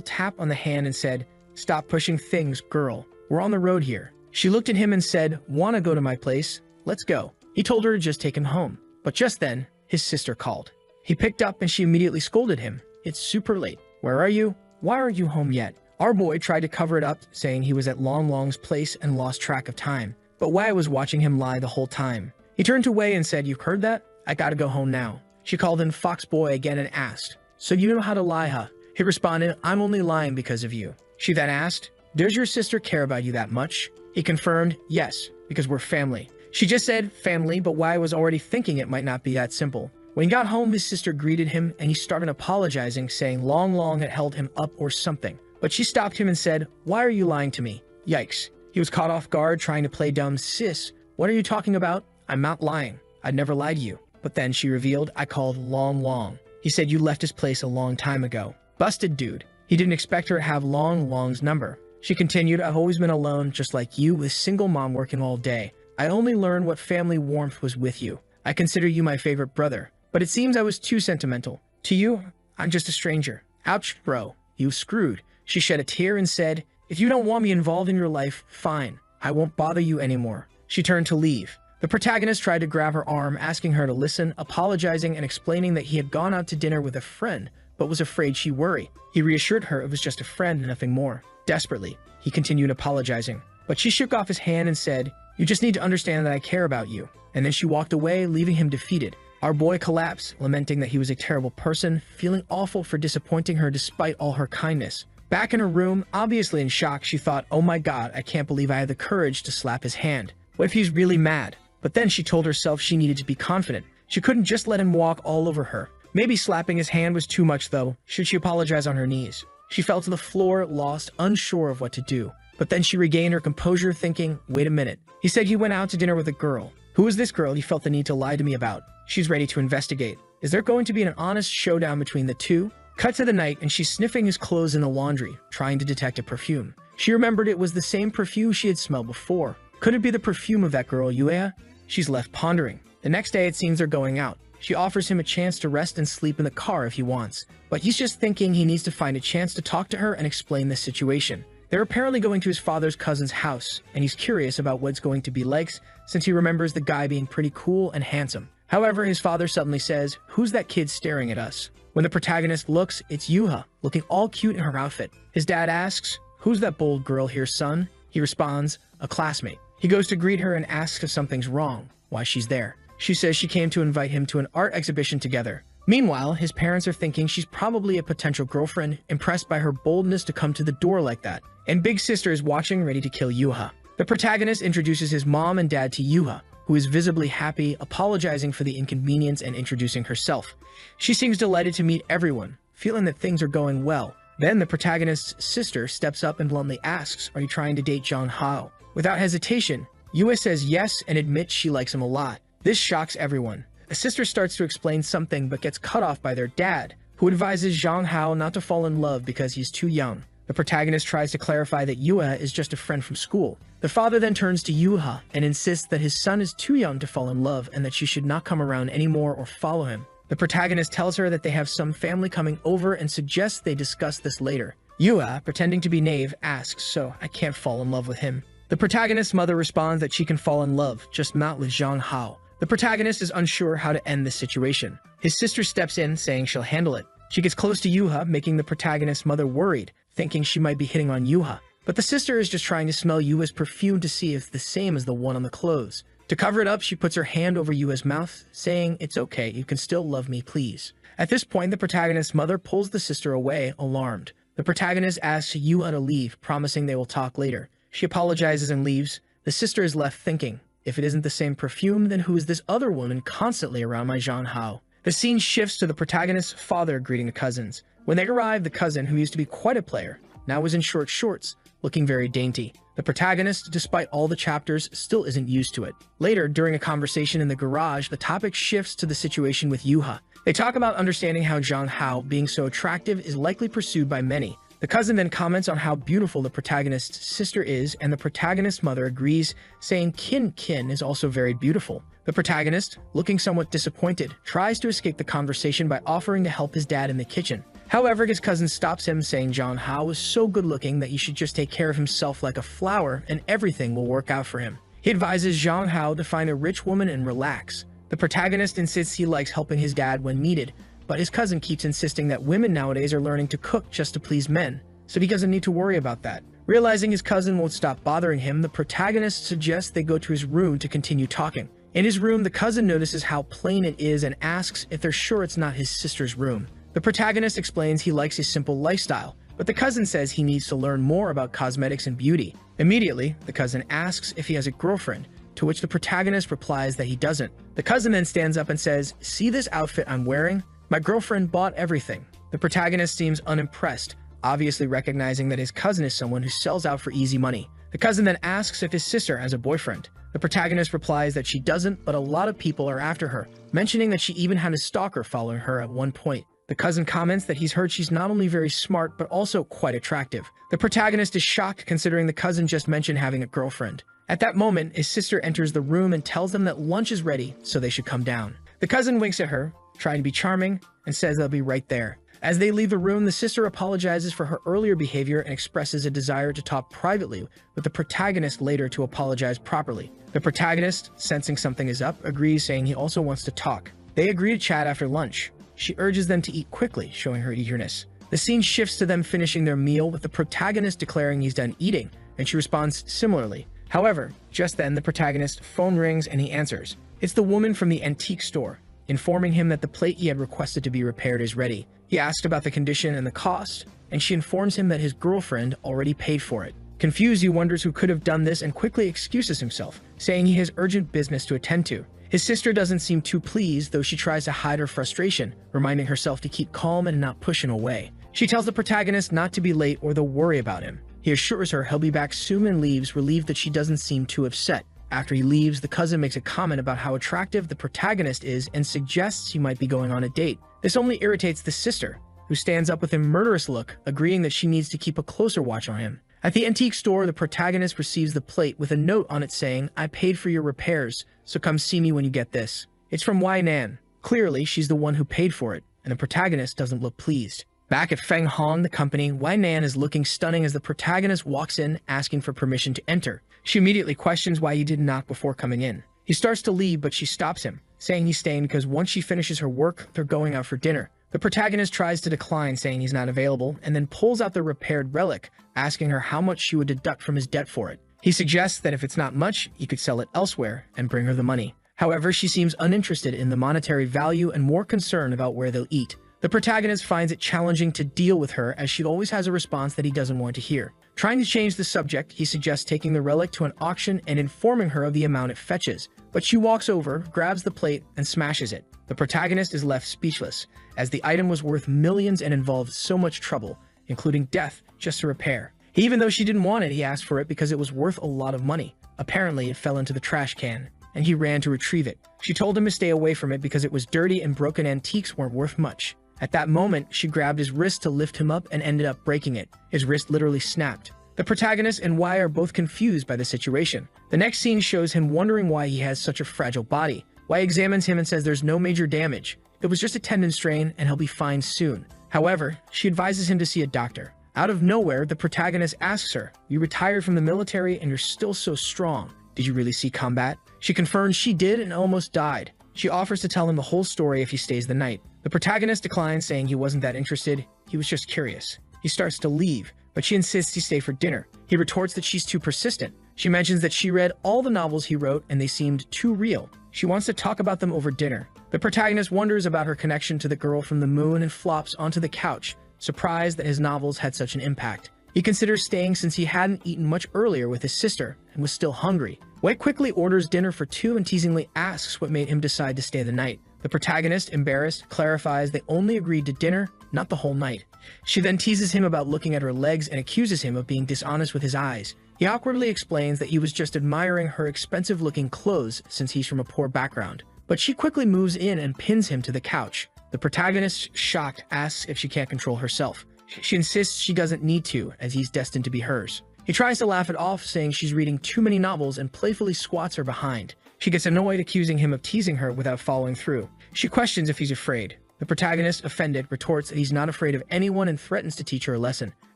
tap on the hand and said, "Stop pushing things, girl. We're on the road here." She looked at him and said, "Wanna go to my place? Let's go." He told her to just take him home. But just then, his sister called. He picked up and she immediately scolded him. "It's super late. Where are you? Why aren't you home yet?" Our boy tried to cover it up, saying he was at Long Long's place and lost track of time. But Wei was watching him lie the whole time. He turned to Wei and said, "You heard that? I gotta go home now." She called him Fox Boy again and asked, "So you know how to lie, huh?" He responded, "I'm only lying because of you." She then asked, "Does your sister care about you that much?" He confirmed, "Yes, because we're family." She just said family, but Wei was already thinking it might not be that simple. When he got home, his sister greeted him and he started apologizing, saying Long Long had held him up or something. But she stopped him and said, "Why are you lying to me?" Yikes. He was caught off guard trying to play dumb. "Sis, what are you talking about? I'm not lying. I'd never lied to you." But then she revealed, "I called Long Long. He said you left his place a long time ago." Busted dude. He didn't expect her to have Long Long's number. She continued, "I've always been alone, just like you, with single mom working all day. I only learned what family warmth was with you. I consider you my favorite brother, but it seems I was too sentimental. To you, I'm just a stranger. Ouch, bro. You screwed. She shed a tear and said, if you don't want me involved in your life, fine. I won't bother you anymore. She turned to leave. The protagonist tried to grab her arm, asking her to listen, apologizing and explaining that he had gone out to dinner with a friend, but was afraid she'd worry. He reassured her it was just a friend and nothing more. Desperately, he continued apologizing, but she shook off his hand and said, you just need to understand that I care about you. And then she walked away, leaving him defeated. Our boy collapsed, lamenting that he was a terrible person, feeling awful for disappointing her despite all her kindness. Back in her room, obviously in shock, she thought, oh my god, I can't believe I had the courage to slap his hand. What if he's really mad? But then she told herself she needed to be confident. She couldn't just let him walk all over her. Maybe slapping his hand was too much though. Should she apologize on her knees? She fell to the floor, lost, unsure of what to do. But then she regained her composure, thinking, wait a minute. He said he went out to dinner with a girl. Who is this girl he felt the need to lie to me about? She's ready to investigate. Is there going to be an honest showdown between the two? Cut to the night and she's sniffing his clothes in the laundry, trying to detect a perfume. She remembered it was the same perfume she had smelled before. Could it be the perfume of that girl, Yuya? She's left pondering. The next day it seems they're going out. She offers him a chance to rest and sleep in the car if he wants. But he's just thinking he needs to find a chance to talk to her and explain the situation. They're apparently going to his father's cousin's house, and he's curious about what it's going to be like since he remembers the guy being pretty cool and handsome. However, his father suddenly says, who's that kid staring at us? When the protagonist looks, it's Yuha, looking all cute in her outfit. His dad asks, who's that bold girl here, son? He responds, a classmate. He goes to greet her and asks if something's wrong, why she's there. She says she came to invite him to an art exhibition together. Meanwhile, his parents are thinking she's probably a potential girlfriend, impressed by her boldness to come to the door like that. And Big Sister is watching, ready to kill Yuha. The protagonist introduces his mom and dad to Yuha, who is visibly happy, apologizing for the inconvenience and introducing herself. She seems delighted to meet everyone, feeling that things are going well. Then the protagonist's sister steps up and bluntly asks, are you trying to date Jong Hao? Without hesitation, Yuha says yes and admits she likes him a lot. This shocks everyone. The sister starts to explain something but gets cut off by their dad, who advises Jong Hao not to fall in love because he's too young. The protagonist tries to clarify that Yuha is just a friend from school. The father then turns to Yuha and insists that his son is too young to fall in love and that she should not come around anymore or follow him. The protagonist tells her that they have some family coming over and suggests they discuss this later. Yuha, pretending to be naive, asks, so I can't fall in love with him. The protagonist's mother responds that she can fall in love, just not with Jong Hao. The protagonist is unsure how to end this situation. His sister steps in, saying she'll handle it. She gets close to Yuha, making the protagonist's mother worried, thinking she might be hitting on Yuha. But the sister is just trying to smell Yuha's perfume to see if it's the same as the one on the clothes. To cover it up, she puts her hand over Yuha's mouth, saying, it's okay, you can still love me, please. At this point, the protagonist's mother pulls the sister away, alarmed. The protagonist asks Yuha to leave, promising they will talk later. She apologizes and leaves. The sister is left thinking, if it isn't the same perfume, then who is this other woman constantly around my Jong Hao? The scene shifts to the protagonist's father greeting the cousins. When they arrive, the cousin, who used to be quite a player, now was in short shorts, looking very dainty. The protagonist, despite all the chapters, still isn't used to it. Later, during a conversation in the garage, the topic shifts to the situation with Yuha. They talk about understanding how Jong Hao, being so attractive, is likely pursued by many. The cousin then comments on how beautiful the protagonist's sister is, and the protagonist's mother agrees, saying Kin is also very beautiful. The protagonist, looking somewhat disappointed, tries to escape the conversation by offering to help his dad in the kitchen. However, his cousin stops him, saying Jong Hao is so good-looking that he should just take care of himself like a flower and everything will work out for him. He advises Jong Hao to find a rich woman and relax. The protagonist insists he likes helping his dad when needed, but his cousin keeps insisting that women nowadays are learning to cook just to please men, so he doesn't need to worry about that. Realizing his cousin won't stop bothering him, the protagonist suggests they go to his room to continue talking. In his room, the cousin notices how plain it is and asks if they're sure it's not his sister's room. The protagonist explains he likes a simple lifestyle, but the cousin says he needs to learn more about cosmetics and beauty. Immediately, the cousin asks if he has a girlfriend, to which the protagonist replies that he doesn't. The cousin then stands up and says, see this outfit I'm wearing? My girlfriend bought everything. The protagonist seems unimpressed, obviously recognizing that his cousin is someone who sells out for easy money. The cousin then asks if his sister has a boyfriend. The protagonist replies that she doesn't, but a lot of people are after her, mentioning that she even had a stalker following her at one point. The cousin comments that he's heard she's not only very smart, but also quite attractive. The protagonist is shocked considering the cousin just mentioned having a girlfriend. At that moment, his sister enters the room and tells them that lunch is ready, so they should come down. The cousin winks at her, trying to be charming, and says they'll be right there. As they leave the room, the sister apologizes for her earlier behavior and expresses a desire to talk privately with the protagonist later to apologize properly. The protagonist, sensing something is up, agrees, saying he also wants to talk. They agree to chat after lunch. She urges them to eat quickly, showing her eagerness. The scene shifts to them finishing their meal, with the protagonist declaring he's done eating, and she responds similarly. However, just then the protagonist's phone rings and he answers. It's the woman from the antique store, informing him that the plate he had requested to be repaired is ready. He asks about the condition and the cost, and she informs him that his girlfriend already paid for it. Confused, he wonders who could have done this and quickly excuses himself, saying he has urgent business to attend to. His sister doesn't seem too pleased, though she tries to hide her frustration, reminding herself to keep calm and not push him away. She tells the protagonist not to be late or they'll worry about him. He assures her he'll be back soon and leaves, relieved that she doesn't seem too upset. After he leaves, the cousin makes a comment about how attractive the protagonist is and suggests he might be going on a date. This only irritates the sister, who stands up with a murderous look, agreeing that she needs to keep a closer watch on him. At the antique store, the protagonist receives the plate with a note on it saying, "I paid for your repairs, so come see me when you get this." It's from Wai Nan. Clearly, she's the one who paid for it, and the protagonist doesn't look pleased. Back at Feng Hong, the company, Wai Nan is looking stunning as the protagonist walks in, asking for permission to enter. She immediately questions why he did knock before coming in. He starts to leave, but she stops him, saying he's staying because once she finishes her work, they're going out for dinner. The protagonist tries to decline, saying he's not available, and then pulls out the repaired relic, asking her how much she would deduct from his debt for it. He suggests that if it's not much, he could sell it elsewhere and bring her the money. However, she seems uninterested in the monetary value and more concerned about where they'll eat. The protagonist finds it challenging to deal with her, as she always has a response that he doesn't want to hear. Trying to change the subject, he suggests taking the relic to an auction and informing her of the amount it fetches. But she walks over, grabs the plate, and smashes it. The protagonist is left speechless, as the item was worth millions and involved so much trouble, including death, just to repair. Even though she didn't want it, he asked for it because it was worth a lot of money. Apparently, it fell into the trash can, and he ran to retrieve it. She told him to stay away from it because it was dirty and broken antiques weren't worth much. At that moment, she grabbed his wrist to lift him up and ended up breaking it. His wrist literally snapped. The protagonist and Wai are both confused by the situation. The next scene shows him wondering why he has such a fragile body. Wai examines him and says there's no major damage. It was just a tendon strain and he'll be fine soon. However, she advises him to see a doctor. Out of nowhere, the protagonist asks her, "You retired from the military and you're still so strong. Did you really see combat?" She confirms she did and almost died. She offers to tell him the whole story if he stays the night. The protagonist declines, saying he wasn't that interested, he was just curious. He starts to leave, but she insists he stay for dinner. He retorts that she's too persistent. She mentions that she read all the novels he wrote and they seemed too real. She wants to talk about them over dinner. The protagonist wonders about her connection to the girl from the moon and flops onto the couch, surprised that his novels had such an impact. He considers staying since he hadn't eaten much earlier with his sister and was still hungry. Wei quickly orders dinner for two and teasingly asks what made him decide to stay the night. The protagonist, embarrassed, clarifies they only agreed to dinner, not the whole night. She then teases him about looking at her legs and accuses him of being dishonest with his eyes. He awkwardly explains that he was just admiring her expensive-looking clothes since he's from a poor background. But she quickly moves in and pins him to the couch. The protagonist, shocked, asks if she can't control herself. She insists she doesn't need to, as he's destined to be hers. He tries to laugh it off, saying she's reading too many novels and playfully squats her behind. She gets annoyed, accusing him of teasing her without following through. She questions if he's afraid. The protagonist, offended, retorts that he's not afraid of anyone and threatens to teach her a lesson.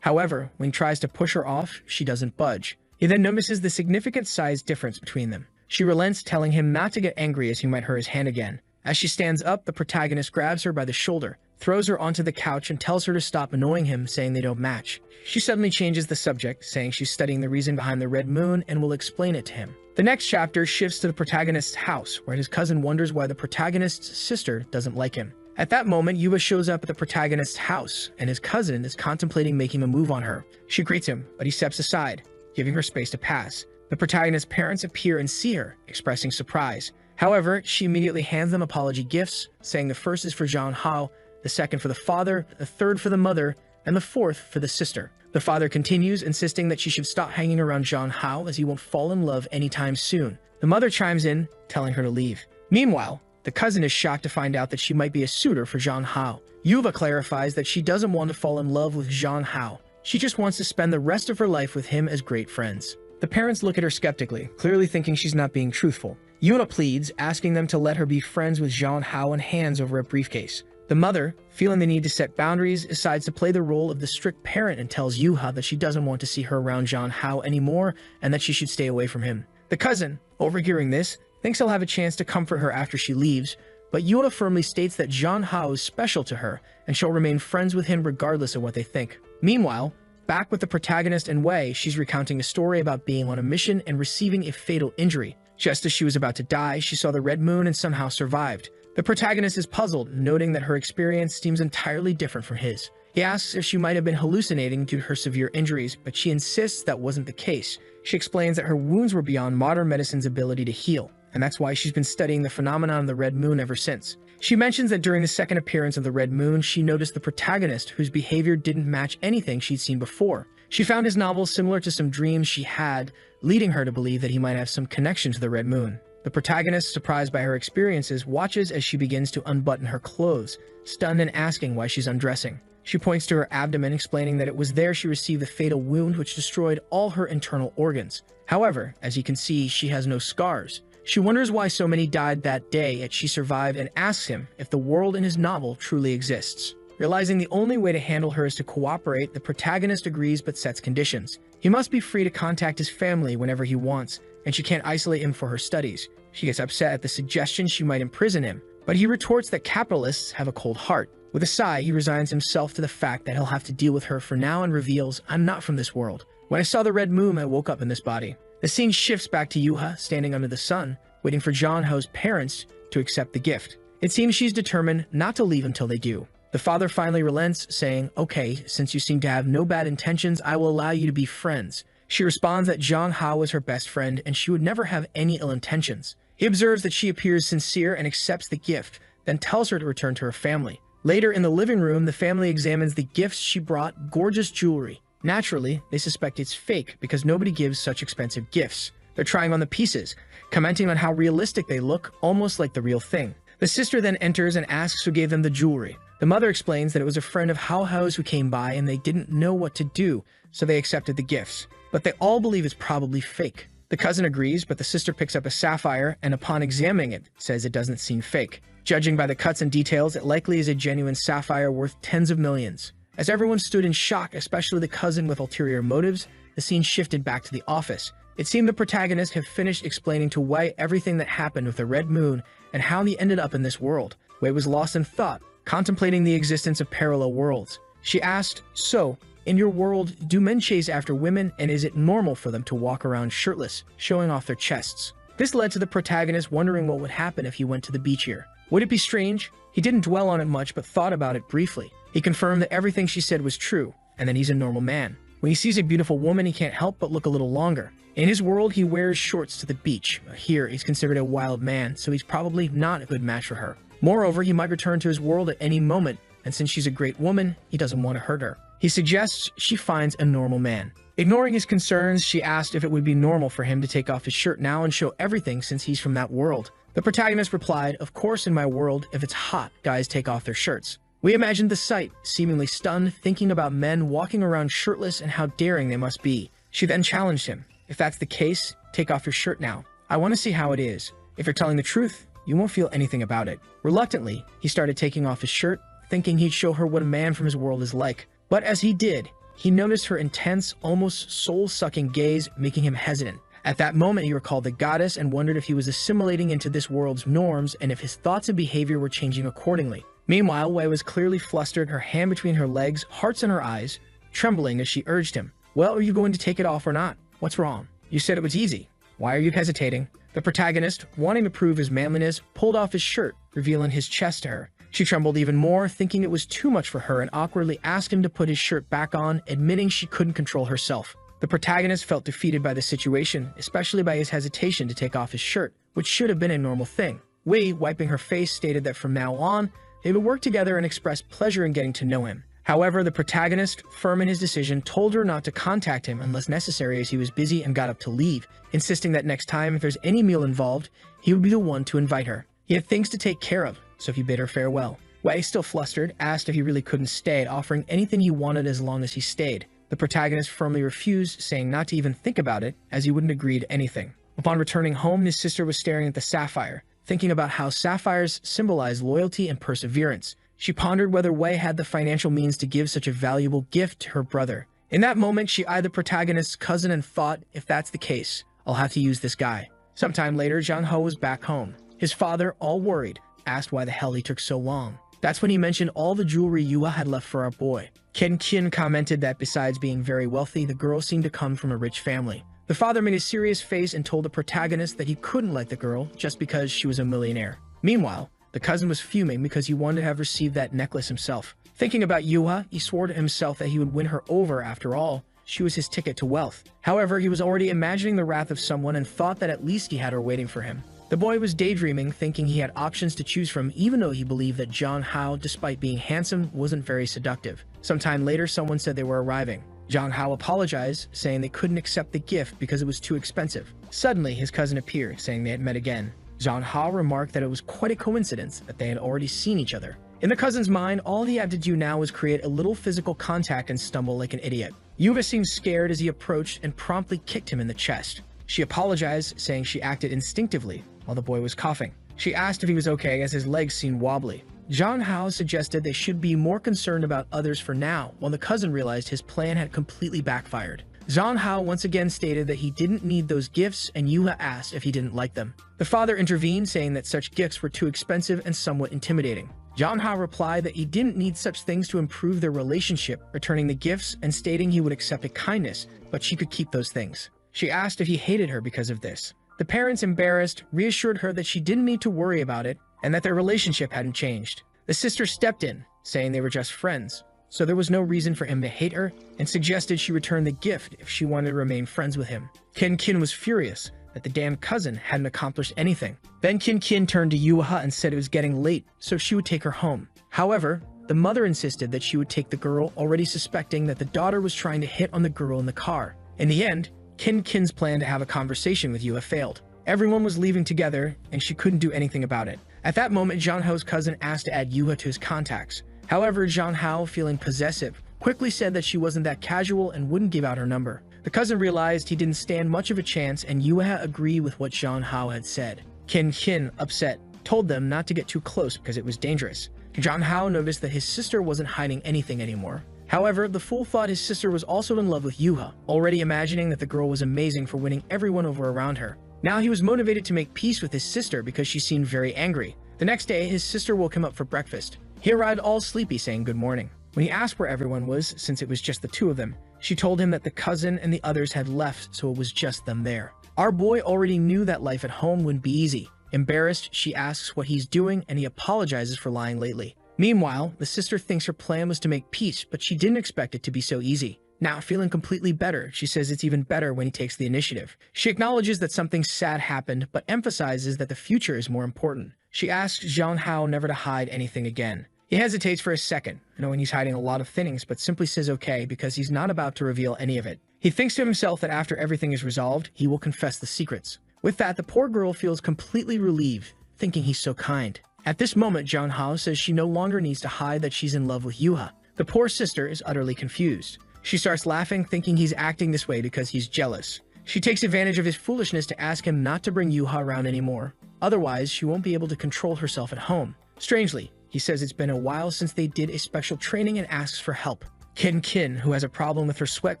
However, when he tries to push her off, she doesn't budge. He then notices the significant size difference between them. She relents, telling him not to get angry as he might hurt his hand again. As she stands up, the protagonist grabs her by the shoulder, throws her onto the couch, and tells her to stop annoying him, saying they don't match. She suddenly changes the subject, saying she's studying the reason behind the red moon and will explain it to him. The next chapter shifts to the protagonist's house, where his cousin wonders why the protagonist's sister doesn't like him. At that moment, Yuba shows up at the protagonist's house, and his cousin is contemplating making a move on her. She greets him, but he steps aside, giving her space to pass. The protagonist's parents appear and see her, expressing surprise. However, she immediately hands them apology gifts, saying the first is for Zhang Hao, the second for the father, the third for the mother, and the fourth for the sister. The father continues, insisting that she should stop hanging around Zhang Hao as he won't fall in love anytime soon. The mother chimes in, telling her to leave. Meanwhile, the cousin is shocked to find out that she might be a suitor for Zhang Hao. Yuva clarifies that she doesn't want to fall in love with Zhang Hao. She just wants to spend the rest of her life with him as great friends. The parents look at her skeptically, clearly thinking she's not being truthful. Yuna pleads, asking them to let her be friends with Jean Hao and hands over a briefcase. The mother, feeling the need to set boundaries, decides to play the role of the strict parent and tells Yuha that she doesn't want to see her around Jean Hao anymore and that she should stay away from him. The cousin, overhearing this, thinks he'll have a chance to comfort her after she leaves, but Yuna firmly states that Jean Hao is special to her and she'll remain friends with him regardless of what they think. Meanwhile, back with the protagonist and Wei, she's recounting a story about being on a mission and receiving a fatal injury. Just as she was about to die, she saw the red moon and somehow survived. The protagonist is puzzled, noting that her experience seems entirely different from his. He asks if she might have been hallucinating due to her severe injuries, but she insists that wasn't the case. She explains that her wounds were beyond modern medicine's ability to heal, and that's why she's been studying the phenomenon of the red moon ever since. She mentions that during the second appearance of the red moon, she noticed the protagonist whose behavior didn't match anything she'd seen before. She found his novel similar to some dreams she had, leading her to believe that he might have some connection to the red moon. The protagonist, surprised by her experiences, watches as she begins to unbutton her clothes, stunned and asking why she's undressing. She points to her abdomen, explaining that it was there she received the fatal wound which destroyed all her internal organs. However, as you can see, she has no scars. She wonders why so many died that day, yet she survived, and asks him if the world in his novel truly exists. Realizing the only way to handle her is to cooperate, the protagonist agrees but sets conditions. He must be free to contact his family whenever he wants, and she can't isolate him for her studies. She gets upset at the suggestion she might imprison him, but he retorts that capitalists have a cold heart. With a sigh, he resigns himself to the fact that he'll have to deal with her for now and reveals, "I'm not from this world. When I saw the red moon, I woke up in this body." The scene shifts back to Yuha, standing under the sun, waiting for Jean Hao's parents to accept the gift. It seems she's determined not to leave until they do. The father finally relents, saying, "Okay, since you seem to have no bad intentions, I will allow you to be friends." She responds that Jean Hao is her best friend and she would never have any ill intentions. He observes that she appears sincere and accepts the gift, then tells her to return to her family. Later in the living room, the family examines the gifts she brought, gorgeous jewelry. Naturally, they suspect it's fake because nobody gives such expensive gifts. They're trying on the pieces, commenting on how realistic they look, almost like the real thing. The sister then enters and asks who gave them the jewelry. The mother explains that it was a friend of Hao Hao's who came by and they didn't know what to do, so they accepted the gifts. But they all believe it's probably fake. The cousin agrees, but the sister picks up a sapphire and upon examining it, says it doesn't seem fake. Judging by the cuts and details, it likely is a genuine sapphire worth tens of millions. As everyone stood in shock, especially the cousin with ulterior motives, the scene shifted back to the office. It seemed the protagonist had finished explaining to Wei everything that happened with the red moon and how he ended up in this world. Wei was lost in thought, contemplating the existence of parallel worlds. She asked, "So, in your world, do men chase after women, and is it normal for them to walk around shirtless, showing off their chests?" This led to the protagonist wondering what would happen if he went to the beach here. Would it be strange? He didn't dwell on it much, but thought about it briefly. He confirmed that everything she said was true, and that he's a normal man. When he sees a beautiful woman, he can't help but look a little longer. In his world, he wears shorts to the beach. Here, he's considered a wild man, so he's probably not a good match for her. Moreover, he might return to his world at any moment, and since she's a great woman, he doesn't want to hurt her. He suggests she finds a normal man. Ignoring his concerns, she asked if it would be normal for him to take off his shirt now and show everything since he's from that world. The protagonist replied, "Of course, in my world, if it's hot, guys take off their shirts." We imagined the sight, seemingly stunned, thinking about men walking around shirtless and how daring they must be. She then challenged him, "If that's the case, take off your shirt now. I want to see how it is. If you're telling the truth, you won't feel anything about it." Reluctantly, he started taking off his shirt, thinking he'd show her what a man from his world is like. But as he did, he noticed her intense, almost soul-sucking gaze, making him hesitant. At that moment, he recalled the goddess and wondered if he was assimilating into this world's norms and if his thoughts and behavior were changing accordingly. Meanwhile, Wei was clearly flustered, her hand between her legs, hearts in her eyes, trembling as she urged him. "Well, are you going to take it off or not? What's wrong? You said it was easy. Why are you hesitating?" The protagonist, wanting to prove his manliness, pulled off his shirt, revealing his chest to her. She trembled even more, thinking it was too much for her, and awkwardly asked him to put his shirt back on, admitting she couldn't control herself. The protagonist felt defeated by the situation, especially by his hesitation to take off his shirt, which should have been a normal thing. Wei, wiping her face, stated that from now on, they would work together and express pleasure in getting to know him. However, the protagonist, firm in his decision, told her not to contact him unless necessary as he was busy and got up to leave, insisting that next time if there's any meal involved, he would be the one to invite her. He had things to take care of, so he bid her farewell. Wei, still flustered, asked if he really couldn't stay, offering anything he wanted as long as he stayed. The protagonist firmly refused, saying not to even think about it, as he wouldn't agree to anything. Upon returning home, his sister was staring at the sapphire, thinking about how sapphires symbolize loyalty and perseverance. She pondered whether Wei had the financial means to give such a valuable gift to her brother. In that moment, she eyed the protagonist's cousin and thought, if that's the case, I'll have to use this guy. Sometime later, Jang Ho was back home. His father, all worried, asked why the hell he took so long. That's when he mentioned all the jewelry Yua had left for our boy. Ken Kin commented that besides being very wealthy, the girl seemed to come from a rich family. The father made a serious face and told the protagonist that he couldn't like the girl just because she was a millionaire. Meanwhile, the cousin was fuming because he wanted to have received that necklace himself. Thinking about Yua, he swore to himself that he would win her over. After all, she was his ticket to wealth. However, he was already imagining the wrath of someone and thought that at least he had her waiting for him. The boy was daydreaming, thinking he had options to choose from, even though he believed that Zhang Hao, despite being handsome, wasn't very seductive. Sometime later, someone said they were arriving. Zhang Hao apologized, saying they couldn't accept the gift because it was too expensive. Suddenly, his cousin appeared, saying they had met again. Zhang Hao remarked that it was quite a coincidence that they had already seen each other. In the cousin's mind, all he had to do now was create a little physical contact and stumble like an idiot. Yuva seemed scared as he approached and promptly kicked him in the chest. She apologized, saying she acted instinctively while the boy was coughing. She asked if he was okay as his legs seemed wobbly. Zhang Hao suggested they should be more concerned about others for now, while the cousin realized his plan had completely backfired. Zhang Hao once again stated that he didn't need those gifts, and Yuha asked if he didn't like them. The father intervened, saying that such gifts were too expensive and somewhat intimidating. Zhang Hao replied that he didn't need such things to improve their relationship, returning the gifts and stating he would accept a kindness, but she could keep those things. She asked if he hated her because of this. The parents, embarrassed, reassured her that she didn't need to worry about it and that their relationship hadn't changed. The sister stepped in, saying they were just friends, so there was no reason for him to hate her, and suggested she return the gift if she wanted to remain friends with him. Ken Kin was furious that the damn cousin hadn't accomplished anything. Then Kin Kin turned to Yuha and said it was getting late, so she would take her home. However, the mother insisted that she would take the girl, already suspecting that the daughter was trying to hit on the girl in the car. In the end, Kin Kin's plan to have a conversation with Yuha failed. Everyone was leaving together, and she couldn't do anything about it. At that moment, Zhang Hao's cousin asked to add Yuha to his contacts. However, Zhang Hao, feeling possessive, quickly said that she wasn't that casual and wouldn't give out her number. The cousin realized he didn't stand much of a chance, and Yuha agreed with what Zhang Hao had said. Kin Kin, upset, told them not to get too close because it was dangerous. Zhang Hao noticed that his sister wasn't hiding anything anymore. However, the fool thought his sister was also in love with Yuha, already imagining that the girl was amazing for winning everyone over around her. Now he was motivated to make peace with his sister because she seemed very angry. The next day, his sister woke him up for breakfast. He arrived all sleepy, saying good morning. When he asked where everyone was, since it was just the two of them, she told him that the cousin and the others had left, so it was just them there. Our boy already knew that life at home wouldn't be easy. Embarrassed, she asks what he's doing, and he apologizes for lying lately. Meanwhile, the sister thinks her plan was to make peace, but she didn't expect it to be so easy. Now, feeling completely better, she says it's even better when he takes the initiative. She acknowledges that something sad happened, but emphasizes that the future is more important. She asks Zhang Hao never to hide anything again. He hesitates for a second, knowing he's hiding a lot of things, but simply says okay because he's not about to reveal any of it. He thinks to himself that after everything is resolved, he will confess the secrets. With that, the poor girl feels completely relieved, thinking he's so kind. At this moment, Zhang Hao says she no longer needs to hide that she's in love with Yuha. The poor sister is utterly confused. She starts laughing, thinking he's acting this way because he's jealous. She takes advantage of his foolishness to ask him not to bring Yuha around anymore. Otherwise, she won't be able to control herself at home. Strangely, he says it's been a while since they did a special training and asks for help. Kin Kin, who has a problem with her sweat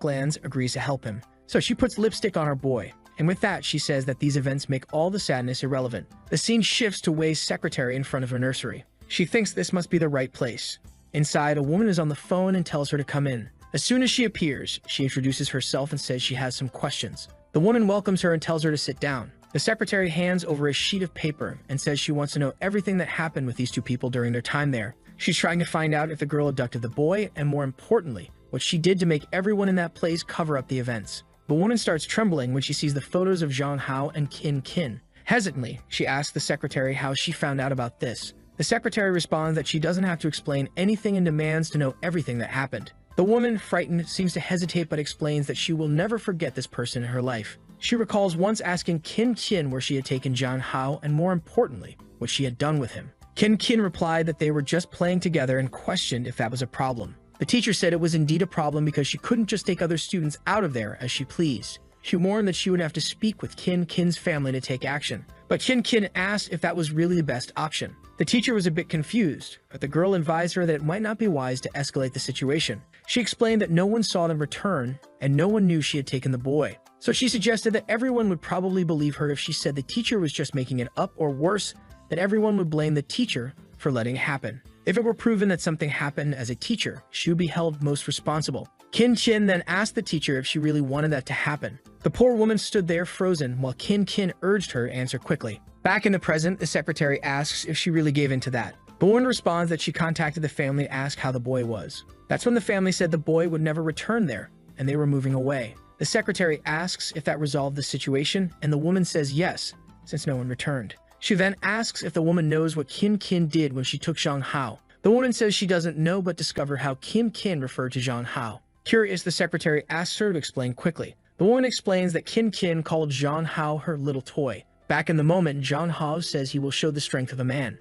glands, agrees to help him. So she puts lipstick on her boy. And with that, she says that these events make all the sadness irrelevant. The scene shifts to Wei's secretary in front of her nursery. She thinks this must be the right place. Inside, a woman is on the phone and tells her to come in. As soon as she appears, she introduces herself and says she has some questions. The woman welcomes her and tells her to sit down. The secretary hands over a sheet of paper and says she wants to know everything that happened with these two people during their time there. She's trying to find out if the girl abducted the boy, and more importantly, what she did to make everyone in that place cover up the events. The woman starts trembling when she sees the photos of Zhang Hao and Kin Kin. Hesitantly, she asks the secretary how she found out about this. The secretary responds that she doesn't have to explain anything and demands to know everything that happened. The woman, frightened, seems to hesitate but explains that she will never forget this person in her life. She recalls once asking Kin Kin where she had taken Zhang Hao and, more importantly, what she had done with him. Kin Kin replied that they were just playing together and questioned if that was a problem. The teacher said it was indeed a problem because she couldn't just take other students out of there as she pleased. She warned that she would have to speak with Kin's family to take action. But Kin asked if that was really the best option. The teacher was a bit confused, but the girl advised her that it might not be wise to escalate the situation. She explained that no one saw them return, and no one knew she had taken the boy. So she suggested that everyone would probably believe her if she said the teacher was just making it up, or worse, that everyone would blame the teacher for letting it happen. If it were proven that something happened as a teacher, she would be held most responsible. Kin then asked the teacher if she really wanted that to happen. The poor woman stood there frozen while Kin urged her to answer quickly. Back in the present, the secretary asks if she really gave in to that. The woman responds that she contacted the family to ask how the boy was. That's when the family said the boy would never return there, and they were moving away. The secretary asks if that resolved the situation, and the woman says yes, since no one returned. She then asks if the woman knows what Kin did when she took Zhang Hao. The woman says she doesn't know but discover how Kin referred to Zhang Hao. Curious, the secretary asks her to explain quickly. The woman explains that Kin called Zhang Hao her little toy. Back in the moment, Zhang Hao says he will show the strength of a man.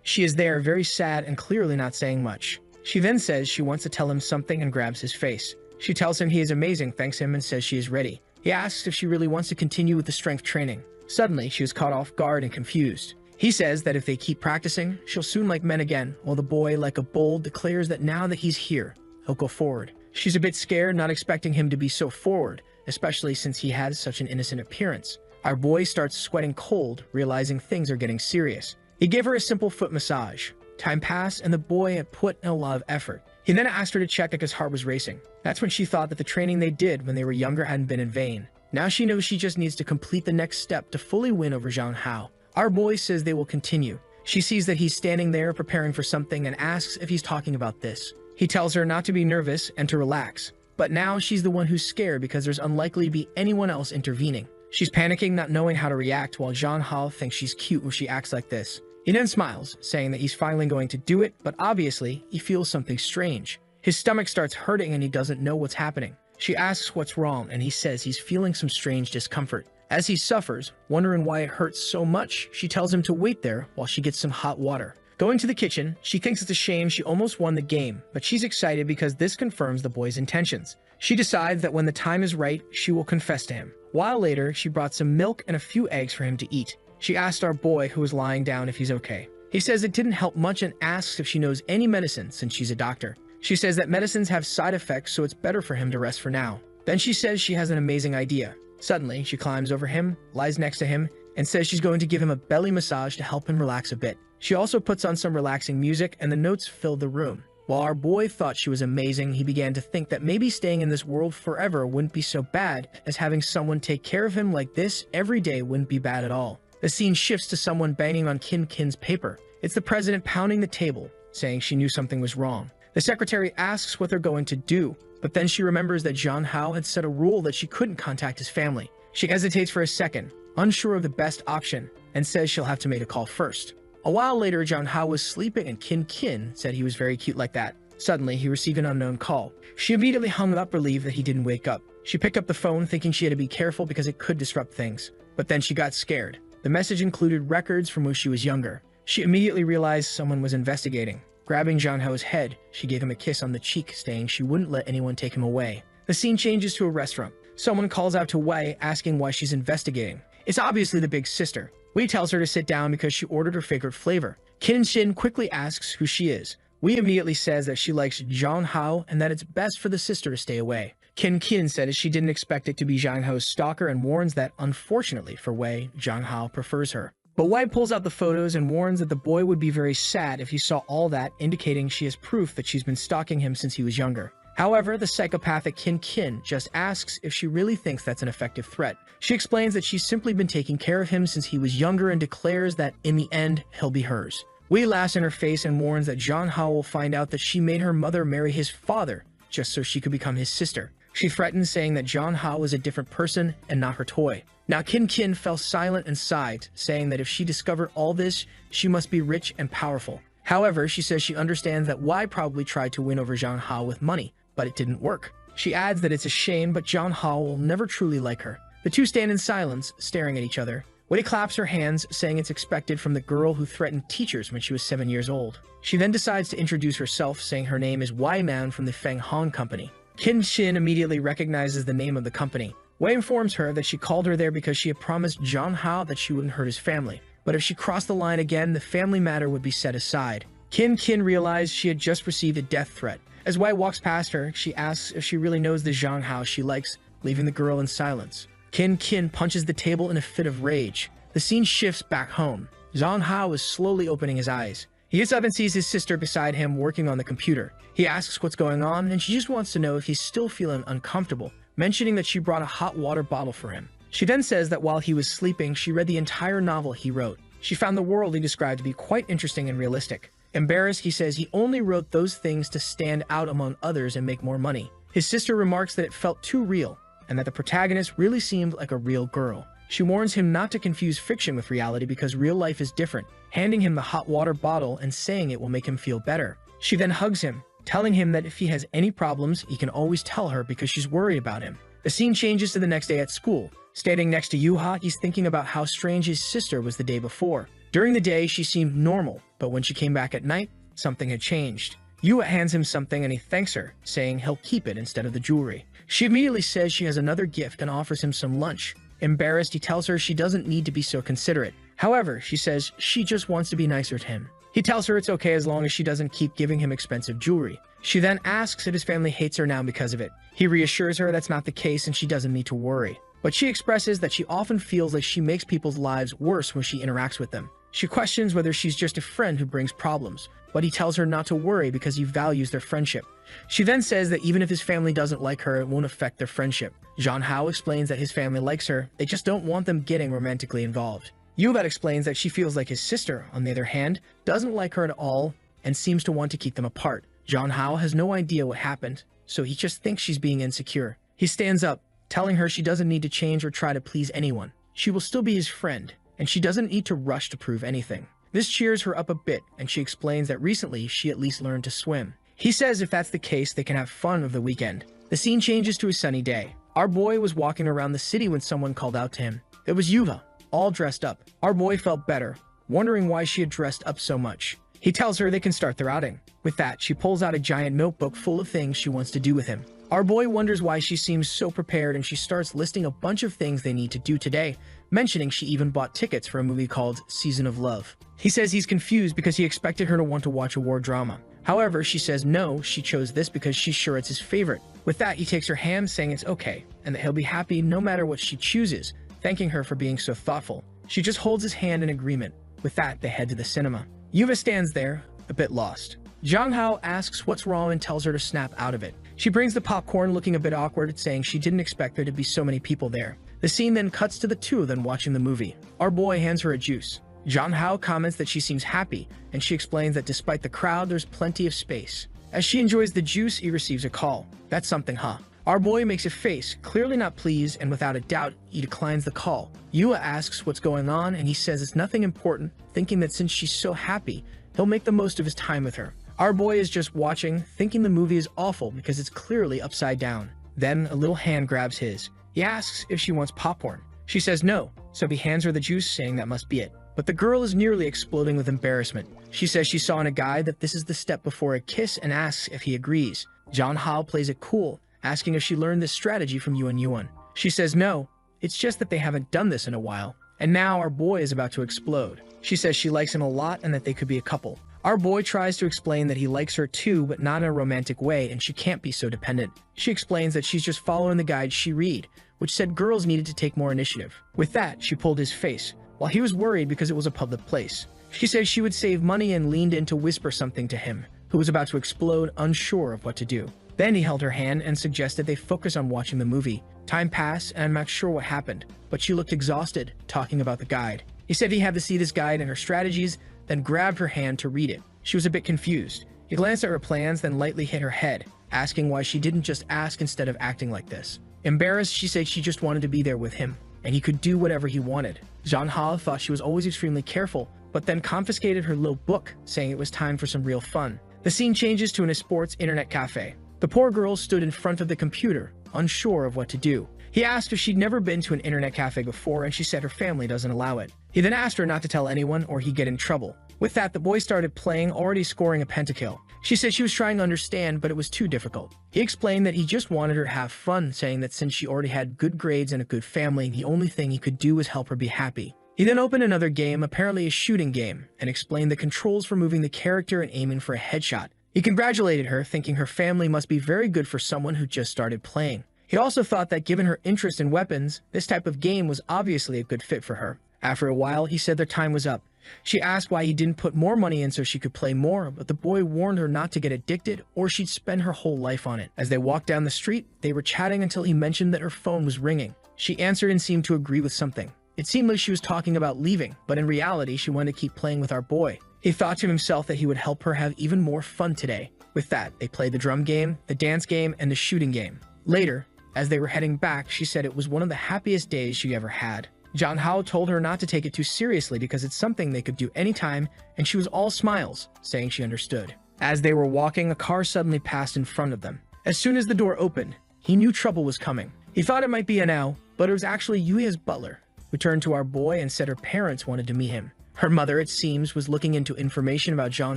She is there, very sad and clearly not saying much. She then says she wants to tell him something and grabs his face. She tells him he is amazing, thanks him, and says she is ready. He asks if she really wants to continue with the strength training. Suddenly, she is caught off guard and confused. He says that if they keep practicing, she'll soon like men again, while the boy, like a bull, declares that now that he's here, he'll go forward. She's a bit scared, not expecting him to be so forward, especially since he has such an innocent appearance. Our boy starts sweating cold, realizing things are getting serious. He gave her a simple foot massage. Time passed, and the boy had put in a lot of effort. He then asked her to check if his heart was racing. That's when she thought that the training they did when they were younger hadn't been in vain. Now she knows she just needs to complete the next step to fully win over Zhang Hao. Our boy says they will continue. She sees that he's standing there preparing for something and asks if he's talking about this. He tells her not to be nervous and to relax. But now she's the one who's scared because there's unlikely to be anyone else intervening. She's panicking, not knowing how to react, while Zhang Hao thinks she's cute when she acts like this. He then smiles, saying that he's finally going to do it, but obviously, he feels something strange. His stomach starts hurting and he doesn't know what's happening. She asks what's wrong, and he says he's feeling some strange discomfort. As he suffers, wondering why it hurts so much, she tells him to wait there while she gets some hot water. Going to the kitchen, she thinks it's a shame she almost won the game, but she's excited because this confirms the boy's intentions. She decides that when the time is right, she will confess to him. While later, she brought some milk and a few eggs for him to eat. She asked our boy, who was lying down, if he's okay. He says it didn't help much and asks if she knows any medicine since she's a doctor. She says that medicines have side effects, so it's better for him to rest for now. Then she says she has an amazing idea. Suddenly, she climbs over him, lies next to him, and says she's going to give him a belly massage to help him relax a bit. She also puts on some relaxing music, and the notes fill the room. While our boy thought she was amazing, he began to think that maybe staying in this world forever wouldn't be so bad, as having someone take care of him like this every day wouldn't be bad at all. The scene shifts to someone banging on Kin's paper. It's the president pounding the table, saying she knew something was wrong. The secretary asks what they're going to do, but then she remembers that Zhang Hao had set a rule that she couldn't contact his family. She hesitates for a second, unsure of the best option, and says she'll have to make a call first. A while later, Zhang Hao was sleeping and Kin said he was very cute like that. Suddenly, he received an unknown call. She immediately hung up, relieved that he didn't wake up. She picked up the phone, thinking she had to be careful because it could disrupt things. But then she got scared. The message included records from when she was younger. She immediately realized someone was investigating. Grabbing Zhang Hao's head, she gave him a kiss on the cheek, saying she wouldn't let anyone take him away. The scene changes to a restaurant. Someone calls out to Wei, asking why she's investigating. It's obviously the big sister. Wei tells her to sit down because she ordered her favorite flavor. Kin quickly asks who she is. Wei immediately says that she likes Zhang Hao and that it's best for the sister to stay away. Kin said she didn't expect it to be Zhang Hao's stalker and warns that, unfortunately for Wei, Zhang Hao prefers her. But Wei pulls out the photos and warns that the boy would be very sad if he saw all that, indicating she has proof that she's been stalking him since he was younger. However, the psychopathic Kin just asks if she really thinks that's an effective threat. She explains that she's simply been taking care of him since he was younger and declares that, in the end, he'll be hers. Wei laughs in her face and warns that Zhang Hao will find out that she made her mother marry his father just so she could become his sister. She threatens, saying that Zhang Hao was a different person and not her toy. Now Kin fell silent and sighed, saying that if she discovered all this, she must be rich and powerful. However, she says she understands that Wei probably tried to win over Zhang Hao with money, but it didn't work. She adds that it's a shame, but Zhang Hao will never truly like her. The two stand in silence, staring at each other. Wei claps her hands, saying it's expected from the girl who threatened teachers when she was 7 years old. She then decides to introduce herself, saying her name is Wei Man from the Feng Hong Company. Qin Xin immediately recognizes the name of the company. Wei informs her that she called her there because she had promised Zhang Hao that she wouldn't hurt his family, but if she crossed the line again, the family matter would be set aside. Qin realized she had just received a death threat. As Wei walks past her, she asks if she really knows the Zhang Hao she likes, leaving the girl in silence. Qin punches the table in a fit of rage. The scene shifts back home. Zhang Hao is slowly opening his eyes. He gets up and sees his sister beside him working on the computer. He asks what's going on, and she just wants to know if he's still feeling uncomfortable, mentioning that she brought a hot water bottle for him. She then says that while he was sleeping, she read the entire novel he wrote. She found the world he described to be quite interesting and realistic. Embarrassed, he says he only wrote those things to stand out among others and make more money. His sister remarks that it felt too real, and that the protagonist really seemed like a real girl. She warns him not to confuse fiction with reality because real life is different, handing him the hot water bottle and saying it will make him feel better. She then hugs him, telling him that if he has any problems, he can always tell her because she's worried about him. The scene changes to the next day at school. Standing next to Yuha, he's thinking about how strange his sister was the day before. During the day, she seemed normal, but when she came back at night, something had changed. Yuha hands him something and he thanks her, saying he'll keep it instead of the jewelry. She immediately says she has another gift and offers him some lunch. Embarrassed, he tells her she doesn't need to be so considerate. However, she says she just wants to be nicer to him. He tells her it's okay as long as she doesn't keep giving him expensive jewelry. She then asks if his family hates her now because of it. He reassures her that's not the case and she doesn't need to worry. But she expresses that she often feels like she makes people's lives worse when she interacts with them. She questions whether she's just a friend who brings problems, but he tells her not to worry because he values their friendship. She then says that even if his family doesn't like her, it won't affect their friendship. Zhang Hao explains that his family likes her, they just don't want them getting romantically involved. Yubat explains that she feels like his sister, on the other hand, doesn't like her at all and seems to want to keep them apart. Zhang Hao has no idea what happened, so he just thinks she's being insecure. He stands up, telling her she doesn't need to change or try to please anyone. She will still be his friend, and she doesn't need to rush to prove anything. This cheers her up a bit, and she explains that recently she at least learned to swim. He says if that's the case, they can have fun over the weekend. The scene changes to a sunny day. Our boy was walking around the city when someone called out to him. It was Yuva, all dressed up. Our boy felt better, wondering why she had dressed up so much. He tells her they can start their outing. With that, she pulls out a giant notebook full of things she wants to do with him. Our boy wonders why she seems so prepared, and she starts listing a bunch of things they need to do today, mentioning she even bought tickets for a movie called Season of Love. He says he's confused because he expected her to want to watch a war drama. However, she says no, she chose this because she's sure it's his favorite. With that, he takes her hand, saying it's okay, and that he'll be happy no matter what she chooses, thanking her for being so thoughtful. She just holds his hand in agreement. With that, they head to the cinema. Yuva stands there, a bit lost. Zhang Hao asks what's wrong and tells her to snap out of it. She brings the popcorn, looking a bit awkward, saying she didn't expect there to be so many people there. The scene then cuts to the two of them watching the movie. Our boy hands her a juice. Zhang Hao comments that she seems happy, and she explains that despite the crowd, there's plenty of space. As she enjoys the juice, he receives a call. That's something, huh? Our boy makes a face, clearly not pleased, and without a doubt, he declines the call. Yua asks what's going on, and he says it's nothing important, thinking that since she's so happy, he'll make the most of his time with her. Our boy is just watching, thinking the movie is awful because it's clearly upside down. Then a little hand grabs his. He asks if she wants popcorn. She says no, so he hands her the juice, saying that must be it. But the girl is nearly exploding with embarrassment. She says she saw in a guide that this is the step before a kiss and asks if he agrees. Zhang Hao plays it cool, asking if she learned this strategy from Yuan Yuan. She says no, it's just that they haven't done this in a while. And now our boy is about to explode. She says she likes him a lot and that they could be a couple. Our boy tries to explain that he likes her too, but not in a romantic way, and she can't be so dependent. She explains that she's just following the guide she read, which said girls needed to take more initiative. With that, she pulled his face, while he was worried because it was a public place. She says she would save money and leaned in to whisper something to him, who was about to explode, unsure of what to do. Then he held her hand and suggested they focus on watching the movie. Time passed, and I'm not sure what happened, but she looked exhausted, talking about the guide. He said he had to see this guide and her strategies, then grabbed her hand to read it. She was a bit confused. He glanced at her plans, then lightly hit her head, asking why she didn't just ask instead of acting like this. Embarrassed, she said she just wanted to be there with him, and he could do whatever he wanted. Zhang Hao thought she was always extremely careful, but then confiscated her little book, saying it was time for some real fun. The scene changes to a sports internet cafe. The poor girl stood in front of the computer, unsure of what to do. He asked if she'd never been to an internet cafe before, and she said her family doesn't allow it. He then asked her not to tell anyone or he'd get in trouble. With that, the boy started playing, already scoring a pentakill. She said she was trying to understand, but it was too difficult. He explained that he just wanted her to have fun, saying that since she already had good grades and a good family, the only thing he could do was help her be happy. He then opened another game, apparently a shooting game, and explained the controls for moving the character and aiming for a headshot. He congratulated her, thinking her family must be very good for someone who just started playing. He also thought that given her interest in weapons, this type of game was obviously a good fit for her. After a while, he said their time was up. She asked why he didn't put more money in so she could play more, but the boy warned her not to get addicted or she'd spend her whole life on it. As they walked down the street, they were chatting until he mentioned that her phone was ringing. She answered and seemed to agree with something. It seemed like she was talking about leaving, but in reality, she wanted to keep playing with our boy. He thought to himself that he would help her have even more fun today. With that, they played the drum game, the dance game, and the shooting game. Later, as they were heading back, she said it was one of the happiest days she ever had. Jong Hao told her not to take it too seriously because it's something they could do anytime, and she was all smiles, saying she understood. As they were walking, a car suddenly passed in front of them. As soon as the door opened, he knew trouble was coming. He thought it might be Anao, but it was actually Yuya's butler, who turned to our boy and said her parents wanted to meet him. Her mother, it seems, was looking into information about Jong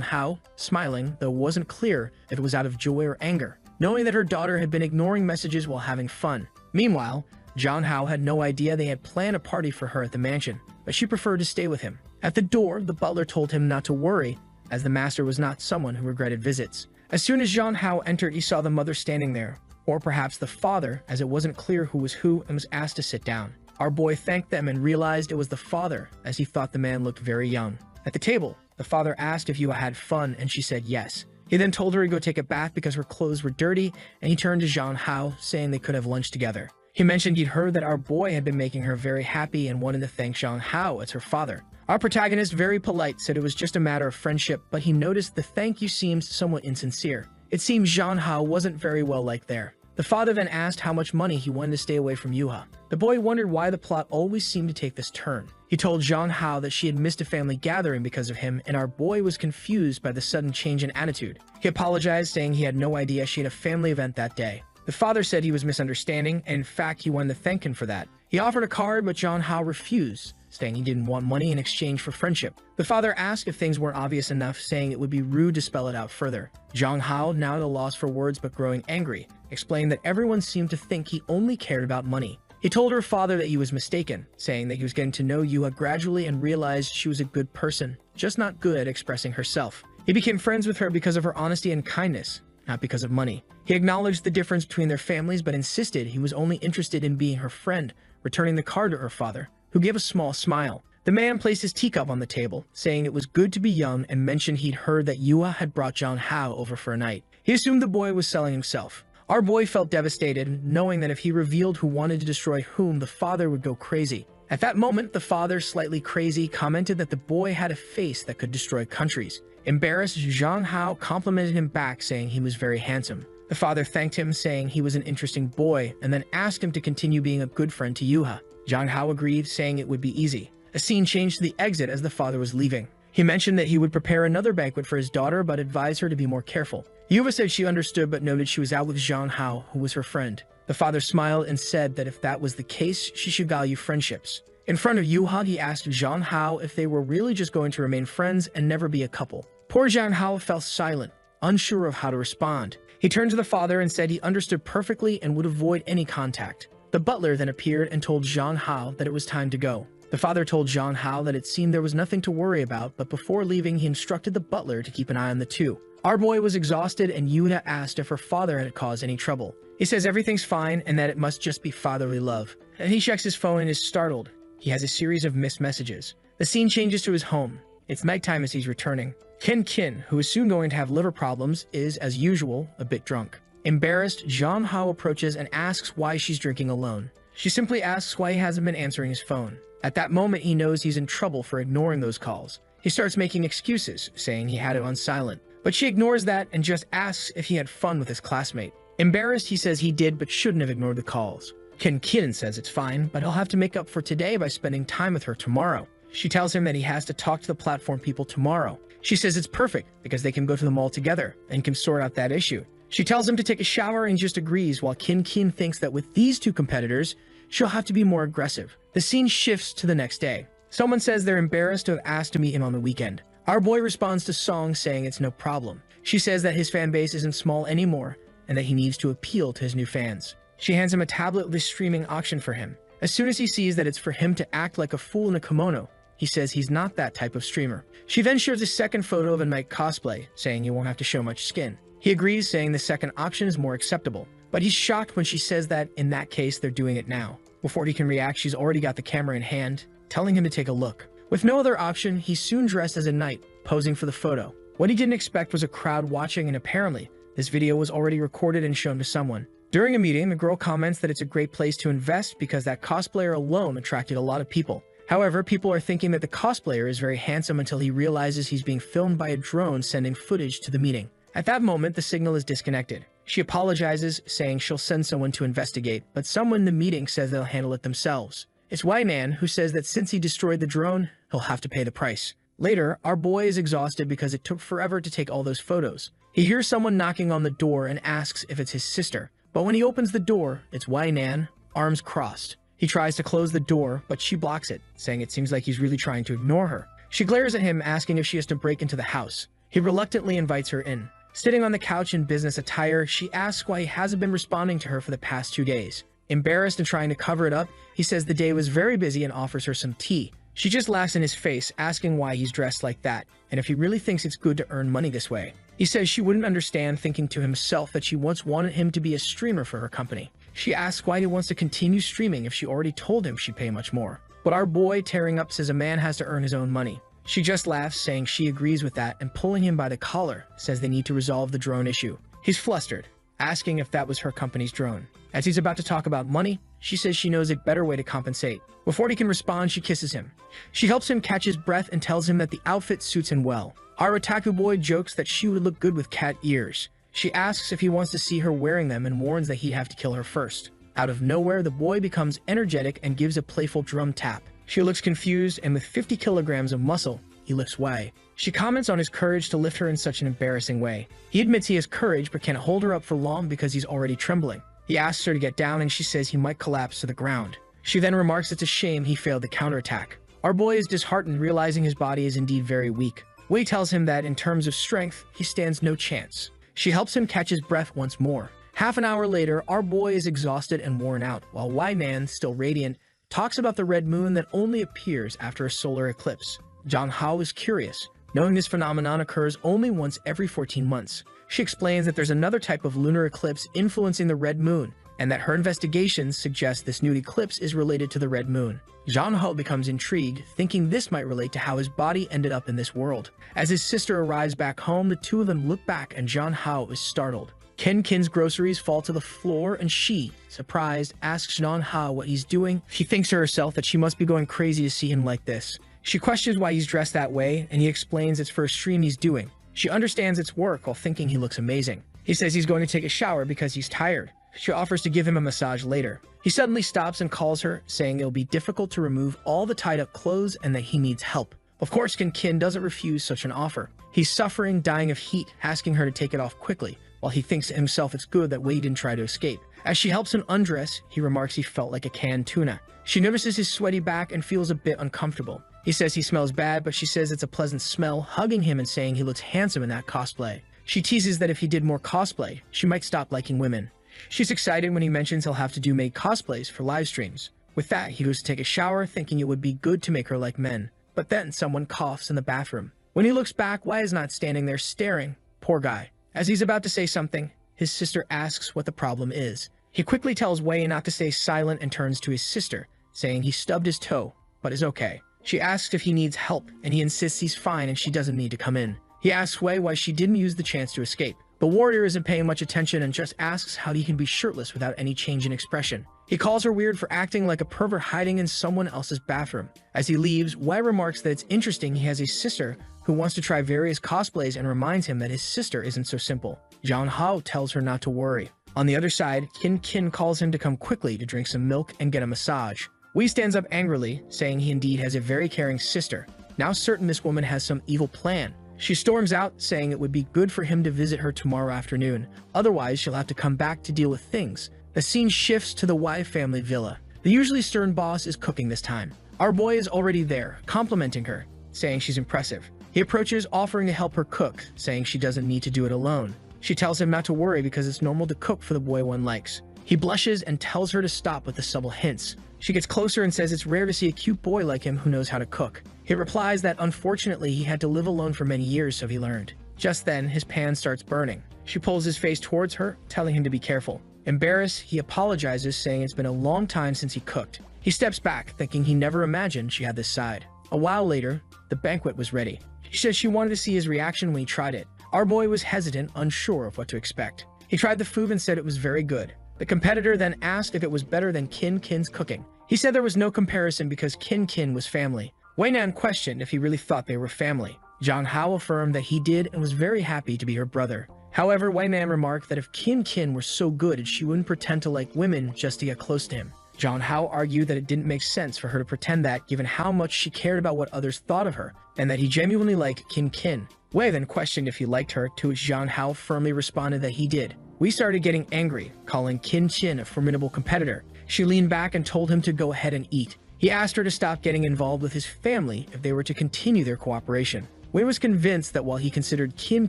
Hao, smiling, though it wasn't clear if it was out of joy or anger, knowing that her daughter had been ignoring messages while having fun. Meanwhile, Jong Hao had no idea they had planned a party for her at the mansion, but she preferred to stay with him. At the door, the butler told him not to worry, as the master was not someone who regretted visits. As soon as Jong Hao entered, he saw the mother standing there, or perhaps the father, as it wasn't clear who was who, and was asked to sit down. Our boy thanked them and realized it was the father, as he thought the man looked very young. At the table, the father asked if Yua had fun, and she said yes. He then told her to go take a bath because her clothes were dirty, and he turned to Jong Hao, saying they could have lunch together. He mentioned he'd heard that our boy had been making her very happy and wanted to thank Jong Hao as her father. Our protagonist, very polite, said it was just a matter of friendship, but he noticed the thank you seemed somewhat insincere. It seems Jong Hao wasn't very well liked there. The father then asked how much money he wanted to stay away from Yuha. The boy wondered why the plot always seemed to take this turn. He told Jong Hao that she had missed a family gathering because of him, and our boy was confused by the sudden change in attitude. He apologized, saying he had no idea she had a family event that day. The father said he was misunderstanding, and in fact, he wanted to thank him for that. He offered a card, but Jong Hao refused, saying he didn't want money in exchange for friendship. The father asked if things weren't obvious enough, saying it would be rude to spell it out further. Jong Hao, now at a loss for words but growing angry, explained that everyone seemed to think he only cared about money. He told her father that he was mistaken, saying that he was getting to know Yua gradually and realized she was a good person, just not good at expressing herself. He became friends with her because of her honesty and kindness, not because of money. He acknowledged the difference between their families but insisted he was only interested in being her friend, returning the card to her father, who gave a small smile. The man placed his teacup on the table, saying it was good to be young, and mentioned he'd heard that Yua had brought Jong Hao over for a night. He assumed the boy was selling himself. Our boy felt devastated, knowing that if he revealed who wanted to destroy whom, the father would go crazy. At that moment, the father, slightly crazy, commented that the boy had a face that could destroy countries. Embarrassed, Jong Hao complimented him back, saying he was very handsome. The father thanked him, saying he was an interesting boy, and then asked him to continue being a good friend to Yuha. Jong Hao agreed, saying it would be easy. A scene changed to the exit as the father was leaving. He mentioned that he would prepare another banquet for his daughter, but advised her to be more careful. Yuha said she understood, but noted she was out with Jong Hao, who was her friend. The father smiled and said that if that was the case, she should value friendships. In front of Yuha, he asked Jong Hao if they were really just going to remain friends and never be a couple. Poor Jong Hao fell silent, unsure of how to respond. He turned to the father and said he understood perfectly and would avoid any contact. The butler then appeared and told Jong Hao that it was time to go. The father told Jong Hao that it seemed there was nothing to worry about, but before leaving, he instructed the butler to keep an eye on the two. Our boy was exhausted, and Yuna asked if her father had caused any trouble. He says everything's fine and that it must just be fatherly love. And he checks his phone and is startled. He has a series of missed messages. The scene changes to his home. It's nighttime as he's returning. Kin, who is soon going to have liver problems, is, as usual, a bit drunk. Embarrassed, Jong Hao approaches and asks why she's drinking alone. She simply asks why he hasn't been answering his phone. At that moment, he knows he's in trouble for ignoring those calls. He starts making excuses, saying he had it on silent. But she ignores that and just asks if he had fun with his classmate. Embarrassed, he says he did but shouldn't have ignored the calls. Kin says it's fine, but he'll have to make up for today by spending time with her tomorrow. She tells him that he has to talk to the platform people tomorrow. She says it's perfect because they can go to the mall together and can sort out that issue. She tells him to take a shower and just agrees, while Kin thinks that with these two competitors, she'll have to be more aggressive. The scene shifts to the next day. Someone says they're embarrassed to have asked to meet him on the weekend. Our boy responds to Song saying it's no problem. She says that his fan base isn't small anymore and that he needs to appeal to his new fans. She hands him a tablet with a streaming auction for him. As soon as he sees that it's for him to act like a fool in a kimono, he says he's not that type of streamer. She then shares a second photo of a night cosplay, saying he won't have to show much skin. He agrees, saying the second option is more acceptable, but he's shocked when she says that in that case they're doing it now. Before he can react, she's already got the camera in hand, telling him to take a look. With no other option, he's soon dressed as a knight, posing for the photo. What he didn't expect was a crowd watching, and apparently, this video was already recorded and shown to someone. During a meeting, the girl comments that it's a great place to invest because that cosplayer alone attracted a lot of people. However, people are thinking that the cosplayer is very handsome until he realizes he's being filmed by a drone sending footage to the meeting. At that moment, the signal is disconnected. She apologizes, saying she'll send someone to investigate, but someone in the meeting says they'll handle it themselves. It's Nan, who says that since he destroyed the drone, he'll have to pay the price. Later, our boy is exhausted because it took forever to take all those photos. He hears someone knocking on the door and asks if it's his sister. But when he opens the door, it's Nan, arms crossed. He tries to close the door, but she blocks it, saying it seems like he's really trying to ignore her. She glares at him, asking if she has to break into the house. He reluctantly invites her in. Sitting on the couch in business attire, she asks why he hasn't been responding to her for the past 2 days. Embarrassed and trying to cover it up, he says the day was very busy and offers her some tea. She just laughs in his face, asking why he's dressed like that, and if he really thinks it's good to earn money this way. He says she wouldn't understand, thinking to himself that she once wanted him to be a streamer for her company. She asks why he wants to continue streaming if she already told him she'd pay much more. But our boy, tearing up, says a man has to earn his own money. She just laughs, saying she agrees with that, and pulling him by the collar, says they need to resolve the drone issue. He's flustered, asking if that was her company's drone. As he's about to talk about money, she says she knows a better way to compensate. Before he can respond, she kisses him. She helps him catch his breath and tells him that the outfit suits him well. Our otaku boy jokes that she would look good with cat ears. She asks if he wants to see her wearing them and warns that he'd have to kill her first. Out of nowhere, the boy becomes energetic and gives a playful drum tap. She looks confused, and with 50 kilograms of muscle, he lifts Wei. She comments on his courage to lift her in such an embarrassing way. He admits he has courage but can't hold her up for long because he's already trembling. He asks her to get down and she says he might collapse to the ground. She then remarks it's a shame he failed the counterattack. Our boy is disheartened, realizing his body is indeed very weak. Wei tells him that in terms of strength, he stands no chance. She helps him catch his breath once more. Half an hour later, our boy is exhausted and worn out, while Man, still radiant, talks about the red moon that only appears after a solar eclipse. Jang Hao is curious, knowing this phenomenon occurs only once every 14 months. She explains that there's another type of lunar eclipse influencing the red moon, and that her investigations suggest this new eclipse is related to the red moon. Jang Hao becomes intrigued, thinking this might relate to how his body ended up in this world. As his sister arrives back home, the two of them look back and Jang Hao is startled. Kin's groceries fall to the floor and she, surprised, asks Jang Hao what he's doing. She thinks to herself that she must be going crazy to see him like this. She questions why he's dressed that way, and he explains it's for a stream he's doing. She understands it's work while thinking he looks amazing. He says he's going to take a shower because he's tired. She offers to give him a massage later. He suddenly stops and calls her, saying it'll be difficult to remove all the tied-up clothes and that he needs help. Of course, Kin doesn't refuse such an offer. He's suffering, dying of heat, asking her to take it off quickly, while he thinks to himself it's good that Wei didn't try to escape. As she helps him undress, he remarks he felt like a canned tuna. She notices his sweaty back and feels a bit uncomfortable. He says he smells bad, but she says it's a pleasant smell, hugging him and saying he looks handsome in that cosplay. She teases that if he did more cosplay, she might stop liking women. She's excited when he mentions he'll have to do maid cosplays for live streams. With that, he goes to take a shower, thinking it would be good to make her like men. But then someone coughs in the bathroom. When he looks back, Wei is not standing there staring. Poor guy. As he's about to say something, his sister asks what the problem is. He quickly tells Wei not to stay silent and turns to his sister, saying he stubbed his toe, but is okay. She asks if he needs help, and he insists he's fine and she doesn't need to come in. He asks Wei why she didn't use the chance to escape. The warrior isn't paying much attention and just asks how he can be shirtless without any change in expression. He calls her weird for acting like a pervert hiding in someone else's bathroom. As he leaves, Wei remarks that it's interesting he has a sister who wants to try various cosplays and reminds him that his sister isn't so simple. Jang Hao tells her not to worry. On the other side, Kin calls him to come quickly to drink some milk and get a massage. Wei stands up angrily, saying he indeed has a very caring sister. Now certain this woman has some evil plan, She storms out, saying it would be good for him to visit her tomorrow afternoon, otherwise she'll have to come back to deal with things. The scene shifts to the Y family villa. The usually stern boss is cooking this time. Our boy is already there, complimenting her, saying she's impressive. He approaches, offering to help her cook, saying she doesn't need to do it alone. She tells him not to worry because it's normal to cook for the boy one likes. He blushes and tells her to stop with the subtle hints. She gets closer and says it's rare to see a cute boy like him who knows how to cook. He replies that unfortunately he had to live alone for many years, so he learned. Just then, his pan starts burning. She pulls his face towards her, telling him to be careful. Embarrassed, he apologizes, saying it's been a long time since he cooked. He steps back, thinking he never imagined she had this side. A while later, the banquet was ready. She says she wanted to see his reaction when he tried it. Our boy was hesitant, unsure of what to expect. He tried the food and said it was very good. The competitor then asked if it was better than Kin Kin's cooking. He said there was no comparison because Kin Kin was family. Wei Nan questioned if he really thought they were family. Zhang Hao affirmed that he did and was very happy to be her brother. However, Wei Nan remarked that if Kin Kin were so good, she wouldn't pretend to like women just to get close to him. Zhang Hao argued that it didn't make sense for her to pretend that, given how much she cared about what others thought of her, and that he genuinely liked Kin Kin. Wei then questioned if he liked her, to which Zhang Hao firmly responded that he did. We started getting angry, calling Kin Kin a formidable competitor. She leaned back and told him to go ahead and eat. He asked her to stop getting involved with his family if they were to continue their cooperation. Wei was convinced that while he considered Kin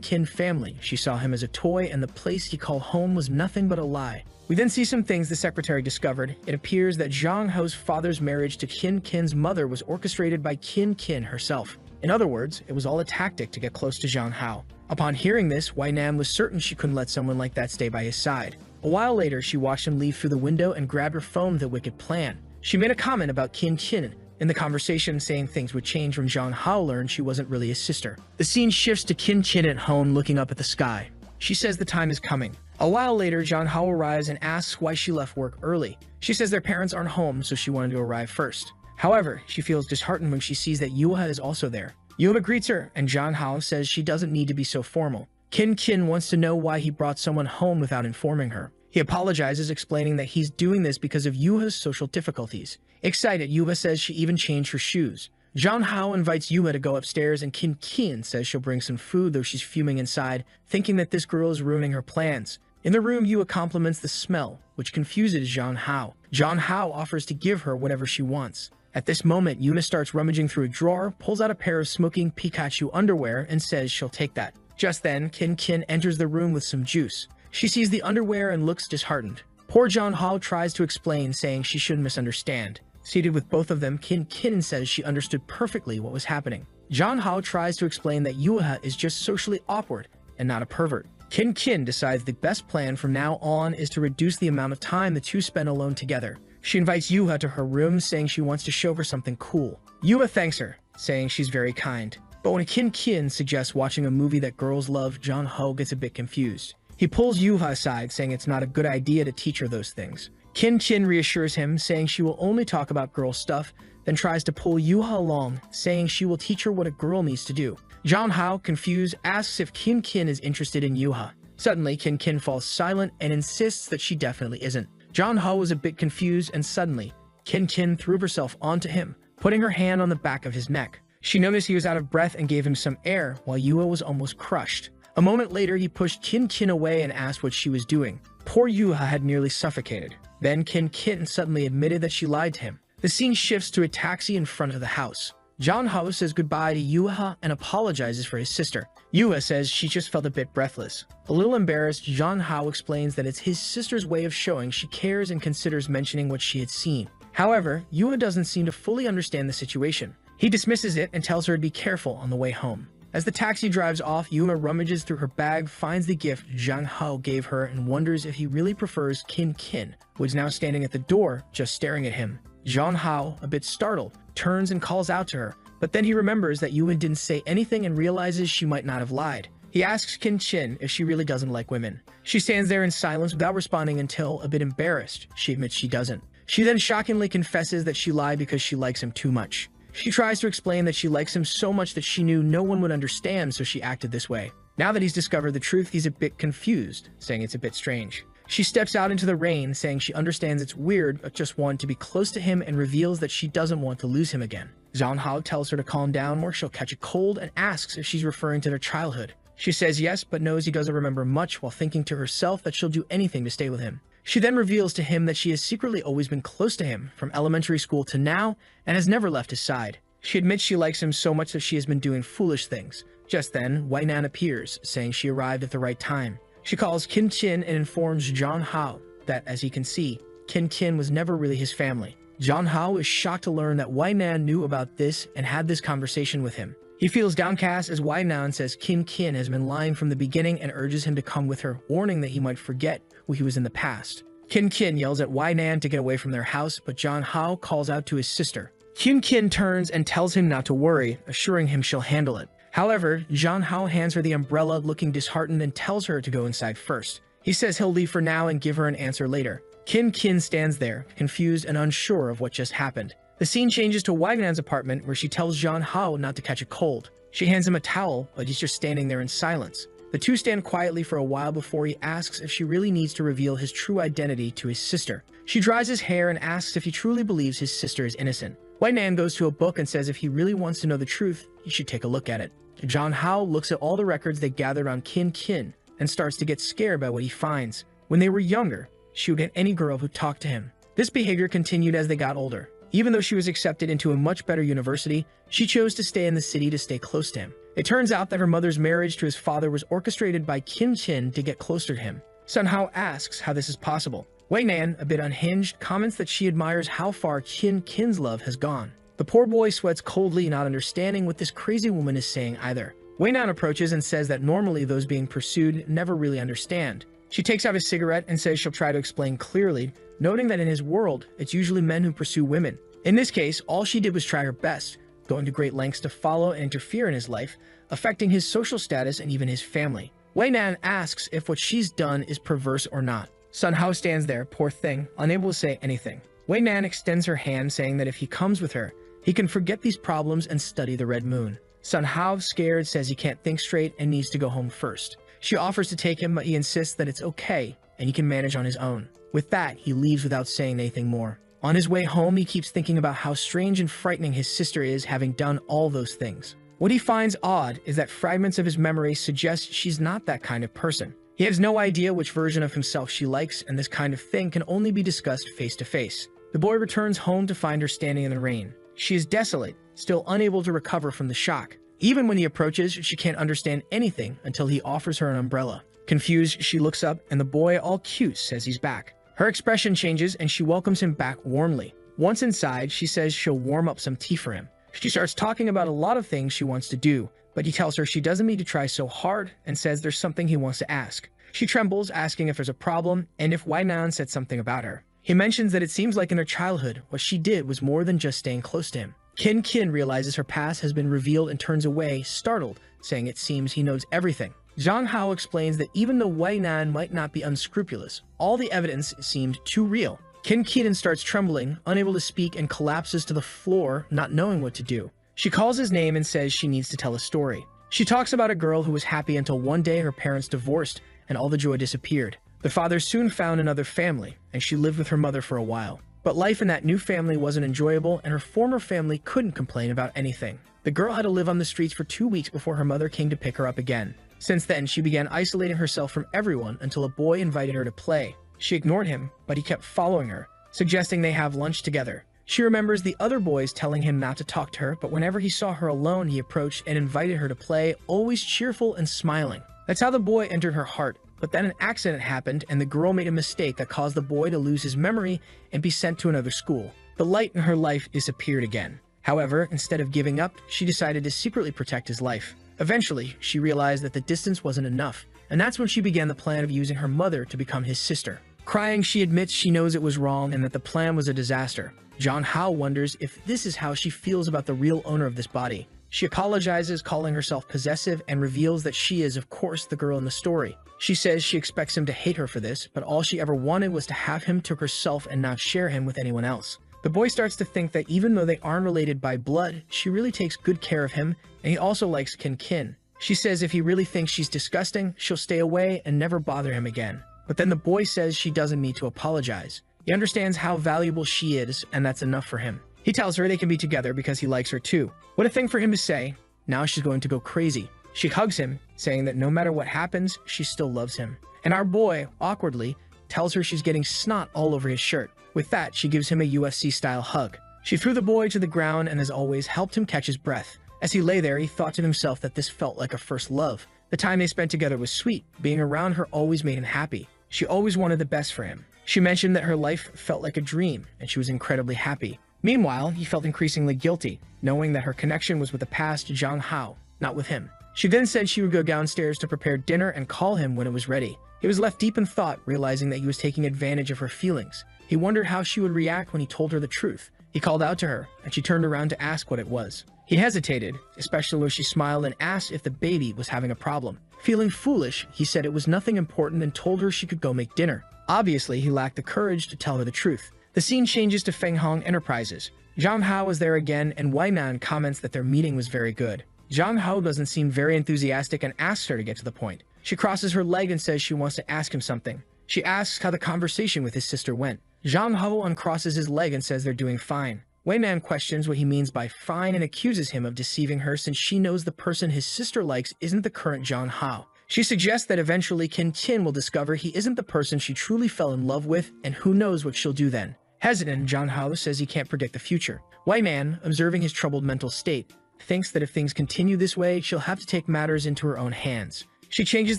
Kin family, she saw him as a toy and the place he called home was nothing but a lie. We then see some things the secretary discovered. It appears that Zhang Hao's father's marriage to Kin Kin's mother was orchestrated by Kin Kin herself. In other words, it was all a tactic to get close to Zhang Hao. Upon hearing this, Wei Nan was certain she couldn't let someone like that stay by his side. A while later, she watched him leave through the window and grabbed her phone with a wicked plan. She made a comment about Kin Kin in the conversation, saying things would change when Zhang Hao learned she wasn't really his sister. The scene shifts to Kin Kin at home looking up at the sky. She says the time is coming. A while later, Zhang Hao arrives and asks why she left work early. She says their parents aren't home, so she wanted to arrive first. However, she feels disheartened when she sees that Yuha is also there. Yuha greets her, and Zhang Hao says she doesn't need to be so formal. Kin Kin wants to know why he brought someone home without informing her. He apologizes, explaining that he's doing this because of Yuha's social difficulties. Excited, Yuha says she even changed her shoes. Zhang Hao invites Yuha to go upstairs, and Kin Kin says she'll bring some food, though she's fuming inside, thinking that this girl is ruining her plans. In the room, Yuha compliments the smell, which confuses Zhang Hao. Zhang Hao offers to give her whatever she wants. At this moment, Yuna starts rummaging through a drawer, pulls out a pair of smoking Pikachu underwear, and says she'll take that. Just then, Kin Kin enters the room with some juice. She sees the underwear and looks disheartened. Poor Zhang Hao tries to explain, saying she shouldn't misunderstand. Seated with both of them, Kin Kin says she understood perfectly what was happening. Zhang Hao tries to explain that Yuha is just socially awkward and not a pervert. Kin Kin decides the best plan from now on is to reduce the amount of time the two spend alone together. She invites Yuha to her room, saying she wants to show her something cool. Yuha thanks her, saying she's very kind. But when Kin Kin suggests watching a movie that girls love, Zhang Hao gets a bit confused. He pulls Yuha aside, saying it's not a good idea to teach her those things. Kin Kin reassures him, saying she will only talk about girl stuff, then tries to pull Yuha along, saying she will teach her what a girl needs to do. Zhang Hao, confused, asks if Kin Kin is interested in Yuha. Suddenly, Kin Kin falls silent and insists that she definitely isn't. Zhang Hao was a bit confused, and suddenly, Kin Kin threw herself onto him, putting her hand on the back of his neck. She noticed he was out of breath and gave him some air, while Yuha was almost crushed. A moment later, he pushed Kin Kin away and asked what she was doing. Poor Yuha had nearly suffocated. Then Kin Kin suddenly admitted that she lied to him. The scene shifts to a taxi in front of the house. Zhang Hao says goodbye to Yuha and apologizes for his sister. Yuha says she just felt a bit breathless. A little embarrassed, Zhang Hao explains that it's his sister's way of showing she cares and considers mentioning what she had seen. However, Yuha doesn't seem to fully understand the situation. He dismisses it and tells her to be careful on the way home. As the taxi drives off, Yuha rummages through her bag, finds the gift Zhang Hao gave her, and wonders if he really prefers Kin Kin, who is now standing at the door, just staring at him. Zhang Hao, a bit startled, turns and calls out to her, but then he remembers that Yuha didn't say anything and realizes she might not have lied. He asks Kin Kin if she really doesn't like women. She stands there in silence without responding until, a bit embarrassed, she admits she doesn't. She then shockingly confesses that she lied because she likes him too much. She tries to explain that she likes him so much that she knew no one would understand, so she acted this way. Now that he's discovered the truth, he's a bit confused, saying it's a bit strange. She steps out into the rain, saying she understands it's weird but just wanted to be close to him, and reveals that she doesn't want to lose him again. Zhang Hao tells her to calm down or she'll catch a cold and asks if she's referring to their childhood. She says yes, but knows he doesn't remember much, while thinking to herself that she'll do anything to stay with him. She then reveals to him that she has secretly always been close to him, from elementary school to now, and has never left his side. She admits she likes him so much that she has been doing foolish things. Just then, Wei Nan appears, saying she arrived at the right time. She calls Qin Qin and informs Zhang Hao that, as he can see, Qin Qin was never really his family. Zhang Hao is shocked to learn that Wei Nan knew about this and had this conversation with him. He feels downcast as Wei Nan says Qin Qin has been lying from the beginning and urges him to come with her, warning that he might forget who he was in the past. Qin Qin yells at Wei Nan to get away from their house, but Zhang Hao calls out to his sister. Qin Qin turns and tells him not to worry, assuring him she'll handle it. However, Zhang Hao hands her the umbrella, looking disheartened, and tells her to go inside first. He says he'll leave for now and give her an answer later. Qin Qin stands there, confused and unsure of what just happened. The scene changes to Wei Nan's apartment, where she tells Zhang Hao not to catch a cold. She hands him a towel, but he's just standing there in silence. The two stand quietly for a while before he asks if she really needs to reveal his true identity to his sister. She dries his hair and asks if he truly believes his sister is innocent. Wei Nan goes to a book and says if he really wants to know the truth, he should take a look at it. Zhang Hao looks at all the records they gathered on Qin Qin and starts to get scared by what he finds. When they were younger, she would hit any girl who talked to him. This behavior continued as they got older. Even though she was accepted into a much better university, she chose to stay in the city to stay close to him. It turns out that her mother's marriage to his father was orchestrated by Qin Qin to get closer to him. Sun Hao asks how this is possible. Wei Nan, a bit unhinged, comments that she admires how far Qin Qin's love has gone. The poor boy sweats coldly, not understanding what this crazy woman is saying either. Wei Nan approaches and says that normally those being pursued never really understand. She takes out a cigarette and says she'll try to explain clearly, noting that in his world, it's usually men who pursue women. In this case, all she did was try her best, going to great lengths to follow and interfere in his life, affecting his social status and even his family. Wei Nan asks if what she's done is perverse or not. Sun Hao stands there, poor thing, unable to say anything. Wei Nan extends her hand, saying that if he comes with her, he can forget these problems and study the red moon. Sun Hao, scared, says he can't think straight and needs to go home first. She offers to take him, but he insists that it's okay and he can manage on his own. With that, he leaves without saying anything more. On his way home, he keeps thinking about how strange and frightening his sister is, having done all those things. What he finds odd is that fragments of his memory suggest she's not that kind of person. He has no idea which version of himself she likes, and this kind of thing can only be discussed face to face. The boy returns home to find her standing in the rain. She is desolate, still unable to recover from the shock. Even when he approaches, she can't understand anything until he offers her an umbrella. Confused, she looks up, and the boy, all cute, says he's back. Her expression changes, and she welcomes him back warmly. Once inside, she says she'll warm up some tea for him. She starts talking about a lot of things she wants to do, but he tells her she doesn't need to try so hard and says there's something he wants to ask. She trembles, asking if there's a problem and if Wei Nan said something about her. He mentions that it seems like in her childhood, what she did was more than just staying close to him. Qin Qin realizes her past has been revealed and turns away, startled, saying it seems he knows everything. Zhang Hao explains that even though Wei Nan might not be unscrupulous, all the evidence seemed too real. Qin Qin starts trembling, unable to speak, and collapses to the floor, not knowing what to do. She calls his name and says she needs to tell a story. She talks about a girl who was happy until one day her parents divorced and all the joy disappeared. The father soon found another family, and she lived with her mother for a while. But life in that new family wasn't enjoyable, and her former family couldn't complain about anything. The girl had to live on the streets for 2 weeks before her mother came to pick her up again. Since then, she began isolating herself from everyone until a boy invited her to play. She ignored him, but he kept following her, suggesting they have lunch together. She remembers the other boys telling him not to talk to her, but whenever he saw her alone, he approached and invited her to play, always cheerful and smiling. That's how the boy entered her heart. But then an accident happened, and the girl made a mistake that caused the boy to lose his memory and be sent to another school. The light in her life disappeared again. However, instead of giving up, she decided to secretly protect his life. Eventually, she realized that the distance wasn't enough, and that's when she began the plan of using her mother to become his sister. Crying, she admits she knows it was wrong and that the plan was a disaster. Zhang Hao wonders if this is how she feels about the real owner of this body. She apologizes, calling herself possessive, and reveals that she is, of course, the girl in the story. She says she expects him to hate her for this, but all she ever wanted was to have him to herself and not share him with anyone else. The boy starts to think that even though they aren't related by blood, she really takes good care of him, and he also likes Qin Qin. She says if he really thinks she's disgusting, she'll stay away and never bother him again. But then the boy says she doesn't need to apologize. He understands how valuable she is, and that's enough for him. He tells her they can be together because he likes her too. What a thing for him to say. Now she's going to go crazy. She hugs him, saying that no matter what happens, she still loves him. And our boy, awkwardly, tells her she's getting snot all over his shirt. With that, she gives him a UFC-style hug. She threw the boy to the ground and, as always, helped him catch his breath. As he lay there, he thought to himself that this felt like a first love. The time they spent together was sweet. Being around her always made him happy. She always wanted the best for him. She mentioned that her life felt like a dream, and she was incredibly happy. Meanwhile, he felt increasingly guilty, knowing that her connection was with the past Jang Hao, not with him. She then said she would go downstairs to prepare dinner and call him when it was ready. He was left deep in thought, realizing that he was taking advantage of her feelings. He wondered how she would react when he told her the truth. He called out to her, and she turned around to ask what it was. He hesitated, especially when she smiled and asked if the baby was having a problem. Feeling foolish, he said it was nothing important and told her she could go make dinner. Obviously, he lacked the courage to tell her the truth. The scene changes to Fenghong Enterprises. Zhang Hao was there again, and Wei Nan comments that their meeting was very good. Zhang Hao doesn't seem very enthusiastic and asks her to get to the point. She crosses her leg and says she wants to ask him something. She asks how the conversation with his sister went. Zhang Hao uncrosses his leg and says they're doing fine. Wei Nan questions what he means by fine and accuses him of deceiving her since she knows the person his sister likes isn't the current Zhang Hao. She suggests that eventually Qin Qin will discover he isn't the person she truly fell in love with, and who knows what she'll do then. Hesitant, Zhang Hao says he can't predict the future. Wei Nan, observing his troubled mental state, thinks that if things continue this way, she'll have to take matters into her own hands. She changes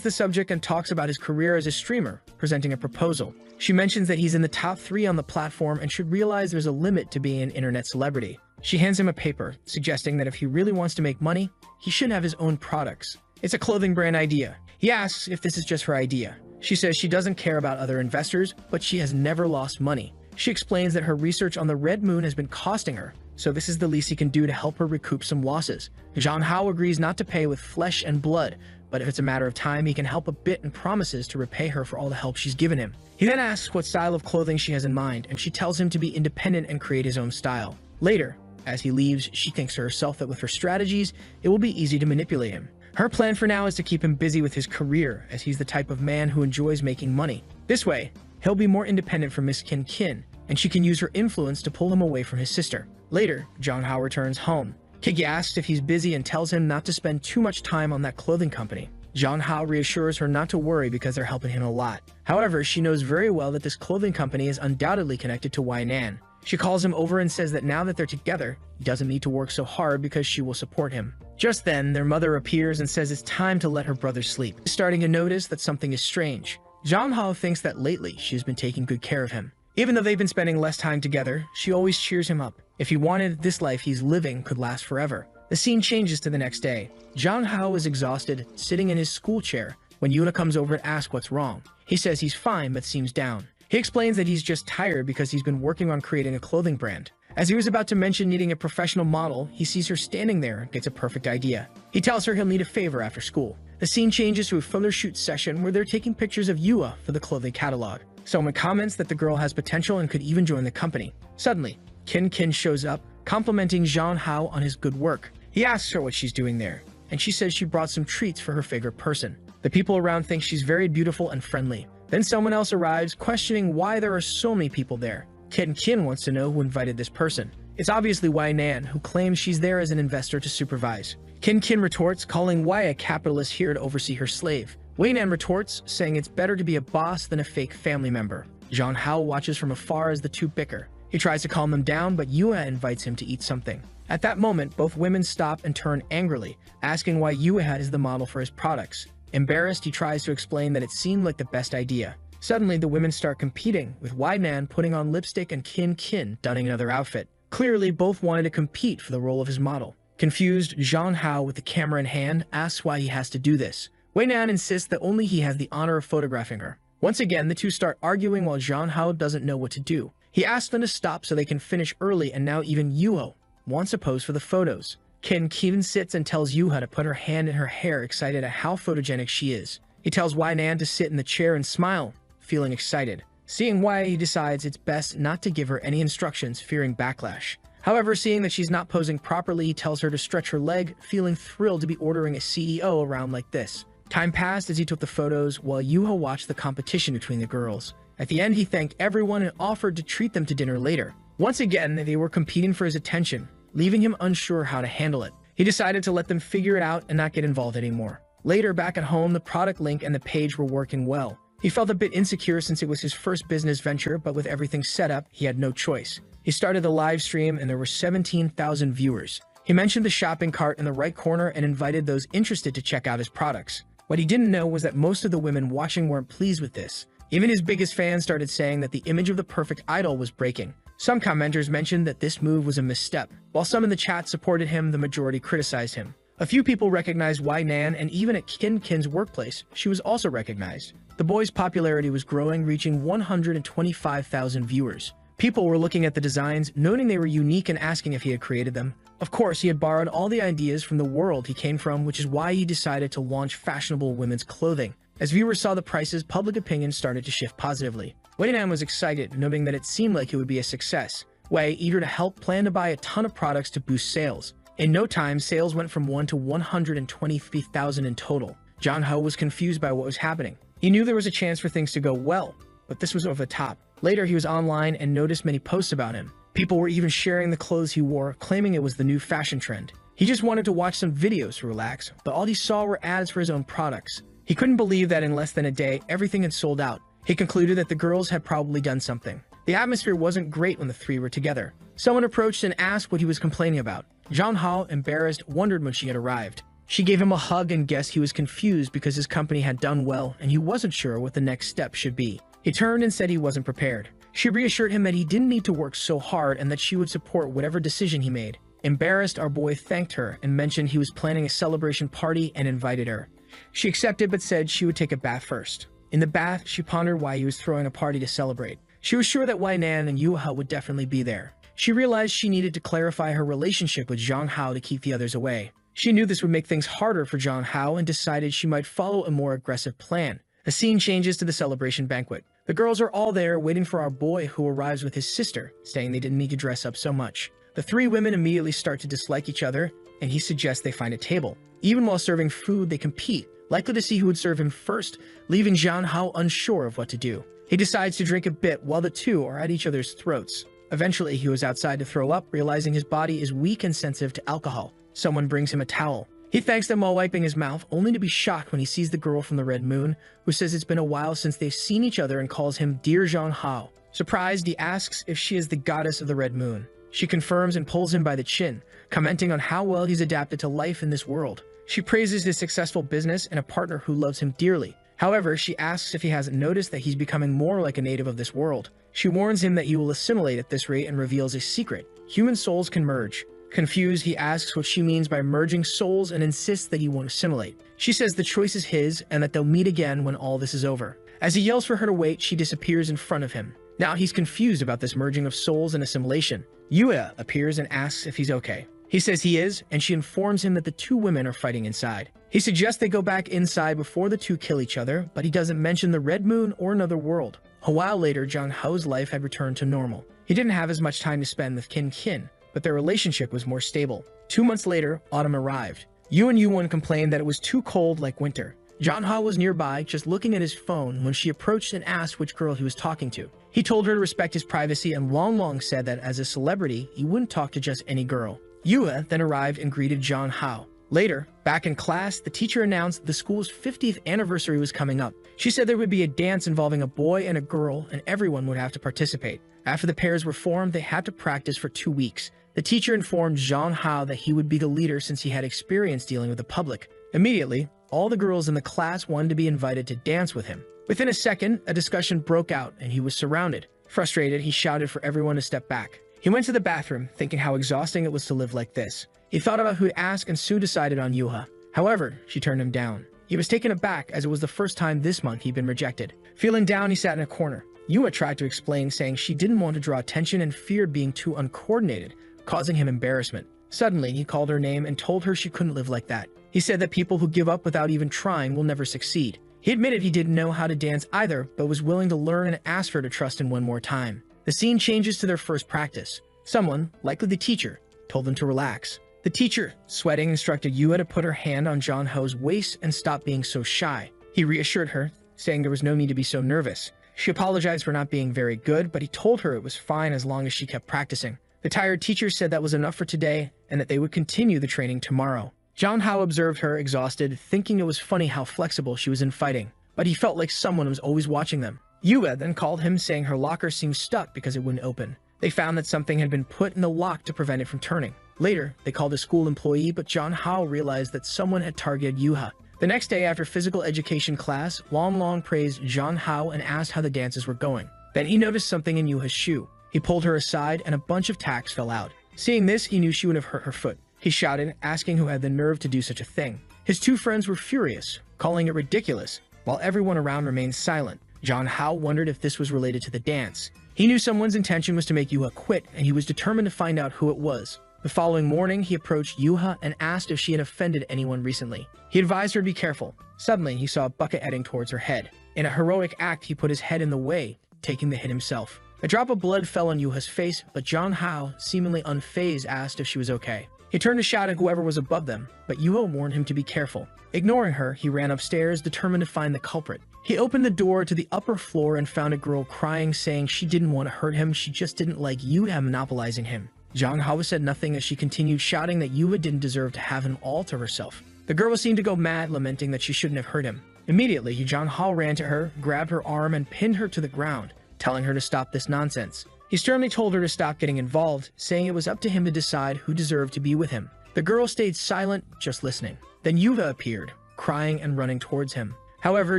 the subject and talks about his career as a streamer, presenting a proposal. She mentions that he's in the top 3 on the platform and should realize there's a limit to being an internet celebrity. She hands him a paper, suggesting that if he really wants to make money, he should have his own products. It's a clothing brand idea. He asks if this is just her idea. She says she doesn't care about other investors, but she has never lost money. She explains that her research on the Red Moon has been costing her, so this is the least he can do to help her recoup some losses. Zhang Hao agrees not to pay with flesh and blood, but if it's a matter of time, he can help a bit and promises to repay her for all the help she's given him. He then asks what style of clothing she has in mind, and she tells him to be independent and create his own style. Later, as he leaves, she thinks to herself that with her strategies, it will be easy to manipulate him. Her plan for now is to keep him busy with his career, as he's the type of man who enjoys making money. This way, he'll be more independent from Miss Qin Qin, and she can use her influence to pull him away from his sister. Later, Zhang Hao returns home. Kiki asks if he's busy and tells him not to spend too much time on that clothing company. Zhang Hao reassures her not to worry because they're helping him a lot. However, she knows very well that this clothing company is undoubtedly connected to Wei Nan. She calls him over and says that now that they're together, he doesn't need to work so hard because she will support him. Just then, their mother appears and says it's time to let her brother sleep, starting to notice that something is strange. Zhang Hao thinks that lately she's been taking good care of him. Even though they've been spending less time together, she always cheers him up. If he wanted, this life he's living could last forever. The scene changes to the next day. Zhang Hao is exhausted, sitting in his school chair, when Yuna comes over to ask what's wrong. He says he's fine but seems down. He explains that he's just tired because he's been working on creating a clothing brand. As he was about to mention needing a professional model, he sees her standing there and gets a perfect idea. He tells her he'll need a favor after school. The scene changes to a photo shoot session where they're taking pictures of Yua for the clothing catalog. Someone comments that the girl has potential and could even join the company. Suddenly, Qin Qin shows up, complimenting Zhang Hao on his good work. He asks her what she's doing there, and she says she brought some treats for her favorite person. The people around think she's very beautiful and friendly. Then someone else arrives, questioning why there are so many people there. Qin Qin wants to know who invited this person. It's obviously Wei Nan, who claims she's there as an investor to supervise. Qin Qin retorts, calling Wei a capitalist here to oversee her slave. Wei Nan retorts, saying it's better to be a boss than a fake family member. Zhang Hao watches from afar as the two bicker. He tries to calm them down, but Yua invites him to eat something. At that moment, both women stop and turn angrily, asking why Yua is the model for his products. Embarrassed, he tries to explain that it seemed like the best idea. Suddenly, the women start competing, with Wei Nan putting on lipstick and Qin Qin donning another outfit. Clearly, both wanted to compete for the role of his model. Confused, Zhang Hao, with the camera in hand, asks why he has to do this. Wei Nan insists that only he has the honor of photographing her. Once again, the two start arguing while Zhang Hao doesn't know what to do. He asks them to stop so they can finish early, and now even Yuho wants to pose for the photos. Qin Qin sits and tells Yuha to put her hand in her hair, excited at how photogenic she is. He tells Wei Nan to sit in the chair and smile, feeling excited. Seeing why, he decides it's best not to give her any instructions, fearing backlash. However, seeing that she's not posing properly, he tells her to stretch her leg, feeling thrilled to be ordering a CEO around like this. Time passed as he took the photos, while Yuha watched the competition between the girls. At the end, he thanked everyone and offered to treat them to dinner later. Once again, they were competing for his attention, leaving him unsure how to handle it. He decided to let them figure it out and not get involved anymore. Later, back at home, the product link and the page were working well. He felt a bit insecure since it was his first business venture, but with everything set up, he had no choice. He started the live stream and there were 17,000 viewers. He mentioned the shopping cart in the right corner and invited those interested to check out his products. What he didn't know was that most of the women watching weren't pleased with this. Even his biggest fans started saying that the image of the perfect idol was breaking. Some commenters mentioned that this move was a misstep. While some in the chat supported him, the majority criticized him. A few people recognized Wai Nan, and even at Kin's workplace, she was also recognized. The boy's popularity was growing, reaching 125,000 viewers. People were looking at the designs, noting they were unique and asking if he had created them. Of course, he had borrowed all the ideas from the world he came from, which is why he decided to launch fashionable women's clothing. As viewers saw the prices, public opinion started to shift positively. Wai Nan was excited, knowing that it seemed like it would be a success. Wei, eager to help, planned to buy a ton of products to boost sales. In no time, sales went from 1 to 123,000 in total. Jong Ho was confused by what was happening. He knew there was a chance for things to go well, but this was over the top. Later, he was online and noticed many posts about him. People were even sharing the clothes he wore, claiming it was the new fashion trend. He just wanted to watch some videos to relax, but all he saw were ads for his own products. He couldn't believe that in less than a day, everything had sold out. He concluded that the girls had probably done something. The atmosphere wasn't great when the three were together. Someone approached and asked what he was complaining about. Jong Ho, embarrassed, wondered when she had arrived. She gave him a hug and guessed he was confused because his company had done well and he wasn't sure what the next step should be. He turned and said he wasn't prepared. She reassured him that he didn't need to work so hard and that she would support whatever decision he made. Embarrassed, our boy thanked her and mentioned he was planning a celebration party and invited her. She accepted but said she would take a bath first. In the bath, she pondered why he was throwing a party to celebrate. She was sure that Wai Nan and Yuha would definitely be there. She realized she needed to clarify her relationship with Jong Ho to keep the others away. She knew this would make things harder for Jong Ho and decided she might follow a more aggressive plan. The scene changes to the celebration banquet. The girls are all there waiting for our boy, who arrives with his sister, saying they didn't need to dress up so much. The three women immediately start to dislike each other, and he suggests they find a table. Even while serving food, they compete, likely to see who would serve him first, leaving Jong Ho unsure of what to do. He decides to drink a bit while the two are at each other's throats. Eventually, he was outside to throw up, realizing his body is weak and sensitive to alcohol. Someone brings him a towel. He thanks them while wiping his mouth, only to be shocked when he sees the girl from the Red Moon, who says it's been a while since they've seen each other and calls him Dear Jong Ho. Surprised, he asks if she is the goddess of the Red Moon. She confirms and pulls him by the chin, commenting on how well he's adapted to life in this world. She praises his successful business and a partner who loves him dearly. However, she asks if he hasn't noticed that he's becoming more like a native of this world. She warns him that he will assimilate at this rate and reveals a secret. Human souls can merge. Confused, he asks what she means by merging souls and insists that he won't assimilate. She says the choice is his and that they'll meet again when all this is over. As he yells for her to wait, she disappears in front of him. Now he's confused about this merging of souls and assimilation. Yue appears and asks if he's okay. He says he is, and she informs him that the two women are fighting inside. He suggests they go back inside before the two kill each other, but he doesn't mention the Red Moon or another world. A while later, Jong Ho's life had returned to normal. He didn't have as much time to spend with Kin, but their relationship was more stable. 2 months later, autumn arrived. Yu and Yuwon complained that it was too cold like winter. Jong Ho was nearby, just looking at his phone, when she approached and asked which girl he was talking to. He told her to respect his privacy and long said that as a celebrity, he wouldn't talk to just any girl. Yue then arrived and greeted Jong Ho. Later, back in class, the teacher announced the school's 50th anniversary was coming up. She said there would be a dance involving a boy and a girl, and everyone would have to participate. After the pairs were formed, they had to practice for 2 weeks. The teacher informed Jong Ho that he would be the leader since he had experience dealing with the public. Immediately, all the girls in the class wanted to be invited to dance with him. Within a second, a discussion broke out and he was surrounded. Frustrated, he shouted for everyone to step back. He went to the bathroom, thinking how exhausting it was to live like this. He thought about who to ask and Sue decided on Yuha. However, she turned him down. He was taken aback as it was the first time this month he'd been rejected. Feeling down, he sat in a corner. Yuha tried to explain, saying she didn't want to draw attention and feared being too uncoordinated, causing him embarrassment. Suddenly, he called her name and told her she couldn't live like that. He said that people who give up without even trying will never succeed. He admitted he didn't know how to dance either, but was willing to learn and asked her to trust him one more time. The scene changes to their first practice. Someone, likely the teacher, told them to relax. The teacher, sweating, instructed Yue to put her hand on Jong Ho's waist and stop being so shy. He reassured her, saying there was no need to be so nervous. She apologized for not being very good, but he told her it was fine as long as she kept practicing. The tired teacher said that was enough for today and that they would continue the training tomorrow. Jong Hao observed her, exhausted, thinking it was funny how flexible she was in fighting, but he felt like someone was always watching them. Yue then called him, saying her locker seemed stuck because it wouldn't open. They found that something had been put in the lock to prevent it from turning. Later, they called a school employee, but Jong Hao realized that someone had targeted Yuha. The next day after physical education class, Long praised Jong Hao and asked how the dances were going. Then he noticed something in Yuha's shoe. He pulled her aside and a bunch of tacks fell out. Seeing this, he knew she would have hurt her foot. He shouted, asking who had the nerve to do such a thing. His two friends were furious, calling it ridiculous, while everyone around remained silent. Jong Hao wondered if this was related to the dance. He knew someone's intention was to make Yuha quit, and he was determined to find out who it was. The following morning, he approached Yuha and asked if she had offended anyone recently. He advised her to be careful. Suddenly, he saw a bucket heading towards her head. In a heroic act, he put his head in the way, taking the hit himself. A drop of blood fell on Yuha's face, but Jong Hao, seemingly unfazed, asked if she was okay. He turned to shout at whoever was above them, but Yuha warned him to be careful. Ignoring her, he ran upstairs, determined to find the culprit. He opened the door to the upper floor and found a girl crying, saying she didn't want to hurt him, she just didn't like Yuha monopolizing him. Jong Hao said nothing as she continued shouting that Yuha didn't deserve to have him all to herself. The girl seemed to go mad, lamenting that she shouldn't have hurt him. Immediately, Jong Hao ran to her, grabbed her arm, and pinned her to the ground, telling her to stop this nonsense. He sternly told her to stop getting involved, saying it was up to him to decide who deserved to be with him. The girl stayed silent, just listening. Then Yuha appeared, crying and running towards him. However,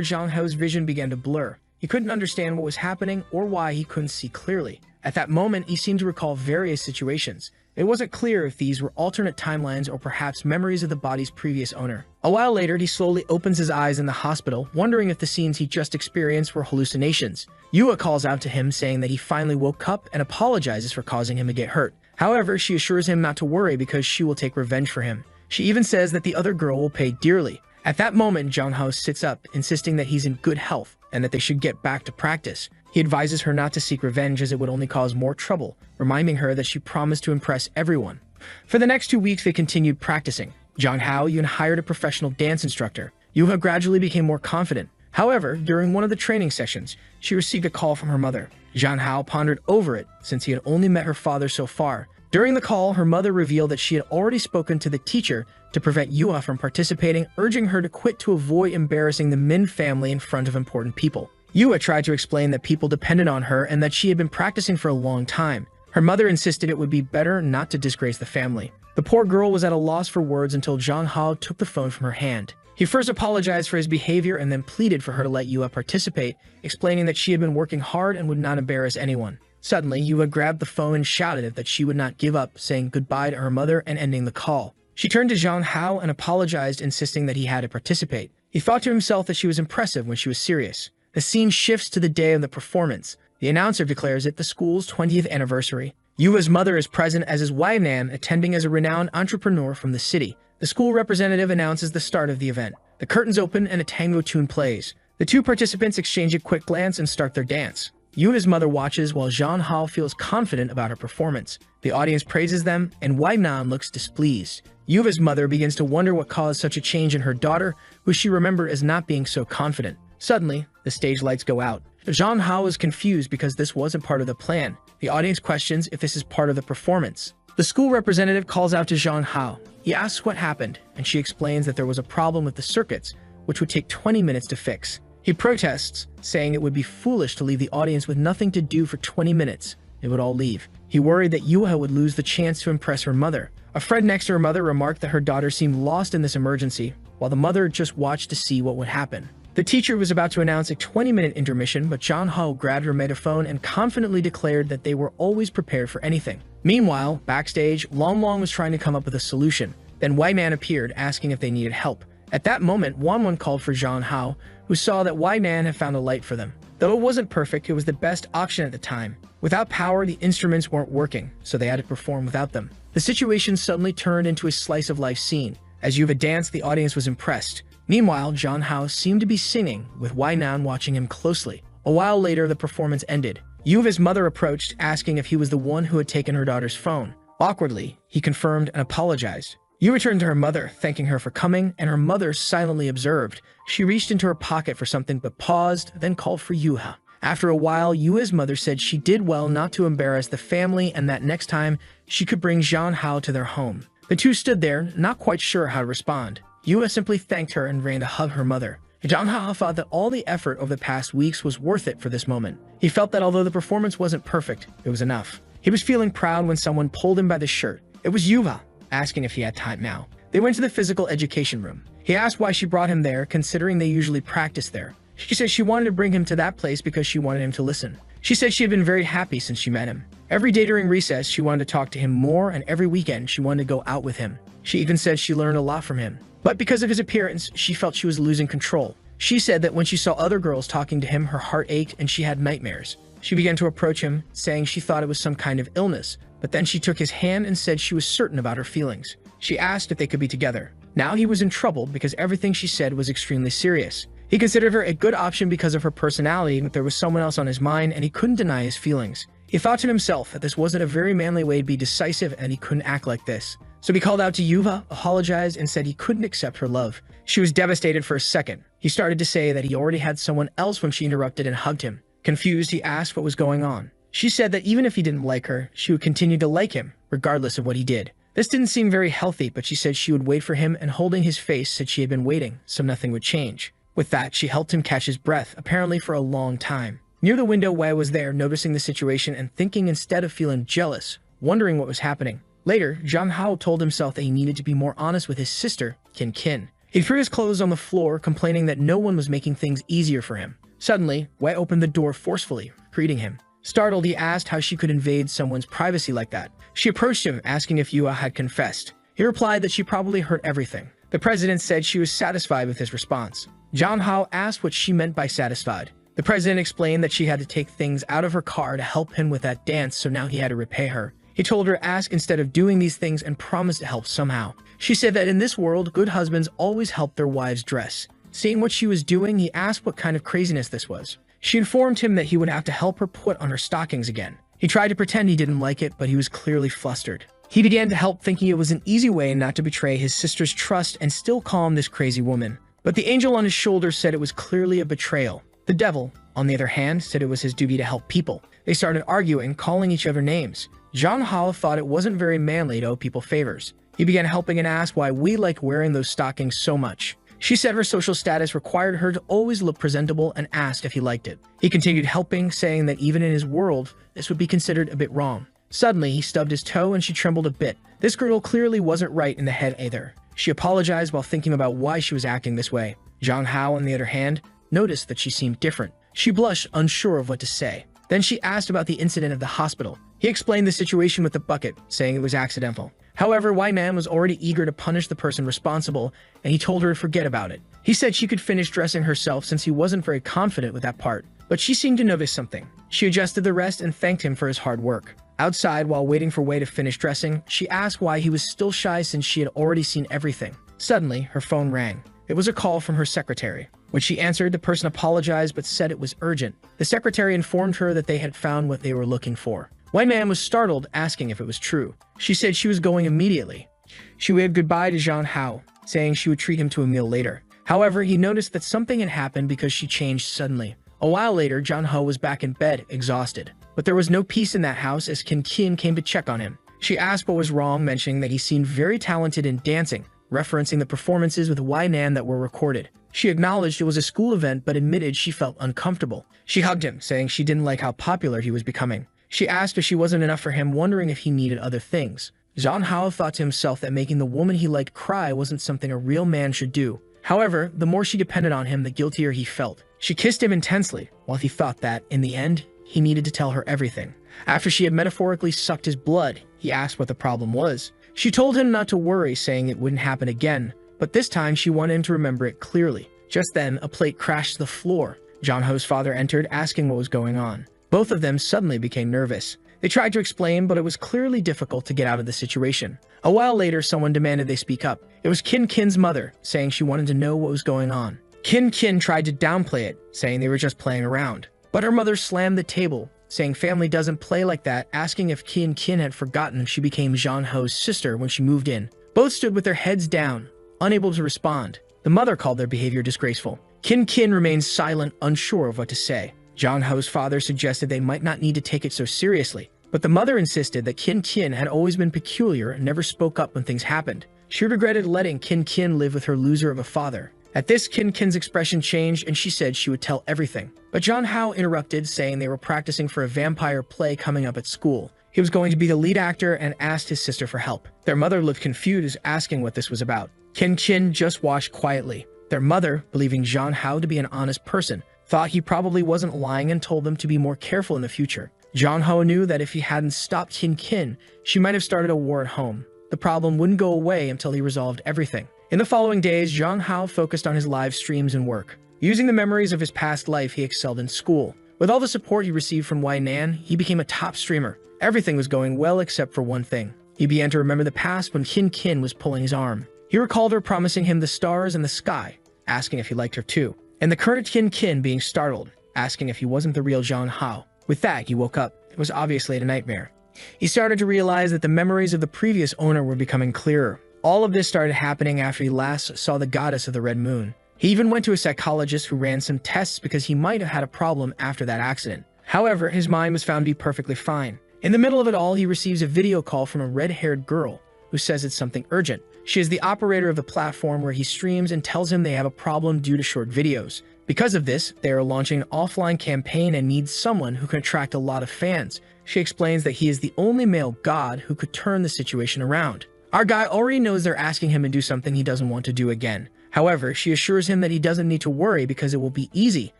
Jong Hao's vision began to blur. He couldn't understand what was happening or why he couldn't see clearly. At that moment, he seemed to recall various situations. It wasn't clear if these were alternate timelines or perhaps memories of the body's previous owner. A while later, he slowly opens his eyes in the hospital, wondering if the scenes he just experienced were hallucinations. Yuha calls out to him, saying that he finally woke up and apologizes for causing him to get hurt. However, she assures him not to worry because she will take revenge for him. She even says that the other girl will pay dearly. At that moment, Jong Hao sits up, insisting that he's in good health and that they should get back to practice. He advises her not to seek revenge as it would only cause more trouble, reminding her that she promised to impress everyone. For the next 2 weeks, they continued practicing. Jong Hao even hired a professional dance instructor. Yuha gradually became more confident. However, during one of the training sessions, she received a call from her mother. Jong Hao pondered over it, since he had only met her father so far. During the call, her mother revealed that she had already spoken to the teacher to prevent Yuha from participating, urging her to quit to avoid embarrassing the Min family in front of important people. Yuha tried to explain that people depended on her and that she had been practicing for a long time. Her mother insisted it would be better not to disgrace the family. The poor girl was at a loss for words until Jong Hao took the phone from her hand. He first apologized for his behavior and then pleaded for her to let Yuha participate, explaining that she had been working hard and would not embarrass anyone. Suddenly, Yuha grabbed the phone and shouted that she would not give up, saying goodbye to her mother and ending the call. She turned to Jong Hao and apologized, insisting that he had to participate. He thought to himself that she was impressive when she was serious. The scene shifts to the day of the performance. The announcer declares it the school's 20th anniversary. Yuha's mother is present, as is Wai Nan, attending as a renowned entrepreneur from the city. The school representative announces the start of the event. The curtains open and a tango tune plays. The two participants exchange a quick glance and start their dance. Yuha's mother watches while Jong Hao feels confident about her performance. The audience praises them, and Wai Nan looks displeased. Yuha's mother begins to wonder what caused such a change in her daughter, who she remembered as not being so confident. Suddenly, the stage lights go out. Jong Hao is confused because this wasn't part of the plan. The audience questions if this is part of the performance. The school representative calls out to Jong Hao. He asks what happened, and she explains that there was a problem with the circuits, which would take 20 minutes to fix. He protests, saying it would be foolish to leave the audience with nothing to do for 20 minutes. They would all leave. He worried that Yuha would lose the chance to impress her mother. A friend next to her mother remarked that her daughter seemed lost in this emergency, while the mother just watched to see what would happen. The teacher was about to announce a 20-minute intermission, but Jong Hao grabbed her megaphone and confidently declared that they were always prepared for anything. Meanwhile, backstage, Long was trying to come up with a solution. Then Wai Man appeared, asking if they needed help. At that moment, Wan called for Jong Hao, who saw that Wai Man had found a light for them. Though it wasn't perfect, it was the best option at the time. Without power, the instruments weren't working, so they had to perform without them. The situation suddenly turned into a slice-of-life scene. As Yuha danced, the audience was impressed. Meanwhile, Jong Hao seemed to be singing, with Wai Nan watching him closely. A while later, the performance ended. Yuha's mother approached, asking if he was the one who had taken her daughter's phone. Awkwardly, he confirmed and apologized. Yuha returned to her mother, thanking her for coming, and her mother silently observed. She reached into her pocket for something but paused, then called for Yuha. After a while, Yua's mother said she did well not to embarrass the family and that next time she could bring Zhang Hao to their home. The two stood there, not quite sure how to respond. Yua simply thanked her and ran to hug her mother. Zhang Hao thought that all the effort over the past weeks was worth it for this moment. He felt that although the performance wasn't perfect, it was enough. He was feeling proud when someone pulled him by the shirt. It was Yuva, asking if he had time now. They went to the physical education room. He asked why she brought him there, considering they usually practice there. She said she wanted to bring him to that place because she wanted him to listen. She said she had been very happy since she met him. Every day during recess, she wanted to talk to him more, and every weekend, she wanted to go out with him. She even said she learned a lot from him. But because of his appearance, she felt she was losing control. She said that when she saw other girls talking to him, her heart ached and she had nightmares. She began to approach him, saying she thought it was some kind of illness, but then she took his hand and said she was certain about her feelings. She asked if they could be together. Now he was in trouble because everything she said was extremely serious. He considered her a good option because of her personality, but there was someone else on his mind and he couldn't deny his feelings. He thought to himself that this wasn't a very manly way to be decisive and he couldn't act like this. So he called out to Yuva, apologized, and said he couldn't accept her love. She was devastated for a second. He started to say that he already had someone else when she interrupted and hugged him. Confused, he asked what was going on. She said that even if he didn't like her, she would continue to like him, regardless of what he did. This didn't seem very healthy, but she said she would wait for him, and holding his face said she had been waiting, so nothing would change. With that, she helped him catch his breath, apparently for a long time. Near the window, Wei was there, noticing the situation and thinking instead of feeling jealous, wondering what was happening. Later, Zhang Hao told himself that he needed to be more honest with his sister, Kin. He threw his clothes on the floor, complaining that no one was making things easier for him. Suddenly, Wei opened the door forcefully, greeting him. Startled, he asked how she could invade someone's privacy like that. She approached him, asking if Yua had confessed. He replied that she probably heard everything. The president said she was satisfied with his response. Zhang Hao asked what she meant by satisfied. The president explained that she had to take things out of her car to help him with that dance, so now he had to repay her. He told her ask instead of doing these things and promised to help somehow. She said that in this world, good husbands always help their wives dress. Seeing what she was doing, he asked what kind of craziness this was. She informed him that he would have to help her put on her stockings again. He tried to pretend he didn't like it, but he was clearly flustered. He began to help, thinking it was an easy way not to betray his sister's trust and still calm this crazy woman. But the angel on his shoulder said it was clearly a betrayal. The devil, on the other hand, said it was his duty to help people. They started arguing, calling each other names. Zhang Hao thought it wasn't very manly to owe people favors. He began helping and asked why we like wearing those stockings so much. She said her social status required her to always look presentable and asked if he liked it. He continued helping, saying that even in his world, this would be considered a bit wrong. Suddenly, he stubbed his toe and she trembled a bit. This girl clearly wasn't right in the head either. She apologized while thinking about why she was acting this way. Zhang Hao, on the other hand, noticed that she seemed different. She blushed, unsure of what to say. Then she asked about the incident at the hospital. He explained the situation with the bucket, saying it was accidental. However, Wai Man was already eager to punish the person responsible, and he told her to forget about it. He said she could finish dressing herself since he wasn't very confident with that part, but she seemed to notice something. She adjusted the rest and thanked him for his hard work. Outside, while waiting for Wei to finish dressing, she asked why he was still shy since she had already seen everything. Suddenly, her phone rang. It was a call from her secretary. When she answered, the person apologized but said it was urgent. The secretary informed her that they had found what they were looking for. Wei Man was startled, asking if it was true. She said she was going immediately. She waved goodbye to Zhang Hao, saying she would treat him to a meal later. However, he noticed that something had happened because she changed suddenly. A while later, Zhang Hao was back in bed, exhausted. But there was no peace in that house as Kin came to check on him. She asked what was wrong, mentioning that he seemed very talented in dancing, referencing the performances with Wai Nan that were recorded. She acknowledged it was a school event but admitted she felt uncomfortable. She hugged him, saying she didn't like how popular he was becoming. She asked if she wasn't enough for him, wondering if he needed other things. Zhang Hao thought to himself that making the woman he liked cry wasn't something a real man should do. However, the more she depended on him, the guiltier he felt. She kissed him intensely, while he thought that, in the end, he needed to tell her everything. After she had metaphorically sucked his blood, he asked what the problem was. She told him not to worry, saying it wouldn't happen again, but this time she wanted him to remember it clearly. Just then, a plate crashed to the floor. Zhang Hao's father entered, asking what was going on. Both of them suddenly became nervous. They tried to explain, but it was clearly difficult to get out of the situation. A while later, someone demanded they speak up. It was Kin's mother, saying she wanted to know what was going on. Kin tried to downplay it, saying they were just playing around. But her mother slammed the table, saying family doesn't play like that, asking if Kin had forgotten she became Zhang Hao's sister when she moved in. Both stood with their heads down, unable to respond. The mother called their behavior disgraceful. Kin remained silent, unsure of what to say. Jong Ho's father suggested they might not need to take it so seriously, but the mother insisted that Kin Kin had always been peculiar and never spoke up when things happened. She regretted letting Kin Kin live with her loser of a father. At this, Kin Kin's expression changed and she said she would tell everything. But Jong Ho interrupted, saying they were practicing for a vampire play coming up at school. He was going to be the lead actor and asked his sister for help. Their mother looked confused, asking what this was about. Kin Kin just watched quietly. Their mother, believing Jong Ho to be an honest person, thought he probably wasn't lying and told them to be more careful in the future. Jong Ho knew that if he hadn't stopped Kin Kin, she might have started a war at home. The problem wouldn't go away until he resolved everything. In the following days, Jong Ho focused on his live streams and work. Using the memories of his past life, he excelled in school. With all the support he received from Wai Nan, he became a top streamer. Everything was going well except for one thing. He began to remember the past when Kin Kin was pulling his arm. He recalled her promising him the stars and the sky, asking if he liked her too. And the current Kin Kin being startled, asking if he wasn't the real Jong Ho. With that, he woke up. It was obviously a nightmare. He started to realize that the memories of the previous owner were becoming clearer. All of this started happening after he last saw the goddess of the Red Moon. He even went to a psychologist who ran some tests because he might have had a problem after that accident. However, his mind was found to be perfectly fine. In the middle of it all, he receives a video call from a red-haired girl who says it's something urgent. She is the operator of the platform where he streams and tells him they have a problem due to short videos. Because of this, they are launching an offline campaign and need someone who can attract a lot of fans. She explains that he is the only male god who could turn the situation around. Our guy already knows they're asking him to do something he doesn't want to do again. However, she assures him that he doesn't need to worry because it will be easy,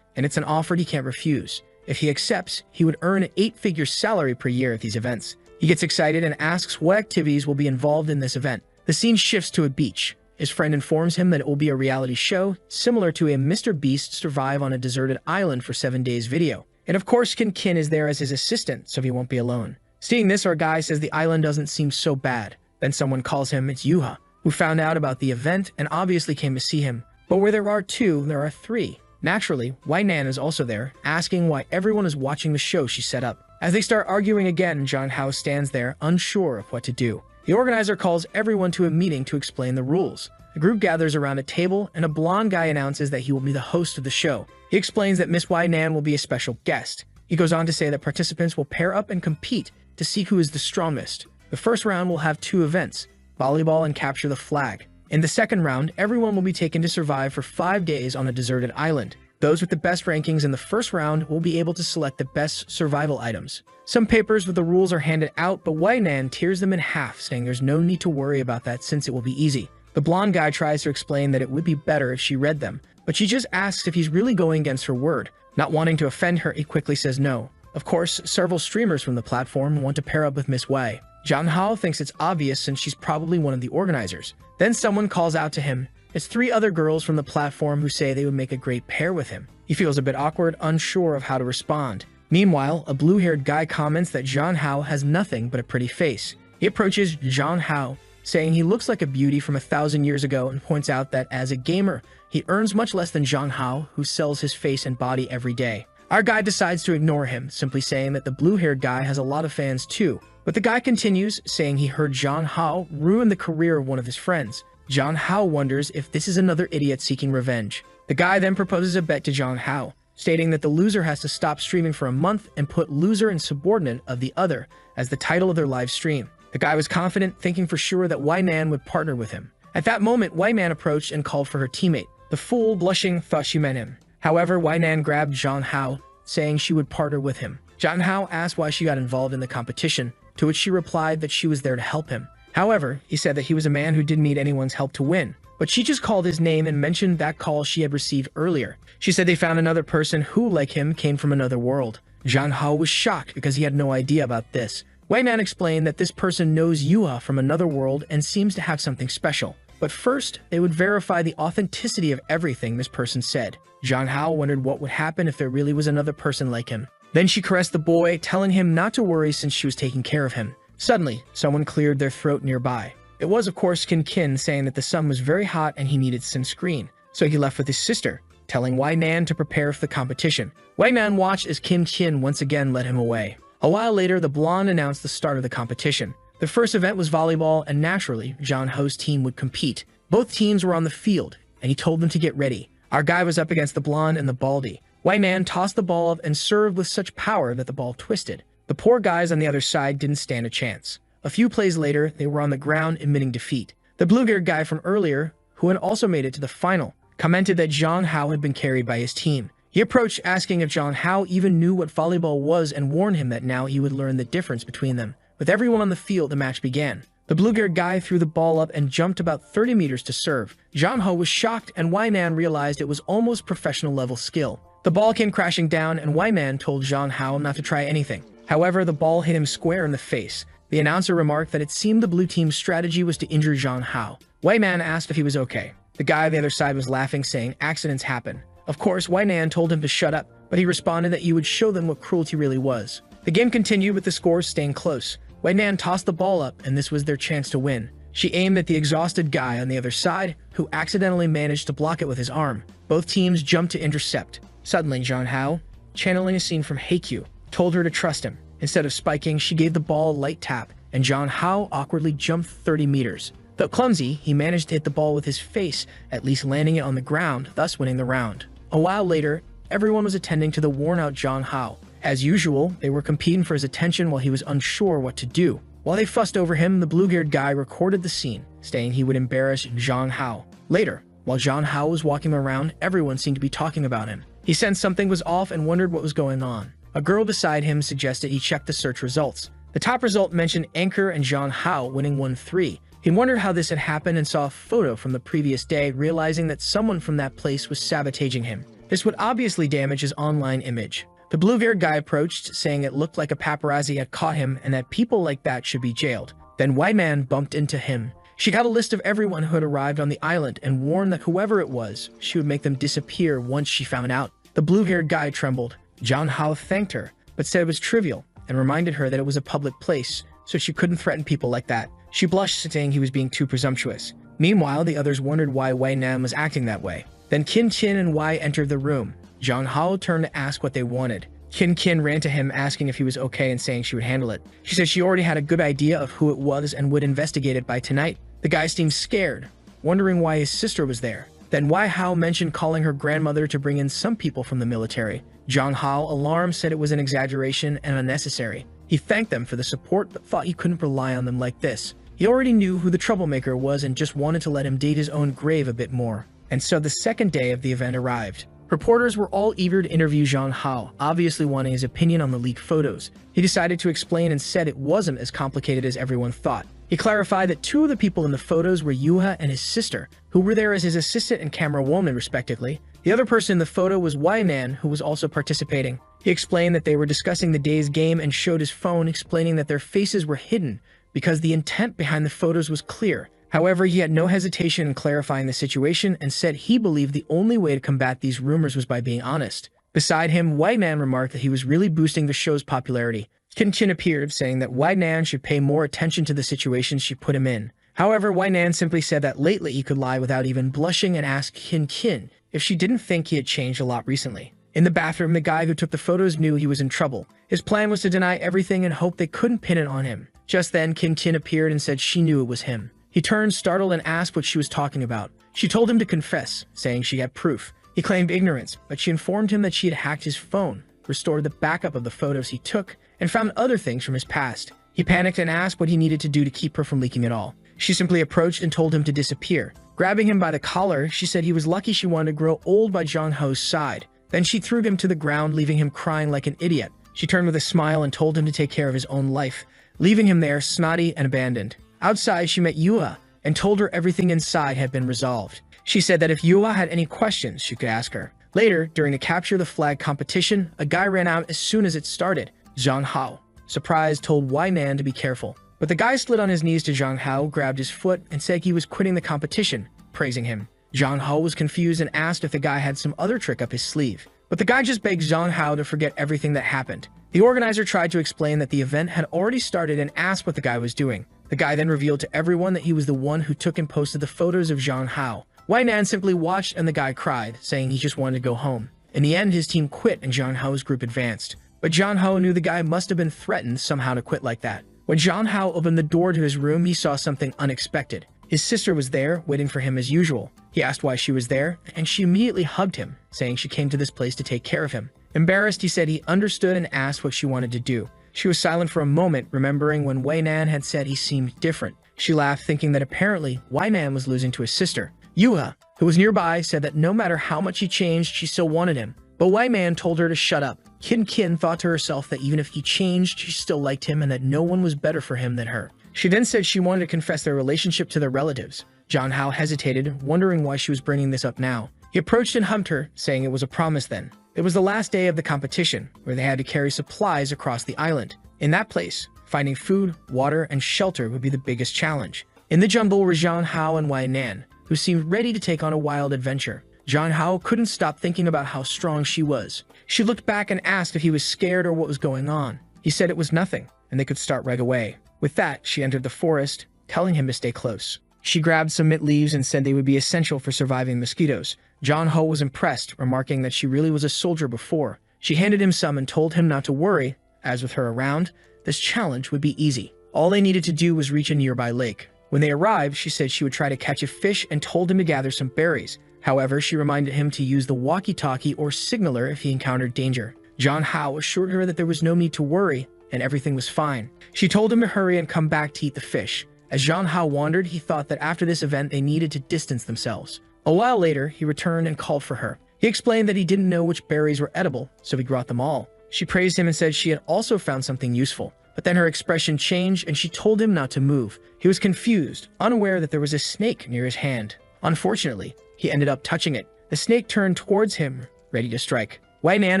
and it's an offer he can't refuse. If he accepts, he would earn an 8-figure salary per year at these events. He gets excited and asks what activities will be involved in this event. The scene shifts to a beach. His friend informs him that it will be a reality show, similar to a Mr. Beast Survive on a Deserted Island for 7 days video. And of course, Kin Kin is there as his assistant, so he won't be alone. Seeing this, our guy says the island doesn't seem so bad. Then someone calls him, it's Yuha, who found out about the event and obviously came to see him. But where there are two, there are three. Naturally, Wai Nan is also there, asking why everyone is watching the show she set up. As they start arguing again, Jong Ho stands there, unsure of what to do. The organizer calls everyone to a meeting to explain the rules. The group gathers around a table, and a blonde guy announces that he will be the host of the show. He explains that Miss Wai Nan will be a special guest. He goes on to say that participants will pair up and compete to see who is the strongest. The first round will have 2 events, volleyball and capture the flag. In the second round, everyone will be taken to survive for 5 days on a deserted island. Those with the best rankings in the first round will be able to select the best survival items. Some papers with the rules are handed out, but Wai Nan tears them in half, saying there's no need to worry about that since it will be easy. The blonde guy tries to explain that it would be better if she read them, but she just asks if he's really going against her word. Not wanting to offend her, he quickly says no. Of course, several streamers from the platform want to pair up with Miss Wei. Jong Ho thinks it's obvious since she's probably one of the organizers. Then someone calls out to him. It's 3 other girls from the platform who say they would make a great pair with him. He feels a bit awkward, unsure of how to respond. Meanwhile, a blue-haired guy comments that Jong Ho has nothing but a pretty face. He approaches Jong Ho, saying he looks like a beauty from 1,000 years ago and points out that as a gamer, he earns much less than Jong Ho, who sells his face and body every day. Our guy decides to ignore him, simply saying that the blue-haired guy has a lot of fans too. But the guy continues, saying he heard Jong Ho ruin the career of one of his friends. Jong Ho wonders if this is another idiot seeking revenge. The guy then proposes a bet to Jong Ho, stating that the loser has to stop streaming for a month and put loser and subordinate of the other as the title of their live stream. The guy was confident, thinking for sure that Wai Nan would partner with him. At that moment, Wai Nan approached and called for her teammate. The fool, blushing, thought she meant him. However, Wai Nan grabbed Jong Ho, saying she would partner with him. Jong Ho asked why she got involved in the competition, to which she replied that she was there to help him. However, he said that he was a man who didn't need anyone's help to win, but she just called his name and mentioned that call she had received earlier. She said they found another person who, like him, came from another world. Jong Ho was shocked because he had no idea about this. Wai Nan explained that this person knows Yua from another world and seems to have something special. But first, they would verify the authenticity of everything this person said. Jong Ho wondered what would happen if there really was another person like him. Then she caressed the boy, telling him not to worry since she was taking care of him. Suddenly, someone cleared their throat nearby. It was, of course, Kin Kin, saying that the sun was very hot and he needed sunscreen. So he left with his sister, telling Wai Nan to prepare for the competition. Wai Nan watched as Kin Kin once again led him away. A while later, the blonde announced the start of the competition. The first event was volleyball, and naturally, Jong Ho's team would compete. Both teams were on the field, and he told them to get ready. Our guy was up against the blonde and the baldy. White Man tossed the ball up and served with such power that the ball twisted. The poor guys on the other side didn't stand a chance. A few plays later, they were on the ground admitting defeat. The blue-haired guy from earlier, who had also made it to the final, commented that Zhang Hao had been carried by his team. He approached asking if Zhang Hao even knew what volleyball was and warned him that now he would learn the difference between them. With everyone on the field, the match began. The blue-haired guy threw the ball up and jumped about 30 meters to serve. Zhang Hao was shocked, and White Man realized it was almost professional-level skill. The ball came crashing down, and White Man told Zhang Hao not to try anything. However, the ball hit him square in the face. The announcer remarked that it seemed the blue team's strategy was to injure Zhang Hao. White Man asked if he was okay. The guy on the other side was laughing, saying accidents happen. Of course, White Man told him to shut up, but he responded that he would show them what cruelty really was. The game continued with the scores staying close. White Man tossed the ball up, and this was their chance to win. She aimed at the exhausted guy on the other side, who accidentally managed to block it with his arm. Both teams jumped to intercept. Suddenly, Zhang Hao, channeling a scene from Haikyuu, told her to trust him. Instead of spiking, she gave the ball a light tap, and Zhang Hao awkwardly jumped 30 meters. Though clumsy, he managed to hit the ball with his face, at least landing it on the ground, thus winning the round. A while later, everyone was attending to the worn-out Zhang Hao. As usual, they were competing for his attention while he was unsure what to do. While they fussed over him, the blue-haired guy recorded the scene, saying he would embarrass Zhang Hao. Later, while Zhang Hao was walking around, everyone seemed to be talking about him. He sensed something was off and wondered what was going on. A girl beside him suggested he check the search results. The top result mentioned Anchor and Zhang Hao winning 1-3. He wondered how this had happened and saw a photo from the previous day, realizing that someone from that place was sabotaging him. This would obviously damage his online image. The blue-haired guy approached, saying it looked like a paparazzi had caught him and that people like that should be jailed. Then White Man bumped into him. She got a list of everyone who had arrived on the island and warned that whoever it was, she would make them disappear once she found out. The blue-haired guy trembled. Zhang Hao thanked her, but said it was trivial and reminded her that it was a public place, so she couldn't threaten people like that. She blushed, saying he was being too presumptuous. Meanwhile, the others wondered why Wei Nan was acting that way. Then Qin Qin and Wei entered the room. Zhang Hao turned to ask what they wanted. Qin Qin ran to him, asking if he was okay and saying she would handle it. She said she already had a good idea of who it was and would investigate it by tonight. The guy seemed scared, wondering why his sister was there. Then Wei Hao mentioned calling her grandmother to bring in some people from the military. Zhang Hao, alarmed, said it was an exaggeration and unnecessary. He thanked them for the support, but thought he couldn't rely on them like this. He already knew who the troublemaker was and just wanted to let him date his own grave a bit more. And so the second day of the event arrived. Reporters were all eager to interview Zhang Hao, obviously wanting his opinion on the leaked photos. He decided to explain and said it wasn't as complicated as everyone thought. He clarified that two of the people in the photos were Yuha and his sister, who were there as his assistant and camera woman, respectively. The other person in the photo was Wei Nan, who was also participating. He explained that they were discussing the day's game and showed his phone, explaining that their faces were hidden because the intent behind the photos was clear. However, he had no hesitation in clarifying the situation and said he believed the only way to combat these rumors was by being honest. Beside him, Wei Nan remarked that he was really boosting the show's popularity. Qin Qin appeared, saying that Wei Nan should pay more attention to the situations she put him in. However, Wei Nan simply said that lately he could lie without even blushing and asked Qin Qin if she didn't think he had changed a lot recently. In the bathroom, the guy who took the photos knew he was in trouble. His plan was to deny everything and hope they couldn't pin it on him. Just then, Qin Qin appeared and said she knew it was him. He turned startled and asked what she was talking about. She told him to confess, saying she had proof. He claimed ignorance, but she informed him that she had hacked his phone, restored the backup of the photos he took, and found other things from his past. He panicked and asked what he needed to do to keep her from leaking it all. She simply approached and told him to disappear. Grabbing him by the collar, she said he was lucky she wanted to grow old by Zhang Hao's side. Then she threw him to the ground, leaving him crying like an idiot. She turned with a smile and told him to take care of his own life, leaving him there snotty and abandoned. Outside, she met Yua and told her everything inside had been resolved. She said that if Yua had any questions, she could ask her. Later, during the capture the flag competition, a guy ran out as soon as it started. Zhang Hao, surprised, told Wei Nan to be careful. But the guy slid on his knees to Zhang Hao, grabbed his foot, and said he was quitting the competition, praising him. Zhang Hao was confused and asked if the guy had some other trick up his sleeve. But the guy just begged Zhang Hao to forget everything that happened. The organizer tried to explain that the event had already started and asked what the guy was doing. The guy then revealed to everyone that he was the one who took and posted the photos of Zhang Hao. Wei Nan simply watched and the guy cried, saying he just wanted to go home. In the end, his team quit and Zhang Hao's group advanced. But Zhang Hao knew the guy must have been threatened somehow to quit like that. When Zhang Hao opened the door to his room, he saw something unexpected. His sister was there, waiting for him as usual. He asked why she was there, and she immediately hugged him, saying she came to this place to take care of him. Embarrassed, he said he understood and asked what she wanted to do. She was silent for a moment, remembering when Wei Nan had said he seemed different. She laughed, thinking that apparently Wei Nan was losing to his sister. Yuha, who was nearby, said that no matter how much he changed, she still wanted him. But Wei Man told her to shut up. Kin thought to herself that even if he changed, she still liked him and that no one was better for him than her. She then said she wanted to confess their relationship to their relatives. John Hao hesitated, wondering why she was bringing this up now. He approached and humped her, saying it was a promise then. It was the last day of the competition, where they had to carry supplies across the island. In that place, finding food, water, and shelter would be the biggest challenge. In the jungle were John Hao and Wei Nan, who seemed ready to take on a wild adventure. John Hao couldn't stop thinking about how strong she was. She looked back and asked if he was scared or what was going on. He said it was nothing, and they could start right away. With that, she entered the forest, telling him to stay close. She grabbed some mint leaves and said they would be essential for surviving mosquitoes. John Hao was impressed, remarking that she really was a soldier before. She handed him some and told him not to worry, as with her around, this challenge would be easy. All they needed to do was reach a nearby lake. When they arrived, she said she would try to catch a fish and told him to gather some berries. However, she reminded him to use the walkie-talkie or signaler if he encountered danger. John Hao assured her that there was no need to worry and everything was fine. She told him to hurry and come back to eat the fish. As John Hao wandered, he thought that after this event they needed to distance themselves. A while later, he returned and called for her. He explained that he didn't know which berries were edible, so he brought them all. She praised him and said she had also found something useful. But then her expression changed and she told him not to move. He was confused, unaware that there was a snake near his hand. Unfortunately, he ended up touching it. The snake turned towards him, ready to strike. Wei Nan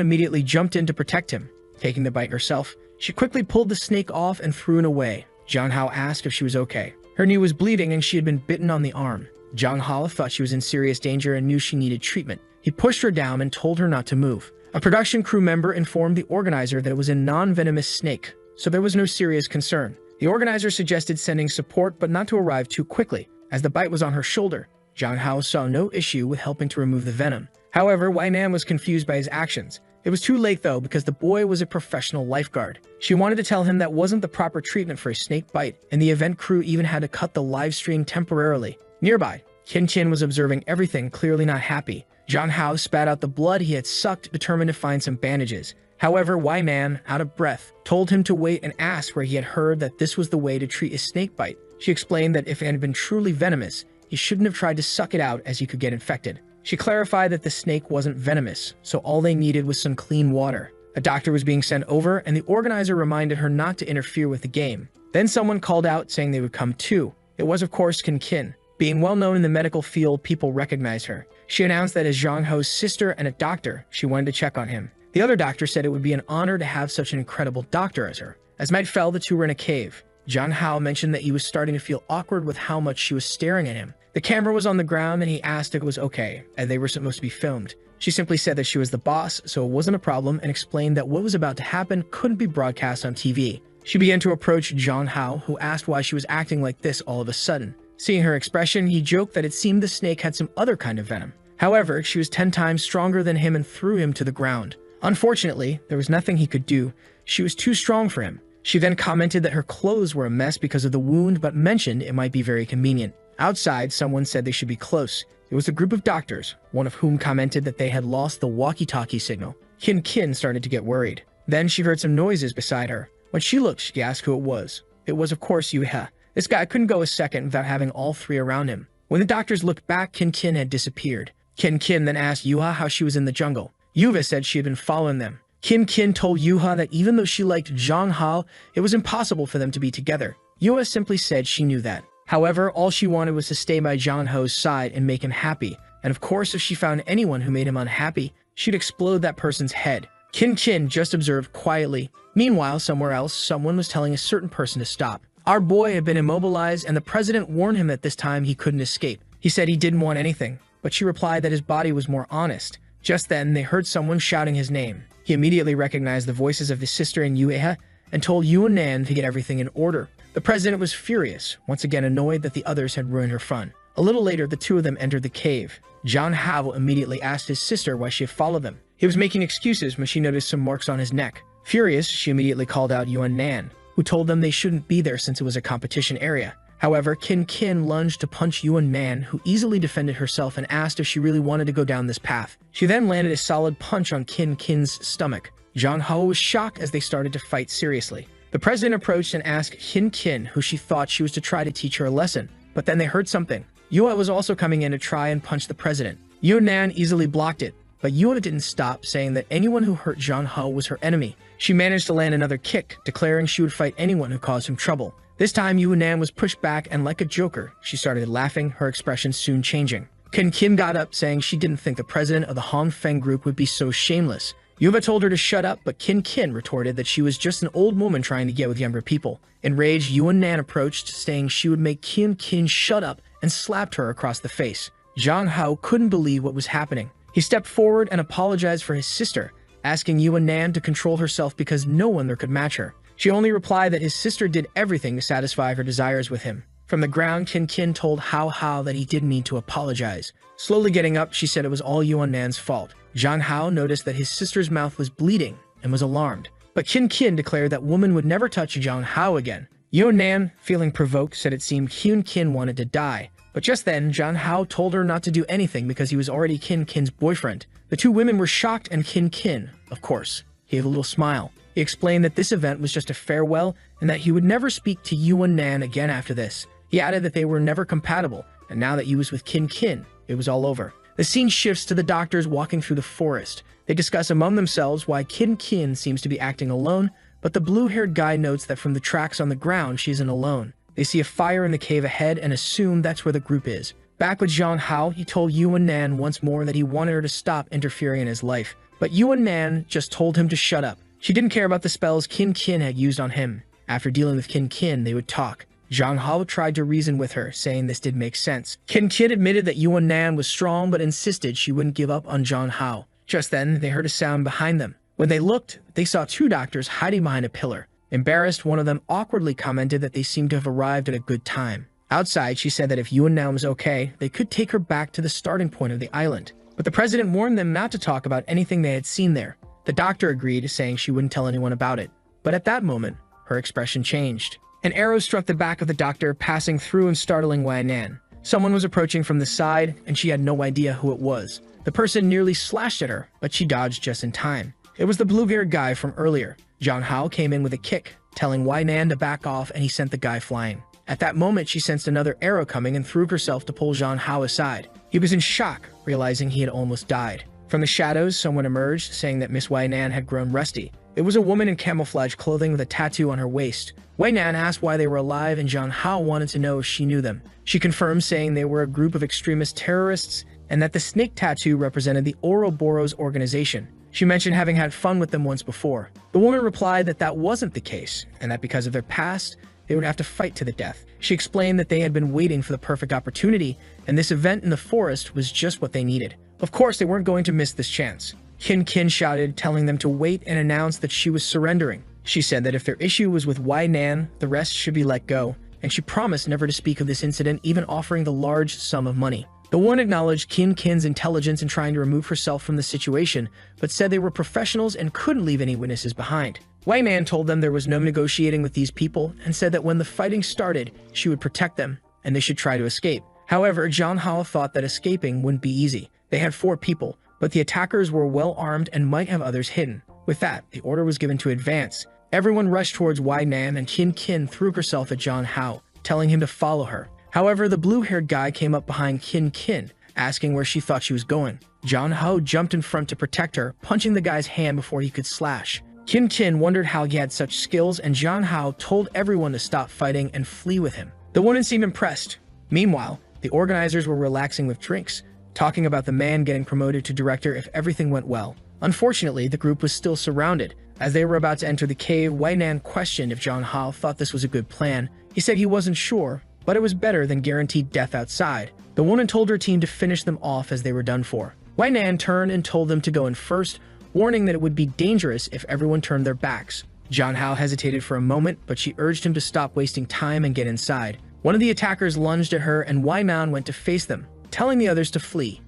immediately jumped in to protect him. Taking the bite herself, she quickly pulled the snake off and threw it away. John Hao asked if she was okay. Her knee was bleeding and she had been bitten on the arm. John Hao thought she was in serious danger and knew she needed treatment. He pushed her down and told her not to move. A production crew member informed the organizer that it was a non-venomous snake, so there was no serious concern. The organizer suggested sending support but not to arrive too quickly, as the bite was on her shoulder. John Hao saw no issue with helping to remove the venom. However, Wei Nan was confused by his actions. It was too late though, because the boy was a professional lifeguard. She wanted to tell him that wasn't the proper treatment for a snake bite, and the event crew even had to cut the live stream temporarily. Nearby, Kin was observing everything, clearly not happy. John Hao spat out the blood he had sucked, determined to find some bandages. However, Wei Nan, out of breath, told him to wait and asked where he had heard that this was the way to treat a snake bite. She explained that if it had been truly venomous, he shouldn't have tried to suck it out as he could get infected. She clarified that the snake wasn't venomous, so all they needed was some clean water. A doctor was being sent over, and the organizer reminded her not to interfere with the game. Then someone called out saying they would come too. It was of course Kin. Being well known in the medical field, people recognized her. She announced that as Zhang Ho's sister and a doctor, she wanted to check on him. The other doctor said it would be an honor to have such an incredible doctor as her. As night fell, the two were in a cave. John Hao mentioned that he was starting to feel awkward with how much she was staring at him. The camera was on the ground and he asked if it was okay, as they were supposed to be filmed. She simply said that she was the boss, so it wasn't a problem, and explained that what was about to happen couldn't be broadcast on TV. She began to approach John Hao, who asked why she was acting like this all of a sudden. Seeing her expression, he joked that it seemed the snake had some other kind of venom. However, she was 10 times stronger than him and threw him to the ground. Unfortunately, there was nothing he could do. She was too strong for him. She then commented that her clothes were a mess because of the wound, but mentioned it might be very convenient. Outside, someone said they should be close. It was a group of doctors, one of whom commented that they had lost the walkie-talkie signal. Kin started to get worried. Then she heard some noises beside her. When she looked, she asked who it was. It was, of course, Yuha. This guy couldn't go a second without having all three around him. When the doctors looked back, Kin had disappeared. Kin then asked Yuha how she was in the jungle. Yuha said she had been following them. Kin told Yuha that even though she liked Zhang Hao, it was impossible for them to be together. Yuha simply said she knew that. However, all she wanted was to stay by Zhang Hao's side and make him happy. And of course, if she found anyone who made him unhappy, she'd explode that person's head. Kin just observed quietly. Meanwhile, somewhere else, someone was telling a certain person to stop. Our boy had been immobilized, and the president warned him that this time he couldn't escape. He said he didn't want anything, but she replied that his body was more honest. Just then, they heard someone shouting his name. He immediately recognized the voices of his sister and Yueha and told Yuan Nan to get everything in order. The president was furious, once again annoyed that the others had ruined her fun. A little later, the two of them entered the cave. John Hao immediately asked his sister why she had followed them. He was making excuses when she noticed some marks on his neck. Furious, she immediately called out Yuan Nan, who told them they shouldn't be there since it was a competition area. However, Kin lunged to punch Yuan Nan, who easily defended herself and asked if she really wanted to go down this path. She then landed a solid punch on Kin's stomach. Zhang Hao was shocked as they started to fight seriously. The president approached and asked Kin, who she thought she was to try to teach her a lesson. But then they heard something. Yua was also coming in to try and punch the president. Yuan Nan easily blocked it, but Yua didn't stop, saying that anyone who hurt Zhang Hao was her enemy. She managed to land another kick, declaring she would fight anyone who caused him trouble. This time, Yuan Nan was pushed back, and like a joker, she started laughing, her expression soon changing. Kin got up, saying she didn't think the president of the Han Feng group would be so shameless. Yuba told her to shut up, but Kin retorted that she was just an old woman trying to get with younger people. Enraged, Yuan Nan approached, saying she would make Kin shut up, and slapped her across the face. Zhang Hao couldn't believe what was happening. He stepped forward and apologized for his sister, asking Yuan Nan to control herself because no one there could match her. She only replied that his sister did everything to satisfy her desires with him. From the ground, Kin told Hao that he didn't need to apologize. Slowly getting up, she said it was all Yuan Nan's fault. Zhang Hao noticed that his sister's mouth was bleeding and was alarmed. But Kin declared that woman would never touch Zhang Hao again. Yuan Nan, feeling provoked, said it seemed Kin wanted to die. But just then, Zhang Hao told her not to do anything because he was already Kin's boyfriend. The two women were shocked, and Kin, of course, gave a little smile. He explained that this event was just a farewell and that he would never speak to Yuan Nan again after this. He added that they were never compatible, and now that he was with Kin, it was all over. The scene shifts to the doctors walking through the forest. They discuss among themselves why Kin seems to be acting alone, but the blue-haired guy notes that from the tracks on the ground, she isn't alone. They see a fire in the cave ahead and assume that's where the group is. Back with Zhang Hao, he told Yuan Nan once more that he wanted her to stop interfering in his life. But Yuan Nan just told him to shut up. She didn't care about the spells Kin had used on him. After dealing with Kin, they would talk. Zhang Hao tried to reason with her, saying this did make sense. Kin admitted that Yuan Nan was strong, but insisted she wouldn't give up on Zhang Hao. Just then, they heard a sound behind them. When they looked, they saw two doctors hiding behind a pillar. Embarrassed, one of them awkwardly commented that they seemed to have arrived at a good time. Outside, she said that if Yuan Nan was okay, they could take her back to the starting point of the island. But the president warned them not to talk about anything they had seen there. The doctor agreed, saying she wouldn't tell anyone about it. But at that moment, her expression changed. An arrow struck the back of the doctor, passing through and startling Yuan Nan. Someone was approaching from the side, and she had no idea who it was. The person nearly slashed at her, but she dodged just in time. It was the blue-haired guy from earlier. Zhang Hao came in with a kick, telling Yuan Nan to back off, and he sent the guy flying. At that moment, she sensed another arrow coming and threw herself to pull Zhang Hao aside. He was in shock, realizing he had almost died. From the shadows, someone emerged, saying that Miss Yuan Nan had grown rusty. It was a woman in camouflage clothing with a tattoo on her waist. Yuan Nan asked why they were alive, and Zhang Hao wanted to know if she knew them. She confirmed, saying they were a group of extremist terrorists and that the snake tattoo represented the Ouroboros organization. She mentioned having had fun with them once before. The woman replied that that wasn't the case, and that because of their past, they would have to fight to the death. She explained that they had been waiting for the perfect opportunity, and this event in the forest was just what they needed. Of course, they weren't going to miss this chance. Kin shouted, telling them to wait, and announced that she was surrendering. She said that if their issue was with Yuan Nan, the rest should be let go, and she promised never to speak of this incident, even offering the large sum of money. The woman acknowledged Kin's intelligence in trying to remove herself from the situation, but said they were professionals and couldn't leave any witnesses behind. Yuan Nan told them there was no negotiating with these people, and said that when the fighting started, she would protect them, and they should try to escape. However, Zhang Hao thought that escaping wouldn't be easy. They had 4 people, but the attackers were well armed and might have others hidden. With that, the order was given to advance. Everyone rushed towards Yuan Nan, and Kin threw herself at Zhang Hao, telling him to follow her. However, the blue-haired guy came up behind Kin, asking where she thought she was going. Zhang Hao jumped in front to protect her, punching the guy's hand before he could slash. Kin wondered how he had such skills, and Zhang Hao told everyone to stop fighting and flee with him. The woman seemed impressed. Meanwhile, the organizers were relaxing with drinks, talking about the man getting promoted to director if everything went well. Unfortunately, the group was still surrounded. As they were about to enter the cave, Yuan Nan questioned if Zhang Hao thought this was a good plan. He said he wasn't sure, but it was better than guaranteed death outside. The woman told her team to finish them off as they were done for. Yuan Nan turned and told them to go in first, warning that it would be dangerous if everyone turned their backs. Zhang Hao hesitated for a moment, but she urged him to stop wasting time and get inside. One of the attackers lunged at her, and Yuan Nan went to face them, telling the others to flee.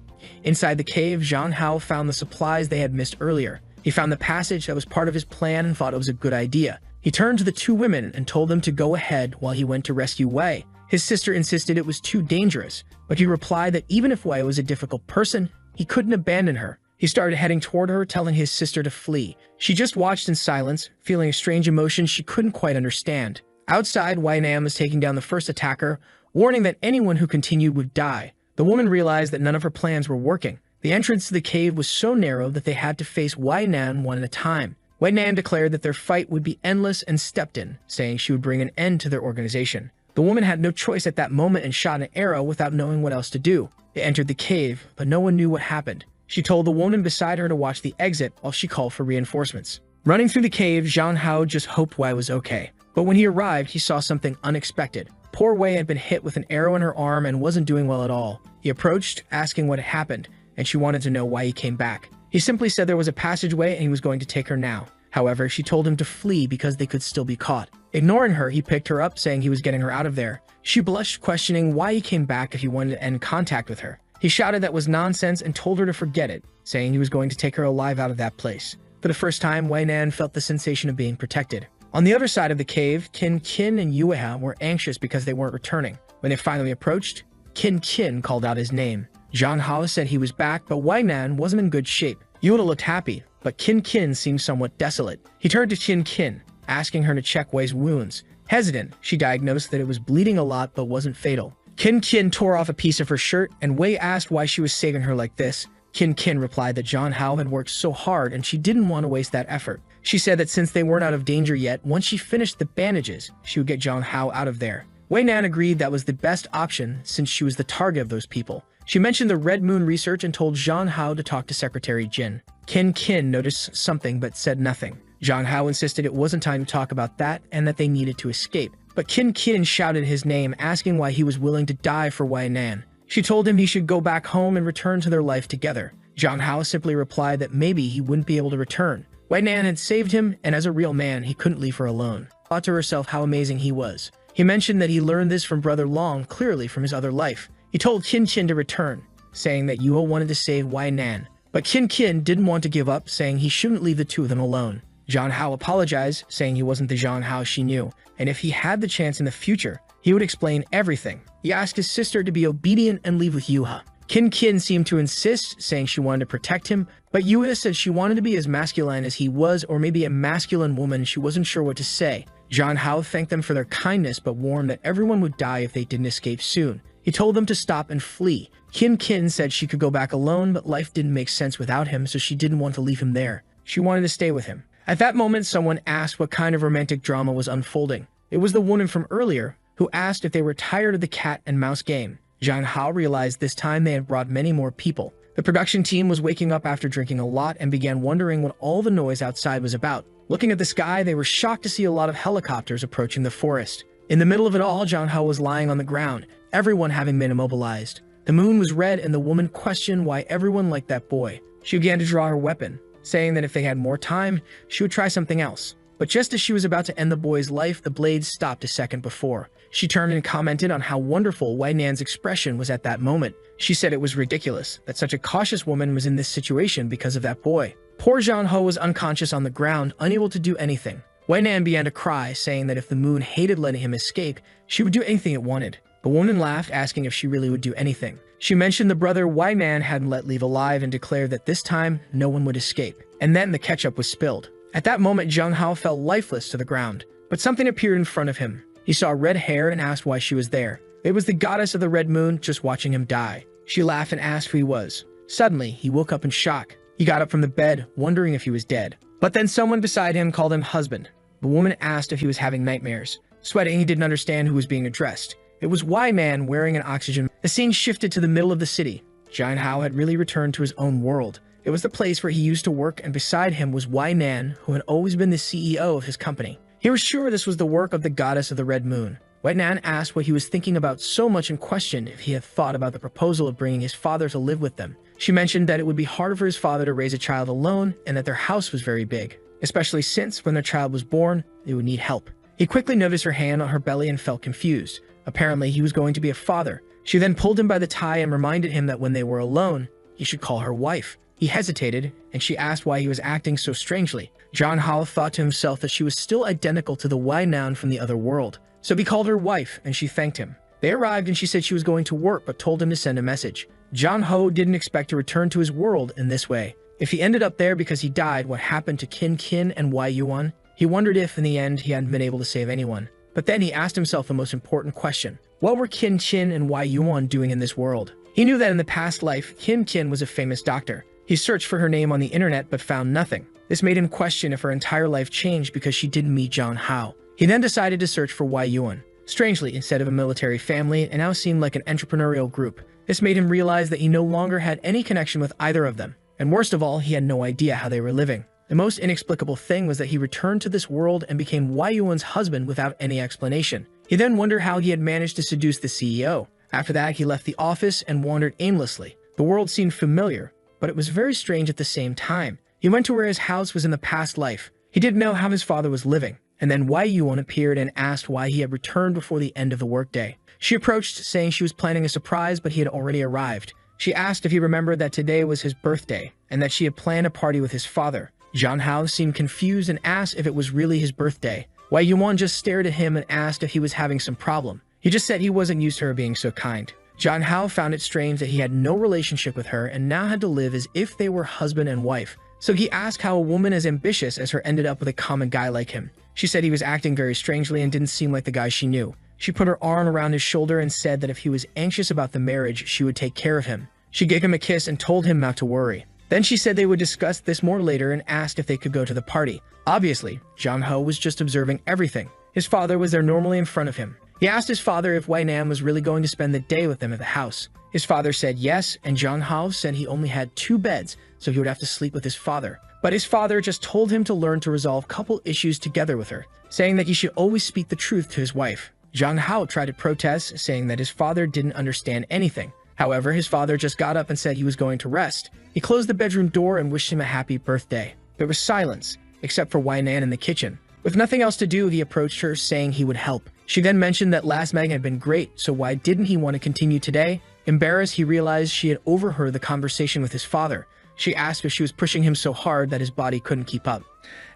Inside the cave, Zhang Hao found the supplies they had missed earlier. He found the passage that was part of his plan and thought it was a good idea. He turned to the 2 women and told them to go ahead while he went to rescue Wei. His sister insisted it was too dangerous, but he replied that even if Wei was a difficult person, he couldn't abandon her. He started heading toward her, telling his sister to flee. She just watched in silence, feeling a strange emotion she couldn't quite understand. Outside, Wei Nan was taking down the first attacker, warning that anyone who continued would die. The woman realized that none of her plans were working. The entrance to the cave was so narrow that they had to face Wei Nan one at a time. Wei Nan declared that their fight would be endless and stepped in, saying she would bring an end to their organization. The woman had no choice at that moment and shot an arrow without knowing what else to do. They entered the cave, but no one knew what happened. She told the woman beside her to watch the exit while she called for reinforcements. Running through the cave, Zhang Hao just hoped Wei was okay. But when he arrived, he saw something unexpected. Poor Wei had been hit with an arrow in her arm and wasn't doing well at all. He approached, asking what had happened, and she wanted to know why he came back. He simply said there was a passageway and he was going to take her now. However, she told him to flee because they could still be caught. Ignoring her, he picked her up, saying he was getting her out of there. She blushed, questioning why he came back if he wanted to end contact with her. He shouted that was nonsense and told her to forget it, saying he was going to take her alive out of that place. For the first time, Wei Nan felt the sensation of being protected. On the other side of the cave, Qin Qin and Yueha were anxious because they weren't returning. When they finally approached, Qin Qin called out his name. Zhang Hao said he was back, but Wei Nan wasn't in good shape. Yueha looked happy, but Qin Qin seemed somewhat desolate. He turned to Qin Qin, asking her to check Wei's wounds. Hesitant, she diagnosed that it was bleeding a lot but wasn't fatal. Qin Qin tore off a piece of her shirt, and Wei asked why she was saving her like this. Qin Qin replied that Zhang Hao had worked so hard and she didn't want to waste that effort. She said that since they weren't out of danger yet, once she finished the bandages, she would get Zhang Hao out of there. Wei Nan agreed that was the best option since she was the target of those people. She mentioned the Red Moon research and told Zhang Hao to talk to Secretary Jin. Qin Qin noticed something but said nothing. Zhang Hao insisted it wasn't time to talk about that and that they needed to escape. But Qin Qin shouted his name, asking why he was willing to die for Wei Nan. She told him he should go back home and return to their life together. Zhang Hao simply replied that maybe he wouldn't be able to return. Wei Nan had saved him, and as a real man, he couldn't leave her alone. Thought to herself how amazing he was. He mentioned that he learned this from Brother Long, clearly from his other life. He told Qin Qin to return, saying that Yuo wanted to save Wei Nan. But Qin Qin didn't want to give up, saying he shouldn't leave the two of them alone. Zhang Hao apologized, saying he wasn't the Zhang Hao she knew, and if he had the chance in the future, he would explain everything. He asked his sister to be obedient and leave with Yuha. Qin Qin seemed to insist, saying she wanted to protect him, but Yuha said she wanted to be as masculine as he was, or maybe a masculine woman. She wasn't sure what to say. Zhang Hao thanked them for their kindness, but warned that everyone would die if they didn't escape soon. He told them to stop and flee. Qin Qin said she could go back alone, but life didn't make sense without him, so she didn't want to leave him there. She wanted to stay with him. At that moment, someone asked what kind of romantic drama was unfolding. It was the woman from earlier, who asked if they were tired of the cat and mouse game. Zhang Hao realized this time they had brought many more people. The production team was waking up after drinking a lot and began wondering what all the noise outside was about. Looking at the sky, they were shocked to see a lot of helicopters approaching the forest. In the middle of it all, Zhang Hao was lying on the ground, everyone having been immobilized. The moon was red, and the woman questioned why everyone liked that boy. She began to draw her weapon, saying that if they had more time, she would try something else. But just as she was about to end the boy's life, the blade stopped a second before. She turned and commented on how wonderful Wei Nan's expression was at that moment. She said it was ridiculous that such a cautious woman was in this situation because of that boy. Poor Zhang Hao was unconscious on the ground, unable to do anything. Wei Nan began to cry, saying that if the moon hated letting him escape, she would do anything it wanted. The woman laughed, asking if she really would do anything. She mentioned the brother Wei Nan hadn't let leave alive and declared that this time, no one would escape. And then the ketchup was spilled. At that moment, Zhang Hao fell lifeless to the ground, but something appeared in front of him. He saw red hair and asked why she was there. It was the goddess of the Red Moon just watching him die. She laughed and asked who he was. Suddenly, he woke up in shock. He got up from the bed, wondering if he was dead. But then someone beside him called him husband. The woman asked if he was having nightmares. Sweating, he didn't understand who was being addressed. It was Wei Man wearing an oxygen. The scene shifted to the middle of the city. Zhang Hao had really returned to his own world. It was the place where he used to work, and beside him was Wei Nan, who had always been the CEO of his company. He was sure this was the work of the goddess of the Red Moon. Wei Nan asked what he was thinking about so much and questioned if he had thought about the proposal of bringing his father to live with them. She mentioned that it would be hard for his father to raise a child alone and that their house was very big, especially since when their child was born, they would need help. He quickly noticed her hand on her belly and felt confused. Apparently, he was going to be a father. She then pulled him by the tie and reminded him that when they were alone, he should call her wife. He hesitated, and she asked why he was acting so strangely. Zhang Hao thought to himself that she was still identical to the Wei Nan from the other world, so he called her wife, and she thanked him. They arrived and she said she was going to work but told him to send a message. Jong-ho didn't expect to return to his world in this way. If he ended up there because he died, what happened to Kin and Won? He wondered if, in the end, he hadn't been able to save anyone. But then he asked himself the most important question. What were Kin and Won doing in this world? He knew that in the past life, Kin was a famous doctor. He searched for her name on the internet but found nothing. This made him question if her entire life changed because she didn't meet Jong-ho. He then decided to search for Won. Strangely, instead of a military family, it now seemed like an entrepreneurial group. This made him realize that he no longer had any connection with either of them. And worst of all, he had no idea how they were living. The most inexplicable thing was that he returned to this world and became Won's husband without any explanation. He then wondered how he had managed to seduce the CEO. After that, he left the office and wandered aimlessly. The world seemed familiar, but it was very strange at the same time. He went to where his house was in the past life. He didn't know how his father was living. And then Won appeared and asked why he had returned before the end of the workday. She approached, saying she was planning a surprise, but he had already arrived. She asked if he remembered that today was his birthday, and that she had planned a party with his father. Jong-ho seemed confused and asked if it was really his birthday. Won just stared at him and asked if he was having some problem. He just said he wasn't used to her being so kind. Jong-ho found it strange that he had no relationship with her and now had to live as if they were husband and wife. So he asked how a woman as ambitious as her ended up with a common guy like him. She said he was acting very strangely and didn't seem like the guy she knew. She put her arm around his shoulder and said that if he was anxious about the marriage, she would take care of him. She gave him a kiss and told him not to worry. Then she said they would discuss this more later and asked if they could go to the party. Obviously, Jong-ho was just observing everything. His father was there normally in front of him. He asked his father if Won was really going to spend the day with them at the house. His father said yes, and Jong-ho said he only had 2 beds, so he would have to sleep with his father. But his father just told him to learn to resolve couple issues together with her, saying that he should always speak the truth to his wife. Jong-ho tried to protest, saying that his father didn't understand anything. However, his father just got up and said he was going to rest. He closed the bedroom door and wished him a happy birthday. There was silence, except for Won in the kitchen. With nothing else to do, he approached her, saying he would help. She then mentioned that last night had been great, so why didn't he want to continue today? Embarrassed, he realized she had overheard the conversation with his father. She asked if she was pushing him so hard that his body couldn't keep up.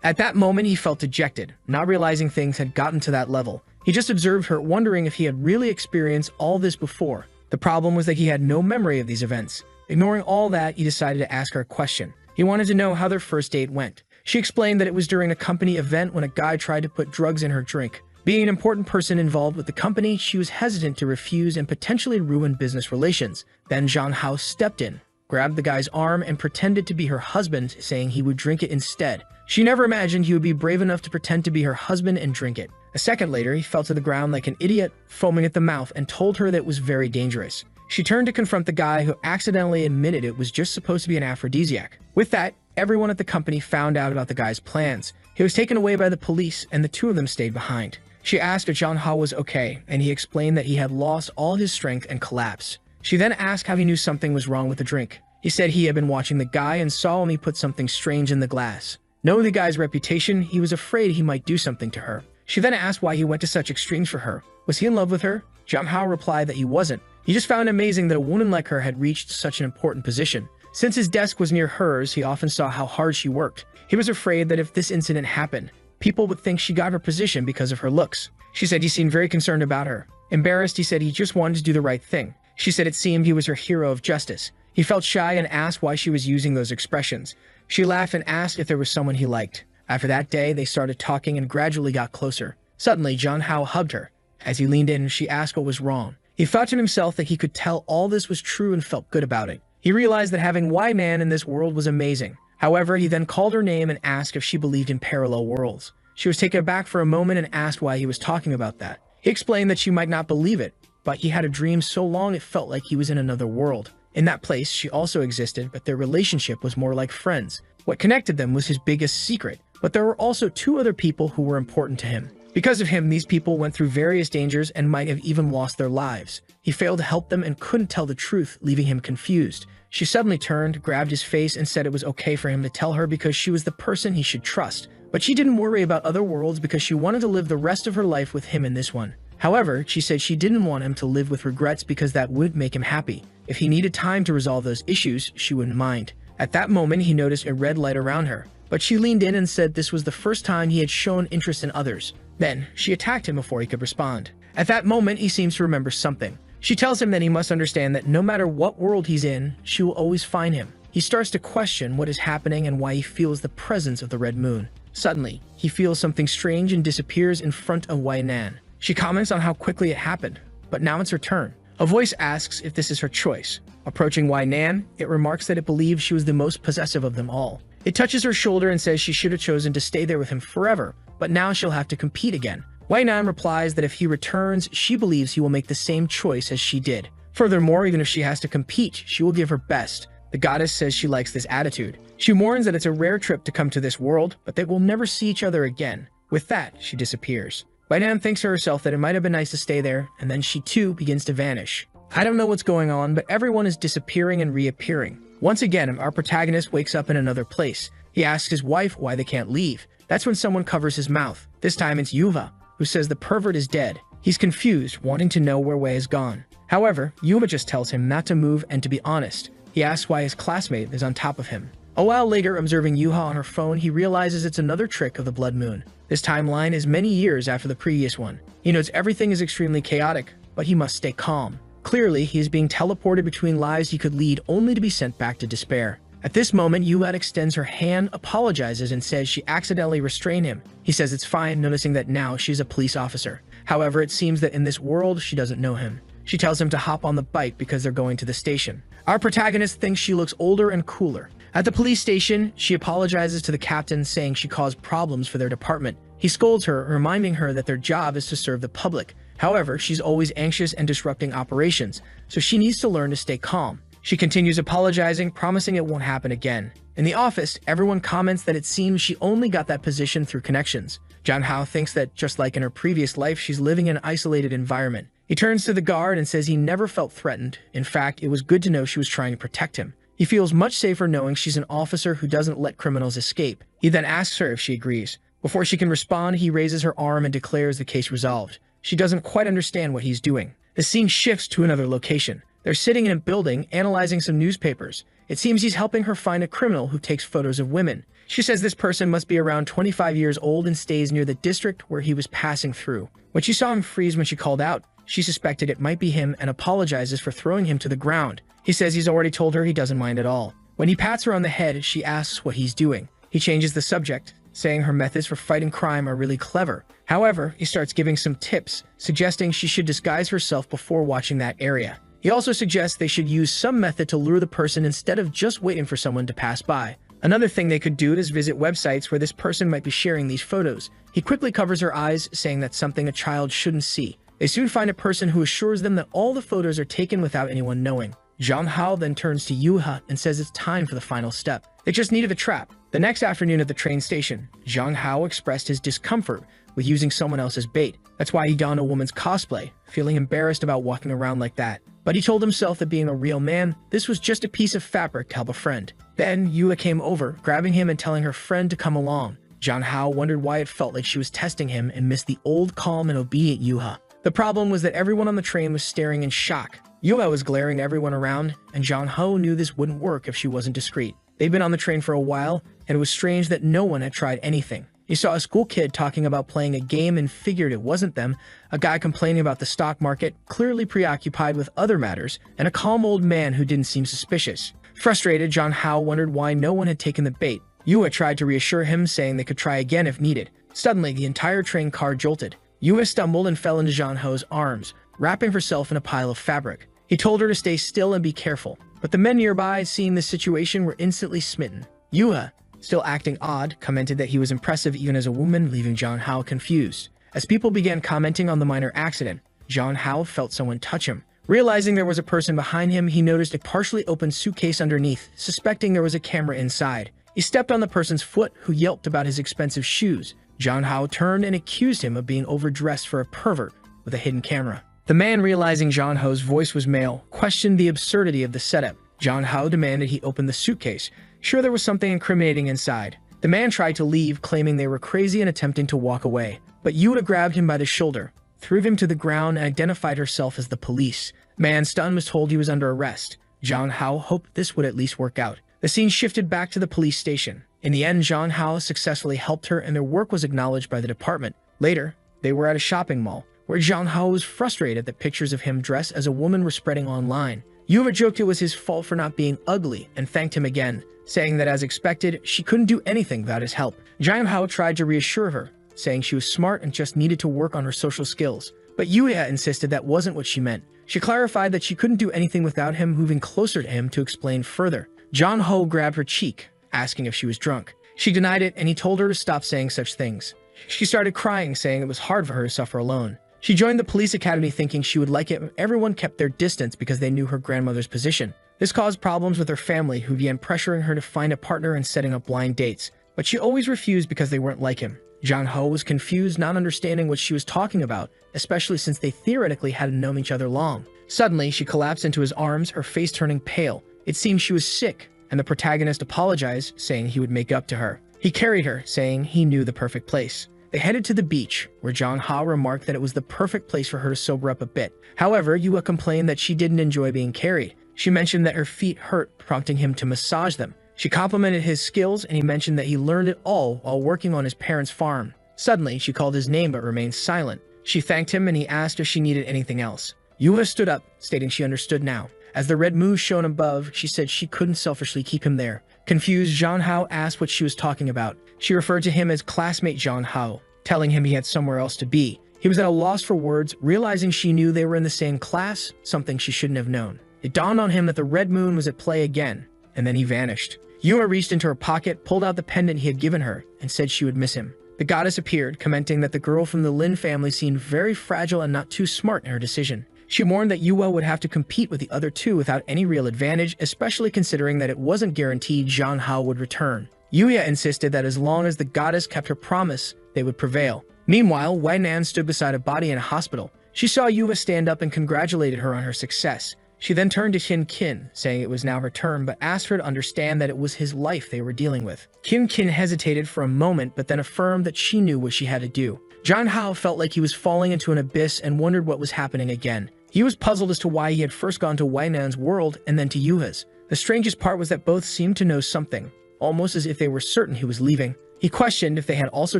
At that moment, he felt dejected, not realizing things had gotten to that level. He just observed her, wondering if he had really experienced all this before. The problem was that he had no memory of these events. Ignoring all that, he decided to ask her a question. He wanted to know how their first date went. She explained that it was during a company event when a guy tried to put drugs in her drink. Being an important person involved with the company, she was hesitant to refuse and potentially ruin business relations. Then Jong-ho stepped in, grabbed the guy's arm, and pretended to be her husband, saying he would drink it instead. She never imagined he would be brave enough to pretend to be her husband and drink it. A second later, he fell to the ground like an idiot, foaming at the mouth, and told her that it was very dangerous. She turned to confront the guy who accidentally admitted it was just supposed to be an aphrodisiac. With that, everyone at the company found out about the guy's plans. He was taken away by the police, and the 2 of them stayed behind. She asked if Jong-ho was okay, and he explained that he had lost all his strength and collapsed. She then asked how he knew something was wrong with the drink. He said he had been watching the guy and saw him put something strange in the glass. Knowing the guy's reputation, he was afraid he might do something to her. She then asked why he went to such extremes for her. Was he in love with her? Jong-ho replied that he wasn't. He just found it amazing that a woman like her had reached such an important position. Since his desk was near hers, he often saw how hard she worked. He was afraid that if this incident happened, people would think she got her position because of her looks. She said he seemed very concerned about her. Embarrassed, he said he just wanted to do the right thing. She said it seemed he was her hero of justice. He felt shy and asked why she was using those expressions. She laughed and asked if there was someone he liked. After that day, they started talking and gradually got closer. Suddenly, Jong-ho hugged her. As he leaned in, she asked what was wrong. He thought to himself that he could tell all this was true and felt good about it. He realized that having Won in this world was amazing. However, he then called her name and asked if she believed in parallel worlds. She was taken aback for a moment and asked why he was talking about that. He explained that she might not believe it, but he had a dream so long it felt like he was in another world. In that place, she also existed, but their relationship was more like friends. What connected them was his biggest secret, but there were also 2 other people who were important to him. Because of him, these people went through various dangers and might have even lost their lives. He failed to help them and couldn't tell the truth, leaving him confused. She suddenly turned, grabbed his face, and said it was okay for him to tell her because she was the person he should trust. But she didn't worry about other worlds because she wanted to live the rest of her life with him in this one. However, she said she didn't want him to live with regrets because that would make him happy. If he needed time to resolve those issues, she wouldn't mind. At that moment, he noticed a red light around her, but she leaned in and said this was the first time he had shown interest in others. Then, she attacked him before he could respond. At that moment, he seems to remember something. She tells him that he must understand that no matter what world he's in, she will always find him. He starts to question what is happening and why he feels the presence of the red moon. Suddenly, he feels something strange and disappears in front of Wai Nan. She comments on how quickly it happened, but now it's her turn. A voice asks if this is her choice. Approaching Wai Nan, it remarks that it believes she was the most possessive of them all. It touches her shoulder and says she should have chosen to stay there with him forever, but now she'll have to compete again. Wai Nan replies that if he returns, she believes he will make the same choice as she did. Furthermore, even if she has to compete, she will give her best. The goddess says she likes this attitude. She warns that it's a rare trip to come to this world, but they will never see each other again. With that, she disappears. Wai Nan thinks to herself that it might have been nice to stay there, and then she too begins to vanish. I don't know what's going on, but everyone is disappearing and reappearing. Once again, our protagonist wakes up in another place. He asks his wife why they can't leave. That's when someone covers his mouth. This time it's Yuva, who says the pervert is dead. He's confused, wanting to know where Wei has gone. However, Yuva just tells him not to move and to be honest. He asks why his classmate is on top of him. A while later, observing Yuha on her phone, he realizes it's another trick of the blood moon. This timeline is many years after the previous one. He knows everything is extremely chaotic, but he must stay calm. Clearly, he is being teleported between lives he could lead only to be sent back to despair. At this moment, Yuha extends her hand, apologizes, and says she accidentally restrained him. He says it's fine, noticing that now she's a police officer. However, it seems that in this world, she doesn't know him. She tells him to hop on the bike because they're going to the station. Our protagonist thinks she looks older and cooler. At the police station, she apologizes to the captain, saying she caused problems for their department. He scolds her, reminding her that their job is to serve the public. However, she's always anxious and disrupting operations, so she needs to learn to stay calm. She continues apologizing, promising it won't happen again. In the office, everyone comments that it seems she only got that position through connections. Jang Hao thinks that, just like in her previous life, she's living in an isolated environment. He turns to the guard and says he never felt threatened. In fact, it was good to know she was trying to protect him. He feels much safer knowing she's an officer who doesn't let criminals escape. He then asks her if she agrees. Before she can respond, he raises her arm and declares the case resolved. She doesn't quite understand what he's doing. The scene shifts to another location. They're sitting in a building, analyzing some newspapers. It seems he's helping her find a criminal who takes photos of women. She says this person must be around 25 years old and stays near the district where he was passing through. When she saw him freeze when she called out, she suspected it might be him and apologizes for throwing him to the ground. He says he's already told her he doesn't mind at all. When he pats her on the head, she asks what he's doing. He changes the subject, saying her methods for fighting crime are really clever. However, he starts giving some tips, suggesting she should disguise herself before watching that area. He also suggests they should use some method to lure the person instead of just waiting for someone to pass by. Another thing they could do is visit websites where this person might be sharing these photos. He quickly covers her eyes, saying that's something a child shouldn't see. They soon find a person who assures them that all the photos are taken without anyone knowing. Zhang Hao then turns to Yuha and says it's time for the final step. They just needed a trap. The next afternoon at the train station, Zhang Hao expressed his discomfort with using someone else's bait. That's why he donned a woman's cosplay, feeling embarrassed about walking around like that. But he told himself that being a real man, this was just a piece of fabric to help a friend. Then Yuha came over, grabbing him and telling her friend to come along. Zhang Hao wondered why it felt like she was testing him and missed the old, calm, and obedient Yuha. The problem was that everyone on the train was staring in shock. Yuha was glaring at everyone around, and Zhang Hao knew this wouldn't work if she wasn't discreet. They'd been on the train for a while, and it was strange that no one had tried anything. He saw a school kid talking about playing a game and figured it wasn't them, a guy complaining about the stock market, clearly preoccupied with other matters, and a calm old man who didn't seem suspicious. Frustrated, Zhang Hao wondered why no one had taken the bait. Yuha tried to reassure him, saying they could try again if needed. Suddenly, the entire train car jolted. Yuha stumbled and fell into Zhang Hao's arms, wrapping herself in a pile of fabric. He told her to stay still and be careful, but the men nearby, seeing the situation, were instantly smitten. Yuha, still acting odd, commented that he was impressive even as a woman, leaving Zhang Hao confused. As people began commenting on the minor accident, Zhang Hao felt someone touch him. Realizing there was a person behind him, he noticed a partially open suitcase underneath, suspecting there was a camera inside. He stepped on the person's foot, who yelped about his expensive shoes. Zhang Hao turned and accused him of being overdressed for a pervert with a hidden camera. The man, realizing Zhang Hao's voice was male, questioned the absurdity of the setup. Zhang Hao demanded he open the suitcase, sure there was something incriminating inside. The man tried to leave, claiming they were crazy and attempting to walk away. But Yuta grabbed him by the shoulder, threw him to the ground, and identified herself as the police. The man, stunned, was told he was under arrest. Zhang Hao hoped this would at least work out. The scene shifted back to the police station. In the end, Zhang Hao successfully helped her, and their work was acknowledged by the department. Later, they were at a shopping mall, where Jang Hao was frustrated that pictures of him dressed as a woman were spreading online. Yuva joked it was his fault for not being ugly and thanked him again, saying that as expected, she couldn't do anything without his help. Jang Hao tried to reassure her, saying she was smart and just needed to work on her social skills. But Yuya insisted that wasn't what she meant. She clarified that she couldn't do anything without him moving closer to him to explain further. Jang Hao grabbed her cheek, asking if she was drunk. She denied it, and he told her to stop saying such things. She started crying, saying it was hard for her to suffer alone. She joined the police academy thinking she would like it if everyone kept their distance because they knew her grandmother's position. This caused problems with her family, who began pressuring her to find a partner and setting up blind dates. But she always refused because they weren't like him. Jang Hao was confused, not understanding what she was talking about, especially since they theoretically hadn't known each other long. Suddenly, she collapsed into his arms, her face turning pale. It seemed she was sick, and the protagonist apologized, saying he would make up to her. He carried her, saying he knew the perfect place. They headed to the beach, where Jang Hao remarked that it was the perfect place for her to sober up a bit. However, Yua complained that she didn't enjoy being carried. She mentioned that her feet hurt, prompting him to massage them. She complimented his skills, and he mentioned that he learned it all while working on his parents' farm. Suddenly, she called his name but remained silent. She thanked him, and he asked if she needed anything else. Yua stood up, stating she understood now. As the red moon shone above, she said she couldn't selfishly keep him there. Confused, Jang Hao asked what she was talking about. She referred to him as classmate Jang Hao, telling him he had somewhere else to be. He was at a loss for words, realizing she knew they were in the same class, something she shouldn't have known. It dawned on him that the red moon was at play again, and then he vanished. Yua reached into her pocket, pulled out the pendant he had given her, and said she would miss him. The goddess appeared, commenting that the girl from the Lin family seemed very fragile and not too smart in her decision. She warned that Yua would have to compete with the other two without any real advantage, especially considering that it wasn't guaranteed Jang Hao would return. Yuya insisted that as long as the goddess kept her promise, they would prevail. Meanwhile, Wei Nan stood beside a body in a hospital. She saw Yuya stand up and congratulated her on her success. She then turned to Qin Qin, saying it was now her turn, but asked her to understand that it was his life they were dealing with. Qin Qin hesitated for a moment, but then affirmed that she knew what she had to do. Jang Hao felt like he was falling into an abyss and wondered what was happening again. He was puzzled as to why he had first gone to Wei Nan's world and then to Yuha's. The strangest part was that both seemed to know something, almost as if they were certain he was leaving. He questioned if they had also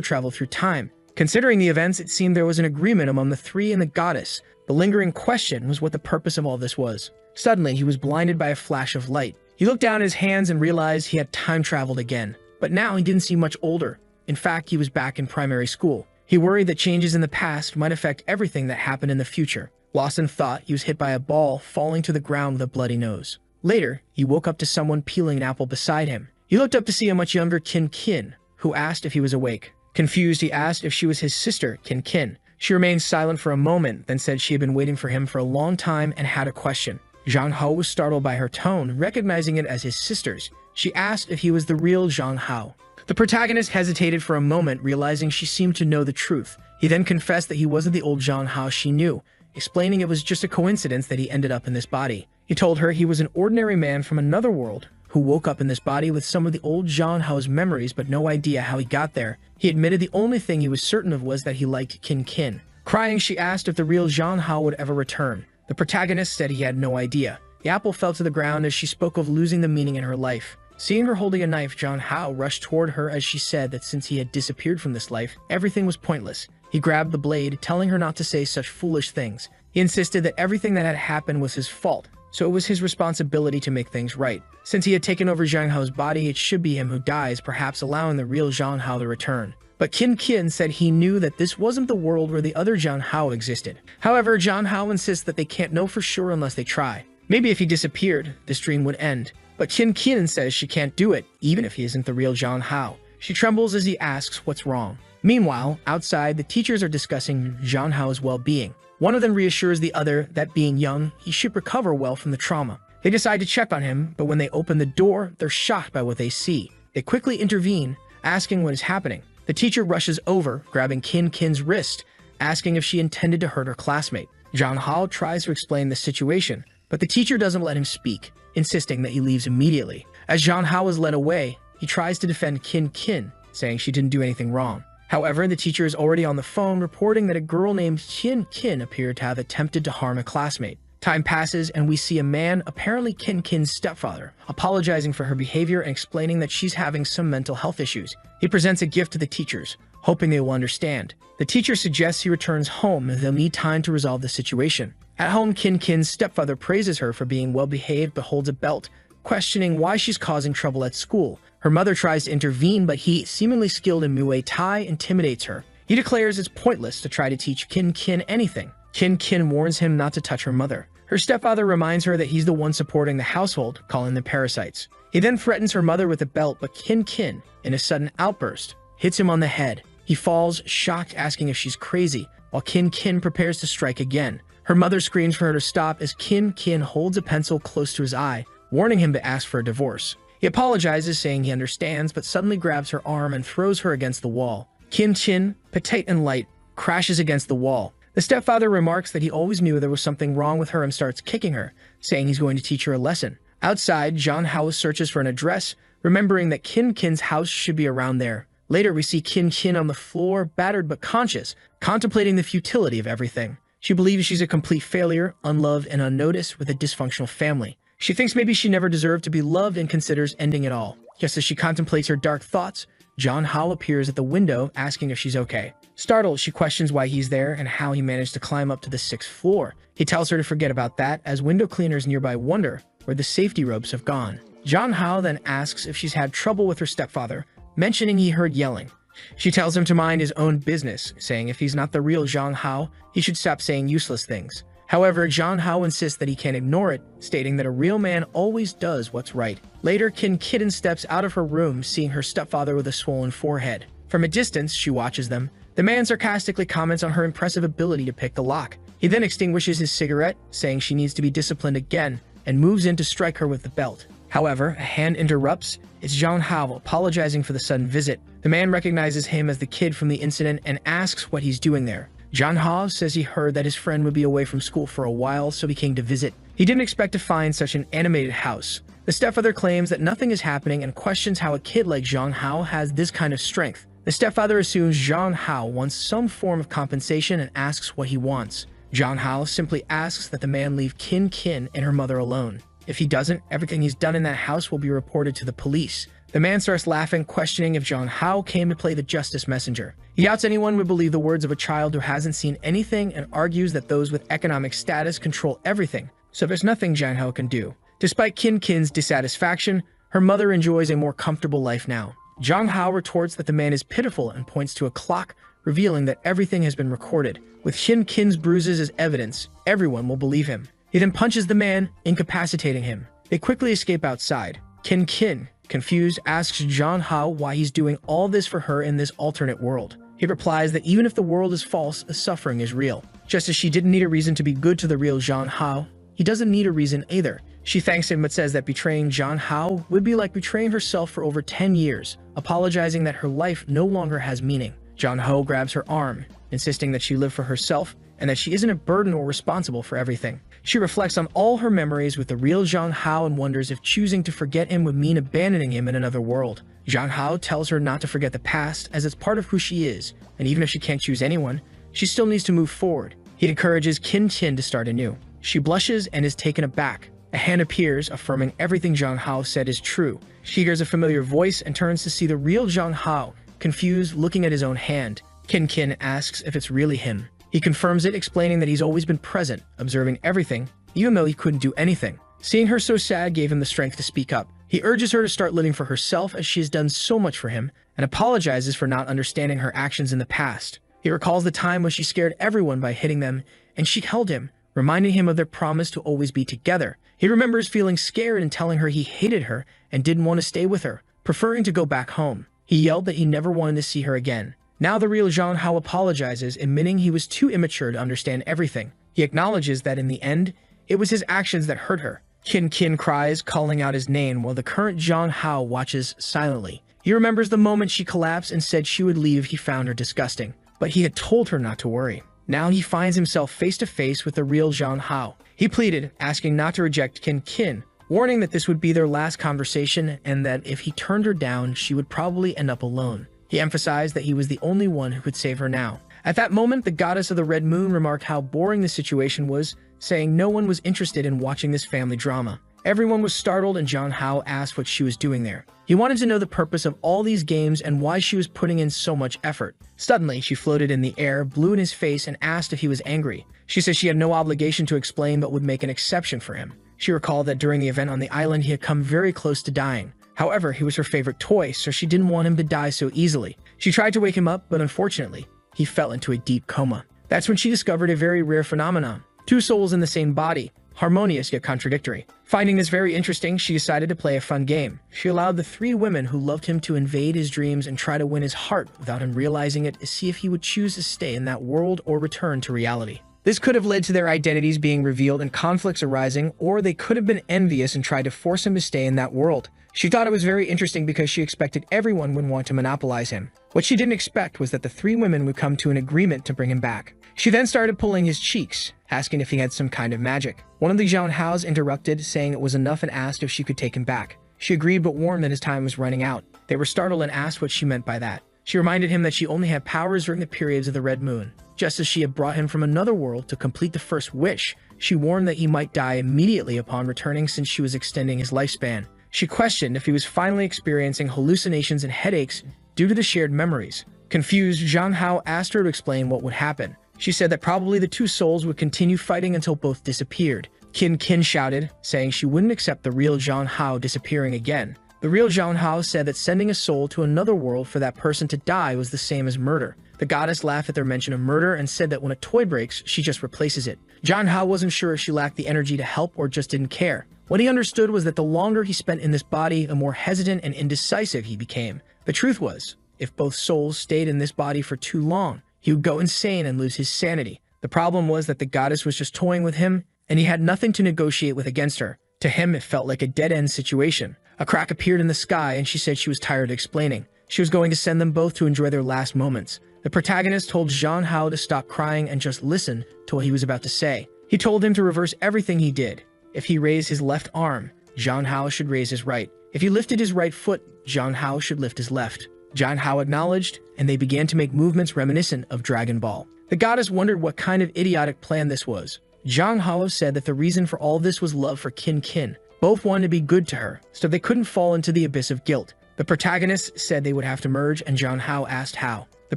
traveled through time. Considering the events, it seemed there was an agreement among the three and the goddess. The lingering question was what the purpose of all this was. Suddenly, he was blinded by a flash of light. He looked down at his hands and realized he had time traveled again. But now he didn't seem much older. In fact, he was back in primary school. He worried that changes in the past might affect everything that happened in the future. Lost in thought, he was hit by a ball, falling to the ground with a bloody nose. Later, he woke up to someone peeling an apple beside him. He looked up to see a much younger Qin Qin, who asked if he was awake. Confused, he asked if she was his sister, Qin Qin. She remained silent for a moment, then said she had been waiting for him for a long time and had a question. Jang Hao was startled by her tone, recognizing it as his sister's. She asked if he was the real Jang Hao. The protagonist hesitated for a moment, realizing she seemed to know the truth. He then confessed that he wasn't the old Jang Hao she knew, explaining it was just a coincidence that he ended up in this body. He told her he was an ordinary man from another world, who woke up in this body with some of the old Jang Hao's memories but no idea how he got there. He admitted the only thing he was certain of was that he liked Qin Qin. Crying, she asked if the real Jang Hao would ever return. The protagonist said he had no idea. The apple fell to the ground as she spoke of losing the meaning in her life. Seeing her holding a knife, Jang Hao rushed toward her as she said that since he had disappeared from this life, everything was pointless. He grabbed the blade, telling her not to say such foolish things. He insisted that everything that had happened was his fault, so it was his responsibility to make things right. Since he had taken over Jang Hao's body, it should be him who dies, perhaps allowing the real Jang Hao to return. But Qin Qin said he knew that this wasn't the world where the other Jang Hao existed. However, Jang Hao insists that they can't know for sure unless they try. Maybe if he disappeared, this dream would end. But Qin Qin says she can't do it, even if he isn't the real Jang Hao. She trembles as he asks what's wrong. Meanwhile, outside, the teachers are discussing Jang Hao's well-being. One of them reassures the other that being young, he should recover well from the trauma. They decide to check on him, but when they open the door, they're shocked by what they see. They quickly intervene, asking what is happening. The teacher rushes over, grabbing Qin Qin's wrist, asking if she intended to hurt her classmate. Jang Hao tries to explain the situation, but the teacher doesn't let him speak, insisting that he leaves immediately. As Jang Hao is led away, he tries to defend Qin Qin, saying she didn't do anything wrong. However, the teacher is already on the phone reporting that a girl named Qin Qin appeared to have attempted to harm a classmate. Time passes and we see a man, apparently Qin Qin's stepfather, apologizing for her behavior and explaining that she's having some mental health issues. He presents a gift to the teachers, hoping they will understand. The teacher suggests he returns home as they'll need time to resolve the situation. At home, Kin's stepfather praises her for being well-behaved but holds a belt, questioning why she's causing trouble at school. Her mother tries to intervene, but he, seemingly skilled in Muay Thai, intimidates her. He declares it's pointless to try to teach Kin anything. Kin warns him not to touch her mother. Her stepfather reminds her that he's the one supporting the household, calling them parasites. He then threatens her mother with a belt, but Kin, in a sudden outburst, hits him on the head. He falls, shocked, asking if she's crazy, while Kin prepares to strike again. Her mother screams for her to stop as Kin holds a pencil close to his eye, warning him to ask for a divorce. He apologizes, saying he understands, but suddenly grabs her arm and throws her against the wall. Kin, petite and light, crashes against the wall. The stepfather remarks that he always knew there was something wrong with her and starts kicking her, saying he's going to teach her a lesson. Outside, John Hao searches for an address, remembering that Kin's house should be around there. Later, we see Kin on the floor, battered but conscious, contemplating the futility of everything. She believes she's a complete failure, unloved and unnoticed, with a dysfunctional family. She thinks maybe she never deserved to be loved and considers ending it all. Just as she contemplates her dark thoughts, John Hao appears at the window, asking if she's okay. Startled, she questions why he's there and how he managed to climb up to the 6th floor. He tells her to forget about that, as window cleaners nearby wonder where the safety ropes have gone. John Hao then asks if she's had trouble with her stepfather, mentioning he heard yelling. She tells him to mind his own business, saying if he's not the real John Hao, he should stop saying useless things. However, John Hao insists that he can't ignore it, stating that a real man always does what's right. Later, Kin steps out of her room, seeing her stepfather with a swollen forehead. From a distance, she watches them. The man sarcastically comments on her impressive ability to pick the lock. He then extinguishes his cigarette, saying she needs to be disciplined again, and moves in to strike her with the belt. However, a hand interrupts. It's John Hao apologizing for the sudden visit. The man recognizes him as the kid from the incident and asks what he's doing there. John Hao says he heard that his friend would be away from school for a while, so he came to visit. He didn't expect to find such an animated house. The stepfather claims that nothing is happening and questions how a kid like John Hao has this kind of strength. The stepfather assumes John Hao wants some form of compensation and asks what he wants. John Hao simply asks that the man leave Kin and her mother alone. If he doesn't, everything he's done in that house will be reported to the police. The man starts laughing, questioning if John Hao came to play the justice messenger. He doubts anyone would believe the words of a child who hasn't seen anything and argues that those with economic status control everything, so there's nothing John Hao can do. Despite Kin's dissatisfaction, her mother enjoys a more comfortable life now. John Hao retorts that the man is pitiful and points to a clock, revealing that everything has been recorded. With Kin's bruises as evidence, everyone will believe him. He then punches the man, incapacitating him. They quickly escape outside. Kin, confused, asks John Hao why he's doing all this for her in this alternate world. He replies that even if the world is false, the suffering is real. Just as she didn't need a reason to be good to the real John Hao, he doesn't need a reason either. She thanks him but says that betraying John Hao would be like betraying herself for over 10 years, apologizing that her life no longer has meaning. John Hao grabs her arm, insisting that she live for herself and that she isn't a burden or responsible for everything. She reflects on all her memories with the real John Hao and wonders if choosing to forget him would mean abandoning him in another world. John Hao tells her not to forget the past as it's part of who she is, and even if she can't choose anyone, she still needs to move forward. He encourages Kin to start anew. She blushes and is taken aback. A hand appears, affirming everything John Hao said is true. She hears a familiar voice and turns to see the real John Hao, confused, looking at his own hand. Kin asks if it's really him. He confirms it, explaining that he's always been present, observing everything, even though he couldn't do anything. Seeing her so sad gave him the strength to speak up. He urges her to start living for herself as she has done so much for him, and apologizes for not understanding her actions in the past. He recalls the time when she scared everyone by hitting them, and she held him, reminding him of their promise to always be together. He remembers feeling scared and telling her he hated her and didn't want to stay with her, preferring to go back home. He yelled that he never wanted to see her again. Now the real John Hao apologizes, admitting he was too immature to understand everything. He acknowledges that in the end, it was his actions that hurt her. Kin cries, calling out his name, while the current John Hao watches silently. He remembers the moment she collapsed and said she would leave. He found her disgusting, but he had told her not to worry. Now he finds himself face to face with the real John Hao. He pleaded, asking not to reject Kin, warning that this would be their last conversation and that if he turned her down, she would probably end up alone. He emphasized that he was the only one who could save her now. At that moment, the goddess of the Red Moon remarked how boring the situation was, saying no one was interested in watching this family drama. Everyone was startled and John Hao asked what she was doing there. He wanted to know the purpose of all these games and why she was putting in so much effort. Suddenly, she floated in the air, blew in his face, and asked if he was angry. She said she had no obligation to explain but would make an exception for him. She recalled that during the event on the island he had come very close to dying. However, he was her favorite toy, so she didn't want him to die so easily. She tried to wake him up, but unfortunately, he fell into a deep coma. That's when she discovered a very rare phenomenon: two souls in the same body, harmonious yet contradictory. Finding this very interesting, she decided to play a fun game. She allowed the three women who loved him to invade his dreams and try to win his heart without him realizing it, to see if he would choose to stay in that world or return to reality. This could have led to their identities being revealed and conflicts arising, or they could have been envious and tried to force him to stay in that world. She thought it was very interesting because she expected everyone would want to monopolize him. What she didn't expect was that the three women would come to an agreement to bring him back. She then started pulling his cheeks, asking if he had some kind of magic. One of the Zhao Haos interrupted, saying it was enough, and asked if she could take him back. She agreed but warned that his time was running out. They were startled and asked what she meant by that. She reminded him that she only had powers during the periods of the Red Moon. Just as she had brought him from another world to complete the first wish, she warned that he might die immediately upon returning since she was extending his lifespan. She questioned if he was finally experiencing hallucinations and headaches due to the shared memories. Confused, Zhang Hao asked her to explain what would happen. She said that probably the two souls would continue fighting until both disappeared. Qin shouted, saying she wouldn't accept the real Zhang Hao disappearing again. The real Zhang Hao said that sending a soul to another world for that person to die was the same as murder. The goddess laughed at their mention of murder and said that when a toy breaks, she just replaces it. Zhang Hao wasn't sure if she lacked the energy to help or just didn't care. What he understood was that the longer he spent in this body, the more hesitant and indecisive he became. The truth was, if both souls stayed in this body for too long, he would go insane and lose his sanity. The problem was that the goddess was just toying with him, and he had nothing to negotiate with against her. To him, it felt like a dead-end situation. A crack appeared in the sky, and she said she was tired of explaining. She was going to send them both to enjoy their last moments. The protagonist told Zhang Hao to stop crying and just listen to what he was about to say. He told him to reverse everything he did. If he raised his left arm, Zhang Hao should raise his right. If he lifted his right foot, Zhang Hao should lift his left. Zhang Hao acknowledged, and they began to make movements reminiscent of Dragon Ball. The goddess wondered what kind of idiotic plan this was. Zhang Hao said that the reason for all this was love for Qin. Both wanted to be good to her, so they couldn't fall into the abyss of guilt. The protagonist said they would have to merge, and Zhang Hao asked how. The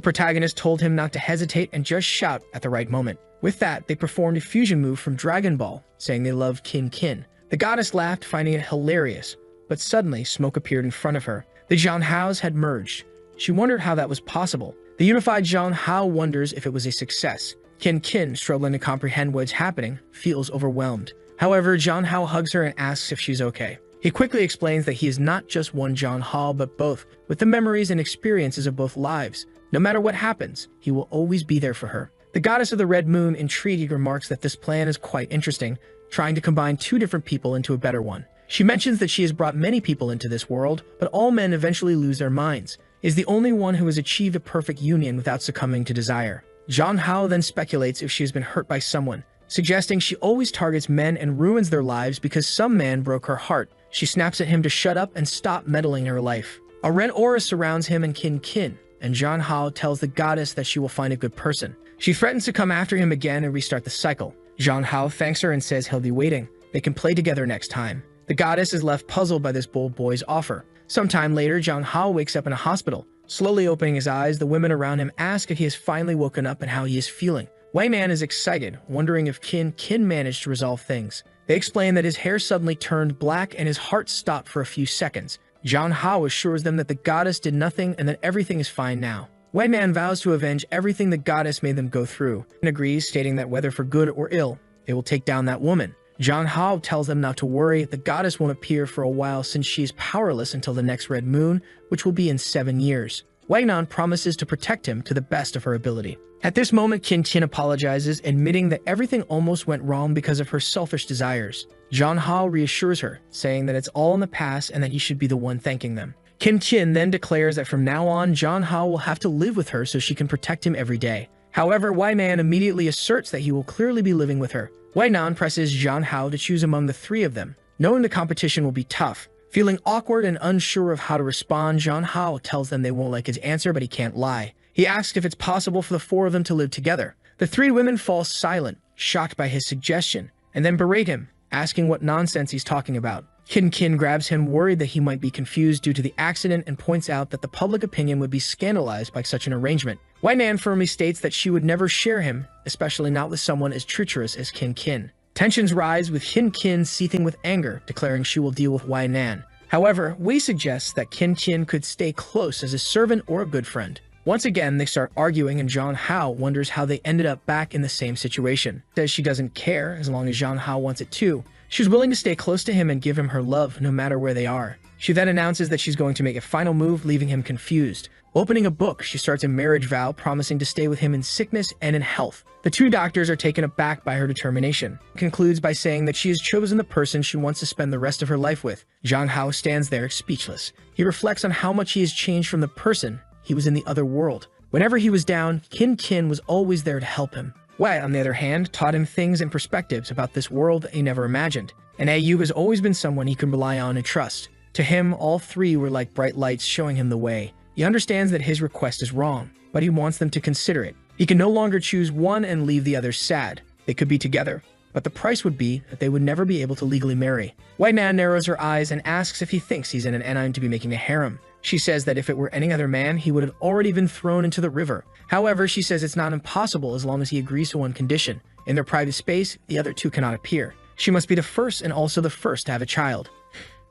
protagonist told him not to hesitate and just shout at the right moment. With that, they performed a fusion move from Dragon Ball, saying they loved Qin. The goddess laughed, finding it hilarious, but suddenly smoke appeared in front of her. The Zhang Haos had merged. She wondered how that was possible. The unified Zhang Hao wonders if it was a success. Qin, struggling to comprehend what's happening, feels overwhelmed. However, Zhang Hao hugs her and asks if she's okay. He quickly explains that he is not just one Zhang Hao, but both, with the memories and experiences of both lives. No matter what happens, he will always be there for her. The goddess of the Red Moon, intrigued, remarks that this plan is quite interesting, trying to combine two different people into a better one. She mentions that she has brought many people into this world, but all men eventually lose their minds. Is the only one who has achieved a perfect union without succumbing to desire. Zhang Hao then speculates if she has been hurt by someone, suggesting she always targets men and ruins their lives because some man broke her heart. She snaps at him to shut up and stop meddling in her life. A red aura surrounds him and Qin, and Zhang Hao tells the goddess that she will find a good person. She threatens to come after him again and restart the cycle. Zhang Hao thanks her and says he'll be waiting. They can play together next time. The goddess is left puzzled by this bold boy's offer. Sometime later, Zhang Hao wakes up in a hospital. Slowly opening his eyes, the women around him ask if he has finally woken up and how he is feeling. Wei Man is excited, wondering if Qin managed to resolve things. They explain that his hair suddenly turned black and his heart stopped for a few seconds. Zhang Hao assures them that the goddess did nothing and that everything is fine now. Wei Man vows to avenge everything the goddess made them go through, and agrees, stating that whether for good or ill, they will take down that woman. Zhang Hao tells them not to worry, the goddess won't appear for a while since she is powerless until the next Red Moon, which will be in 7 years. Wei Nan promises to protect him to the best of her ability. At this moment, Qin apologizes, admitting that everything almost went wrong because of her selfish desires. Zhang Hao reassures her, saying that it's all in the past and that he should be the one thanking them. Qin then declares that from now on, Zhang Hao will have to live with her so she can protect him every day. However, Wei Man immediately asserts that he will clearly be living with her. Wei Nan presses Zhang Hao to choose among the three of them, knowing the competition will be tough. Feeling awkward and unsure of how to respond, Zhang Hao tells them they won't like his answer, but he can't lie. He asks if it's possible for the four of them to live together. The three women fall silent, shocked by his suggestion, and then berate him, asking what nonsense he's talking about. Kin grabs him, worried that he might be confused due to the accident, and points out that the public opinion would be scandalized by such an arrangement. Nan firmly states that she would never share him, especially not with someone as treacherous as Kin. Tensions rise, with Kin seething with anger, declaring she will deal with Nan. However, Wei suggests that Kin could stay close as a servant or a good friend. Once again, they start arguing, and Zhang Hao wonders how they ended up back in the same situation. Says she doesn't care as long as Zhang Hao wants it too. She's willing to stay close to him and give him her love no matter where they are. She then announces that she's going to make a final move, leaving him confused. Opening a book, she starts a marriage vow, promising to stay with him in sickness and in health. The two doctors are taken aback by her determination. Concludes by saying that she has chosen the person she wants to spend the rest of her life with. Zhang Hao stands there speechless. He reflects on how much he has changed from the person he was in the other world. Whenever he was down, Kin was always there to help him. Wei, on the other hand, taught him things and perspectives about this world that he never imagined. And Yu has always been someone he can rely on and trust. To him, all three were like bright lights showing him the way. He understands that his request is wrong, but he wants them to consider it. He can no longer choose one and leave the others sad. They could be together, but the price would be that they would never be able to legally marry. Nan narrows her eyes and asks if he thinks he's in an anime to be making a harem. She says that if it were any other man, he would have already been thrown into the river. However, she says it's not impossible as long as he agrees to one condition. In their private space, the other two cannot appear. She must be the first and also the first to have a child.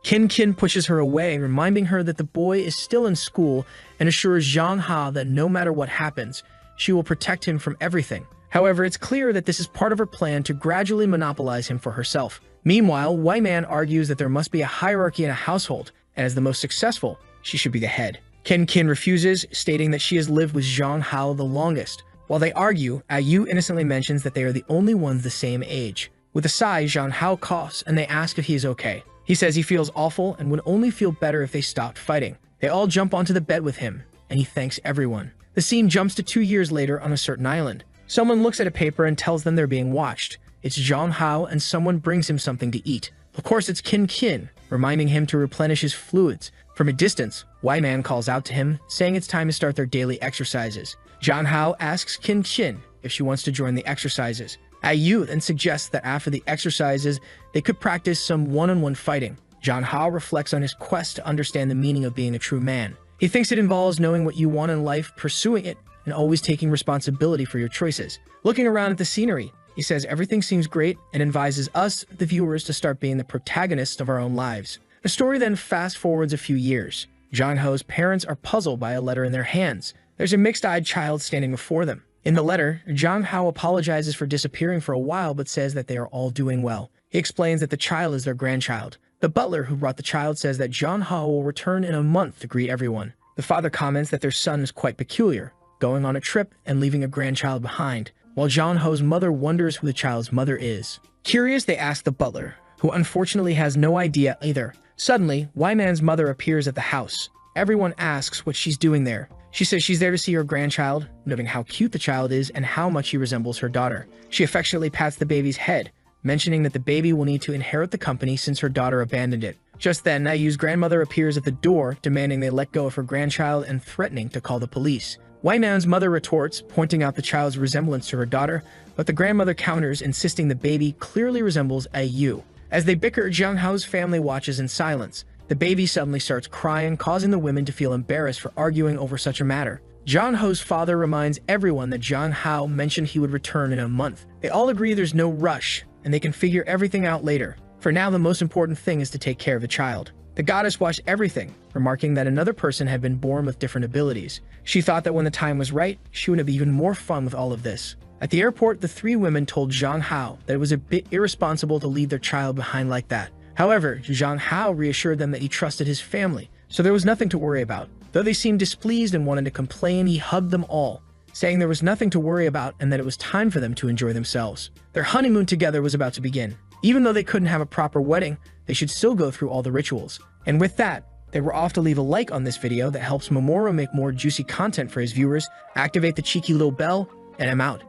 Kin pushes her away, reminding her that the boy is still in school, and assures Zhang Hao that no matter what happens, she will protect him from everything. However, it's clear that this is part of her plan to gradually monopolize him for herself. Meanwhile, Man argues that there must be a hierarchy in a household, and as the most successful, she should be the head. Kin refuses, stating that she has lived with Zhang Hao the longest. While they argue, Yu innocently mentions that they are the only ones the same age. With a sigh, Zhang Hao coughs, and they ask if he is okay. He says he feels awful and would only feel better if they stopped fighting. They all jump onto the bed with him, and he thanks everyone. The scene jumps to 2 years later on a certain island. Someone looks at a paper and tells them they're being watched. It's Zhang Hao, and someone brings him something to eat. Of course, it's Kin, reminding him to replenish his fluids. From a distance, Man calls out to him, saying it's time to start their daily exercises. Zhang Hao asks Kin if she wants to join the exercises. Yu then suggests that after the exercises, they could practice some one-on-one fighting. Zhang Hao reflects on his quest to understand the meaning of being a true man. He thinks it involves knowing what you want in life, pursuing it, and always taking responsibility for your choices. Looking around at the scenery, he says everything seems great and advises us, the viewers, to start being the protagonists of our own lives. The story then fast-forwards a few years. Zhang Hao's parents are puzzled by a letter in their hands. There's a mixed-eyed child standing before them. In the letter, Zhang Hao apologizes for disappearing for a while but says that they are all doing well. He explains that the child is their grandchild. The butler who brought the child says that Zhang Hao will return in a month to greet everyone. The father comments that their son is quite peculiar, going on a trip and leaving a grandchild behind, while Zhang Hao's mother wonders who the child's mother is. Curious, they ask the butler, who unfortunately has no idea either. Suddenly, Man's mother appears at the house. Everyone asks what she's doing there. She says she's there to see her grandchild, noting how cute the child is and how much he resembles her daughter. She affectionately pats the baby's head, mentioning that the baby will need to inherit the company since her daughter abandoned it. Just then, Yu's grandmother appears at the door, demanding they let go of her grandchild and threatening to call the police. Man's mother retorts, pointing out the child's resemblance to her daughter, but the grandmother counters, insisting the baby clearly resembles Yu. As they bicker, Zhang Hao's family watches in silence. The baby suddenly starts crying, causing the women to feel embarrassed for arguing over such a matter. Zhang Hao's father reminds everyone that Zhang Hao mentioned he would return in a month. They all agree there's no rush, and they can figure everything out later. For now, the most important thing is to take care of the child. The goddess watched everything, remarking that another person had been born with different abilities. She thought that when the time was right, she would have even more fun with all of this. At the airport, the three women told Zhang Hao that it was a bit irresponsible to leave their child behind like that. However, Zhang Hao reassured them that he trusted his family, so there was nothing to worry about. Though they seemed displeased and wanted to complain, he hugged them all, saying there was nothing to worry about and that it was time for them to enjoy themselves. Their honeymoon together was about to begin. Even though they couldn't have a proper wedding, they should still go through all the rituals. And with that, they were off to leave a like on this video that helps Momoro make more juicy content for his viewers, activate the cheeky little bell, and I'm out.